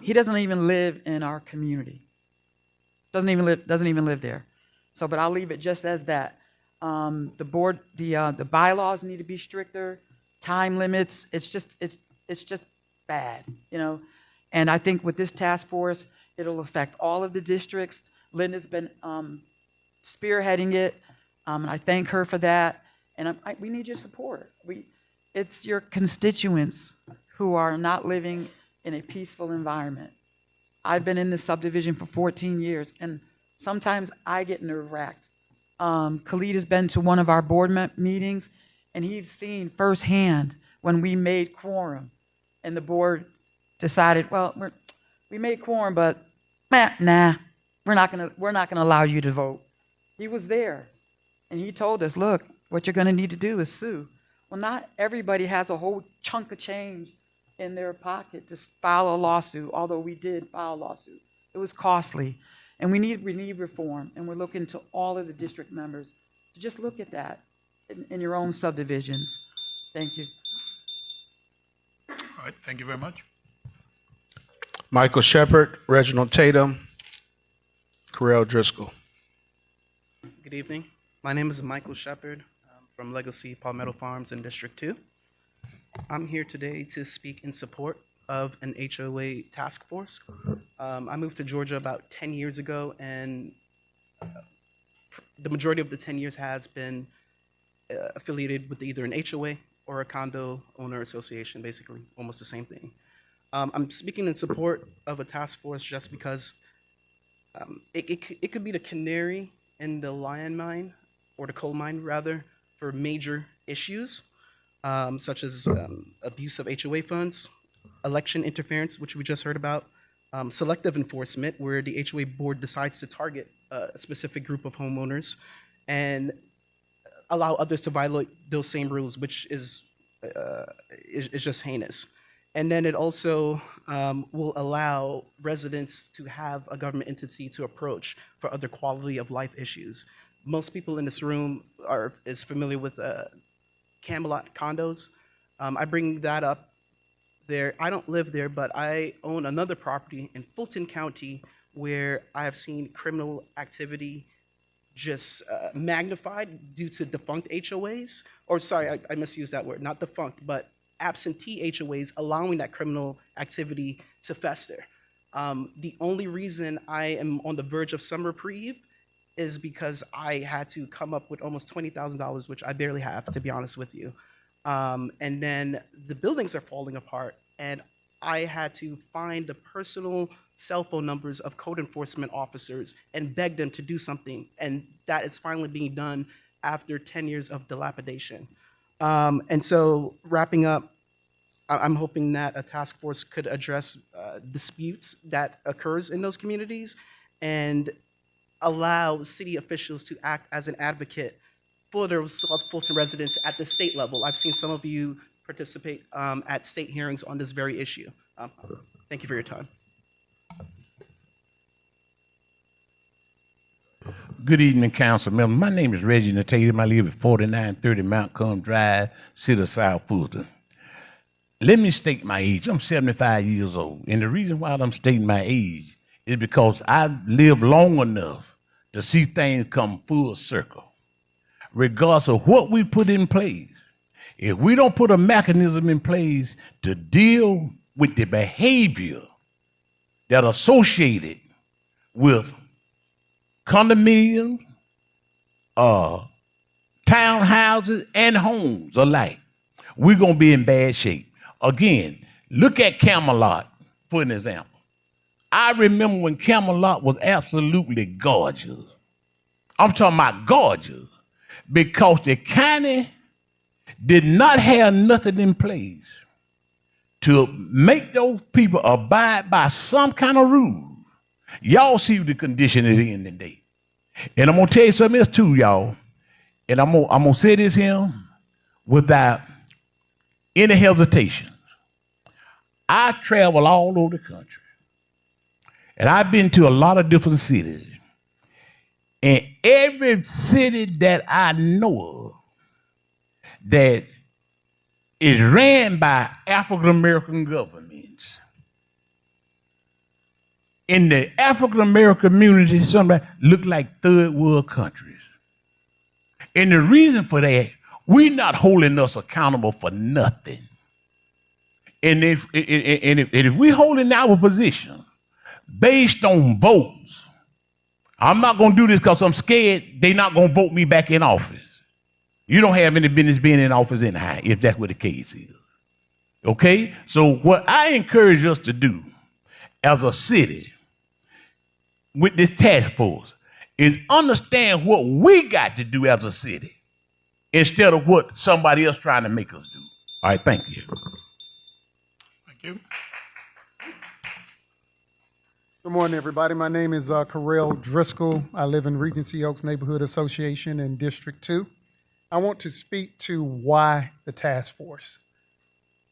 He doesn't even live in our community. Doesn't even live there. So, but I'll leave it just as that. The board, the bylaws need to be stricter. Time limits. It's just bad, you know. And I think with this task force, it'll affect all of the districts. Linda's been spearheading it, and I thank her for that. And we need your support. It's your constituents who are not living in a peaceful environment. I've been in this subdivision for 14 years, and sometimes I get nerve-wracked. Khalid has been to one of our board meetings, and he's seen firsthand when we made quorum, and the board decided, well, we made quorum, but nah, we're not gonna allow you to vote. He was there, and he told us, look, what you're gonna need to do is sue. Well, not everybody has a whole chunk of change in their pocket to file a lawsuit, although we did file a lawsuit. It was costly. And we need reform, and we're looking to all of the district members to just look at that in your own subdivisions. Thank you. All right, thank you very much. Michael Shepard, Reginald Tatum, Correll Driscoll. Good evening. My name is Michael Shepard from Legacy Palmetto Farms in District 2. I'm here today to speak in support of an HOA task force. I moved to Georgia about 10 years ago, and the majority of the 10 years has been affiliated with either an HOA or a condo owner association, basically, almost the same thing. I'm speaking in support of a task force just because it could be the canary in the lion mine, or the coal mine, rather, for major issues, such as abuse of HOA funds, election interference, which we just heard about, selective enforcement, where the HOA board decides to target a specific group of homeowners and allow others to violate those same rules, which is just heinous. And then it also will allow residents to have a government entity to approach for other quality of life issues. Most people in this room is familiar with Camelot condos. I bring that up there. I don't live there, but I own another property in Fulton County where I have seen criminal activity just magnified due to defunct HOAs, or sorry, I misused that word, not defunct, but absentee HOAs allowing that criminal activity to fester. The only reason I am on the verge of some reprieve is because I had to come up with almost $20,000, which I barely have, to be honest with you. And then the buildings are falling apart, and I had to find the personal cell phone numbers of code enforcement officers and beg them to do something. And that is finally being done after 10 years of dilapidation. And so wrapping up, I'm hoping that a task force could address disputes that occurs in those communities and allow city officials to act as an advocate South Fulton residents at the state level. I've seen some of you participate at state hearings on this very issue. Thank you for your time. Good evening, council members. My name is Reggie Tatum. I live at 4930 Mount Cum Drive, City of South Fulton. Let me state my age. I'm 75 years old. And the reason why I'm stating my age is because I've lived long enough to see things come full circle. Regardless of what we put in place, if we don't put a mechanism in place to deal with the behavior that are associated with condominiums, townhouses, and homes alike, we're going to be in bad shape. Again, look at Camelot, for an example. I remember when Camelot was absolutely gorgeous. I'm talking about gorgeous, because the county did not have nothing in place to make those people abide by some kind of rule. Y'all see the condition it in today. And I'm gonna tell you something else too, y'all. And I'm gonna say this here without any hesitation. I travel all over the country. And I've been to a lot of different cities. And every city that I know of that is ran by African American governments, in the African American community, somebody look like third world countries. And the reason for that, we're not holding us accountable for nothing. And if we're holding our position based on votes, I'm not going to do this because I'm scared they're not going to vote me back in office. You don't have any business being in office anyhow, if that's what the case is. Okay? So what I encourage us to do as a city with this task force is understand what we got to do as a city instead of what somebody else trying to make us do. All right, thank you. Thank you. Good morning, everybody. My name is Carell Driscoll. I live in Regency Oaks Neighborhood Association in District 2. I want to speak to why the task force.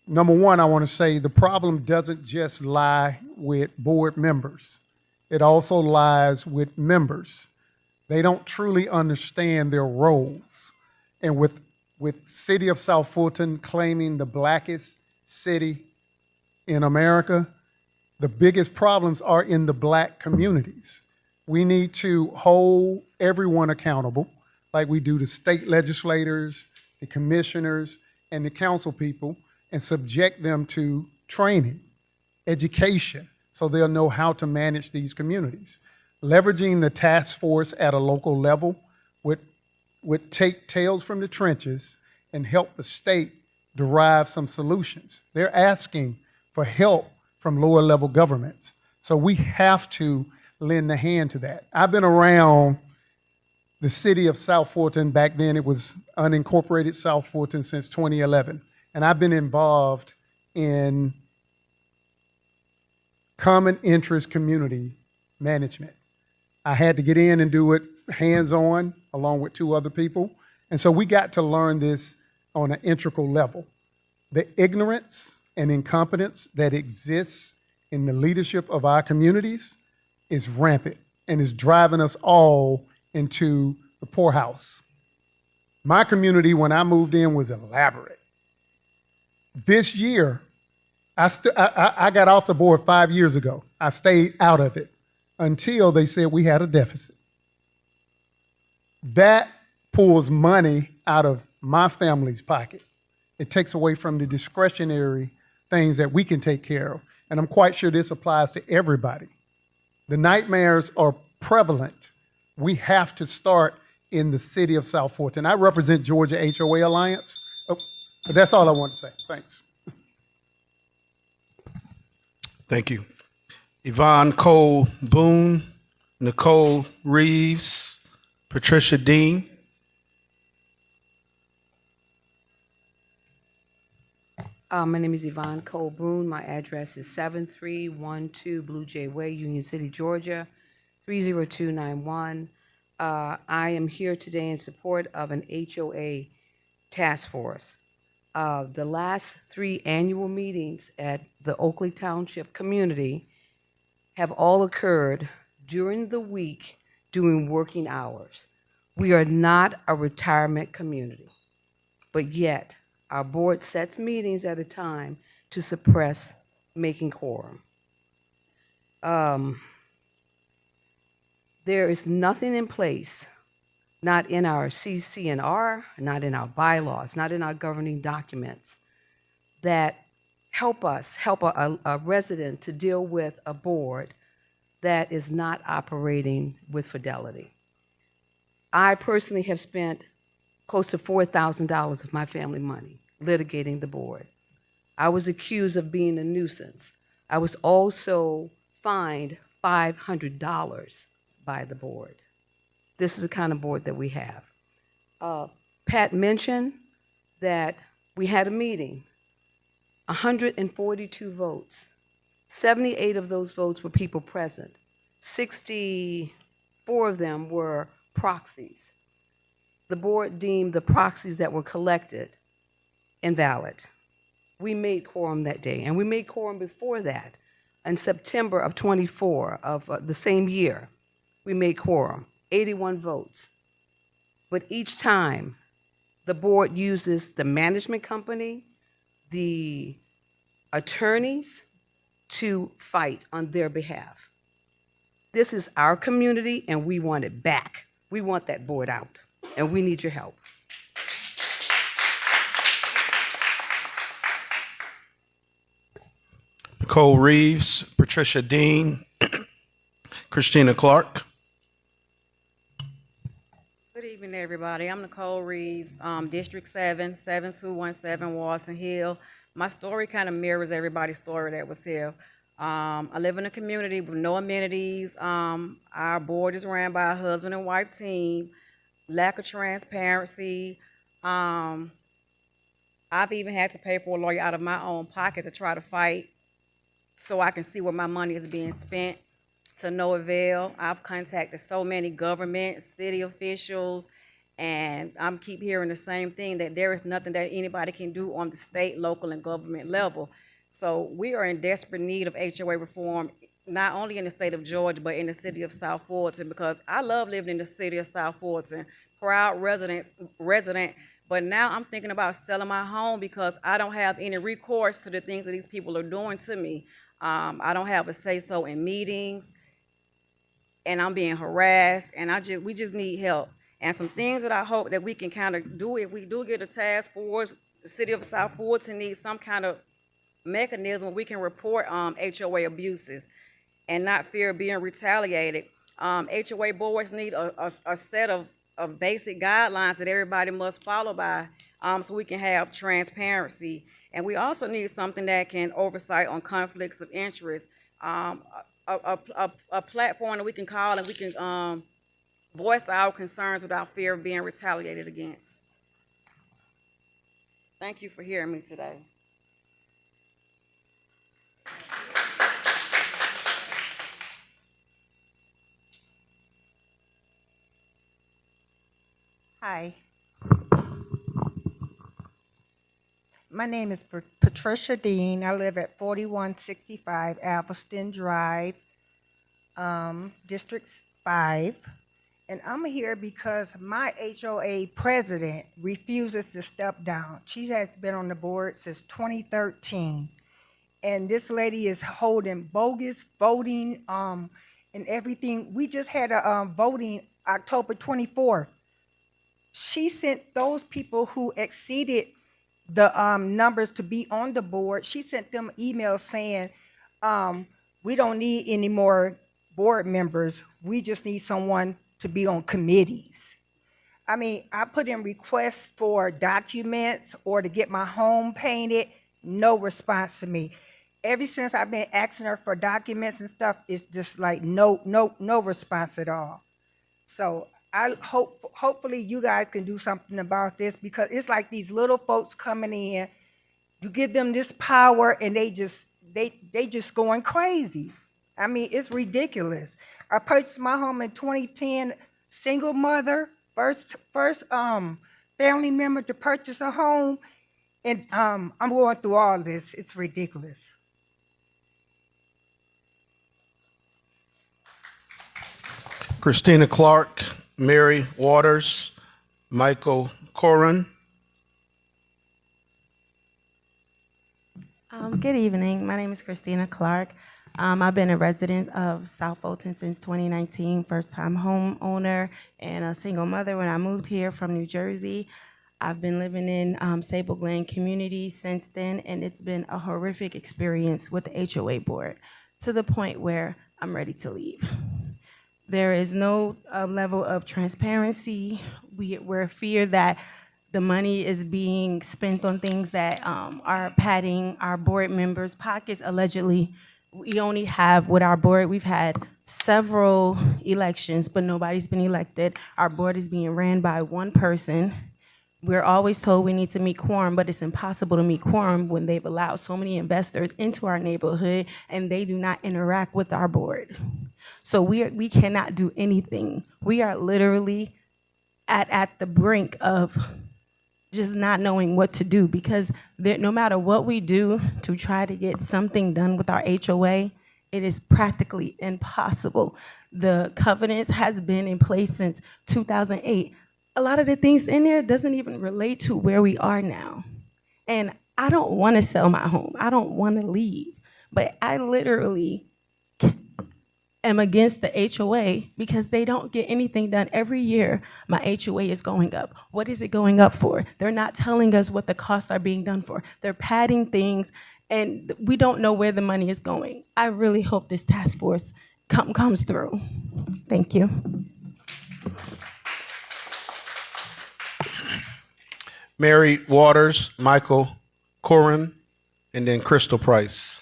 Number one, I want to say the problem doesn't just lie with board members. It also lies with members. They don't truly understand their roles. And with City of South Fulton claiming the blackest city in America, the biggest problems are in the black communities. We need to hold everyone accountable, like we do the state legislators, the commissioners, and the council people, and subject them to training, education, so they'll know how to manage these communities. Leveraging the task force at a local level would take tales from the trenches and help the state derive some solutions. They're asking for help from lower level governments. So we have to lend a hand to that. I've been around the city of South Fulton. Back then it was unincorporated South Fulton since 2011. And I've been involved in common interest community management. I had to get in and do it hands-on along with two other people. And so we got to learn this on an integral level. The ignorance and incompetence that exists in the leadership of our communities is rampant and is driving us all into the poorhouse. My community, when I moved in, was elaborate. This year, I got off the board 5 years ago. I stayed out of it until they said we had a deficit. That pulls money out of my family's pocket. It takes away from the discretionary things that we can take care of. And I'm quite sure this applies to everybody. The nightmares are prevalent. We have to start in the city of South Fulton. I represent Georgia HOA Alliance. Oh, but that's all I want to say. Thanks. Thank you. Yvonne Cole Boone, Nicole Reeves, Patricia Dean. My name is Yvonne Cole Boone. My address is 7312 Blue Jay Way, Union City, Georgia, 30291. I am here today in support of an HOA task force. The last 3 annual meetings at the Oakley Township community have all occurred during the week during working hours. We are not a retirement community, but yet our board sets meetings at a time to suppress making quorum. There is nothing in place, not in our CC&R, not in our bylaws, not in our governing documents, that help a resident to deal with a board that is not operating with fidelity. I personally have spent close to $4,000 of my family money litigating the board. I was accused of being a nuisance. I was also fined $500 by the board. This is the kind of board that we have. Pat mentioned that we had a meeting, 142 votes. 78 of those votes were people present. 64 of them were proxies. The board deemed the proxies that were collected invalid. We made quorum that day, and we made quorum before that. In September of 24 of the same year, we made quorum, 81 votes. But each time, the board uses the management company, the attorneys, to fight on their behalf. This is our community, and we want it back. We want that board out, and we need your help. Nicole Reeves, Patricia Dean, Christina Clark. Good evening, everybody. I'm Nicole Reeves, District 7, 7217 Walton Hill. My story kind of mirrors everybody's story that was here. I live in a community with no amenities. Our board is ran by a husband and wife team. Lack of transparency. I've even had to pay for a lawyer out of my own pocket to try to fight so I can see where my money is being spent, to no avail. I've contacted so many government, city officials, and I keep hearing the same thing, that there is nothing that anybody can do on the state, local, and government level. So we are in desperate need of HOA reform, not only in the state of Georgia, but in the city of South Fulton, because I love living in the city of South Fulton, proud resident, but now I'm thinking about selling my home because I don't have any recourse to the things that these people are doing to me. I don't have a say-so in meetings, and I'm being harassed, and we just need help. And some things that I hope that we can kind of do if we do get a task force. The city of South Fulton needs some kind of mechanism where we can report HOA abuses and not fear being retaliated. HOA boards need a set of basic guidelines that everybody must follow by, so we can have transparency. And we also need something that can oversight on conflicts of interest, a platform that we can call and we can voice our concerns without fear of being retaliated against. Thank you for hearing me today. Hi. My name is Patricia Dean. I live at 4165 Alveston Drive, District 5. And I'm here because my HOA president refuses to step down. She has been on the board since 2013. And this lady is holding bogus voting and everything. We just had a voting October 24th. She sent those people who exceeded the numbers to be on the board, she sent them emails saying, we don't need any more board members. We just need someone to be on committees. I mean, I put in requests for documents or to get my home painted, no response to me. Ever since I've been asking her for documents and stuff, it's just like no response at all. So I hopefully you guys can do something about this, because it's like these little folks coming in, you give them this power and they just going crazy. I mean, it's ridiculous. I purchased my home in 2010, single mother, first family member to purchase a home, and I'm going through all this. It's ridiculous. Christina Clark, Mary Waters, Michael Corin. Good evening. My name is Christina Clark. I've been a resident of South Fulton since 2019, first-time homeowner and a single mother when I moved here from New Jersey. I've been living in Sable Glen community since then, and it's been a horrific experience with the HOA board to the point where I'm ready to leave. There is no level of transparency. We're feared that the money is being spent on things that are padding our board members' pockets, allegedly. We only have, with our board, we've had several elections, but nobody's been elected. Our board is being ran by one person. We're always told we need to meet quorum, but it's impossible to meet quorum when they've allowed so many investors into our neighborhood and they do not interact with our board. So we cannot do anything. We are literally at the brink of just not knowing what to do, because no matter what we do to try to get something done with our HOA, it is practically impossible. The covenants has been in place since 2008. A lot of the things in there doesn't even relate to where we are now. And I don't want to sell my home. I don't want to leave. But I literally am against the HOA because they don't get anything done. Every year, my HOA is going up. What is it going up for? They're not telling us what the costs are being done for. They're padding things, and we don't know where the money is going. I really hope this task force comes through. Thank you. Mary Waters, Michael Corin, and then Crystal Price.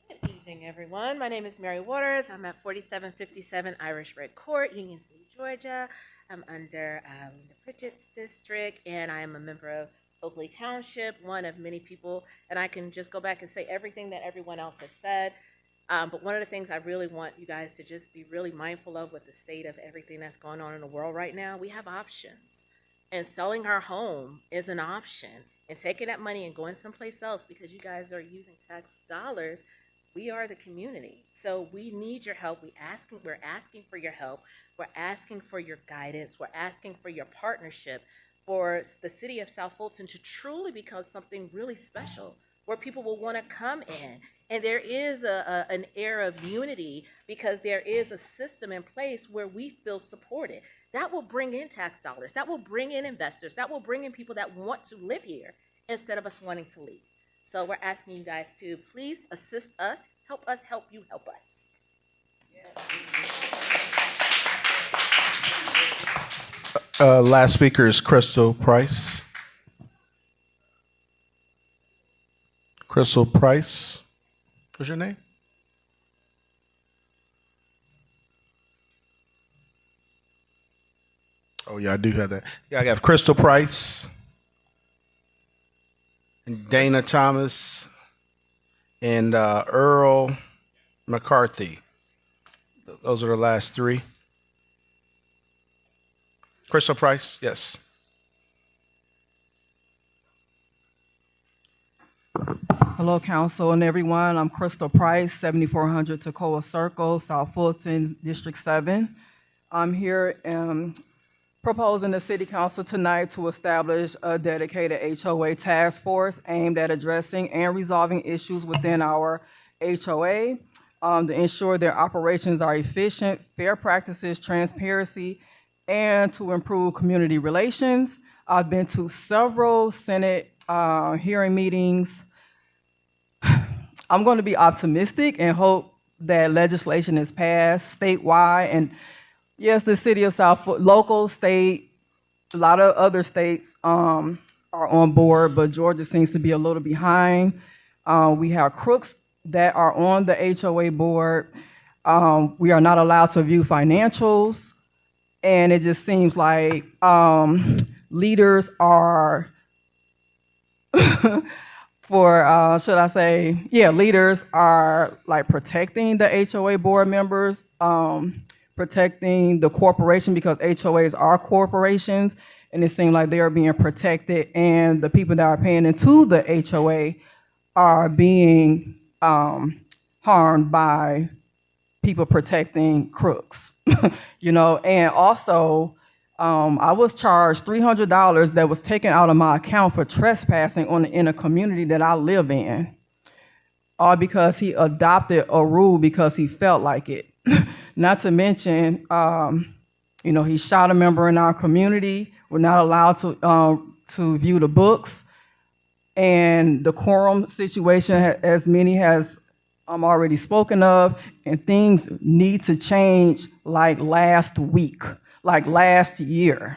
Good evening, everyone. My name is Mary Waters. I'm at 4757 Irish Red Court, Union City, Georgia. I'm under Linda Pritchett's district, and I am a member of Oakley Township, one of many people. And I can just go back and say everything that everyone else has said. But one of the things I really want you guys to just be really mindful of with the state of everything that's going on in the world right now, we have options. And selling our home is an option. And taking that money and going someplace else because you guys are using tax dollars, we are the community. So we need your help. We're asking for your help. We're asking for your guidance. We're asking for your partnership for the city of South Fulton to truly become something really special where people will want to come in. And there is an air of unity because there is a system in place where we feel supported. That will bring in tax dollars. That will bring in investors. That will bring in people that want to live here instead of us wanting to leave. So we're asking you guys to please assist us, help you, help us. Last speaker is Crystal Price. Crystal Price. What's your name? Oh, yeah, I do have that. Yeah, I got Crystal Price, and Dana Thomas, and Earl McCarthy. Those are the last three. Crystal Price, yes. Hello, council and everyone. I'm Crystal Price, 7400 Toccoa Circle, South Fulton, District 7. I'm here proposing the city council tonight to establish a dedicated HOA task force aimed at addressing and resolving issues within our HOA to ensure their operations are efficient, fair practices, transparency, and to improve community relations. I've been to several Senate hearing meetings. I'm going to be optimistic and hope that legislation is passed statewide. And yes, the city of South Fulton, local, state, a lot of other states are on board, but Georgia seems to be a little behind. We have crooks that are on the HOA board. We are not allowed to view financials. And it just seems like leaders are leaders are like protecting the HOA board members, protecting the corporation because HOAs are corporations, and it seems like they are being protected, and the people that are paying into the HOA are being harmed by people protecting crooks, you know. And also, I was charged $300 that was taken out of my account for trespassing in a community that I live in, all because he adopted a rule because he felt like it. Not to mention, you know, he shot a member in our community. We're not allowed to view the books, and the quorum situation, as many has already spoken of, and things need to change like last week, like last year.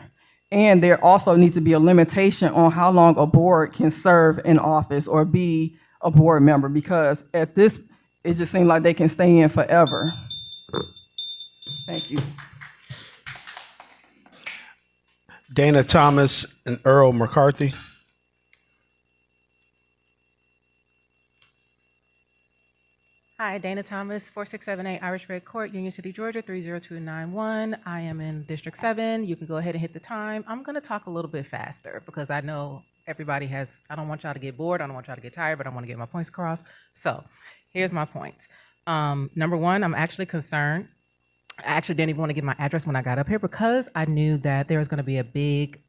And there also needs to be a limitation on how long a board can serve in office or be a board member, because at this, it just seems like they can stay in forever. Thank you. Dana Thomas and Earl McCarthy. Hi, Dana Thomas, 4678 Irish Red Court, Union City, Georgia, 30291. I am in District 7. You can go ahead and hit the time. I'm going to talk a little bit faster because I know everybody has, I don't want y'all to get bored. I don't want y'all to get tired, but I want to get my points across. So here's my points. Number one, I'm actually concerned. I actually didn't even want to give my address when I got up here because I knew that there was going to be a big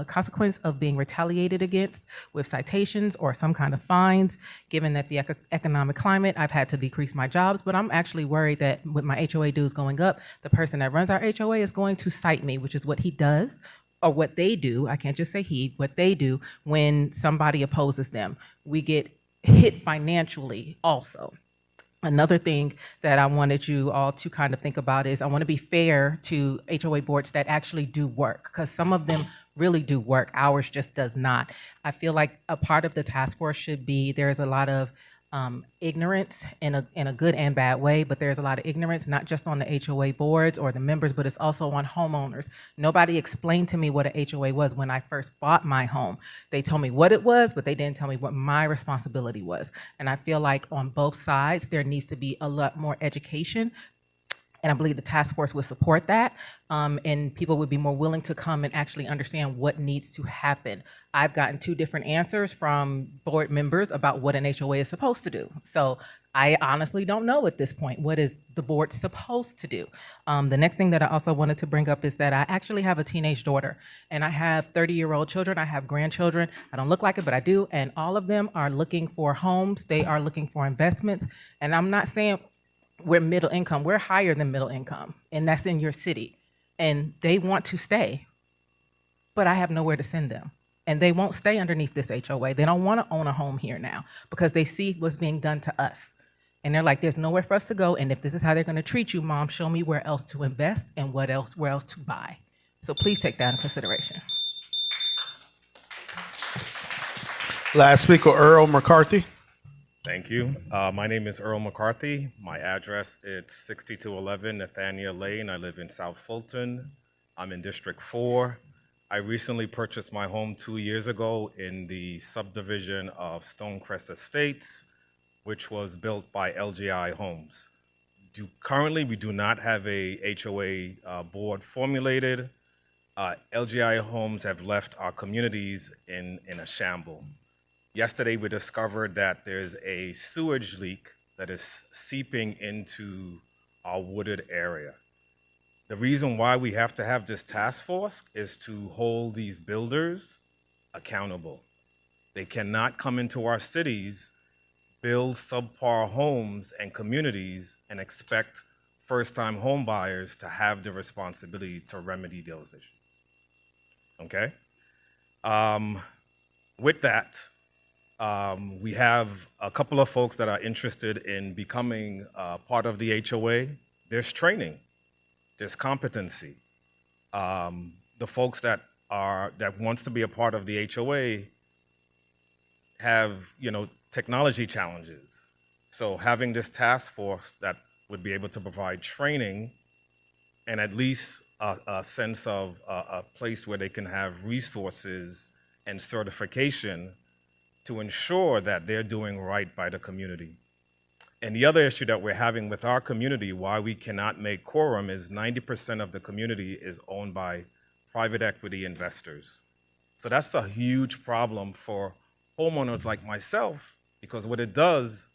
consequence of being retaliated against with citations or some kind of fines, given that the economic climate, I've had to decrease my jobs. But I'm actually worried that with my HOA dues going up, the person that runs our HOA is going to cite me, which is what he does, or what they do. I can't just say he, what they do when somebody opposes them. We get hit financially also. Another thing that I wanted you all to kind of think about is I want to be fair to HOA boards that actually do work, because some of them really do work. Ours just does not. I feel like a part of the task force should be, there's a lot of ignorance in a good and bad way, but there's a lot of ignorance, not just on the HOA boards or the members, but it's also on homeowners. Nobody explained to me what a HOA was when I first bought my home. They told me what it was, but they didn't tell me what my responsibility was. And I feel like on both sides, there needs to be a lot more education. And I believe the task force would support that, and people would be more willing to come and actually understand what needs to happen. I've gotten 2 different answers from board members about what an HOA is supposed to do. So I honestly don't know at this point, what is the board supposed to do? The next thing that I also wanted to bring up is that I actually have a teenage daughter, and I have 30-year-old children. I have grandchildren. I don't look like it, but I do. And all of them are looking for homes. They are looking for investments. And I'm not saying we're middle income, we're higher than middle income, and that's in your city. And they want to stay, but I have nowhere to send them. And they won't stay underneath this HOA. They don't want to own a home here now because they see what's being done to us. And they're like, there's nowhere for us to go. And if this is how they're going to treat you, Mom, show me where else to invest and where else to buy. So please take that in consideration. Last speaker, Earl McCarthy. Thank you. My name is Earl McCarthy. My address is 6211 Nathaniel Lane. I live in South Fulton. I'm in District 4. I recently purchased my home 2 years ago in the subdivision of Stonecrest Estates, which was built by LGI Homes. Currently, we do not have a HOA board formulated. LGI Homes have left our communities in a shamble. Yesterday, we discovered that there's a sewage leak that is seeping into our wooded area. The reason why we have to have this task force is to hold these builders accountable. They cannot come into our cities, build subpar homes and communities, and expect first-time home buyers to have the responsibility to remedy those issues. Okay? With that, we have a couple of folks that are interested in becoming part of the HOA. There's training, there's competency. The folks that wants to be a part of the HOA have, technology challenges. So having this task force that would be able to provide training and at least a sense of a place where they can have resources and certification to ensure that they're doing right by the community. And the other issue that we're having with our community, why we cannot make quorum, is 90% of the community is owned by private equity investors. So that's a huge problem for homeowners like myself, because what it does,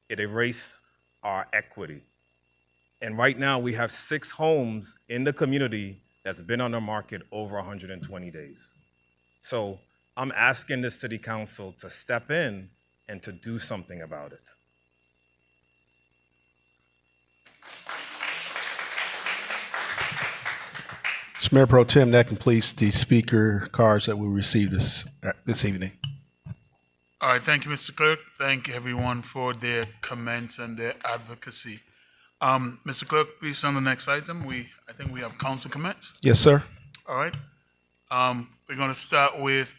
it erases our equity. And right now we have 6 homes in the community that's been on the market over 120 days. So I'm asking the city council to step in and to do something about it. Mr. Mayor Pro Tem, that completes the speaker cards that we received this evening. All right, thank you, Mr. Clerk. Thank everyone for their comments and their advocacy. Mr. Clerk, please on the next item. I think we have council comments. Yes, sir. All right. We're going to start with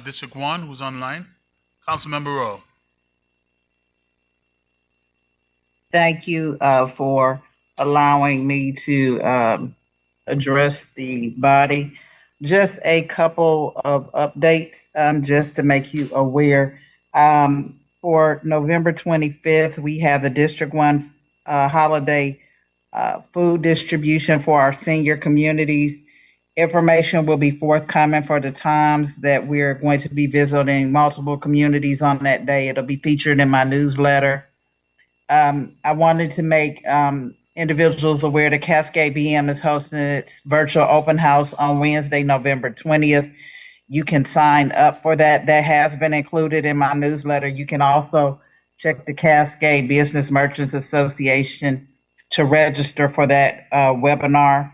District 1, who's online. Councilmember Rowe. Thank you for allowing me to address the body. Just a couple of updates, just to make you aware. For November 25th, we have the District 1 holiday food distribution for our senior communities. Information will be forthcoming for the times that we're going to be visiting multiple communities on that day. It'll be featured in my newsletter. I wanted to make individuals aware that Cascade BM is hosting its virtual open house on Wednesday, November 20th. You can sign up for that. That has been included in my newsletter. You can also check the Cascade Business Merchants Association to register for that webinar.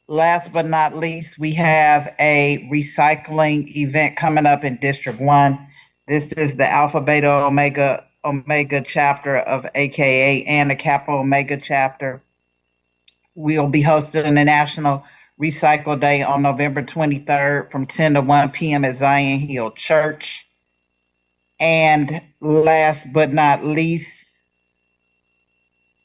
Last but not least, we have a recycling event coming up in District 1. This is the Alpha Beta Omega chapter of AKA and the Kappa Omega chapter. We'll be hosting the National Recycle Day on November 23rd from 10 to 1 p.m. at Zion Hill Church. And last but not least,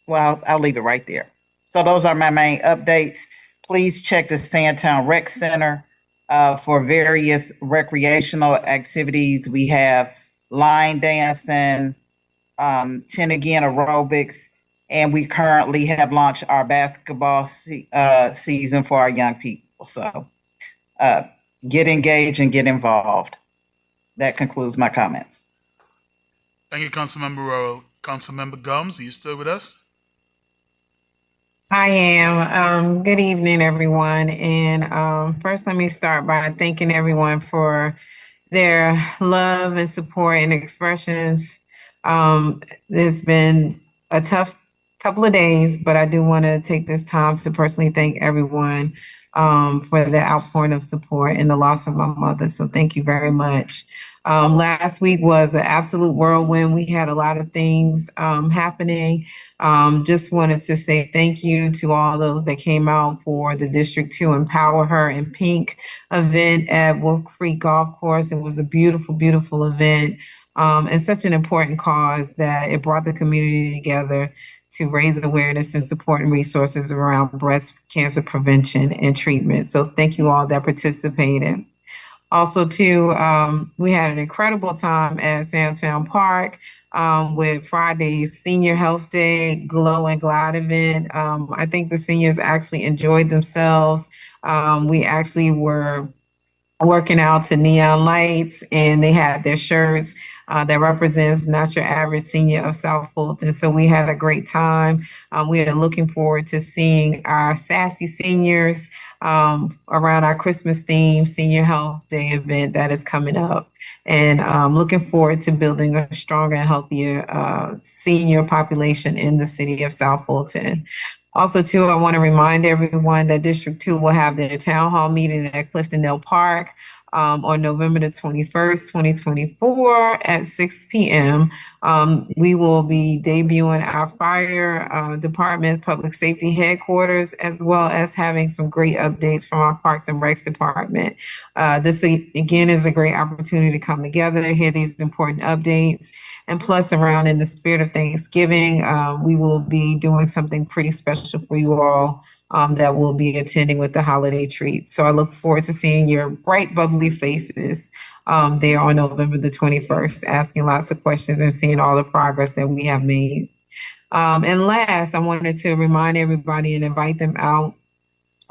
well, I'll leave it right there. So those are my main updates. Please check the Sandtown Rec Center for various recreational activities. We have line dancing, 10 again aerobics, and we currently have launched our basketball season for our young people. So get engaged and get involved. That concludes my comments. Thank you, Councilmember Rowe. Councilmember Gums, are you still with us? I am. Good evening, everyone. And first, let me start by thanking everyone for their love and support and expressions. It's been a tough couple of days, but I do want to take this time to personally thank everyone for the outpouring of support and the loss of my mother. So thank you very much. Last week was an absolute whirlwind. We had a lot of things happening. Just wanted to say thank you to all those that came out for the District 2 Empower Her in Pink event at Wolf Creek Golf Course. It was a beautiful, beautiful event and such an important cause that it brought the community together to raise awareness and support and resources around breast cancer prevention and treatment. So thank you all that participated. Also, too, we had an incredible time at Sandtown Park with Friday's Senior Health Day Glow and Glide event. I think the seniors actually enjoyed themselves. We actually were working out to neon lights, and they had their shirts that represents Not Your Average Senior of South Fulton. So we had a great time. We are looking forward to seeing our sassy seniors around our Christmas theme Senior Health Day event that is coming up. And looking forward to building a stronger and healthier senior population in the city of South Fulton. Also, too, I want to remind everyone that District 2 will have their town hall meeting at Cliftondale Park on November the 21st, 2024 at 6 p.m. We will be debuting our fire department, public safety headquarters, as well as having some great updates from our Parks and Recs department. This, again, is a great opportunity to come together, hear these important updates. And plus, around in the spirit of Thanksgiving, we will be doing something pretty special for you all that will be attending with the holiday treats. So I look forward to seeing your bright, bubbly faces there on November the 21st, asking lots of questions and seeing all the progress that we have made And last, I wanted to remind everybody and invite them out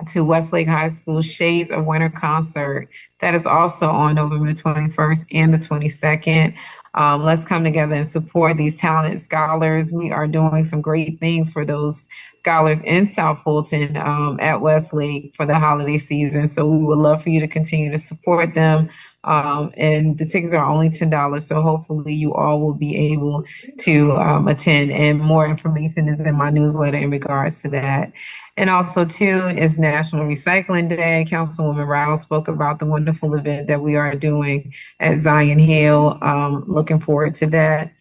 to Westlake High School Shades of Winter concert. That is also on November the 21st and the 22nd. Let's come together and support these talented scholars. We are doing some great things for those scholars in South Fulton at Westlake for the holiday season. So we would love for you to continue to support them. And the tickets are only $10. So hopefully you all will be able to attend. And more information is in my newsletter in regards to that. And also, too, is National Recycling Day. Councilwoman Rouse spoke about the wonderful event that we are doing at Zion Hill. Looking forward to that.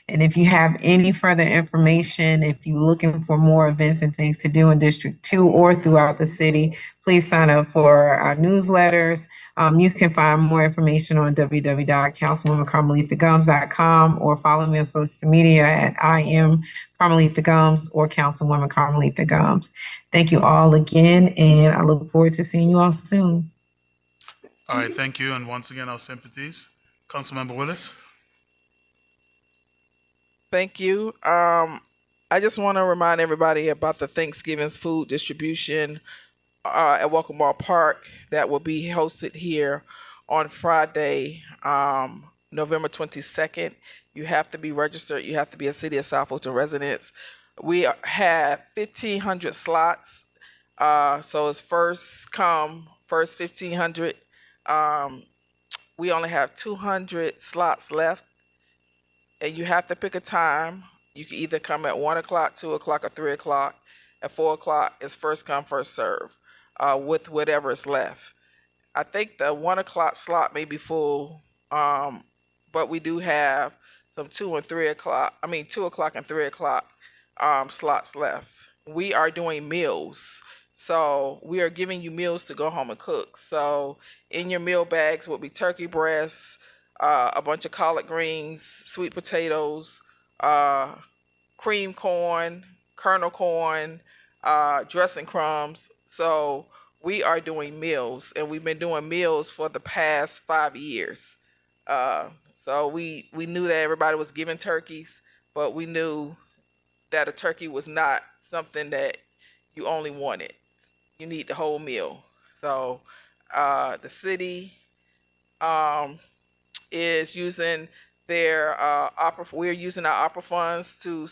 And if you have any further information, if you're looking for more events and things to do in District 2 or throughout the city, please sign up for our newsletters. You can find more information on www.councilwomancarmelithagums.com or follow me on social media at I am Carmelita Gums or Councilwoman Carmelita Gums. Thank you all again, and I look forward to seeing you all soon. All right, thank you. And once again, our sympathies. Councilmember Willis. Thank you. I just want to remind everybody about the Thanksgiving's food distribution at Walkmore Park that will be hosted here on Friday, November 22nd. You have to be registered. You have to be a City of South Fulton resident. We have 1,500 slots. So it's first come, first 1,500. We only have 200 slots left. And you have to pick a time. You can either come at 1 o'clock, 2 o'clock, or 3 o'clock. At 4 o'clock, it's first come, first serve, with whatever is left. I think the 1 o'clock slot may be full, but we do have some 2 and 3 o'clock. 2 o'clock and 3 o'clock slots left. We are doing meals. So we are giving you meals to go home and cook. So in your meal bags will be turkey breasts, a bunch of collard greens, sweet potatoes, cream corn, kernel corn, dressing crumbs. So we are doing meals, and we've been doing meals for the past 5 years. So we knew that everybody was giving turkeys, but we knew that a turkey was not something that you only wanted. You need the whole meal. So the city is using their we're using our opera funds to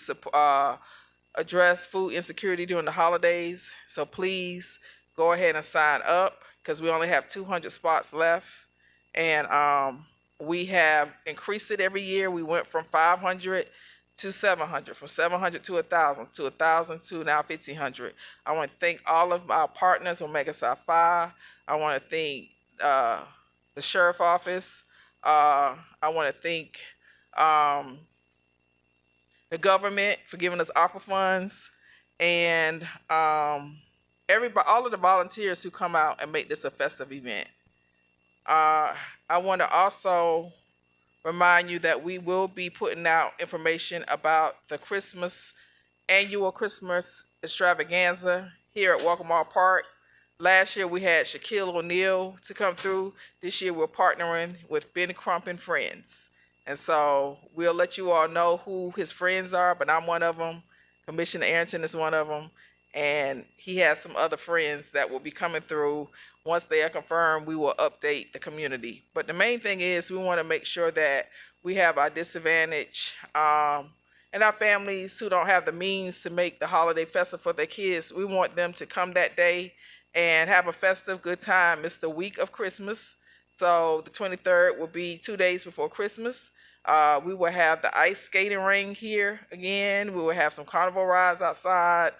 address food insecurity during the holidays. So please go ahead and sign up because we only have 200 spots left. And we have increased it every year. We went from 500 to 700, from 700 to 1,000, to 1,000 to now 1,500. I want to thank all of our partners, Omega Psi Phi. I want to thank the Sheriff Office. I want to thank the government for giving us ARPA funds, and everybody, all of the volunteers who come out and make this a festive event. I want to also remind you that we will be putting out information about the annual Christmas extravaganza here at Walkmore Park. Last year we had Shaquille O'Neal to come through. This year we're partnering with Ben Crump and Friends. And so we'll let you all know who his friends are, but I'm one of them. Commissioner Arrington is one of them. And he has some other friends that will be coming through. Once they are confirmed, we will update the community. But the main thing is we want to make sure that we have our disadvantaged and our families who don't have the means to make the holiday festive for their kids. We want them to come that day and have a festive good time. It's the week of Christmas. So the 23rd will be 2 days before Christmas. We will have the ice skating ring here again. We will have some carnival rides outside.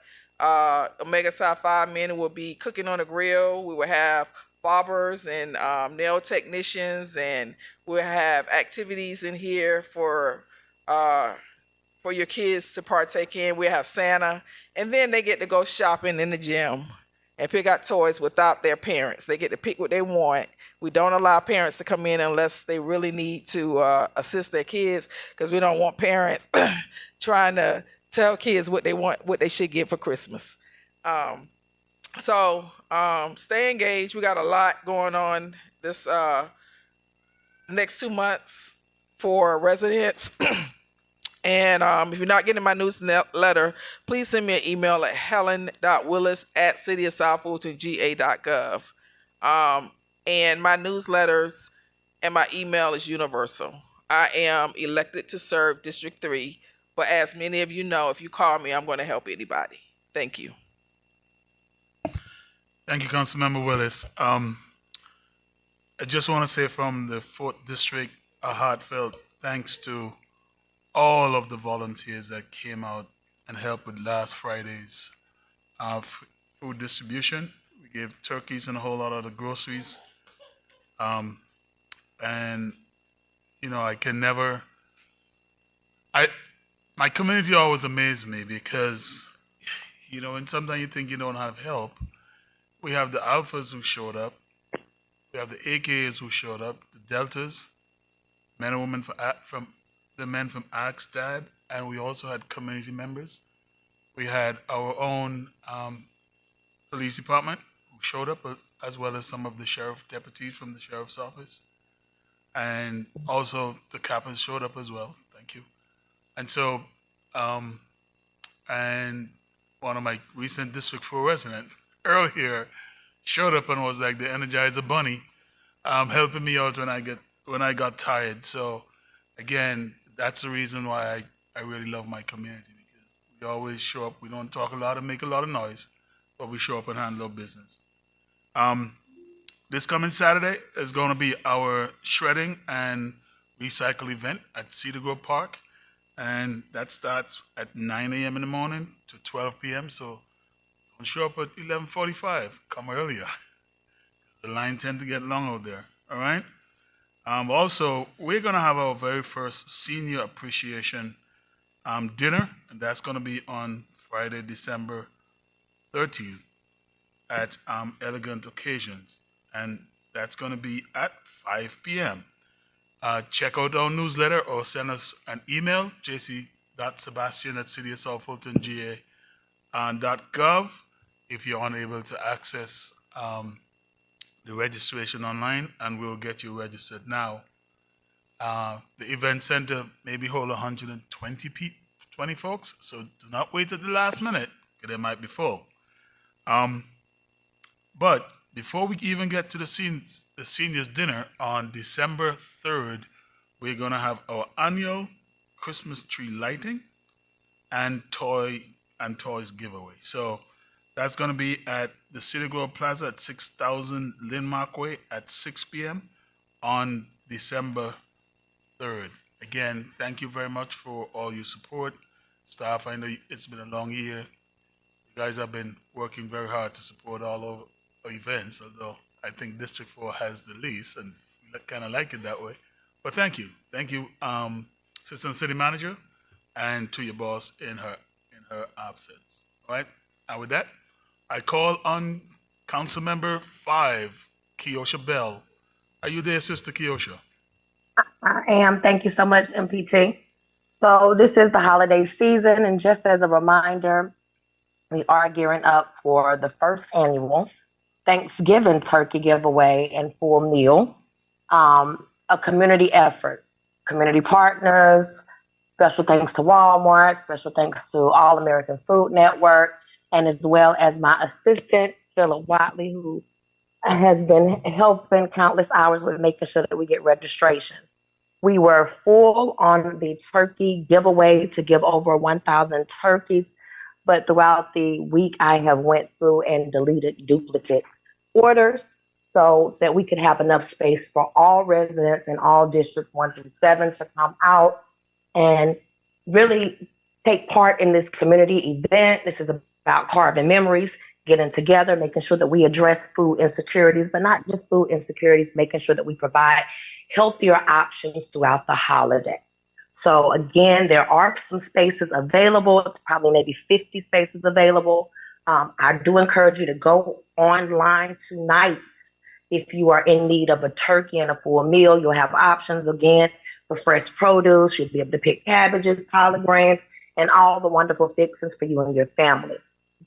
Omega Psi Phi men will be cooking on a grill. We will have barbers and nail technicians, and we'll have activities in here for your kids to partake in. We'll have Santa, and then they get to go shopping in the gym and pick out toys without their parents. They get to pick what they want. We don't allow parents to come in unless they really need to assist their kids, because we don't want parents trying to tell kids what they want, what they should get for Christmas. So stay engaged. We got a lot going on this next 2 months for residents. And if you're not getting my newsletter, please send me an email at helen.willis@cityofsouthfultonga.gov. And my newsletters and my email is universal. I am elected to serve District 3, but as many of you know, if you call me, I'm going to help anybody. Thank you. Thank you, Councilmember Willis. I just want to say from the 4th District, a heartfelt thanks to all of the volunteers that came out and helped with last Friday's food distribution. We gave turkeys and a whole lot of the groceries. And, you know, my community always amazed me because, you know, and sometimes you think you don't have help. We have the Alphas who showed up. We have the AKAs who showed up, the Deltas, men and women from the men from Axtad, and we also had community members. We had our own police department who showed up, as well as some of the sheriff deputies from the sheriff's office. And also the captains showed up as well. Thank you. And so, and one of my recent District 4 residents, Earl here, showed up and was like the Energizer Bunny, helping me out when I got tired. So again, that's the reason why I really love my community, because we always show up. We don't talk a lot and make a lot of noise, but we show up and handle business. This coming Saturday is going to be our shredding and recycle event at Cedar Grove Park, and that starts at 9 a.m. in the morning to 12 p.m. So don't show up at 11:45. Come earlier. The line tend to get long out there. All right. Also, we're going to have our very first senior appreciation dinner, and that's going to be on Friday, December 13th at Elegant Occasions, and that's going to be at 5 p.m. Check out our newsletter or send us an email, jc.sebastian@cityofsoutfultonga.gov if you're unable to access the registration online, and we'll get you registered now. The event center maybe hold 120 20 folks, so do not wait at the last minute, because it might be full. But before we even get to the seniors dinner on December 3rd, we're gonna have our annual Christmas tree lighting and toys giveaway. So that's gonna be at the City Grove Plaza at 6000 Landmark Way at 6 p.m. on December 3rd. Again, thank you very much for all your support. Staff, I know it's been a long year. You guys have been working very hard to support all of our events, although I think District 4 has the least, and we kind of like it that way. But thank you. Thank you, Assistant City Manager, and to your boss in her absence. All right? And with that, I call on Council Member 5, Keosha Bell. Are you there, Sister Keosha? I am. Thank you so much, MPT. So this is the holiday season, and just as a reminder, we are gearing up for the first annual Thanksgiving turkey giveaway and full meal, a community effort, community partners. Special thanks to Walmart, special thanks to All American Food Network, and as well as my assistant, Philip Watley, who has been helping countless hours with making sure that we get registration. We were full on the turkey giveaway to give over 1,000 turkeys, but throughout the week, I have went through and deleted duplicate orders so that we could have enough space for all residents in all districts 1 through 7 to come out and really take part in this community event. This is about carving memories, getting together, making sure that we address food insecurities, but not just food insecurities, making sure that we provide healthier options throughout the holiday. So again, there are some spaces available. It's probably maybe 50 spaces available. I do encourage you to go online tonight. If you are in need of a turkey and a full meal, you'll have options again for fresh produce. You'll be able to pick cabbages, collard greens, and all the wonderful fixings for you and your family.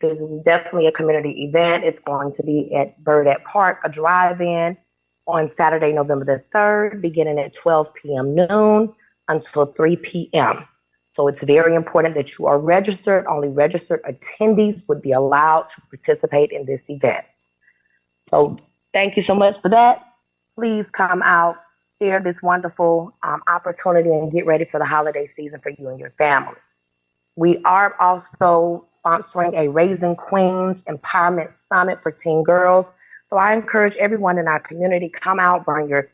This is definitely a community event. It's going to be at Burdette Park, a drive-in, on Saturday, November the 3rd, beginning at 12 p.m. noon until 3 p.m. So it's very important that you are registered. Only registered attendees would be allowed to participate in this event. So thank you so much for that. Please come out, share this wonderful opportunity, and get ready for the holiday season for you and your family. We are also sponsoring a Raising Queens Empowerment Summit for teen girls. So I encourage everyone in our community, come out, bring your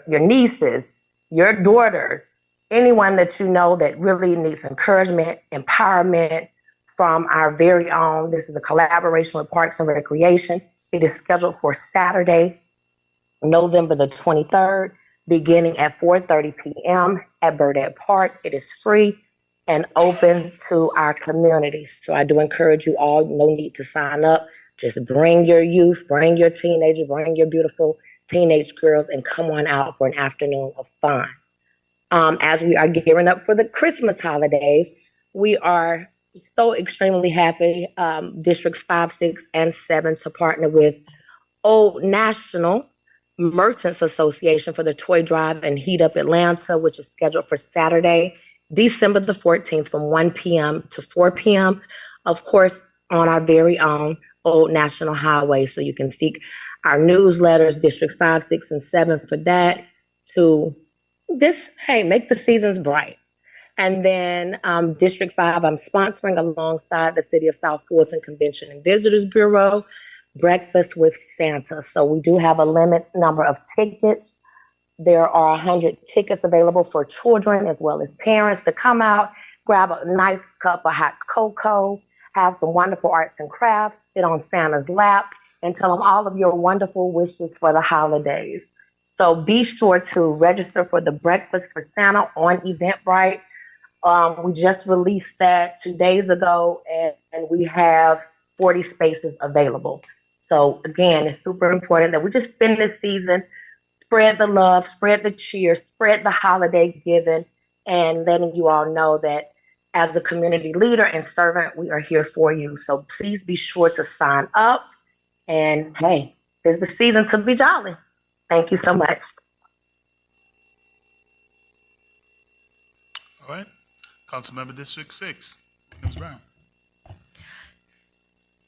nieces, your daughters, anyone that you know that really needs encouragement, empowerment from our very own. This is a collaboration with Parks and Recreation. It is scheduled for Saturday, November the 23rd, beginning at 4:30 p.m. at Burdette Park. It is free and open to our community. So I do encourage you all, no need to sign up. Just bring your youth, bring your teenagers, bring your beautiful teenage girls, and come on out for an afternoon of fun. As we are gearing up for the Christmas holidays, we are so extremely happy, Districts 5, 6, and 7 to partner with Old National Merchants Association for the Toy Drive and Heat Up Atlanta, which is scheduled for Saturday, December the 14th from 1 p.m. to 4 p.m. Of course, on our very own Old National Highway. So you can seek our newsletters, District 5, 6, and 7 for that to just, hey, make the seasons bright. And then District 5, I'm sponsoring alongside the City of South Fulton Convention and Visitors Bureau, Breakfast with Santa. So we do have a limit number of tickets. There are 100 tickets available for children as well as parents to come out, grab a nice cup of hot cocoa, have some wonderful arts and crafts, sit on Santa's lap, and tell him all of your wonderful wishes for the holidays. So be sure to register for the Breakfast for Santa on Eventbrite. We just released that 2 days ago, and we have 40 spaces available. So again, it's super important that we just spend this season, spread the love, spread the cheer, spread the holiday giving, and letting you all know that as a community leader and servant, we are here for you. So please be sure to sign up. And hey, it's the season to be jolly. Thank you so much. All right. Councilmember District 6, Ms. Brown.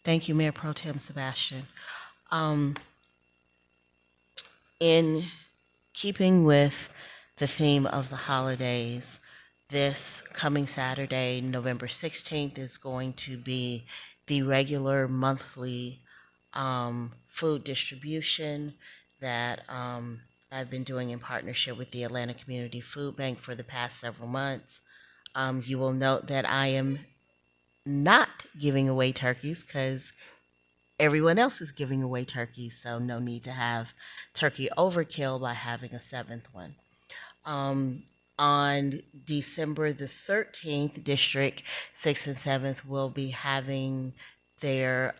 Thank you, Mayor Pro Tem Sebastian. In keeping with the theme of the holidays, this coming Saturday, November 16th, is going to be the regular monthly food distribution that I've been doing in partnership with the Atlanta Community Food Bank for the past several months. You will note that I am not giving away turkeys because everyone else is giving away turkeys, so no need to have turkey overkill by having a seventh one. On December the 13th, District 6 and 7th will be having their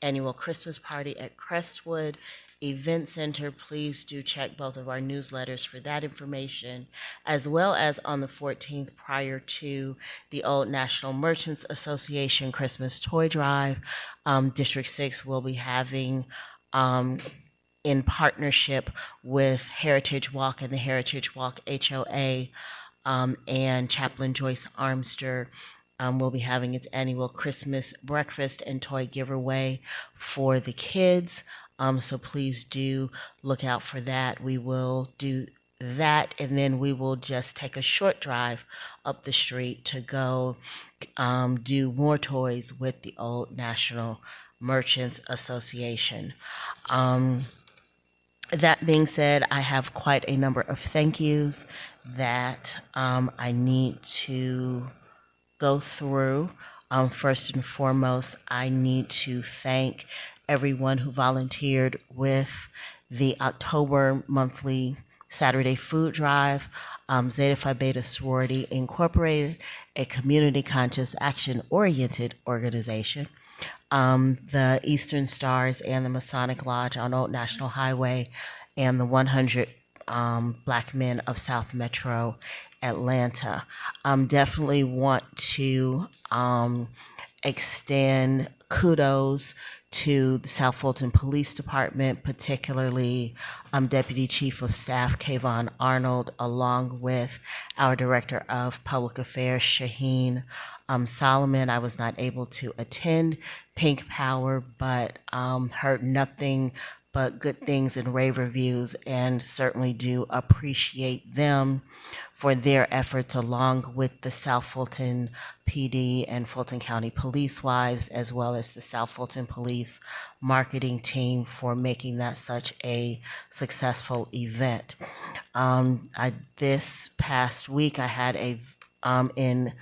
annual Christmas party at Crestwood Event Center. Please do check both of our newsletters for that information, as well as on the 14th, prior to the Old National Merchants Association Christmas Toy Drive, District 6 will be having, in partnership with Heritage Walk and the Heritage Walk HOA, and Chaplain Joyce Armster, will be having its annual Christmas breakfast and toy giveaway for the kids. So please do look out for that. We will do that, and then we will just take a short drive up the street to go do more toys with the Old National Merchants Association. That being said, I have quite a number of thank yous that I need to go through. First and foremost, I need to thank everyone who volunteered with the October monthly Saturday food drive. Zeta Phi Beta Sorority Incorporated, a community conscious action oriented organization. The Eastern Stars and the Masonic Lodge on Old National Highway, and the 100 Black Men of South Metro Atlanta. Definitely want to extend kudos to the South Fulton Police Department, particularly Deputy Chief of Staff Kayvon Arnold, along with our Director of Public Affairs, Shaheen Solomon. I was not able to attend Pink Power, but heard nothing but good things and rave reviews, and certainly do appreciate them for their efforts, along with the South Fulton PD and Fulton County Police Wives, as well as the South Fulton Police marketing team for making that such a successful event. This past week, I had in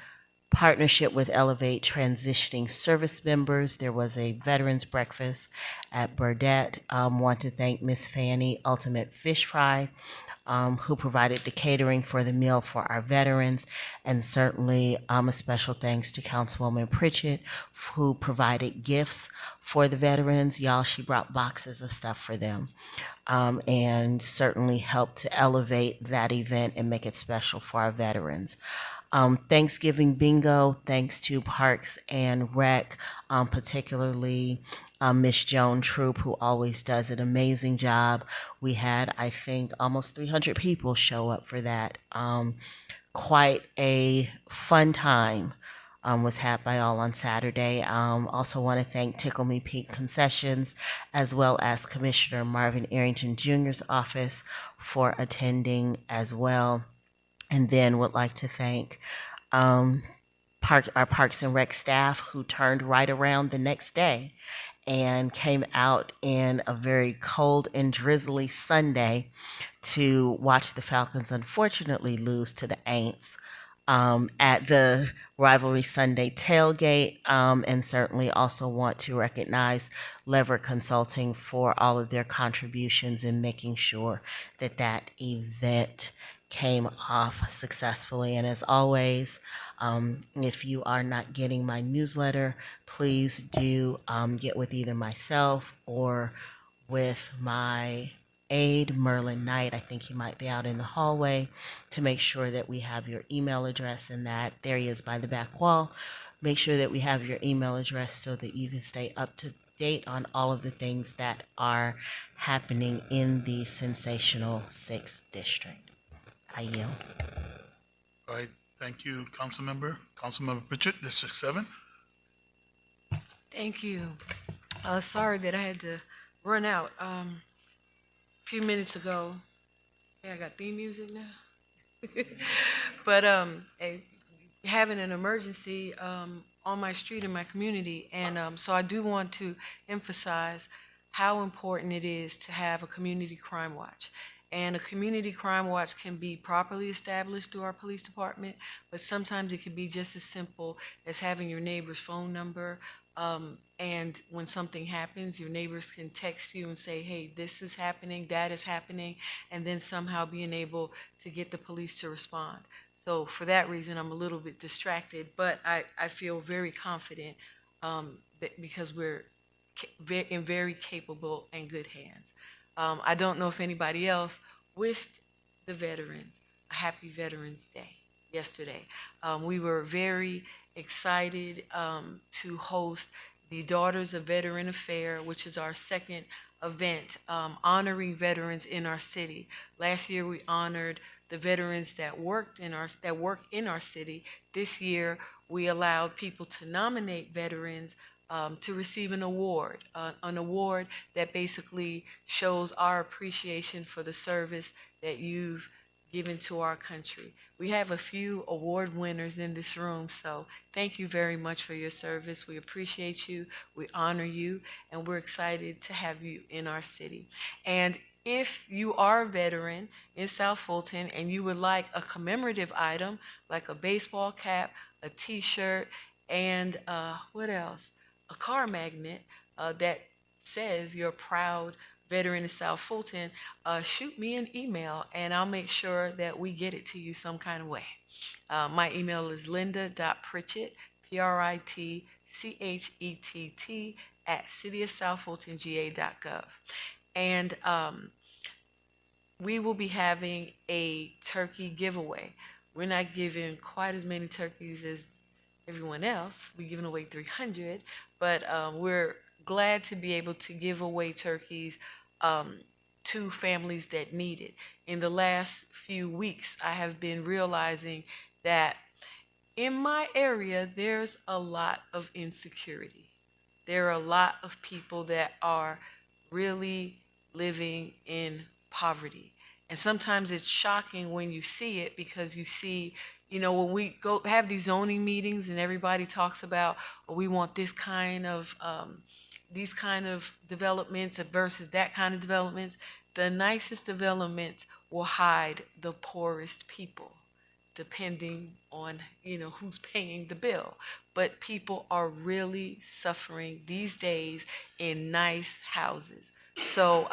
partnership with Elevate Transitioning Service Members, there was a veterans breakfast at Burdette. Want to thank Miss Fanny, Ultimate Fish Fry, who provided the catering for the meal for our veterans, and certainly a special thanks to Councilwoman Pritchett, who provided gifts for the veterans. Y'all, she brought boxes of stuff for them, and certainly helped to elevate that event and make it special for our veterans. Thanksgiving bingo, thanks to Parks and Rec, particularly Miss Joan Troop, who always does an amazing job. We had, I think, almost 300 people show up for that. Quite a fun time was had by all on Saturday. Also want to thank Tickle Me Pink Concessions, as well as Commissioner Marvin Arrington Jr.'s office for attending as well. And then would like to thank our Parks and Rec staff, who turned right around the next day and came out in a very cold and drizzly Sunday to watch the Falcons unfortunately lose to the Aints at the Rivalry Sunday tailgate, and certainly also want to recognize Lever Consulting for all of their contributions in making sure that that event came off successfully. And as always, if you are not getting my newsletter, please do get with either myself or with my aide, Merlin Knight. I think he might be out in the hallway, to make sure that we have your email address, and that there he is by the back wall. Make sure that we have your email address so that you can stay up to date on all of the things that are happening in the sensational 6th district. I yield. All right, thank you, Councilmember Pritchett, District 7. Thank you. Sorry that I had to run out a few minutes ago. Yeah, I got theme music now. But having an emergency on my street in my community, and so I do want to emphasize how important it is to have a community crime watch. And a community crime watch can be properly established through our police department, but sometimes it can be just as simple as having your neighbor's phone number. And when something happens, your neighbors can text you and say, hey, this is happening, that is happening, and then somehow being able to get the police to respond. So for that reason, I'm a little bit distracted, but I feel very confident because we're in very capable and good hands. I don't know if anybody else wished the veterans a happy Veterans Day yesterday. We were very excited to host the Daughters of Veteran Affair, which is our second event honoring veterans in our city. Last year we honored the veterans that work in our city. This year we allowed people to nominate veterans to receive an award that basically shows our appreciation for the service that you've given to our country. We have a few award winners in this room, so thank you very much for your service. We appreciate you, we honor you, and we're excited to have you in our city. And if you are a veteran in South Fulton and you would like a commemorative item like a baseball cap, a t-shirt, and what else? A car magnet that says you're a proud veteran in South Fulton, shoot me an email and I'll make sure that we get it to you some kind of way. My email is linda.pritchett, PRITCHETT, @cityofsouthfultonga.gov. And we will be having a turkey giveaway. We're not giving quite as many turkeys as everyone else. We're giving away 300, but we're glad to be able to give away turkeys to families that need it. In the last few weeks, I have been realizing that in my area, there's a lot of insecurity. There are a lot of people that are really living in poverty. And sometimes it's shocking when you see it, because you see, you know, when we go have these zoning meetings and everybody talks about, well, we want this kind of, these kind of developments versus that kind of developments. The nicest developments will hide the poorest people, depending on, you know, who's paying the bill. But people are really suffering these days in nice houses. So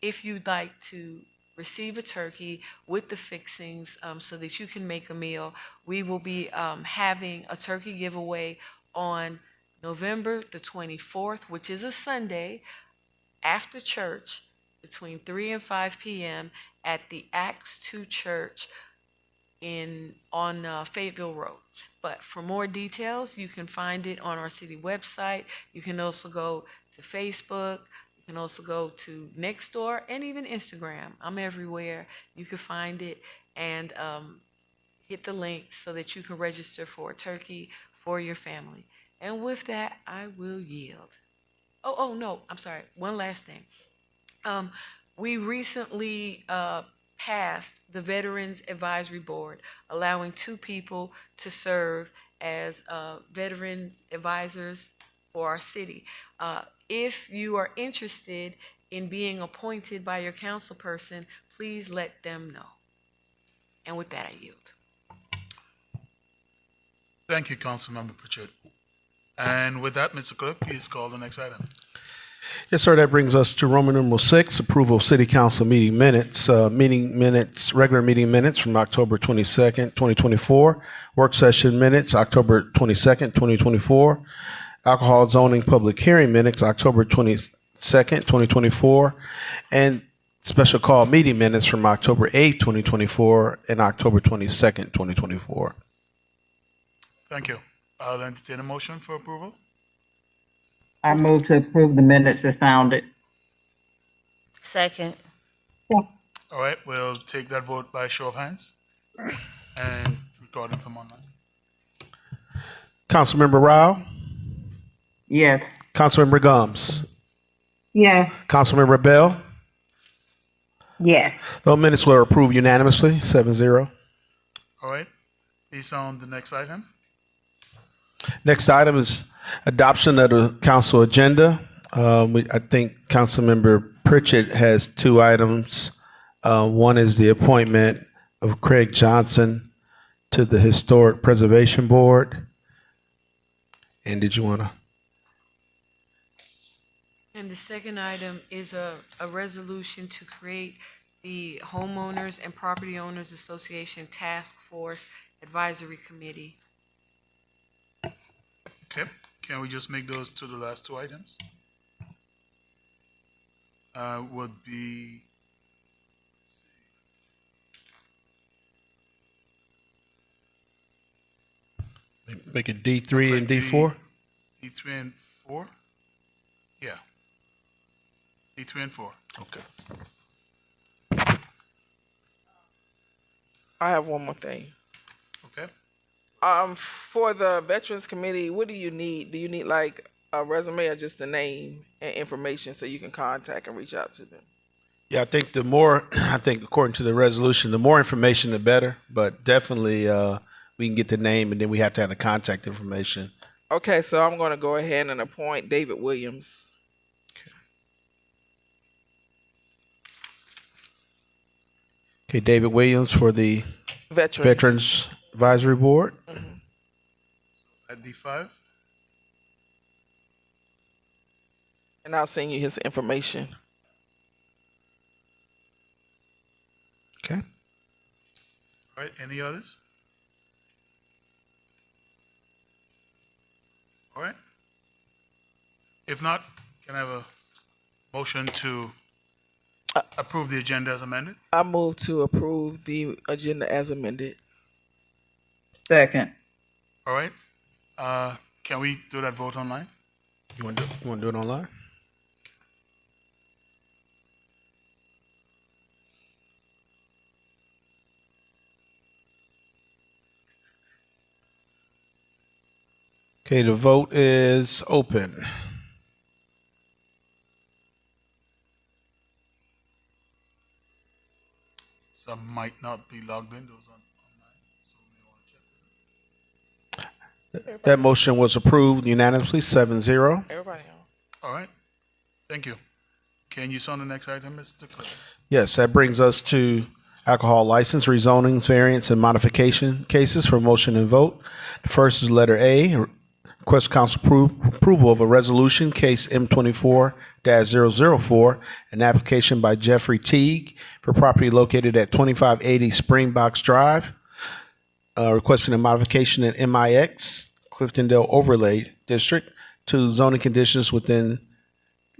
if you'd like to receive a turkey with the fixings so that you can make a meal, we will be having a turkey giveaway on November the 24th, which is a Sunday, after church between 3 and 5 p.m. at the Acts 2 Church on Fayetteville Road. But for more details, you can find it on our city website. You can also go to Facebook. You can also go to Nextdoor and even Instagram. I'm everywhere. You can find it and hit the link so that you can register for a turkey for your family. And with that, I will yield. Oh no, I'm sorry. One last thing. We recently passed the Veterans Advisory Board, allowing 2 people to serve as veteran advisors for our city. If you are interested in being appointed by your council person, please let them know. And with that, I yield. Thank you, Councilmember Pritchett. And with that, Mr. Clerk, please call the next item. Yes, sir. That brings us to Roman numeral 6, approval of city council meeting minutes. Regular meeting minutes from October 22nd, 2024. Work session minutes, October 22nd, 2024. Alcohol zoning public hearing minutes, October 22nd, 2024. And special call meeting minutes from October 8th, 2024 and October 22nd, 2024. Thank you. I'll entertain a motion for approval. I move to approve the minutes as sounded. Second. All right, we'll take that vote by show of hands and recording from online. Councilmember Rao? Yes. Councilmember Gums? Yes. Councilmember Bell? Yes. Those minutes were approved unanimously, 7-0. All right, please on the next item. Next item is adoption of the council agenda. I think Councilmember Pritchett has 2 items. One is the appointment of Craig Johnson to the Historic Preservation Board. And did you want to? And the second item is a resolution to create the Homeowners and Property Owners Association Task Force Advisory Committee. Okay, can we just make those to the last 2 items? Would be, Make it D3 and D4? D3 and 4? Yeah. D3 and 4. Okay. I have one more thing. Okay. For the Veterans Committee, what do you need? Do you need like a resume or just a name and information so you can contact and reach out to them? Yeah, I think according to the resolution, the more information, the better. But definitely we can get the name and then we have to have the contact information. Okay, so I'm going to go ahead and appoint David Williams. Okay, David Williams for the Veterans Advisory Board. Mm-hmm. At D5? And I'll send you his information. Okay. All right, any others? All right. If not, can I have a motion to approve the agenda as amended? I move to approve the agenda as amended. Second. All right. Can we do that vote online? You want to do it online? Okay, the vote is open. Some might not be logged in, those online, so we want to check. That motion was approved unanimously, 7-0. Everybody on. All right, thank you. Can you on the next item, Mr. Clerk? Yes, that brings us to alcohol license rezoning, variance, and modification cases for motion and vote. The first is letter A, request council approval of a resolution, case M24-004, an application by Jeffrey Teague for property located at 2580 Springbox Drive, requesting a modification in MIX, Cliftondale Overlay District, to zoning conditions within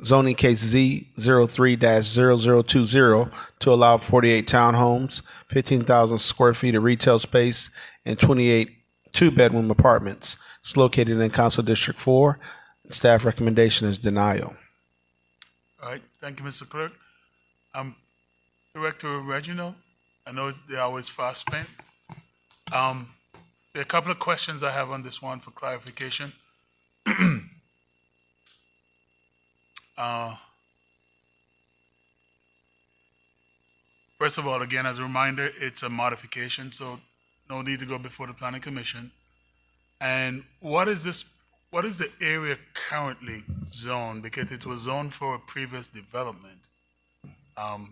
zoning case Z03-0020 to allow 48 townhomes, 15,000 square feet of retail space, and 28 two-bedroom apartments. It's located in Council District 4. Staff recommendation is denial. All right, thank you, Mr. Clerk. Director Reginald, I know they're always fast spent. There are a couple of questions I have on this one for clarification. First of all, again, as a reminder, it's a modification, so no need to go before the Planning Commission. And what is this? What is the area currently zoned? Because it was zoned for a previous development. Do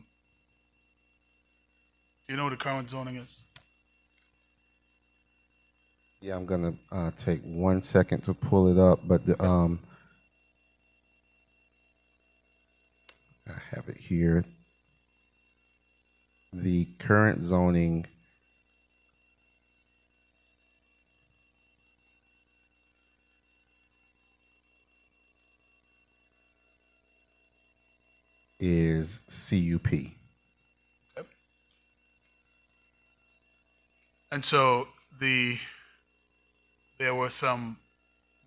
you know what the current zoning is? Yeah, I'm gonna take 1 second to pull it up, but the, I have it here. The current zoning is CUP. Yep. And so there were some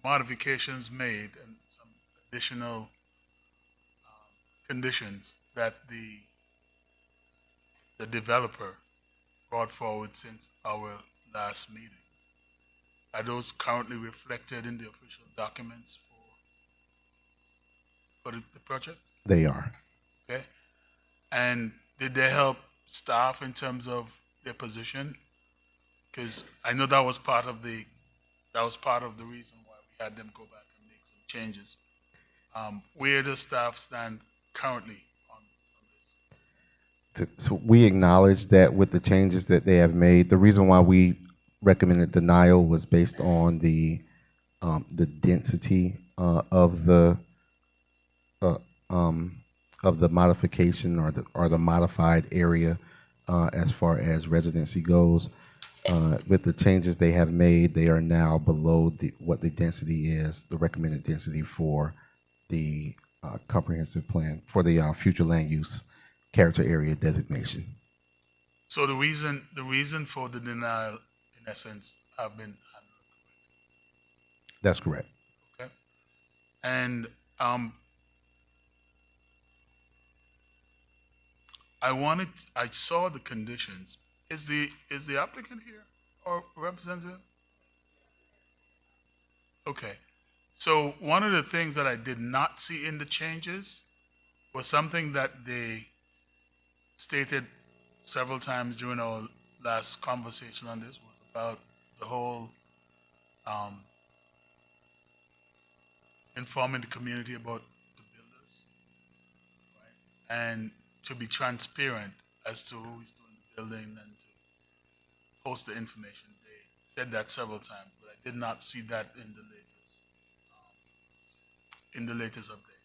modifications made and some additional conditions that the developer brought forward since our last meeting. Are those currently reflected in the official documents for the project? They are. Okay. And did they help staff in terms of their position? Because I know that was part of the reason why we had them go back and make some changes. Where does staff stand currently on this? So we acknowledge that with the changes that they have made, the reason why we recommended denial was based on the density of the modification or the modified area as far as residency goes. With the changes they have made, they are now below what the density is, the recommended density for the comprehensive plan for the future land use character area designation. So the reason for the denial, in essence, have been handled. That's correct. Okay. And I saw the conditions. Is the applicant here or representative? Okay. So one of the things that I did not see in the changes was something that they stated several times during our last conversation on this, was about the whole informing the community about the builders, right? And to be transparent as to who is doing the building and to post the information. They said that several times, but I did not see that in the latest update.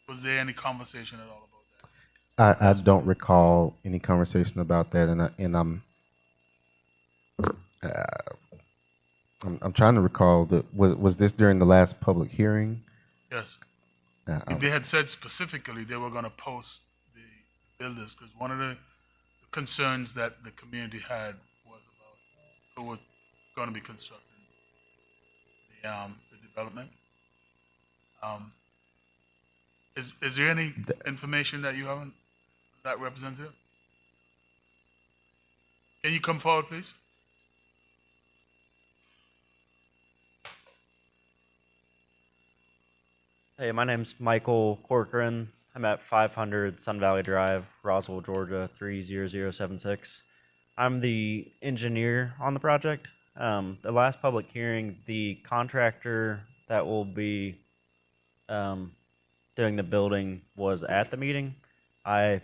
Was there any conversation at all about that? I don't recall any conversation about that, and I'm trying to recall was this during the last public hearing? Yes. They had said specifically they were going to post the builders, because one of the concerns that the community had was about who was going to be constructing the development. Is there any information that you haven't, that representative? Can you come forward, please? Hey, my name's Michael Corcoran. I'm at 500 Sun Valley Drive, Roswell, Georgia, 30076. I'm the engineer on the project. The last public hearing, the contractor that will be doing the building was at the meeting. I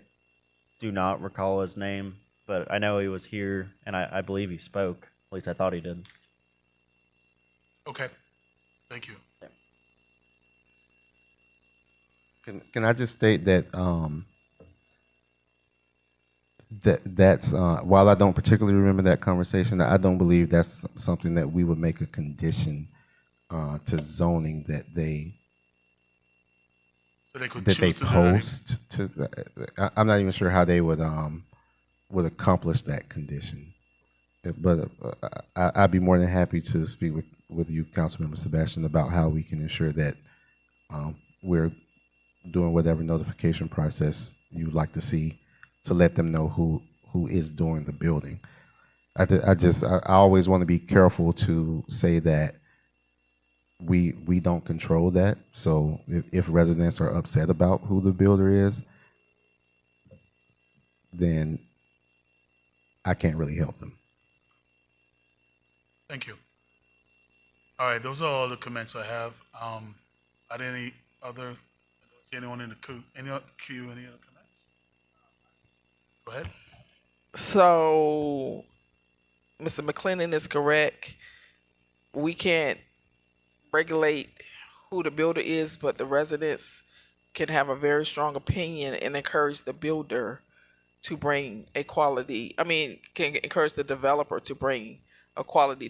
do not recall his name, but I know he was here, and I believe he spoke. At least I thought he did. Okay, thank you. Can I just state that that's while I don't particularly remember that conversation, I don't believe that's something that we would make a condition to zoning that they post to. I'm not even sure how they would accomplish that condition, but I'd be more than happy to speak with you, Councilmember Sebastian, about how we can ensure that we're doing whatever notification process you'd like to see to let them know who is doing the building. I always want to be careful to say that we don't control that. So if residents are upset about who the builder is, then I can't really help them. Thank you. All right, those are all the comments I have. Are there any other? Anyone in the queue? Any other comments? Go ahead. So, Mr. McClendon is correct. We can't regulate who the builder is, but the residents can have a very strong opinion and encourage the builder to bring a quality, can encourage the developer to bring a quality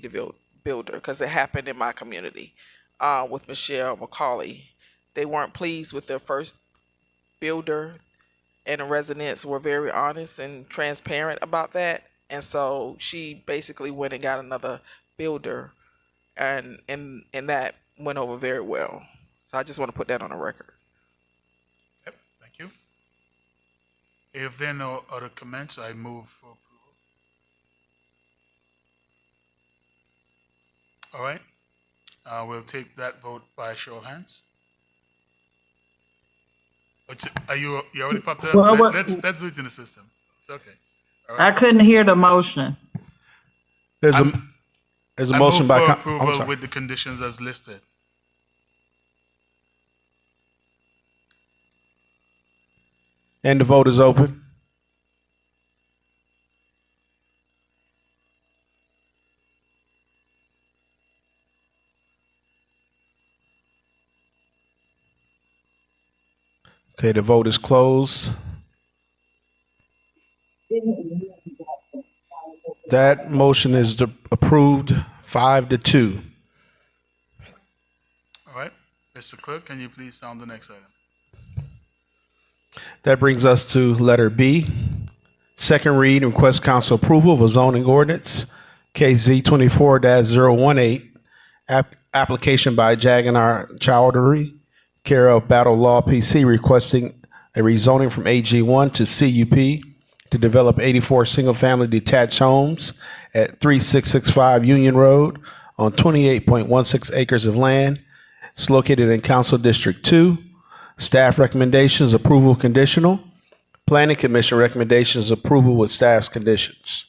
builder, because it happened in my community with Michelle McCauley. They weren't pleased with their first builder, and the residents were very honest and transparent about that. And so she basically went and got another builder, and that went over very well. So I just want to put that on the record. Yep, thank you. If there are no other comments, I move for approval. All right, we'll take that vote by show of hands. Are you already popped up? Well, Let's do it in the system. It's okay. All right. I couldn't hear the motion. There's a motion by for approval with the conditions as listed. And the vote is open. Okay, the vote is closed. That motion is approved 5-2. All right, Mr. Clerk, can you please sound the next item? That brings us to letter B. Second read and request council approval of a zoning ordinance, KZ 24-018, application by Jagannath Chowdhury, care of Battle Law PC, requesting a rezoning from AG1 to CUP to develop 84 single-family detached homes at 3665 Union Road on 28.16 acres of land. It's located in Council District 2. Staff recommendations, approval conditional. Planning Commission recommendations, approval with staff's conditions.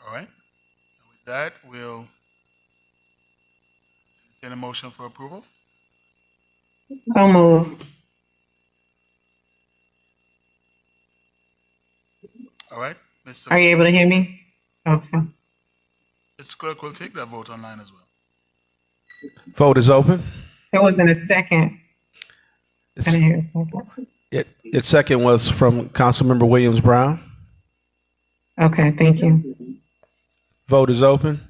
All right. With that, we'll entertain a motion for approval. So moved. All right. Mr. Are you able to hear me? Okay. Mr. Clerk will take that vote online as well. Vote is open. There wasn't a second. I didn't hear a second. Its second was from Councilmember Williams Brown. Okay, thank you. Vote is open.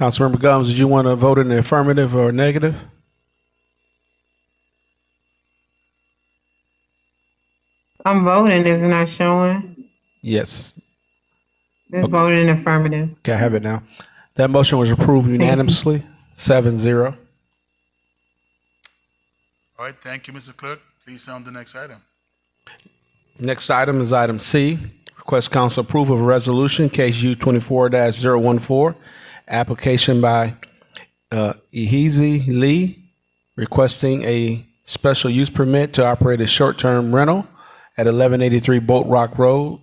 Councilmember Gomes, did you want to vote in the affirmative or negative? I'm voting, it's not showing. Yes. Let's vote in affirmative. Okay, I have it now. That motion was approved unanimously, 7-0. All right, thank you, Mr. Clerk. Please on the next item. Next item is item C. Request council approval of a resolution, case U 24-014, application by Ehizi Lee, requesting a special use permit to operate a short-term rental at 1183 Boat Rock Road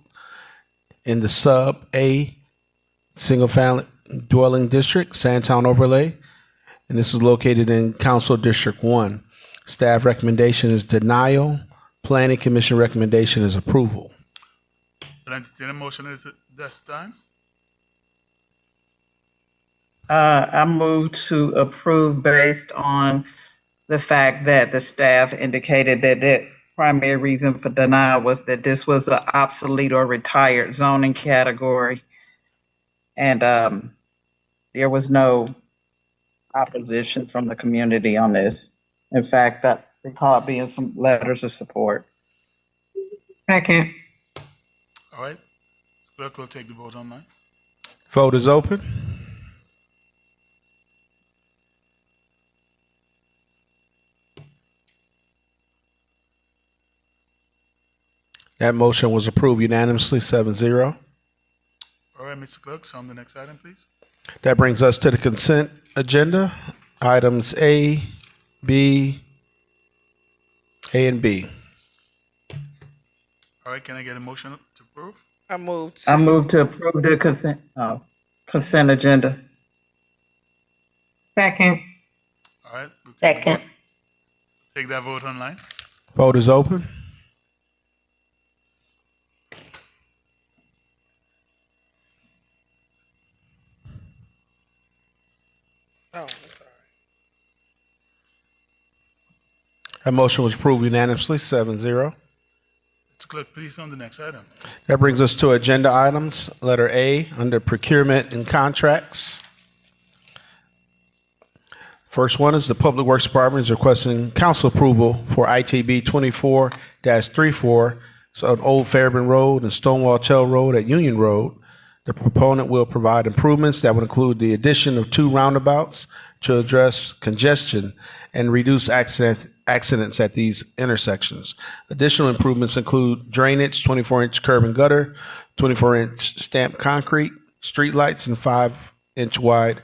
in the Sub A Single Family Dwelling District, Sandtown Overlay. And this is located in Council District 1. Staff recommendation is denial. Planning Commission recommendation is approval. Will entertain a motion at this time? I move to approve based on the fact that the staff indicated that the primary reason for denial was that this was an obsolete or retired zoning category. And there was no opposition from the community on this. In fact, I recall being some letters of support. Second. All right. Clerk will take the vote online. Vote is open. That motion was approved unanimously, 7-0. All right, Mr. Clerk, so on the next item, please. That brings us to the consent agenda. Items A, B, A and B. All right, can I get a motion to approve? I move to approve the consent agenda. Second. All right. We'll Second. take that vote online. Vote is open. Oh, I'm sorry. That motion was approved unanimously, 7-0. Mr. Clerk, please on the next item. That brings us to agenda items. Letter A, under procurement and contracts. First one is the Public Works Department is requesting council approval for ITB 24-34, so on Old Fairburn Road and Stonewall Tell Road at Union Road. The proponent will provide improvements that would include the addition of 2 roundabouts to address congestion and reduce accidents at these intersections. Additional improvements include drainage, 24-inch curb and gutter, 24-inch stamped concrete, streetlights, and 5-inch wide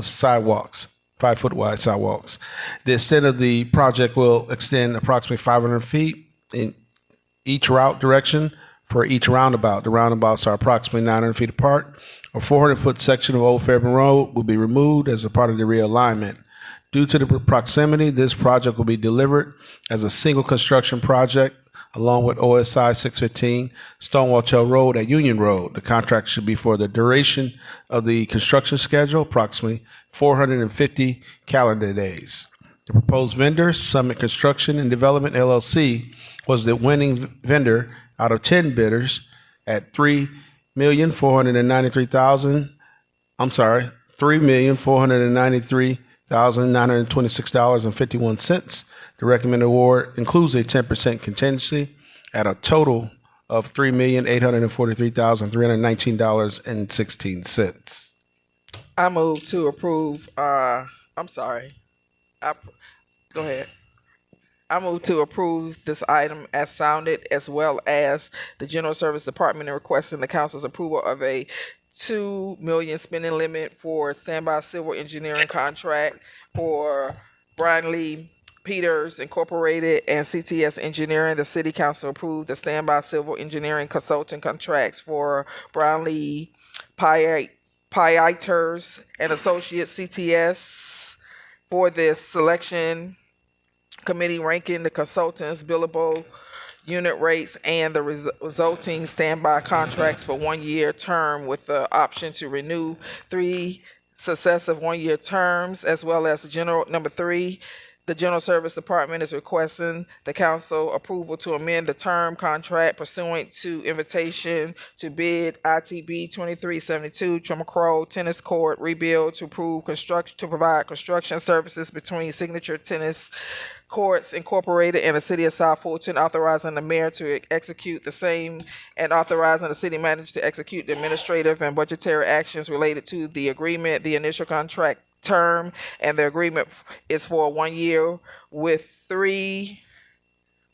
sidewalks. 5-foot wide sidewalks. The extent of the project will extend approximately 500 feet in each route direction for each roundabout. The roundabouts are approximately 900 feet apart. A 400-foot section of Old Fairburn Road will be removed as a part of the realignment. Due to the proximity, this project will be delivered as a single construction project along with OSI 615 Stonewall Tell Road at Union Road. The contract should be for the duration of the construction schedule, approximately 450 calendar days. The proposed vendor, Summit Construction and Development LLC, was the winning vendor out of 10 bidders at $3,493,926.51. The recommended award includes a 10% contingency at a total of $3,843,319.16. I move to approve. I'm sorry. Go ahead. I move to approve this item as sounded, as well as the General Service Department in requesting the council's approval of a $2 million spending limit for standby civil engineering contract for Brian Lee Peters Incorporated and CTS Engineering. The City Council approved the standby civil engineering consulting contracts for Brian Lee Pieters and Associates CTS for the selection committee ranking the consultants' billable unit rates and the resulting standby contracts for 1-year term with the option to renew 3 successive 1-year terms, as well as general number 3, The General Service Department is requesting the council approval to amend the term contract pursuant to invitation to bid ITB 2372 Trimacrow Tennis Court rebuild to provide construction services between Signature Tennis Courts Incorporated and the City of South Fulton, authorizing the mayor to execute the same and authorizing the city manager to execute the administrative and budgetary actions related to the agreement. The initial contract term and the agreement is for 1 year with 3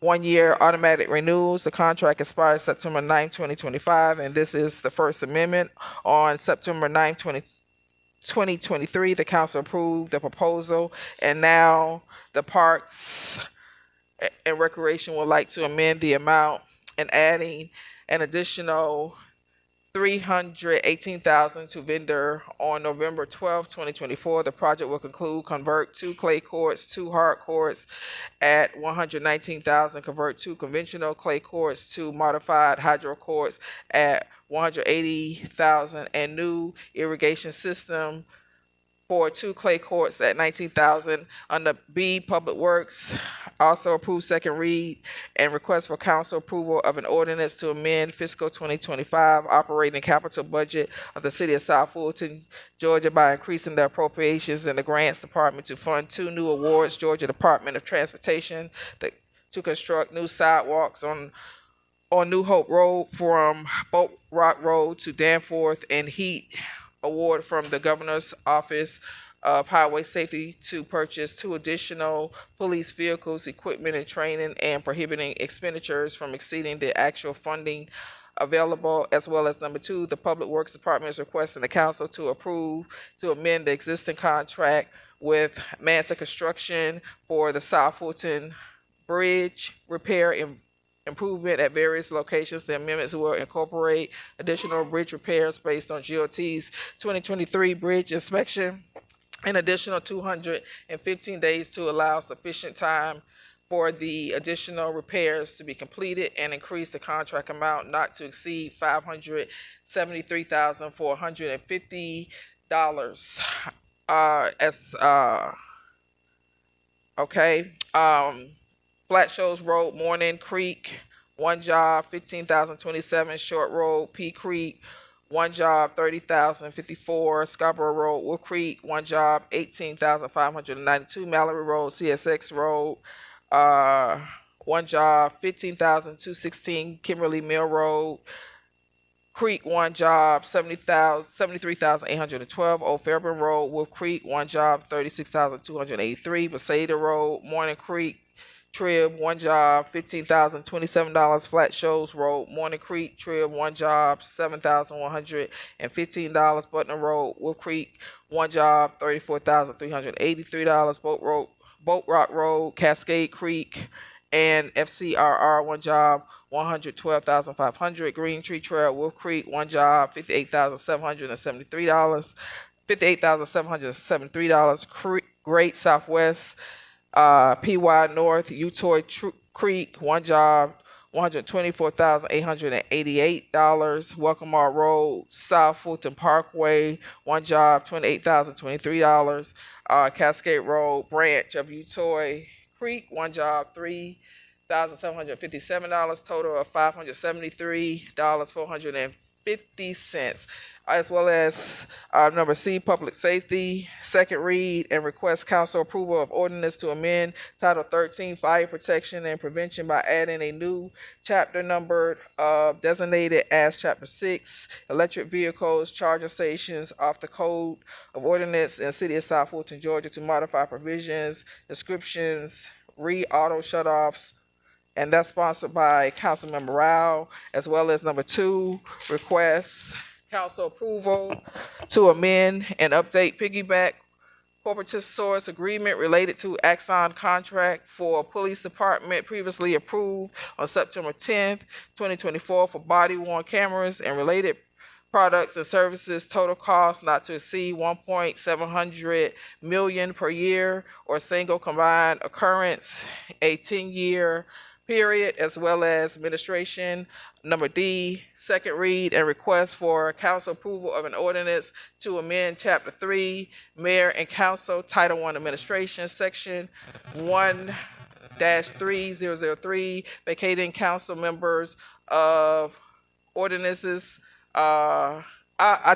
1-year automatic renewals. The contract expires September 9, 2025, and this is the First Amendment. On September 9, 2023, the council approved the proposal, and now the Parks and Recreation would like to amend the amount and adding an additional $318,000 to vendor on November 12, 2024. The project will convert 2 clay courts, 2 hard courts at $119,000, convert 2 conventional clay courts to modified hydro courts at $180,000, and new irrigation system for 2 clay courts at $19,000. Under B, Public Works also approved second read and request for council approval of an ordinance to amend fiscal 2025 operating capital budget of the City of South Fulton, Georgia, by increasing the appropriations in the Grants Department to fund 2 new awards. Georgia Department of Transportation to construct new sidewalks on New Hope Road from Boat Rock Road to Danforth, and heat award from the Governor's Office of Highway Safety to purchase 2 additional police vehicles, equipment, and training, and prohibiting expenditures from exceeding the actual funding available, as well as number 2, the Public Works Department is requesting the council to approve to amend the existing contract with Manson Construction for the South Fulton Bridge repair and improvement at various locations. The amendments will incorporate additional bridge repairs based on GOT's 2023 bridge inspection, an additional 215 days to allow sufficient time for the additional repairs to be completed, and increase the contract amount not to exceed $573,450. Flat Shoals Road, Morning Creek, 1 job, $15,027. Short Road, Pea Creek, 1 job, $30,054. Scarborough Road, Wolf Creek, 1 job, $18,592. Mallory Road, CSX Road, 1 job, $15,216. Kimberly Mill Road Creek, 1 job, $73,812. Old Fairburn Road, Wolf Creek, 1 job, $36,283. Beseda Road, Morning Creek Trib, 1 job, $15,027. Flat Shoals Road, Morning Creek Trib, 1 job, $7,115. Butner Road, Wolf Creek, 1 job, $34,383. Boat Rock Road, Cascade Creek, and FCRR, 1 job, $112,500. Green Tree Trail, Wolf Creek, 1 job, $58,773. Great Southwest, PY North, Utoy Creek, 1 job, $124,888. Welcome Road, South Fulton Parkway, 1 job, $28,023. Cascade Road, branch of Utoy Creek, 1 job, $3,757. Total of $573,450. As well as number C, Public Safety, second read and request council approval of ordinance to amend Title 13, Fire Protection and Prevention by adding a new chapter numbered designated as Chapter 6, Electric Vehicles, Charging Stations, off the Code of Ordinance in City of South Fulton, Georgia, to modify provisions, descriptions, auto shutoffs, and that's sponsored by Councilmember Rao. As well as number 2, requests council approval to amend and update piggyback cooperative source agreement related to Axon contract for police department previously approved on September 10th, 2024 for body-worn cameras and related products and services. Total cost not to exceed $1.700 million per year or single combined occurrence. A 10-year period, as well as administration. Number D, second read and request for council approval of an ordinance to amend Chapter 3, Mayor and Council, Title 1 Administration, Section 1-3003, vacating council members of ordinances. I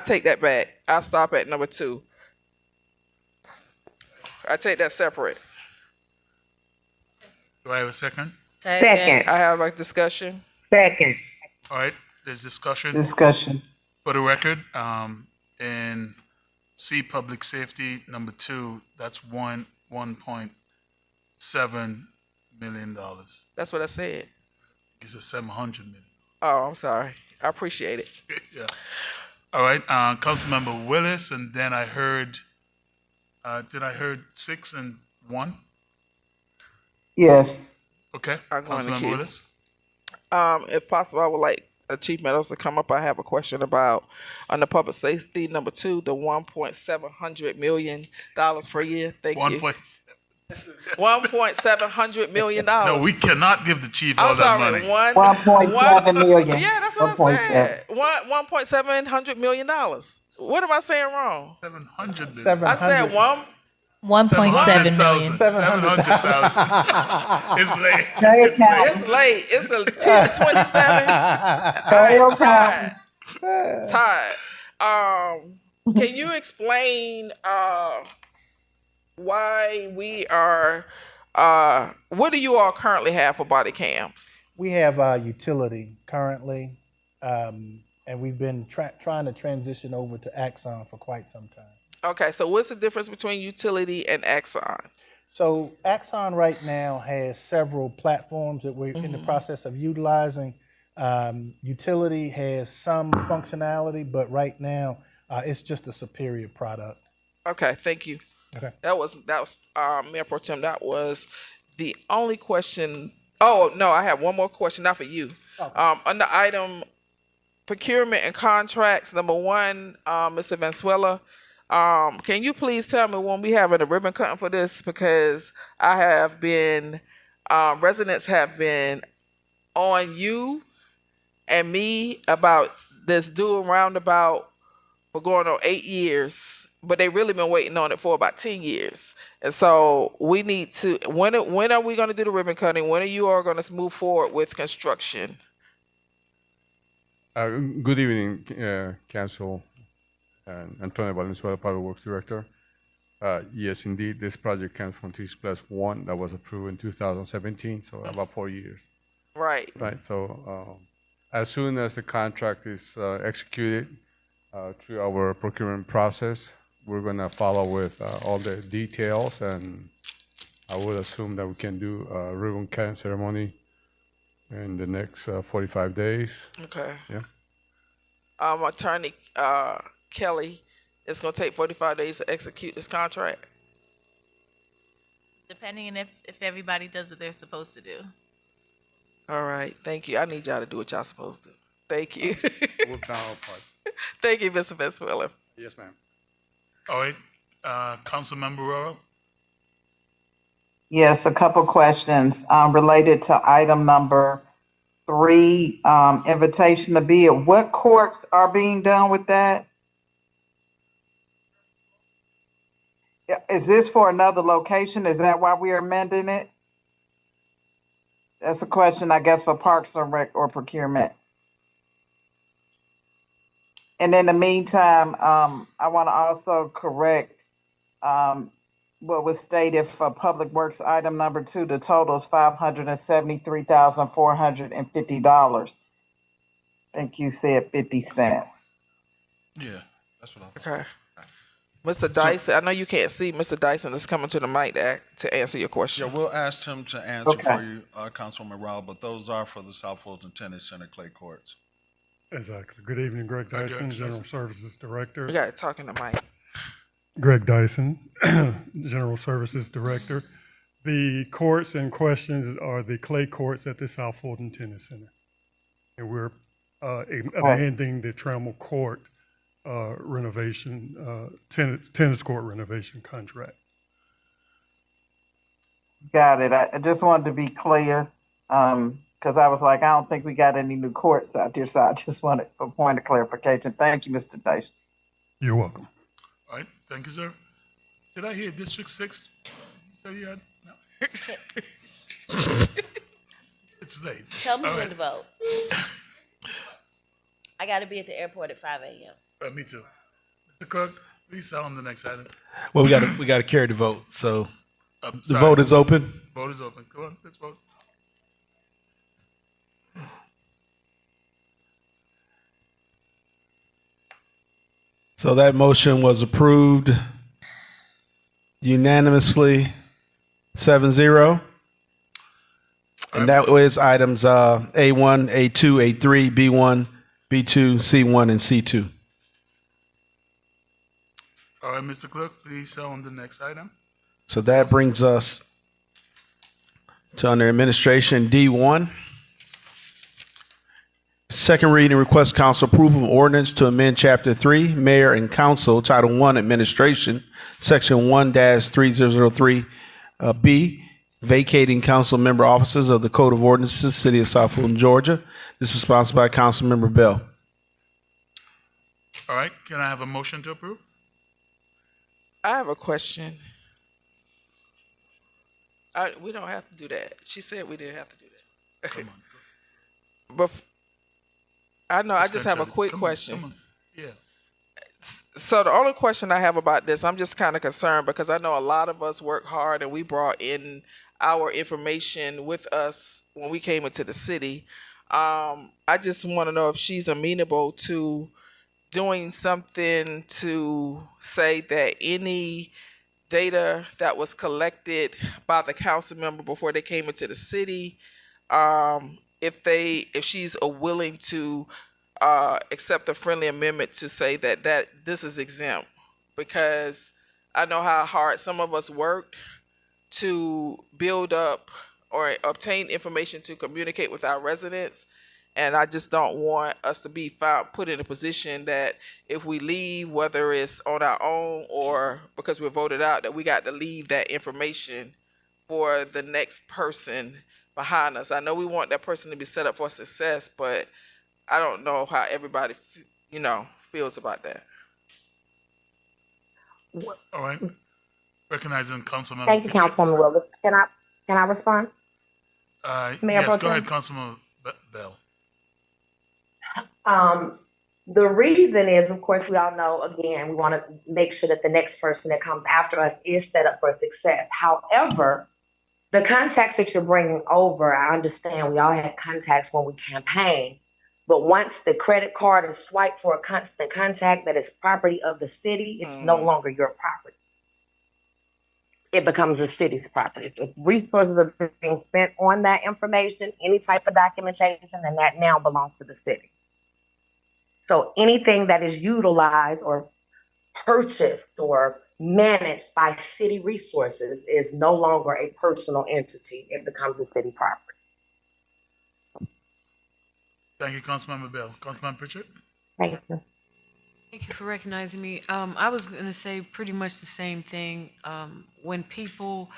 take that back. I'll stop at number 2. I take that separate. Do I have a second? Second. I have a discussion. Second. All right, there's discussion. Discussion. For the record, in C, public safety, number 2, that's $1.7 million. That's what I said. It's a $700 million. Oh, I'm sorry. I appreciate it. Yeah. All right, Councilmember Willis, and then I heard, did I heard 6 and 1? Yes. Okay, I'm going to Councilmember queue. Willis. If possible, I would like Chief Meadows to come up. I have a question about under public safety, number 2, the $1.700 million per year. Thank you. $1.700 million. No, we cannot give the chief all I'm that sorry, money. 1.7 million. Yeah, that's what I said. $1.700 million. What am I saying wrong? 700 million. I said 1.7 million. 700,000. It's late. It's late. It's a 10:27. Tired. Can you explain why we are? What do you all currently have for body cams? We have utility currently, and we've been trying to transition over to Axon for quite some time. Okay, so what's the difference between utility and Axon? So Axon right now has several platforms that we're in the process of utilizing. Utility has some functionality, but right now it's just a superior product. Okay, thank you. Okay. That was Mayor Pro Tem. That was the only question. Oh no, I have one more question, not for you. Okay. Under item procurement and contracts, number 1, Mr. Valenzuela. Can you please tell me when we having a ribbon cutting for this? Because I have been, residents have been on you and me about this dual roundabout for going on 8 years, but they really been waiting on it for about 10 years. And so we need to, when are we going to do the ribbon cutting? When are you all going to move forward with construction? Good evening, Council. Antonio Valenzuela, Public Works Director. Yes, indeed, this project comes from T+1 that was approved in 2017, so about 4 years. Right. Right, so as soon as the contract is executed through our procurement process, we're going to follow with all the details, and I would assume that we can do a ribbon cutting ceremony in the next 45 days. Okay. Yeah. Attorney Kelly, it's going to take 45 days to execute this contract. Depending on if everybody does what they're supposed to do. All right. Thank you. I need y'all to do what y'all supposed to do. Thank you. We'll down our part. Thank you, Mr. Venezuela. Yes, ma'am. All right, Councilmember Roro. Yes, a couple questions related to item number 3, invitation to bid. What courts are being done with that? Is this for another location? Is that why we are amending it? That's a question, I guess, for Parks or Rec or procurement. And in the meantime, I want to also correct what was stated for Public Works item number 2. The total is $573,450. I think you said 50 cents. Yeah, that's what I thought. Okay. Mr. Dyson, I know you can't see. Mr. Dyson is coming to the mic to answer your question. Yeah, we'll ask him to answer for you, Councilwoman Rowell, but those are for the South Fulton Tennis Center clay courts. Exactly. Good evening, Greg Dyson, General Services Director. You got to talk in the mic. Greg Dyson, General Services Director. The courts in questions are the clay courts at the South Fulton Tennis Center. And we're amending the Trammell Court renovation, tennis court renovation contract. Got it. I just wanted to be clear. Because I was like, I don't think we got any new courts out there, so I just wanted a point of clarification. Thank you, Mr. Dyson. You're welcome. All right, thank you, sir. Did I hear District 6? You said you had? No. It's late. Tell me All when right. to vote. I got to be at the airport at 5 a.m. Me too. Mr. Clerk, please sound the next item. Well, we got to carry the vote. So the Sorry. vote is open. Vote is open. Come on, let's vote. So that motion was approved unanimously 7-0. And that was items A1, A2, A3, B1, B2, C1, and C2. All right, Mr. Clerk, please sound the next item. So that brings us to under administration D1. Second reading, request council approval of ordinance to amend chapter 3, mayor and council, title 1, administration, section 1-3003 B, vacating council member offices of the Code of Ordinances, City of South Fulton, Georgia. This is sponsored by Council Member Bell. All right, can I have a motion to approve? I have a question. We don't have to do that. She said we didn't have to do that. Come on. But I know, I Mr. just have a Angelou, quick come on, question. come on. Yeah. So the only question I have about this, I'm just kind of concerned because I know a lot of us work hard and we brought in our information with us when we came into the city. I just want to know if she's amenable to doing something to say that any data that was collected by the council member before they came into the city, if she's willing to accept a friendly amendment to say that this is exempt, because I know how hard some of us worked to build up or obtain information to communicate with our residents. And I just don't want us to be put in a position that if we leave, whether it's on our own or because we're voted out, that we got to leave that information for the next person behind us. I know we want that person to be set up for success, but I don't know how everybody, feels about that. All right. Recognizing Councilman. Thank you, Councilwoman Willis. Can I respond? Mayor Yes, Pro go ahead, Tem? Councilman Bell. The reason is, of course, we all know, again, we want to make sure that the next person that comes after us is set up for success. However, the contacts that you're bringing over, I understand we all had contacts when we campaigned, but once the credit card is swiped for a constant contact that is property of the city, it's no longer your property. It becomes the city's property. If resources are being spent on that information, any type of documentation, and that now belongs to the city. So anything that is utilized or purchased or managed by city resources is no longer a personal entity. It becomes a city property. Thank you, Councilmember Bell. Councilman Pritchard? Thank you. Thank you for recognizing me. I was going to say pretty much the same thing. When people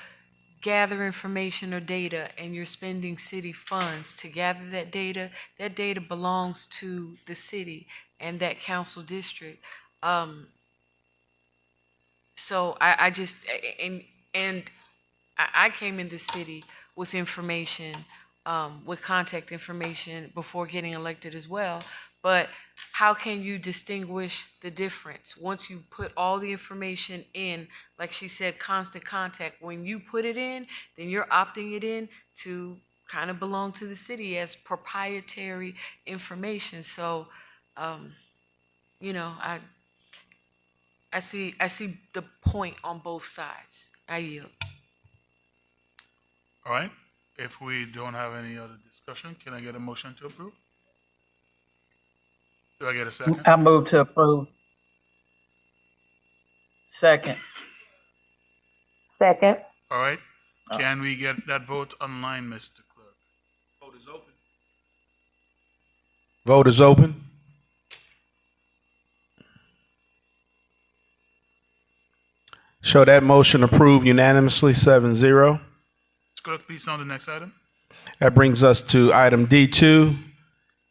gather information or data and you're spending city funds to gather that data belongs to the city and that council district. So I just, and I came in the city with information, with contact information before getting elected as well. But how can you distinguish the difference? Once you put all the information in, like she said, constant contact, when you put it in, then you're opting it in to kind of belong to the city as proprietary information. So, I see the point on both sides. I yield. All right. If we don't have any other discussion, can I get a motion to approve? Do I get a second? I move to approve. Second. Second. All right. Can we get that vote online, Mr. Clerk? Vote is open. Vote is open. Show that motion approved unanimously 7-0. Clerk, please on the next item. That brings us to item D2.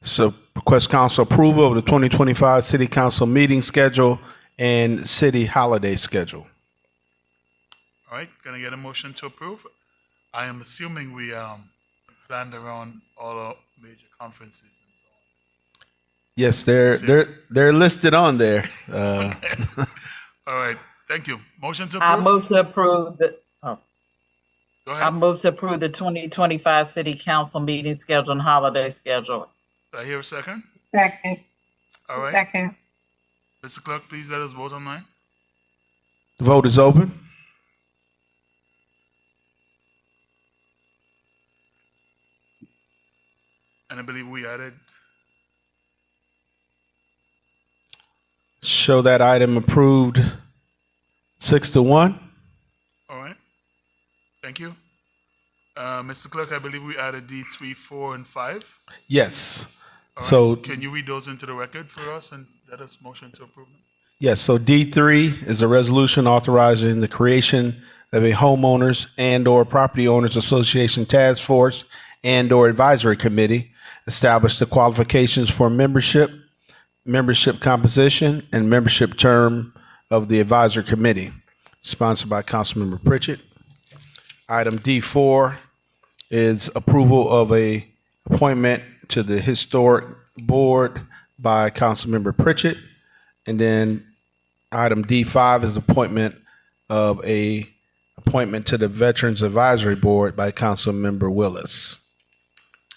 So request council approval of the 2025 city council meeting schedule and city holiday schedule. All right, gonna get a motion to approve. I am assuming we planned around all our major conferences and so on. Yes, they're listed on there. All right, thank you. Motion to I approve? move to approve the, Go I ahead. move to approve the 2025 city council meeting schedule and holiday schedule. Do I hear a second? Second. All right. Second. Mr. Clerk, please let us vote online. The vote is open. And I believe we added, Show that item approved 6-1. all right. Thank you. Mr. Clerk, I believe we added D3, 4, and 5. Yes. All right. So Can you read those into the record for us and let us motion to approve them? yes, so D3 is a resolution authorizing the creation of a homeowners and/or property owners association task force and/or advisory committee, establish the qualifications for membership, membership composition, and membership term of the advisory committee, sponsored by Councilmember Pritchett. Item D4 is approval of a appointment to the historic board by Councilmember Pritchett. And then item D5 is appointment of a appointment to the Veterans Advisory Board by Councilmember Willis.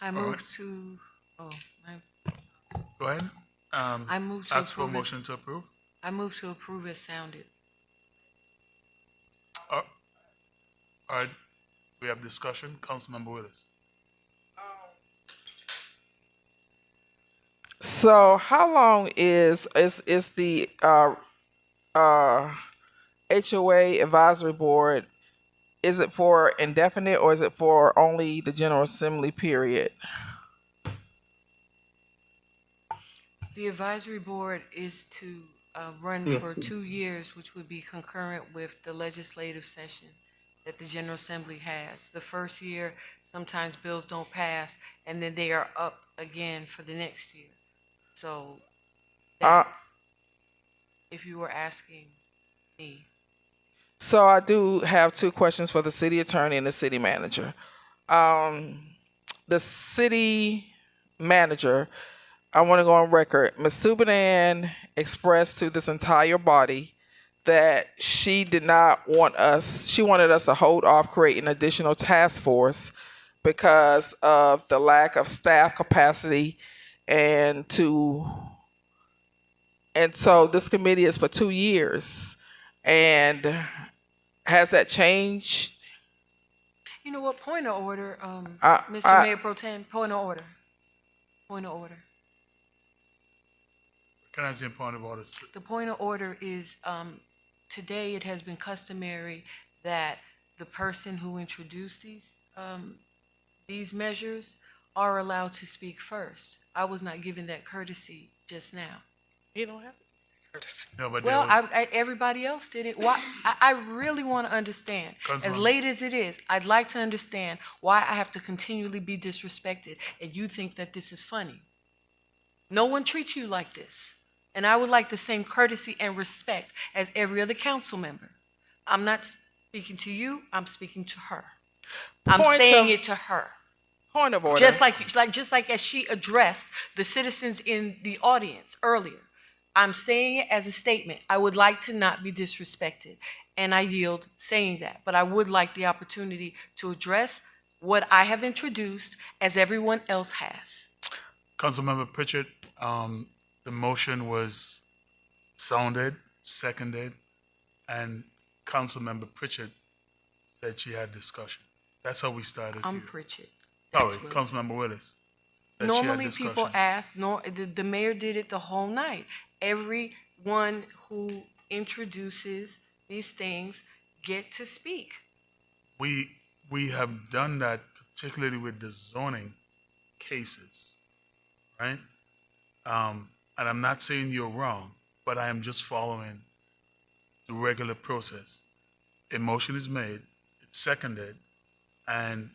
I move to, Go ahead. I move to Ask for a approve. motion to approve. I move to approve as sounded. All right, we have discussion. Councilmember Willis. So how long is the HOA advisory board? Is it for indefinite or is it for only the General Assembly period? The advisory board is to run for 2 years, which would be concurrent with the legislative session that the General Assembly has. The first year, sometimes bills don't pass, and then they are up again for the next year. So, if you were asking me. So I do have 2 questions for the city attorney and the city manager. The city manager, I want to go on record. Ms. Subanan expressed to this entire body that she did not want us, she wanted us to hold off creating an additional task force because of the lack of staff capacity and so this committee is for 2 years. And has that changed? You know what, point of order, I- Mr. Mayor Pro Tem, point of order. Point of order. Can I see a point of order? The point of order is, today it has been customary that the person who introduced these measures are allowed to speak first. I was not given that courtesy just now. You don't have courtesy. No, but Well, everybody else did it. Why? I really want to understand. As late as it is, I'd like to understand why I have to continually be disrespected, and you think that this is funny. No one treats you like this. And I would like the same courtesy and respect as every other council member. I'm not speaking to you, I'm speaking to her. I'm saying it to her. Point of order. Just like as she addressed the citizens in the audience earlier. I'm saying it as a statement. I would like to not be disrespected, and I yield saying that. But I would like the opportunity to address what I have introduced as everyone else has. Councilmember Pritchett, the motion was sounded, seconded, and Councilmember Pritchett said she had discussion. That's how we started I'm here. Pritchett. Sorry, Councilmember Willis. said she had Normally discussion. people ask, the mayor did it the whole night. Everyone who introduces these things get to speak. We have done that particularly with the zoning cases, right? And I'm not saying you're wrong, but I am just following the regular process. A motion is made, it's seconded, and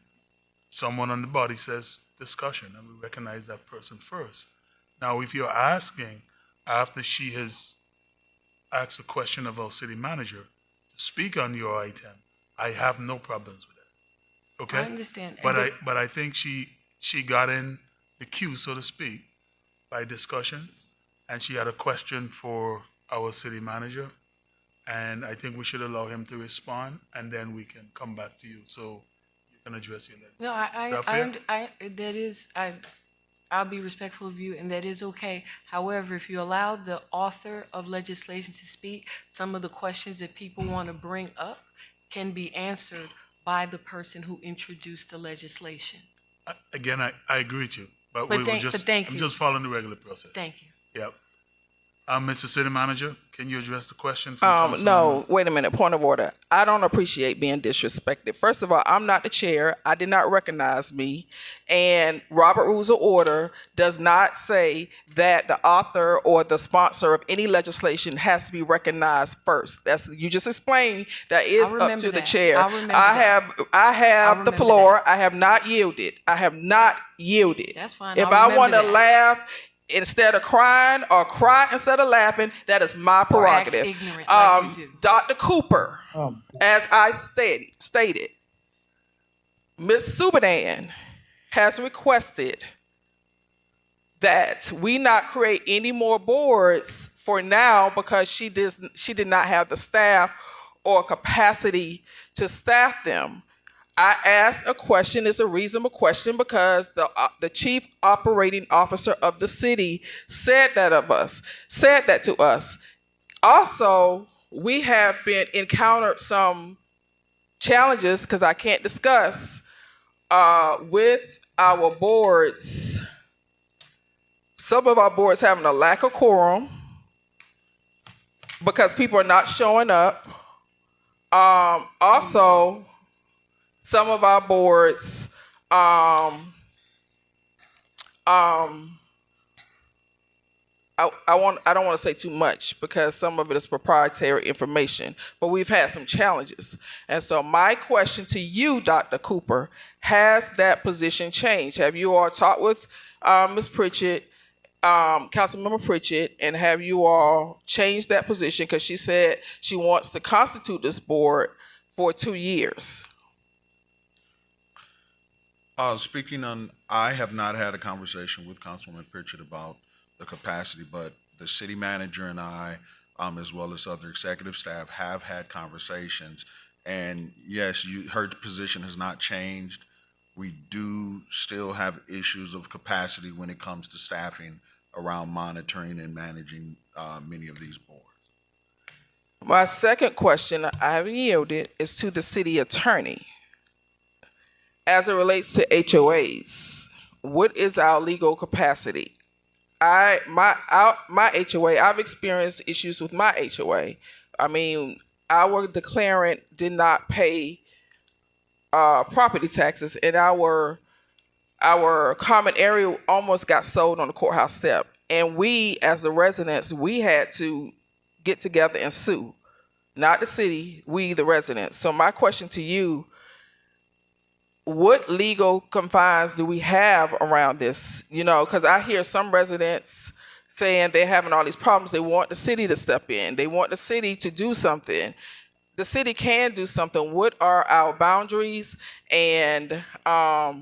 someone on the body says discussion, and we recognize that person first. Now, if you're asking after she has asked a question of our city manager to speak on your item, I have no problems with it. Okay? I understand. But I think she got in the queue, so to speak, by discussion, and she had a question for our city manager, and I think we should allow him to respond, and then we can come back to you, so you can address your letter. No, I'll be respectful of you, and that is okay. However, if you allow the author of legislation to speak, some of the questions that people want to bring up can be answered by the person who introduced the legislation. Again, I agree with you, but But we will thank- just, but thank I'm you. just following the regular process. Thank you. Yep. Mr. City Manager, can you address the question? from No, wait a minute. Point of order. I don't appreciate being disrespected. First of all, I'm not the chair. I did not recognize me. And Robert Rules of Order does not say that the author or the sponsor of any legislation has to be recognized first. You just explained that is up to the chair. I have the floor. I have not yielded. I have not yielded. That's fine. If I want to laugh instead of crying or cry instead of laughing, that is my prerogative. ignorant like you do. Dr. Cooper, as I stated, Ms. Subadan has requested that we not create any more boards for now because she did not have the staff or capacity to staff them. I asked a question, it's a reasonable question, because the chief operating officer of the city said that to us. Also, we have encountered some challenges, because I can't discuss, with our boards. Some of our boards having a lack of quorum because people are not showing up. Also, some of our boards, I don't want to say too much because some of it is proprietary information, but we've had some challenges. And so my question to you, Dr. Cooper, has that position changed? Have you all talked with Ms. Pritchett, Councilmember Pritchett, and have you all changed that position? Because she said she wants to constitute this board for 2 years. Speaking on, I have not had a conversation with Councilwoman Pritchett about the capacity, but the city manager and I, as well as other executive staff, have had conversations. And yes, her position has not changed. We do still have issues of capacity when it comes to staffing around monitoring and managing many of these boards. My second question, I haven't yielded, is to the city attorney. As it relates to HOAs, what is our legal capacity? My HOA, I've experienced issues with my HOA. I mean, our declarant did not pay property taxes, and our common area almost got sold on the courthouse step. And we, as the residents, we had to get together and sue. Not the city, we, the residents. So my question to you, what legal confines do we have around this? You know, because I hear some residents saying they're having all these problems. They want the city to step in. They want the city to do something. The city can do something. What are our boundaries? And how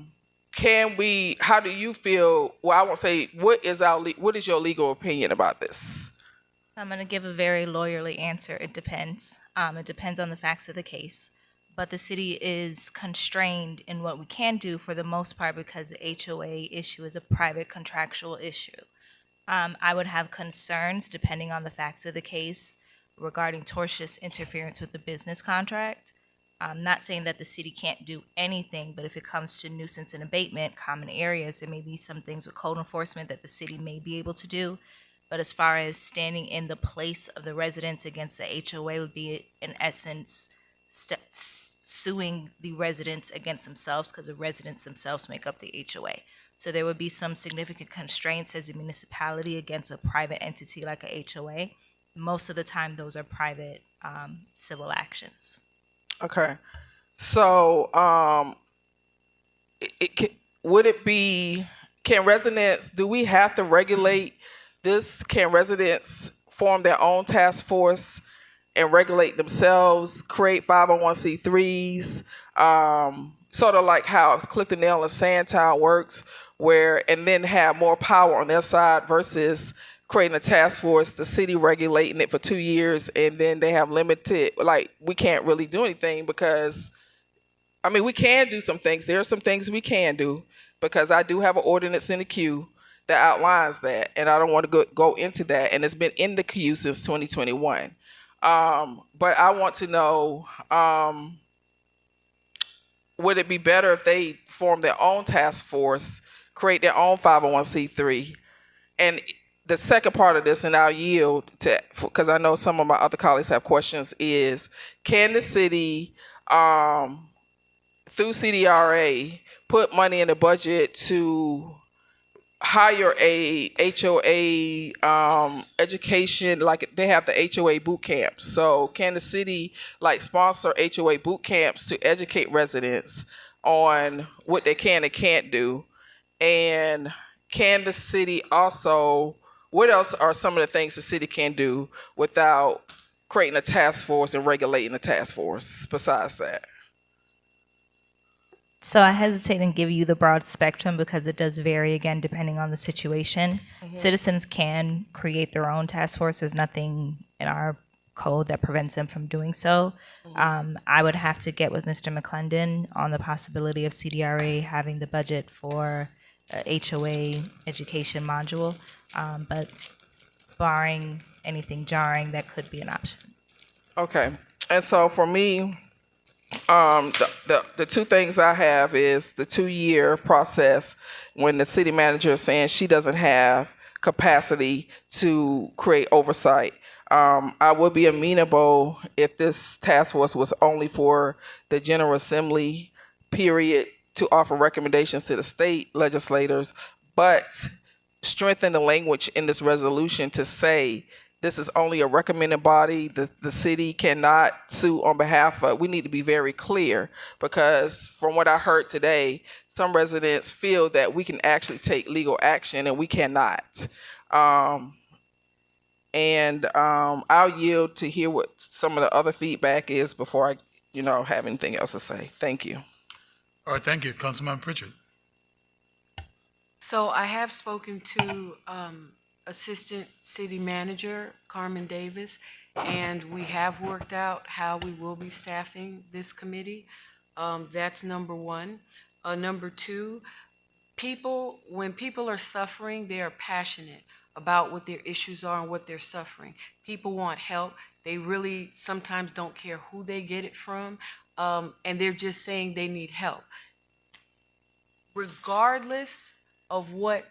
do you feel? Well, I won't say, what is your legal opinion about this? I'm going to give a very lawyerly answer. It depends. It depends on the facts of the case. But the city is constrained in what we can do for the most part because the HOA issue is a private contractual issue. I would have concerns, depending on the facts of the case, regarding tortious interference with the business contract. I'm not saying that the city can't do anything, but if it comes to nuisance and abatement, common areas, there may be some things with code enforcement that the city may be able to do. But as far as standing in the place of the residents against the HOA would be, in essence, suing the residents against themselves because the residents themselves make up the HOA. So there would be some significant constraints as a municipality against a private entity like a HOA. Most of the time, those are private civil actions. Okay. So would it be, can residents, do we have to regulate this? Can residents form their own task force and regulate themselves, create 501c3s, sort of like how Cliftondale and Sandtown works, where, and then have more power on their side versus creating a task force, the city regulating it for 2 years, and then they have limited, like, we can't really do anything because, I mean, we can do some things. There are some things we can do because I do have an ordinance in the queue that outlines that, and I don't want to go into that, and it's been in the queue since 2021. But I want to know, would it be better if they form their own task force, create their own 501c3? And the second part of this, and I'll yield to, because I know some of my other colleagues have questions, is can the city, through CDRA, put money in the budget to hire a HOA education, like they have the HOA boot camps. So can the city like sponsor HOA boot camps to educate residents on what they can and can't do? And can the city also, what else are some of the things the city can do without creating a task force and regulating a task force besides that? So I hesitate and give you the broad spectrum because it does vary again depending on the situation. Citizens can create their own task force. There's nothing in our code that prevents them from doing so. I would have to get with Mr. McClendon on the possibility of CDRA having the budget for HOA education module, but barring anything jarring, that could be an option. Okay, and so for me, the two things I have is the 2-year process when the city manager is saying she doesn't have capacity to create oversight. I would be amenable if this task force was only for the General Assembly period to offer recommendations to the state legislators, but strengthen the language in this resolution to say this is only a recommended body. The city cannot sue on behalf of, we need to be very clear because from what I heard today, some residents feel that we can actually take legal action and we cannot. I'll yield to hear what some of the other feedback is before I, have anything else to say. Thank you. All right, thank you. Councilman Pritchard. So I have spoken to Assistant City Manager Carmen Davis, and we have worked out how we will be staffing this committee. That's number one. Number two, when people are suffering, they are passionate about what their issues are and what they're suffering. People want help. They really sometimes don't care who they get it from, and they're just saying they need help. Regardless of what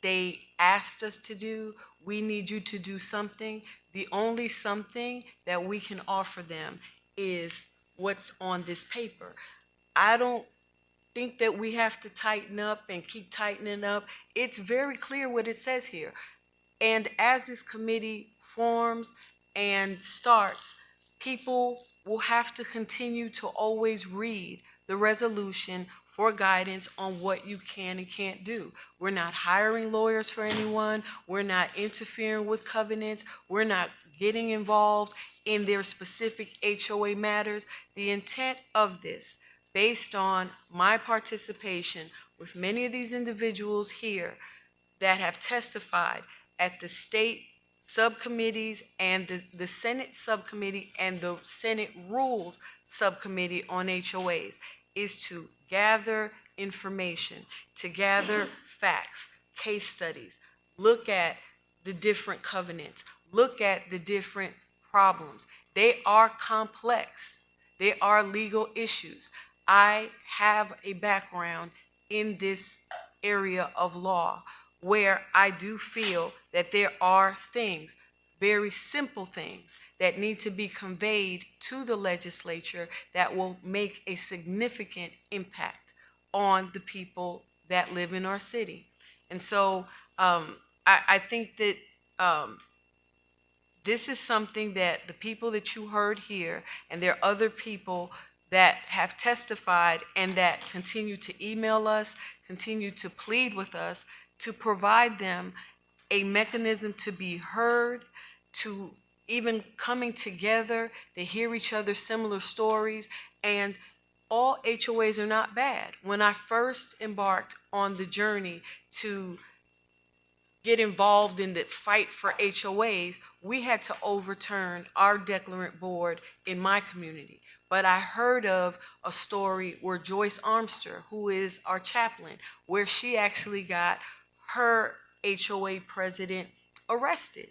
they asked us to do, we need you to do something. The only something that we can offer them is what's on this paper. I don't think that we have to tighten up and keep tightening up. It's very clear what it says here. And as this committee forms and starts, people will have to continue to always read the resolution for guidance on what you can and can't do. We're not hiring lawyers for anyone. We're not interfering with covenants. We're not getting involved in their specific HOA matters. The intent of this, based on my participation with many of these individuals here that have testified at the state subcommittees and the Senate subcommittee and the Senate Rules subcommittee on HOAs, is to gather information, to gather facts, case studies, look at the different covenants, look at the different problems. They are complex. They are legal issues. I have a background in this area of law where I do feel that there are things, very simple things, that need to be conveyed to the legislature that will make a significant impact on the people that live in our city. And so I think that this is something that the people that you heard here, and there are other people that have testified and that continue to email us, continue to plead with us to provide them a mechanism to be heard, to even coming together, to hear each other's similar stories. And all HOAs are not bad. When I first embarked on the journey to get involved in the fight for HOAs, we had to overturn our declarant board in my community. But I heard of a story where Joyce Armster, who is our chaplain, where she actually got her HOA president arrested.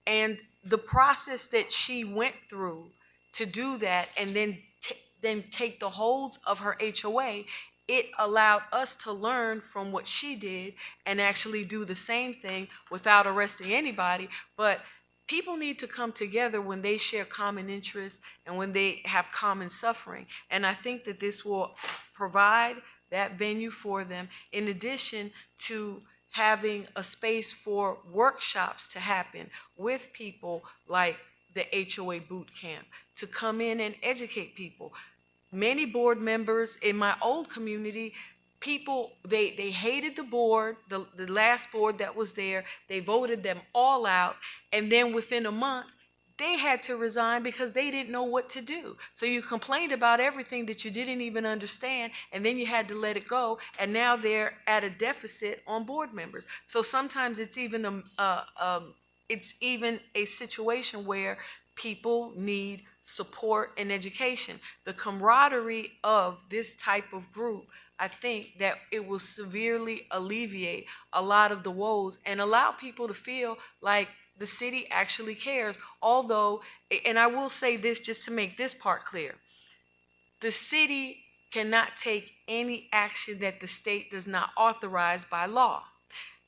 And the process that she went through to do that and then take the holds of her HOA, it allowed us to learn from what she did and actually do the same thing without arresting anybody. But people need to come together when they share common interests and when they have common suffering. And I think that this will provide that venue for them, in addition to having a space for workshops to happen with people like the HOA boot camp to come in and educate people. Many board members in my old community, people, they hated the board, the last board that was there. They voted them all out. And then within a month, they had to resign because they didn't know what to do. So you complained about everything that you didn't even understand, and then you had to let it go. And now they're at a deficit on board members. So sometimes it's even a situation where people need support and education. The camaraderie of this type of group, I think that it will severely alleviate a lot of the woes and allow people to feel like the city actually cares. Although, and I will say this just to make this part clear, the city cannot take any action that the state does not authorize by law.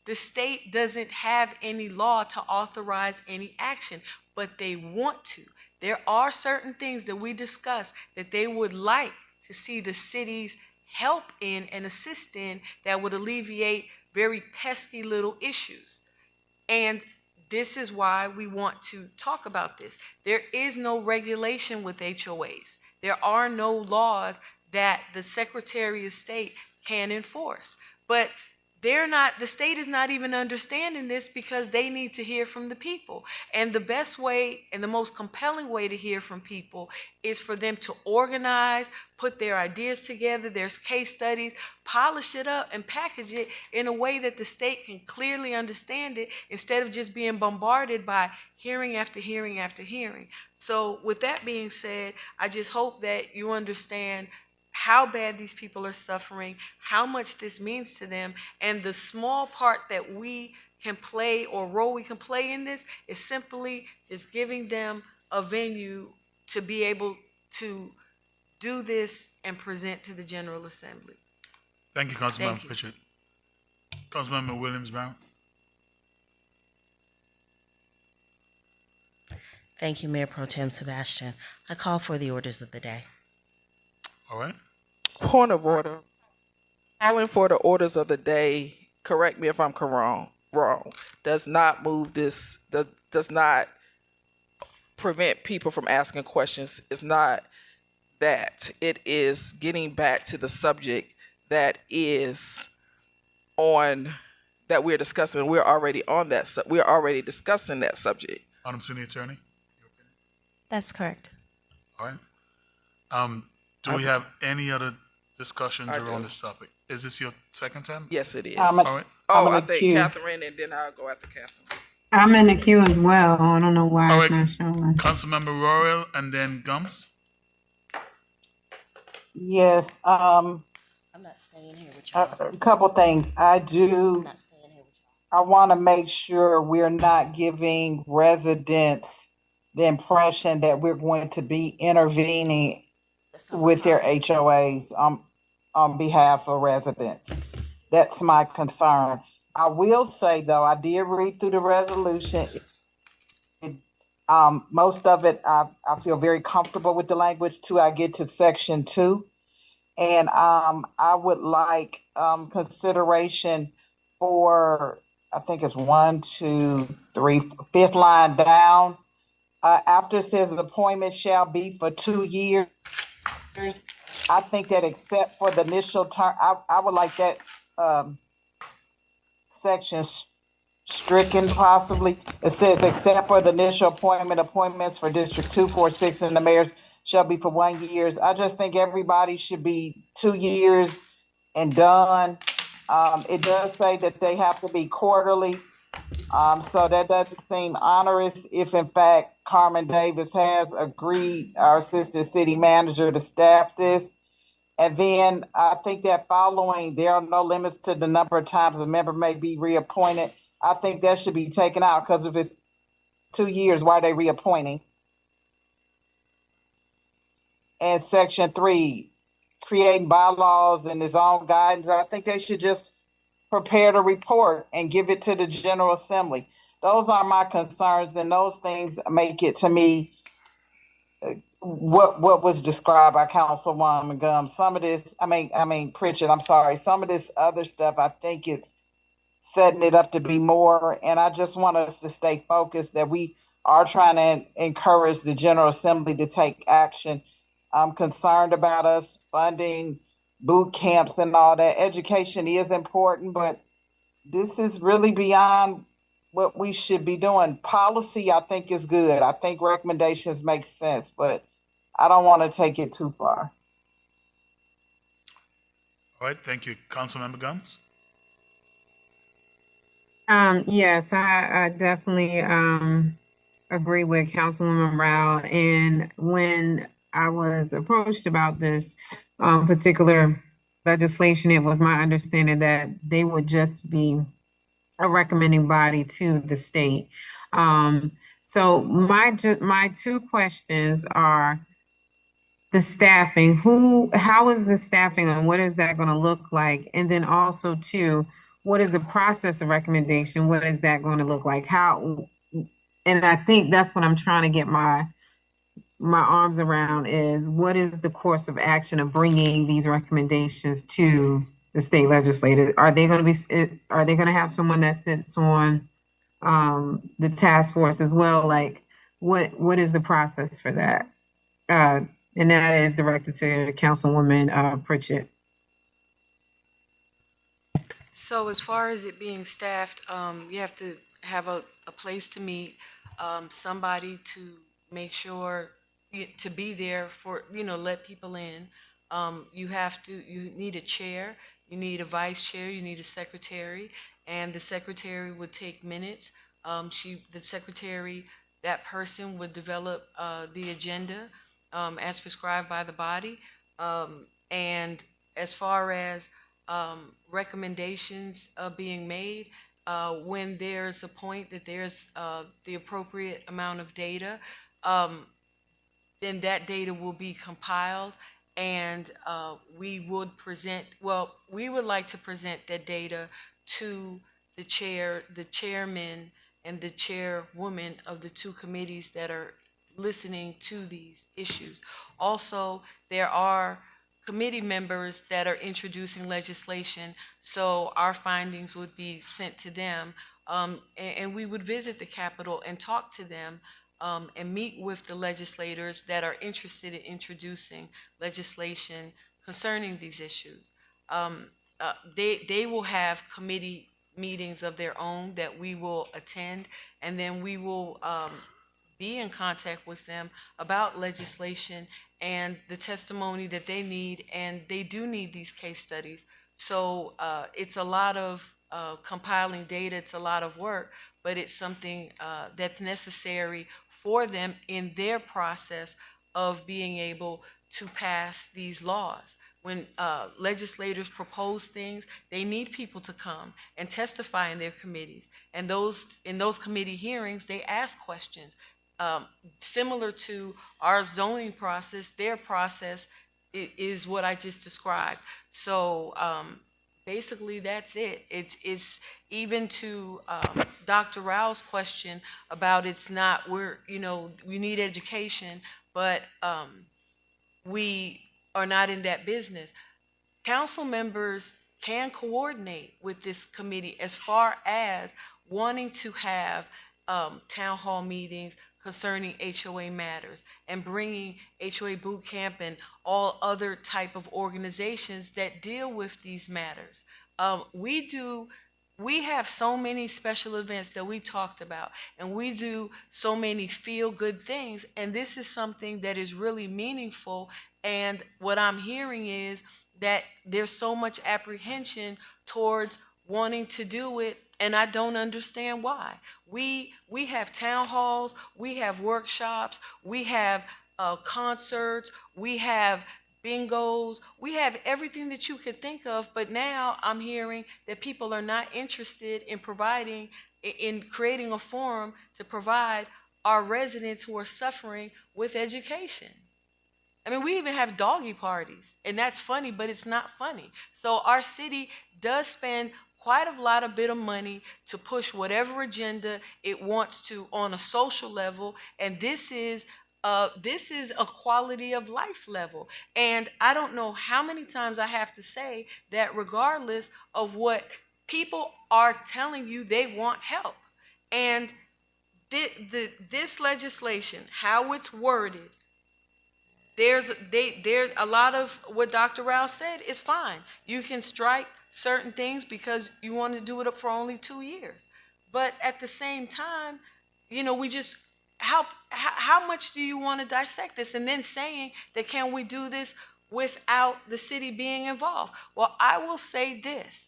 The state doesn't have any law to authorize any action, but they want to. There are certain things that we discuss that they would like to see the cities help in and assist in that would alleviate very pesky little issues. And this is why we want to talk about this. There is no regulation with HOAs. There are no laws that the Secretary of State can enforce. But the state is not even understanding this because they need to hear from the people. And the best way and the most compelling way to hear from people is for them to organize, put their ideas together, there's case studies, polish it up and package it in a way that the state can clearly understand it instead of just being bombarded by hearing after hearing after hearing. So with that being said, I just hope that you understand how bad these people are suffering, how much this means to them, and the small part that we can play or role we can play in this is simply just giving them a venue to be able to do this and present to the General Assembly. Thank you, Councilmember Pritchett. Councilmember Williams-Brown. Thank you, Mayor Pro Tem Sebastian. I call for the orders of the day. All right. Point of order. Calling for the orders of the day, correct me if I'm wrong, does not move this, does not prevent people from asking questions. It's not that. It is getting back to the subject that is on, that we're discussing. We're already on that, we're already discussing that subject. Madam City Attorney. That's correct. All right. Do we have any other discussions around this topic? Is this your second time? Yes, it is. All right. I think Catherine, and then I'll go after Catherine. I'm in the queue as well. I don't know why All it's right. not showing. Councilmember Royal and then Gums. Yes, I'm not staying here with y'all. a couple things. I want to make sure we're not giving residents the impression that we're going to be intervening with their HOAs on behalf of residents. That's my concern. I will say, though, I did read through the resolution. Most of it, I feel very comfortable with the language till I get to section 2. And I would like consideration for, I think it's 1, 2, 3, 5th line down. After it says an appointment shall be for 2 years, I think that except for the initial term, I would like that section stricken possibly. It says, except for the initial appointments for District 2, 4, 6, and the mayors shall be for 1 year. I just think everybody should be 2 years and done. It does say that they have to be quarterly. So that doesn't seem onerous if in fact Carmen Davis has agreed, our assistant city manager, to staff this. And then I think that following, there are no limits to the number of times a member may be reappointed. I think that should be taken out, because if it's 2 years, why are they reappointing? And section 3, creating bylaws and his own guidance, I think they should just prepare the report and give it to the General Assembly. Those are my concerns, and those things make it to me what was described by Councilwoman Gum. Some of this, I mean Pritchett, I'm sorry. Some of this other stuff, I think it's setting it up to be more. And I just want us to stay focused that we are trying to encourage the General Assembly to take action. I'm concerned about us funding boot camps and all that. Education is important, but this is really beyond what we should be doing. Policy, I think, is good. I think recommendations make sense, but I don't want to take it too far. All right, thank you. Councilmember Gumbs? Yes, I definitely agree with Councilwoman Rao. And when I was approached about this particular legislation, it was my understanding that they would just be a recommending body to the state. So my two questions are the staffing. How is the staffing and what is that going to look like? And then also too, what is the process of recommendation? What is that going to look like? How? And I think that's what I'm trying to get my arms around, is what is the course of action of bringing these recommendations to the state legislature? Are they going to have someone that sits on the task force as well? Like, what is the process for that? And that is directed to Councilwoman Pritchett. So as far as it being staffed, you have to have a place to meet, somebody to make sure to be there for, let people in. You need a chair, you need a vice chair, you need a secretary, and the secretary would take minutes. That person would develop the agenda as prescribed by the body. And as far as recommendations being made, when there's a point that there's the appropriate amount of data, then that data will be compiled, and we would like to present that data to the chairman and the chairwoman of the two committees that are listening to these issues. Also, there are committee members that are introducing legislation, so our findings would be sent to them, and we would visit the Capitol and talk to them, and meet with the legislators that are interested in introducing legislation concerning these issues. They will have committee meetings of their own that we will attend, and then we will be in contact with them about legislation and the testimony that they need, and they do need these case studies. So it's a lot of compiling data, it's a lot of work, but it's something that's necessary for them in their process of being able to pass these laws. When legislators propose things, they need people to come and testify in their committees. And in those committee hearings, they ask questions. Similar to our zoning process, their process is what I just described. So basically that's it. It's even to Dr. Rao's question about we need education, but we are not in that business. Council members can coordinate with this committee as far as wanting to have town hall meetings concerning HOA matters and bringing HOA boot camp and all other type of organizations that deal with these matters. We have so many special events that we talked about, and we do so many feel-good things, and this is something that is really meaningful. And what I'm hearing is that there's so much apprehension towards wanting to do it, and I don't understand why. We have town halls, we have workshops, we have concerts, we have bingos, we have everything that you could think of, but now I'm hearing that people are not interested in creating a forum to provide our residents who are suffering with education. I mean, we even have doggy parties, and that's funny, but it's not funny. So our city does spend quite a lot of bit of money to push whatever agenda it wants to on a social level, and this is a quality of life level. And I don't know how many times I have to say that regardless of what people are telling you, they want help. And this legislation, how it's worded, there's a lot of what Dr. Rao said is fine. You can strike certain things because you want to do it for only 2 years. But at the same time, we just, how much do you want to dissect this? And then saying that, can we do this without the city being involved? Well, I will say this.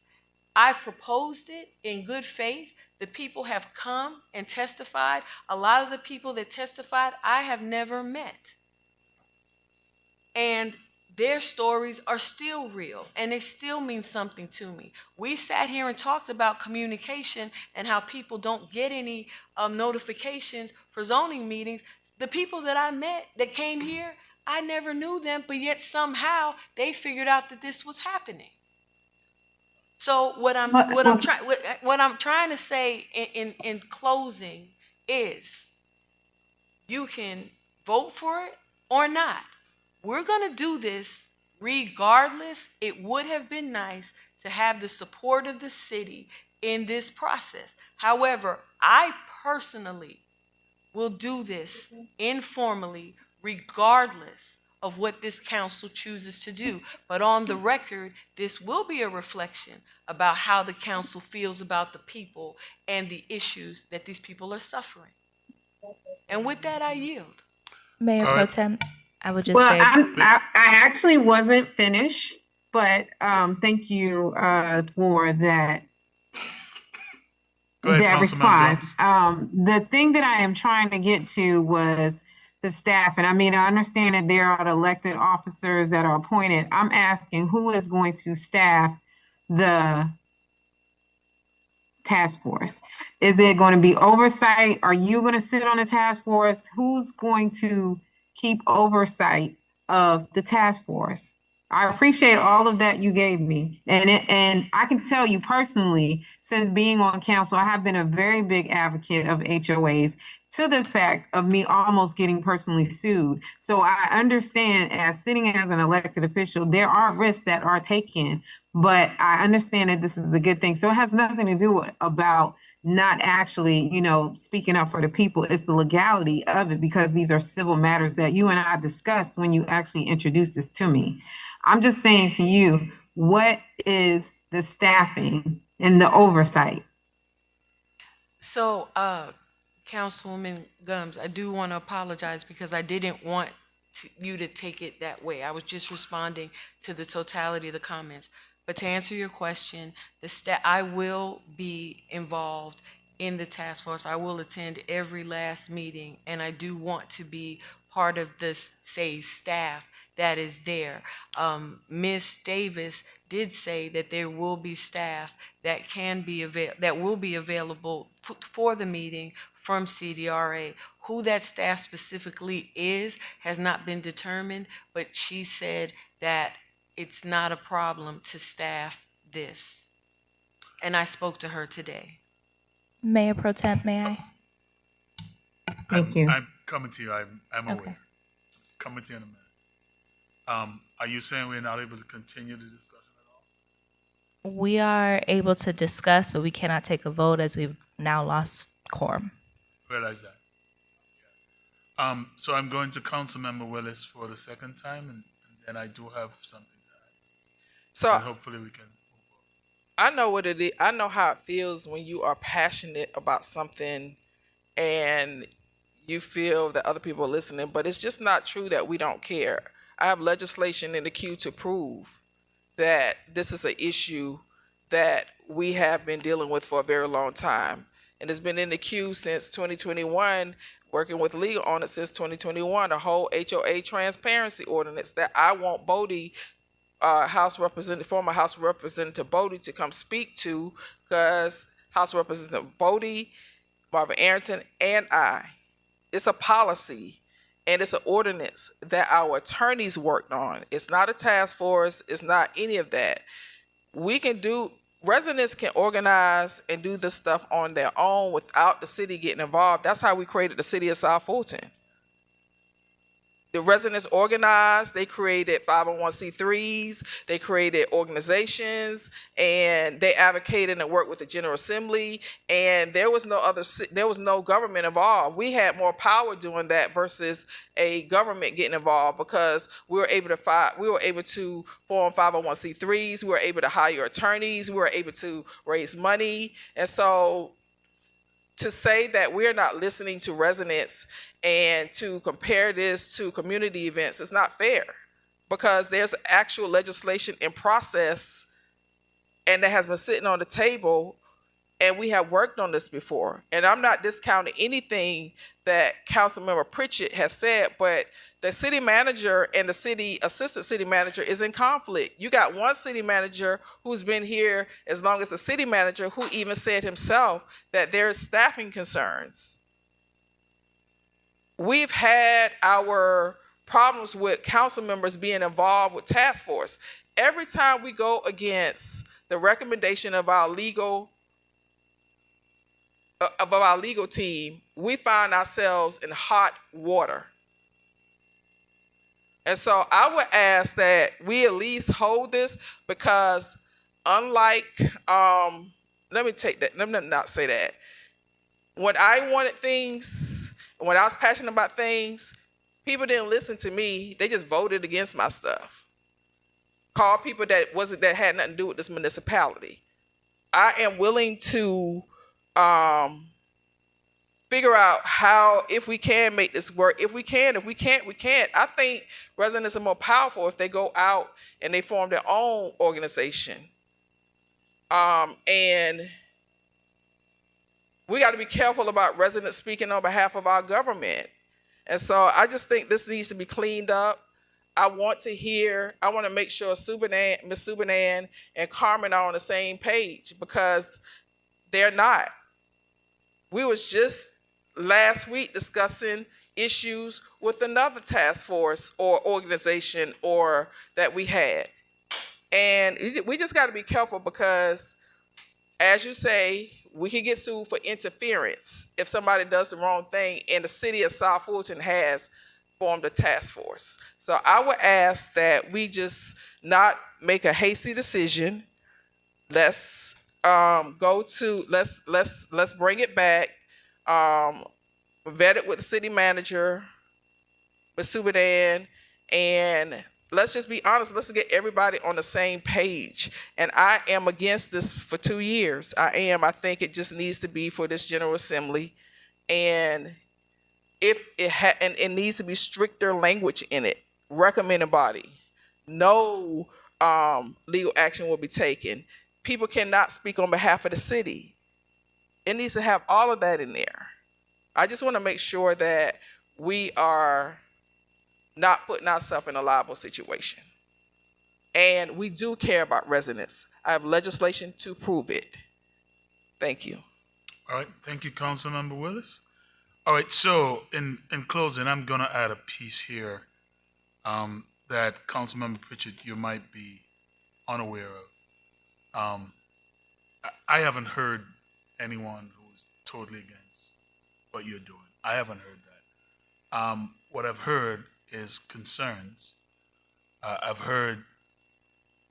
I proposed it in good faith. The people have come and testified. A lot of the people that testified, I have never met. And their stories are still real, and they still mean something to me. We sat here and talked about communication and how people don't get any notifications for zoning meetings. The people that I met that came here, I never knew them, but yet somehow they figured out that this was happening. So what I'm trying to say in closing is, you can vote for it or not. We're going to do this regardless. It would have been nice to have the support of the city in this process. However, I personally will do this informally regardless of what this council chooses to do. But on the record, this will be a reflection about how the council feels about the people and the issues that these people are suffering. And with that, I yield. Mayor Pro Tem, I would just I actually wasn't finished, but thank you for that. Go ahead, That Councilman response. The thing that I am trying to get to was the staff. And I mean, I understand that there are elected officers that are appointed. I'm asking, who is going to staff the task force? Is it going to be oversight? Are you going to sit on the task force? Who's going to keep oversight of the task force? I appreciate all of that you gave me. And I can tell you personally, since being on council, I have been a very big advocate of HOAs, to the fact of me almost getting personally sued. So I understand, as sitting as an elected official, there are risks that are taken, but I understand that this is a good thing. So it has nothing to do about not actually, speaking up for the people. It's the legality of it, because these are civil matters that you and I discussed when you actually introduced this to me. I'm just saying to you, what is the staffing and the oversight? So, Councilwoman Gums, I do want to apologize because I didn't want you to take it that way. I was just responding to the totality of the comments. But to answer your question, I will be involved in the task force. I will attend every last meeting, and I do want to be part of this, staff that is there. Ms. Davis did say that there will be staff that will be available for the meeting from CDRA. Who that staff specifically is has not been determined, but she said that it's not a problem to staff this. And I spoke to her today. Mayor Pro Tem, may I? Thank you. I'm coming to you. I'm aware. Okay. Coming to you in a minute. Are you saying we're not able to continue the discussion at all? We are able to discuss, but we cannot take a vote as we've now lost quorum. Realize that. So I'm going to Councilmember Willis for the second time, and then I do have something to add. So And hopefully we can. I know what it is. I know how it feels when you are passionate about something and you feel that other people are listening, but it's just not true that we don't care. I have legislation in the queue to prove that this is an issue that we have been dealing with for a very long time. And it's been in the queue since 2021, working with legal on it since 2021, a whole HOA transparency ordinance that I want Bodie, former House Representative Bodie, to come speak to, because House Representative Bodie, Marvin Arrington, and it's a policy and it's an ordinance that our attorneys worked on. It's not a task force. It's not any of that. Residents can organize and do this stuff on their own without the city getting involved. That's how we created the city of South Fulton. The residents organized, they created 501c3s, they created organizations, and they advocated and worked with the General Assembly, and there was no government involved. We had more power doing that versus a government getting involved, because we were able to form 501c3s, we were able to hire attorneys, we were able to raise money. And so to say that we're not listening to residents and to compare this to community events is not fair, because there's actual legislation in process and that has been sitting on the table, and we have worked on this before. And I'm not discounting anything that Councilmember Pritchett has said, but the city manager and the city assistant city manager is in conflict. You got one city manager who's been here as long as the city manager, who even said himself that there's staffing concerns. We've had our problems with council members being involved with task force. Every time we go against the recommendation of our legal team, we find ourselves in hot water. And so I would ask that we at least hold this, because unlike, let me not say that. When I wanted things, when I was passionate about things, people didn't listen to me. They just voted against my stuff. Called people that had nothing to do with this municipality. I am willing to figure out how, if we can make this work. If we can, if we can't, we can't. I think residents are more powerful if they go out and they form their own organization. And we got to be careful about residents speaking on behalf of our government. And so I just think this needs to be cleaned up. I want to make sure Ms. Subanan and Carmen are on the same page, because they're not. We was just last week discussing issues with another task force or organization that we had. And we just got to be careful, because, as you say, we can get sued for interference if somebody does the wrong thing, and the city of South Fulton has formed a task force. So I would ask that we just not make a hasty decision. Let's let's bring it back, vet it with the city manager, with Subadan, and let's just be honest. Let's get everybody on the same page. And I am against this for 2 years. I think it just needs to be for this General Assembly, and it needs to be stricter language in it. Recommended body. No legal action will be taken. People cannot speak on behalf of the city. It needs to have all of that in there. I just want to make sure that we are not putting ourselves in a liable situation. And we do care about residents. I have legislation to prove it. Thank you. All right, thank you, Councilmember Willis. All right, so in closing, I'm going to add a piece here that Councilmember Pritchett, you might be unaware of. I haven't heard anyone who's totally against what you're doing. I haven't heard that. What I've heard is concerns. I've heard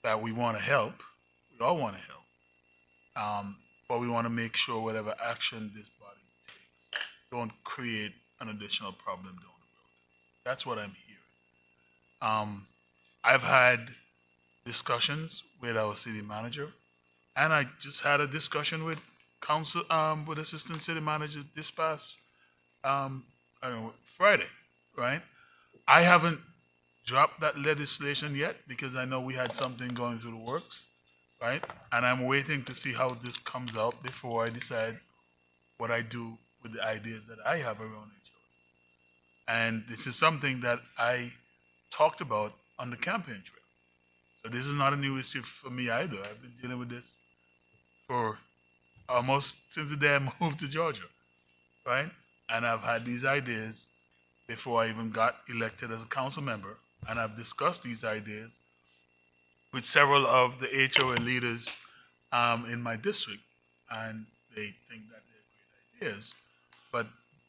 that we want to help. We all want to help. But we want to make sure whatever action this body takes don't create an additional problem down the road. That's what I'm hearing. I've had discussions with our city manager, and I just had a discussion with with Assistant City Manager this past, I don't know, Friday, right? I haven't dropped that legislation yet because I know we had something going through the works, right? And I'm waiting to see how this comes out before I decide what I do with the ideas that I have around HOAs. And this is something that I talked about on the campaign trail. So this is not a new issue for me either. I've been dealing with this for almost since the day I moved to Georgia, right? And I've had these ideas before I even got elected as a council member. And I've discussed these ideas with several of the HOA leaders in my district. And they think that they're great ideas. But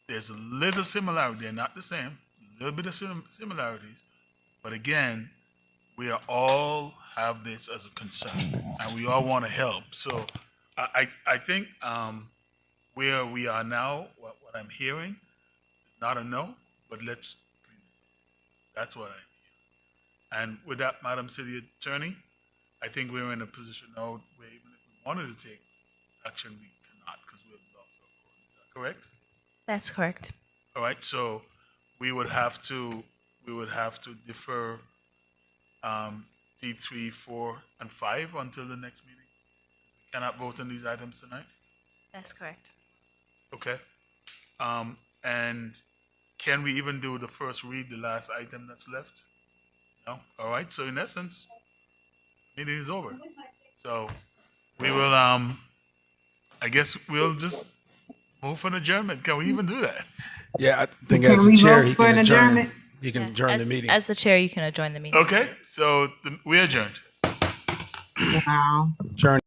there's a little similarity. They're not the same, a little bit of similarities. But again, we are all have this as a concern, and we all want to help. So I think where we are now, what I'm hearing, is not a no, but let's clean this up. That's what I'm hearing. And with that, Madam City Attorney, I think we're in a position now where even if we wanted to take action, we cannot because we've lost our court. Is that correct? That's correct. All right. So we would have to defer D3, 4, and 5 until the next meeting. We cannot vote on these items tonight. That's correct. Okay. And can we even do the first read, the last item that's left? No? All right. So in essence, meeting is over. So we will, I guess we'll just move for an adjournment. Can we even do that? Yeah, I think Can as we the chair, vote he for can an adjourn. adjournment? He can adjourn the meeting. As the chair, you can adjourn the meeting. Okay. So we adjourned. Wow. Adjourn.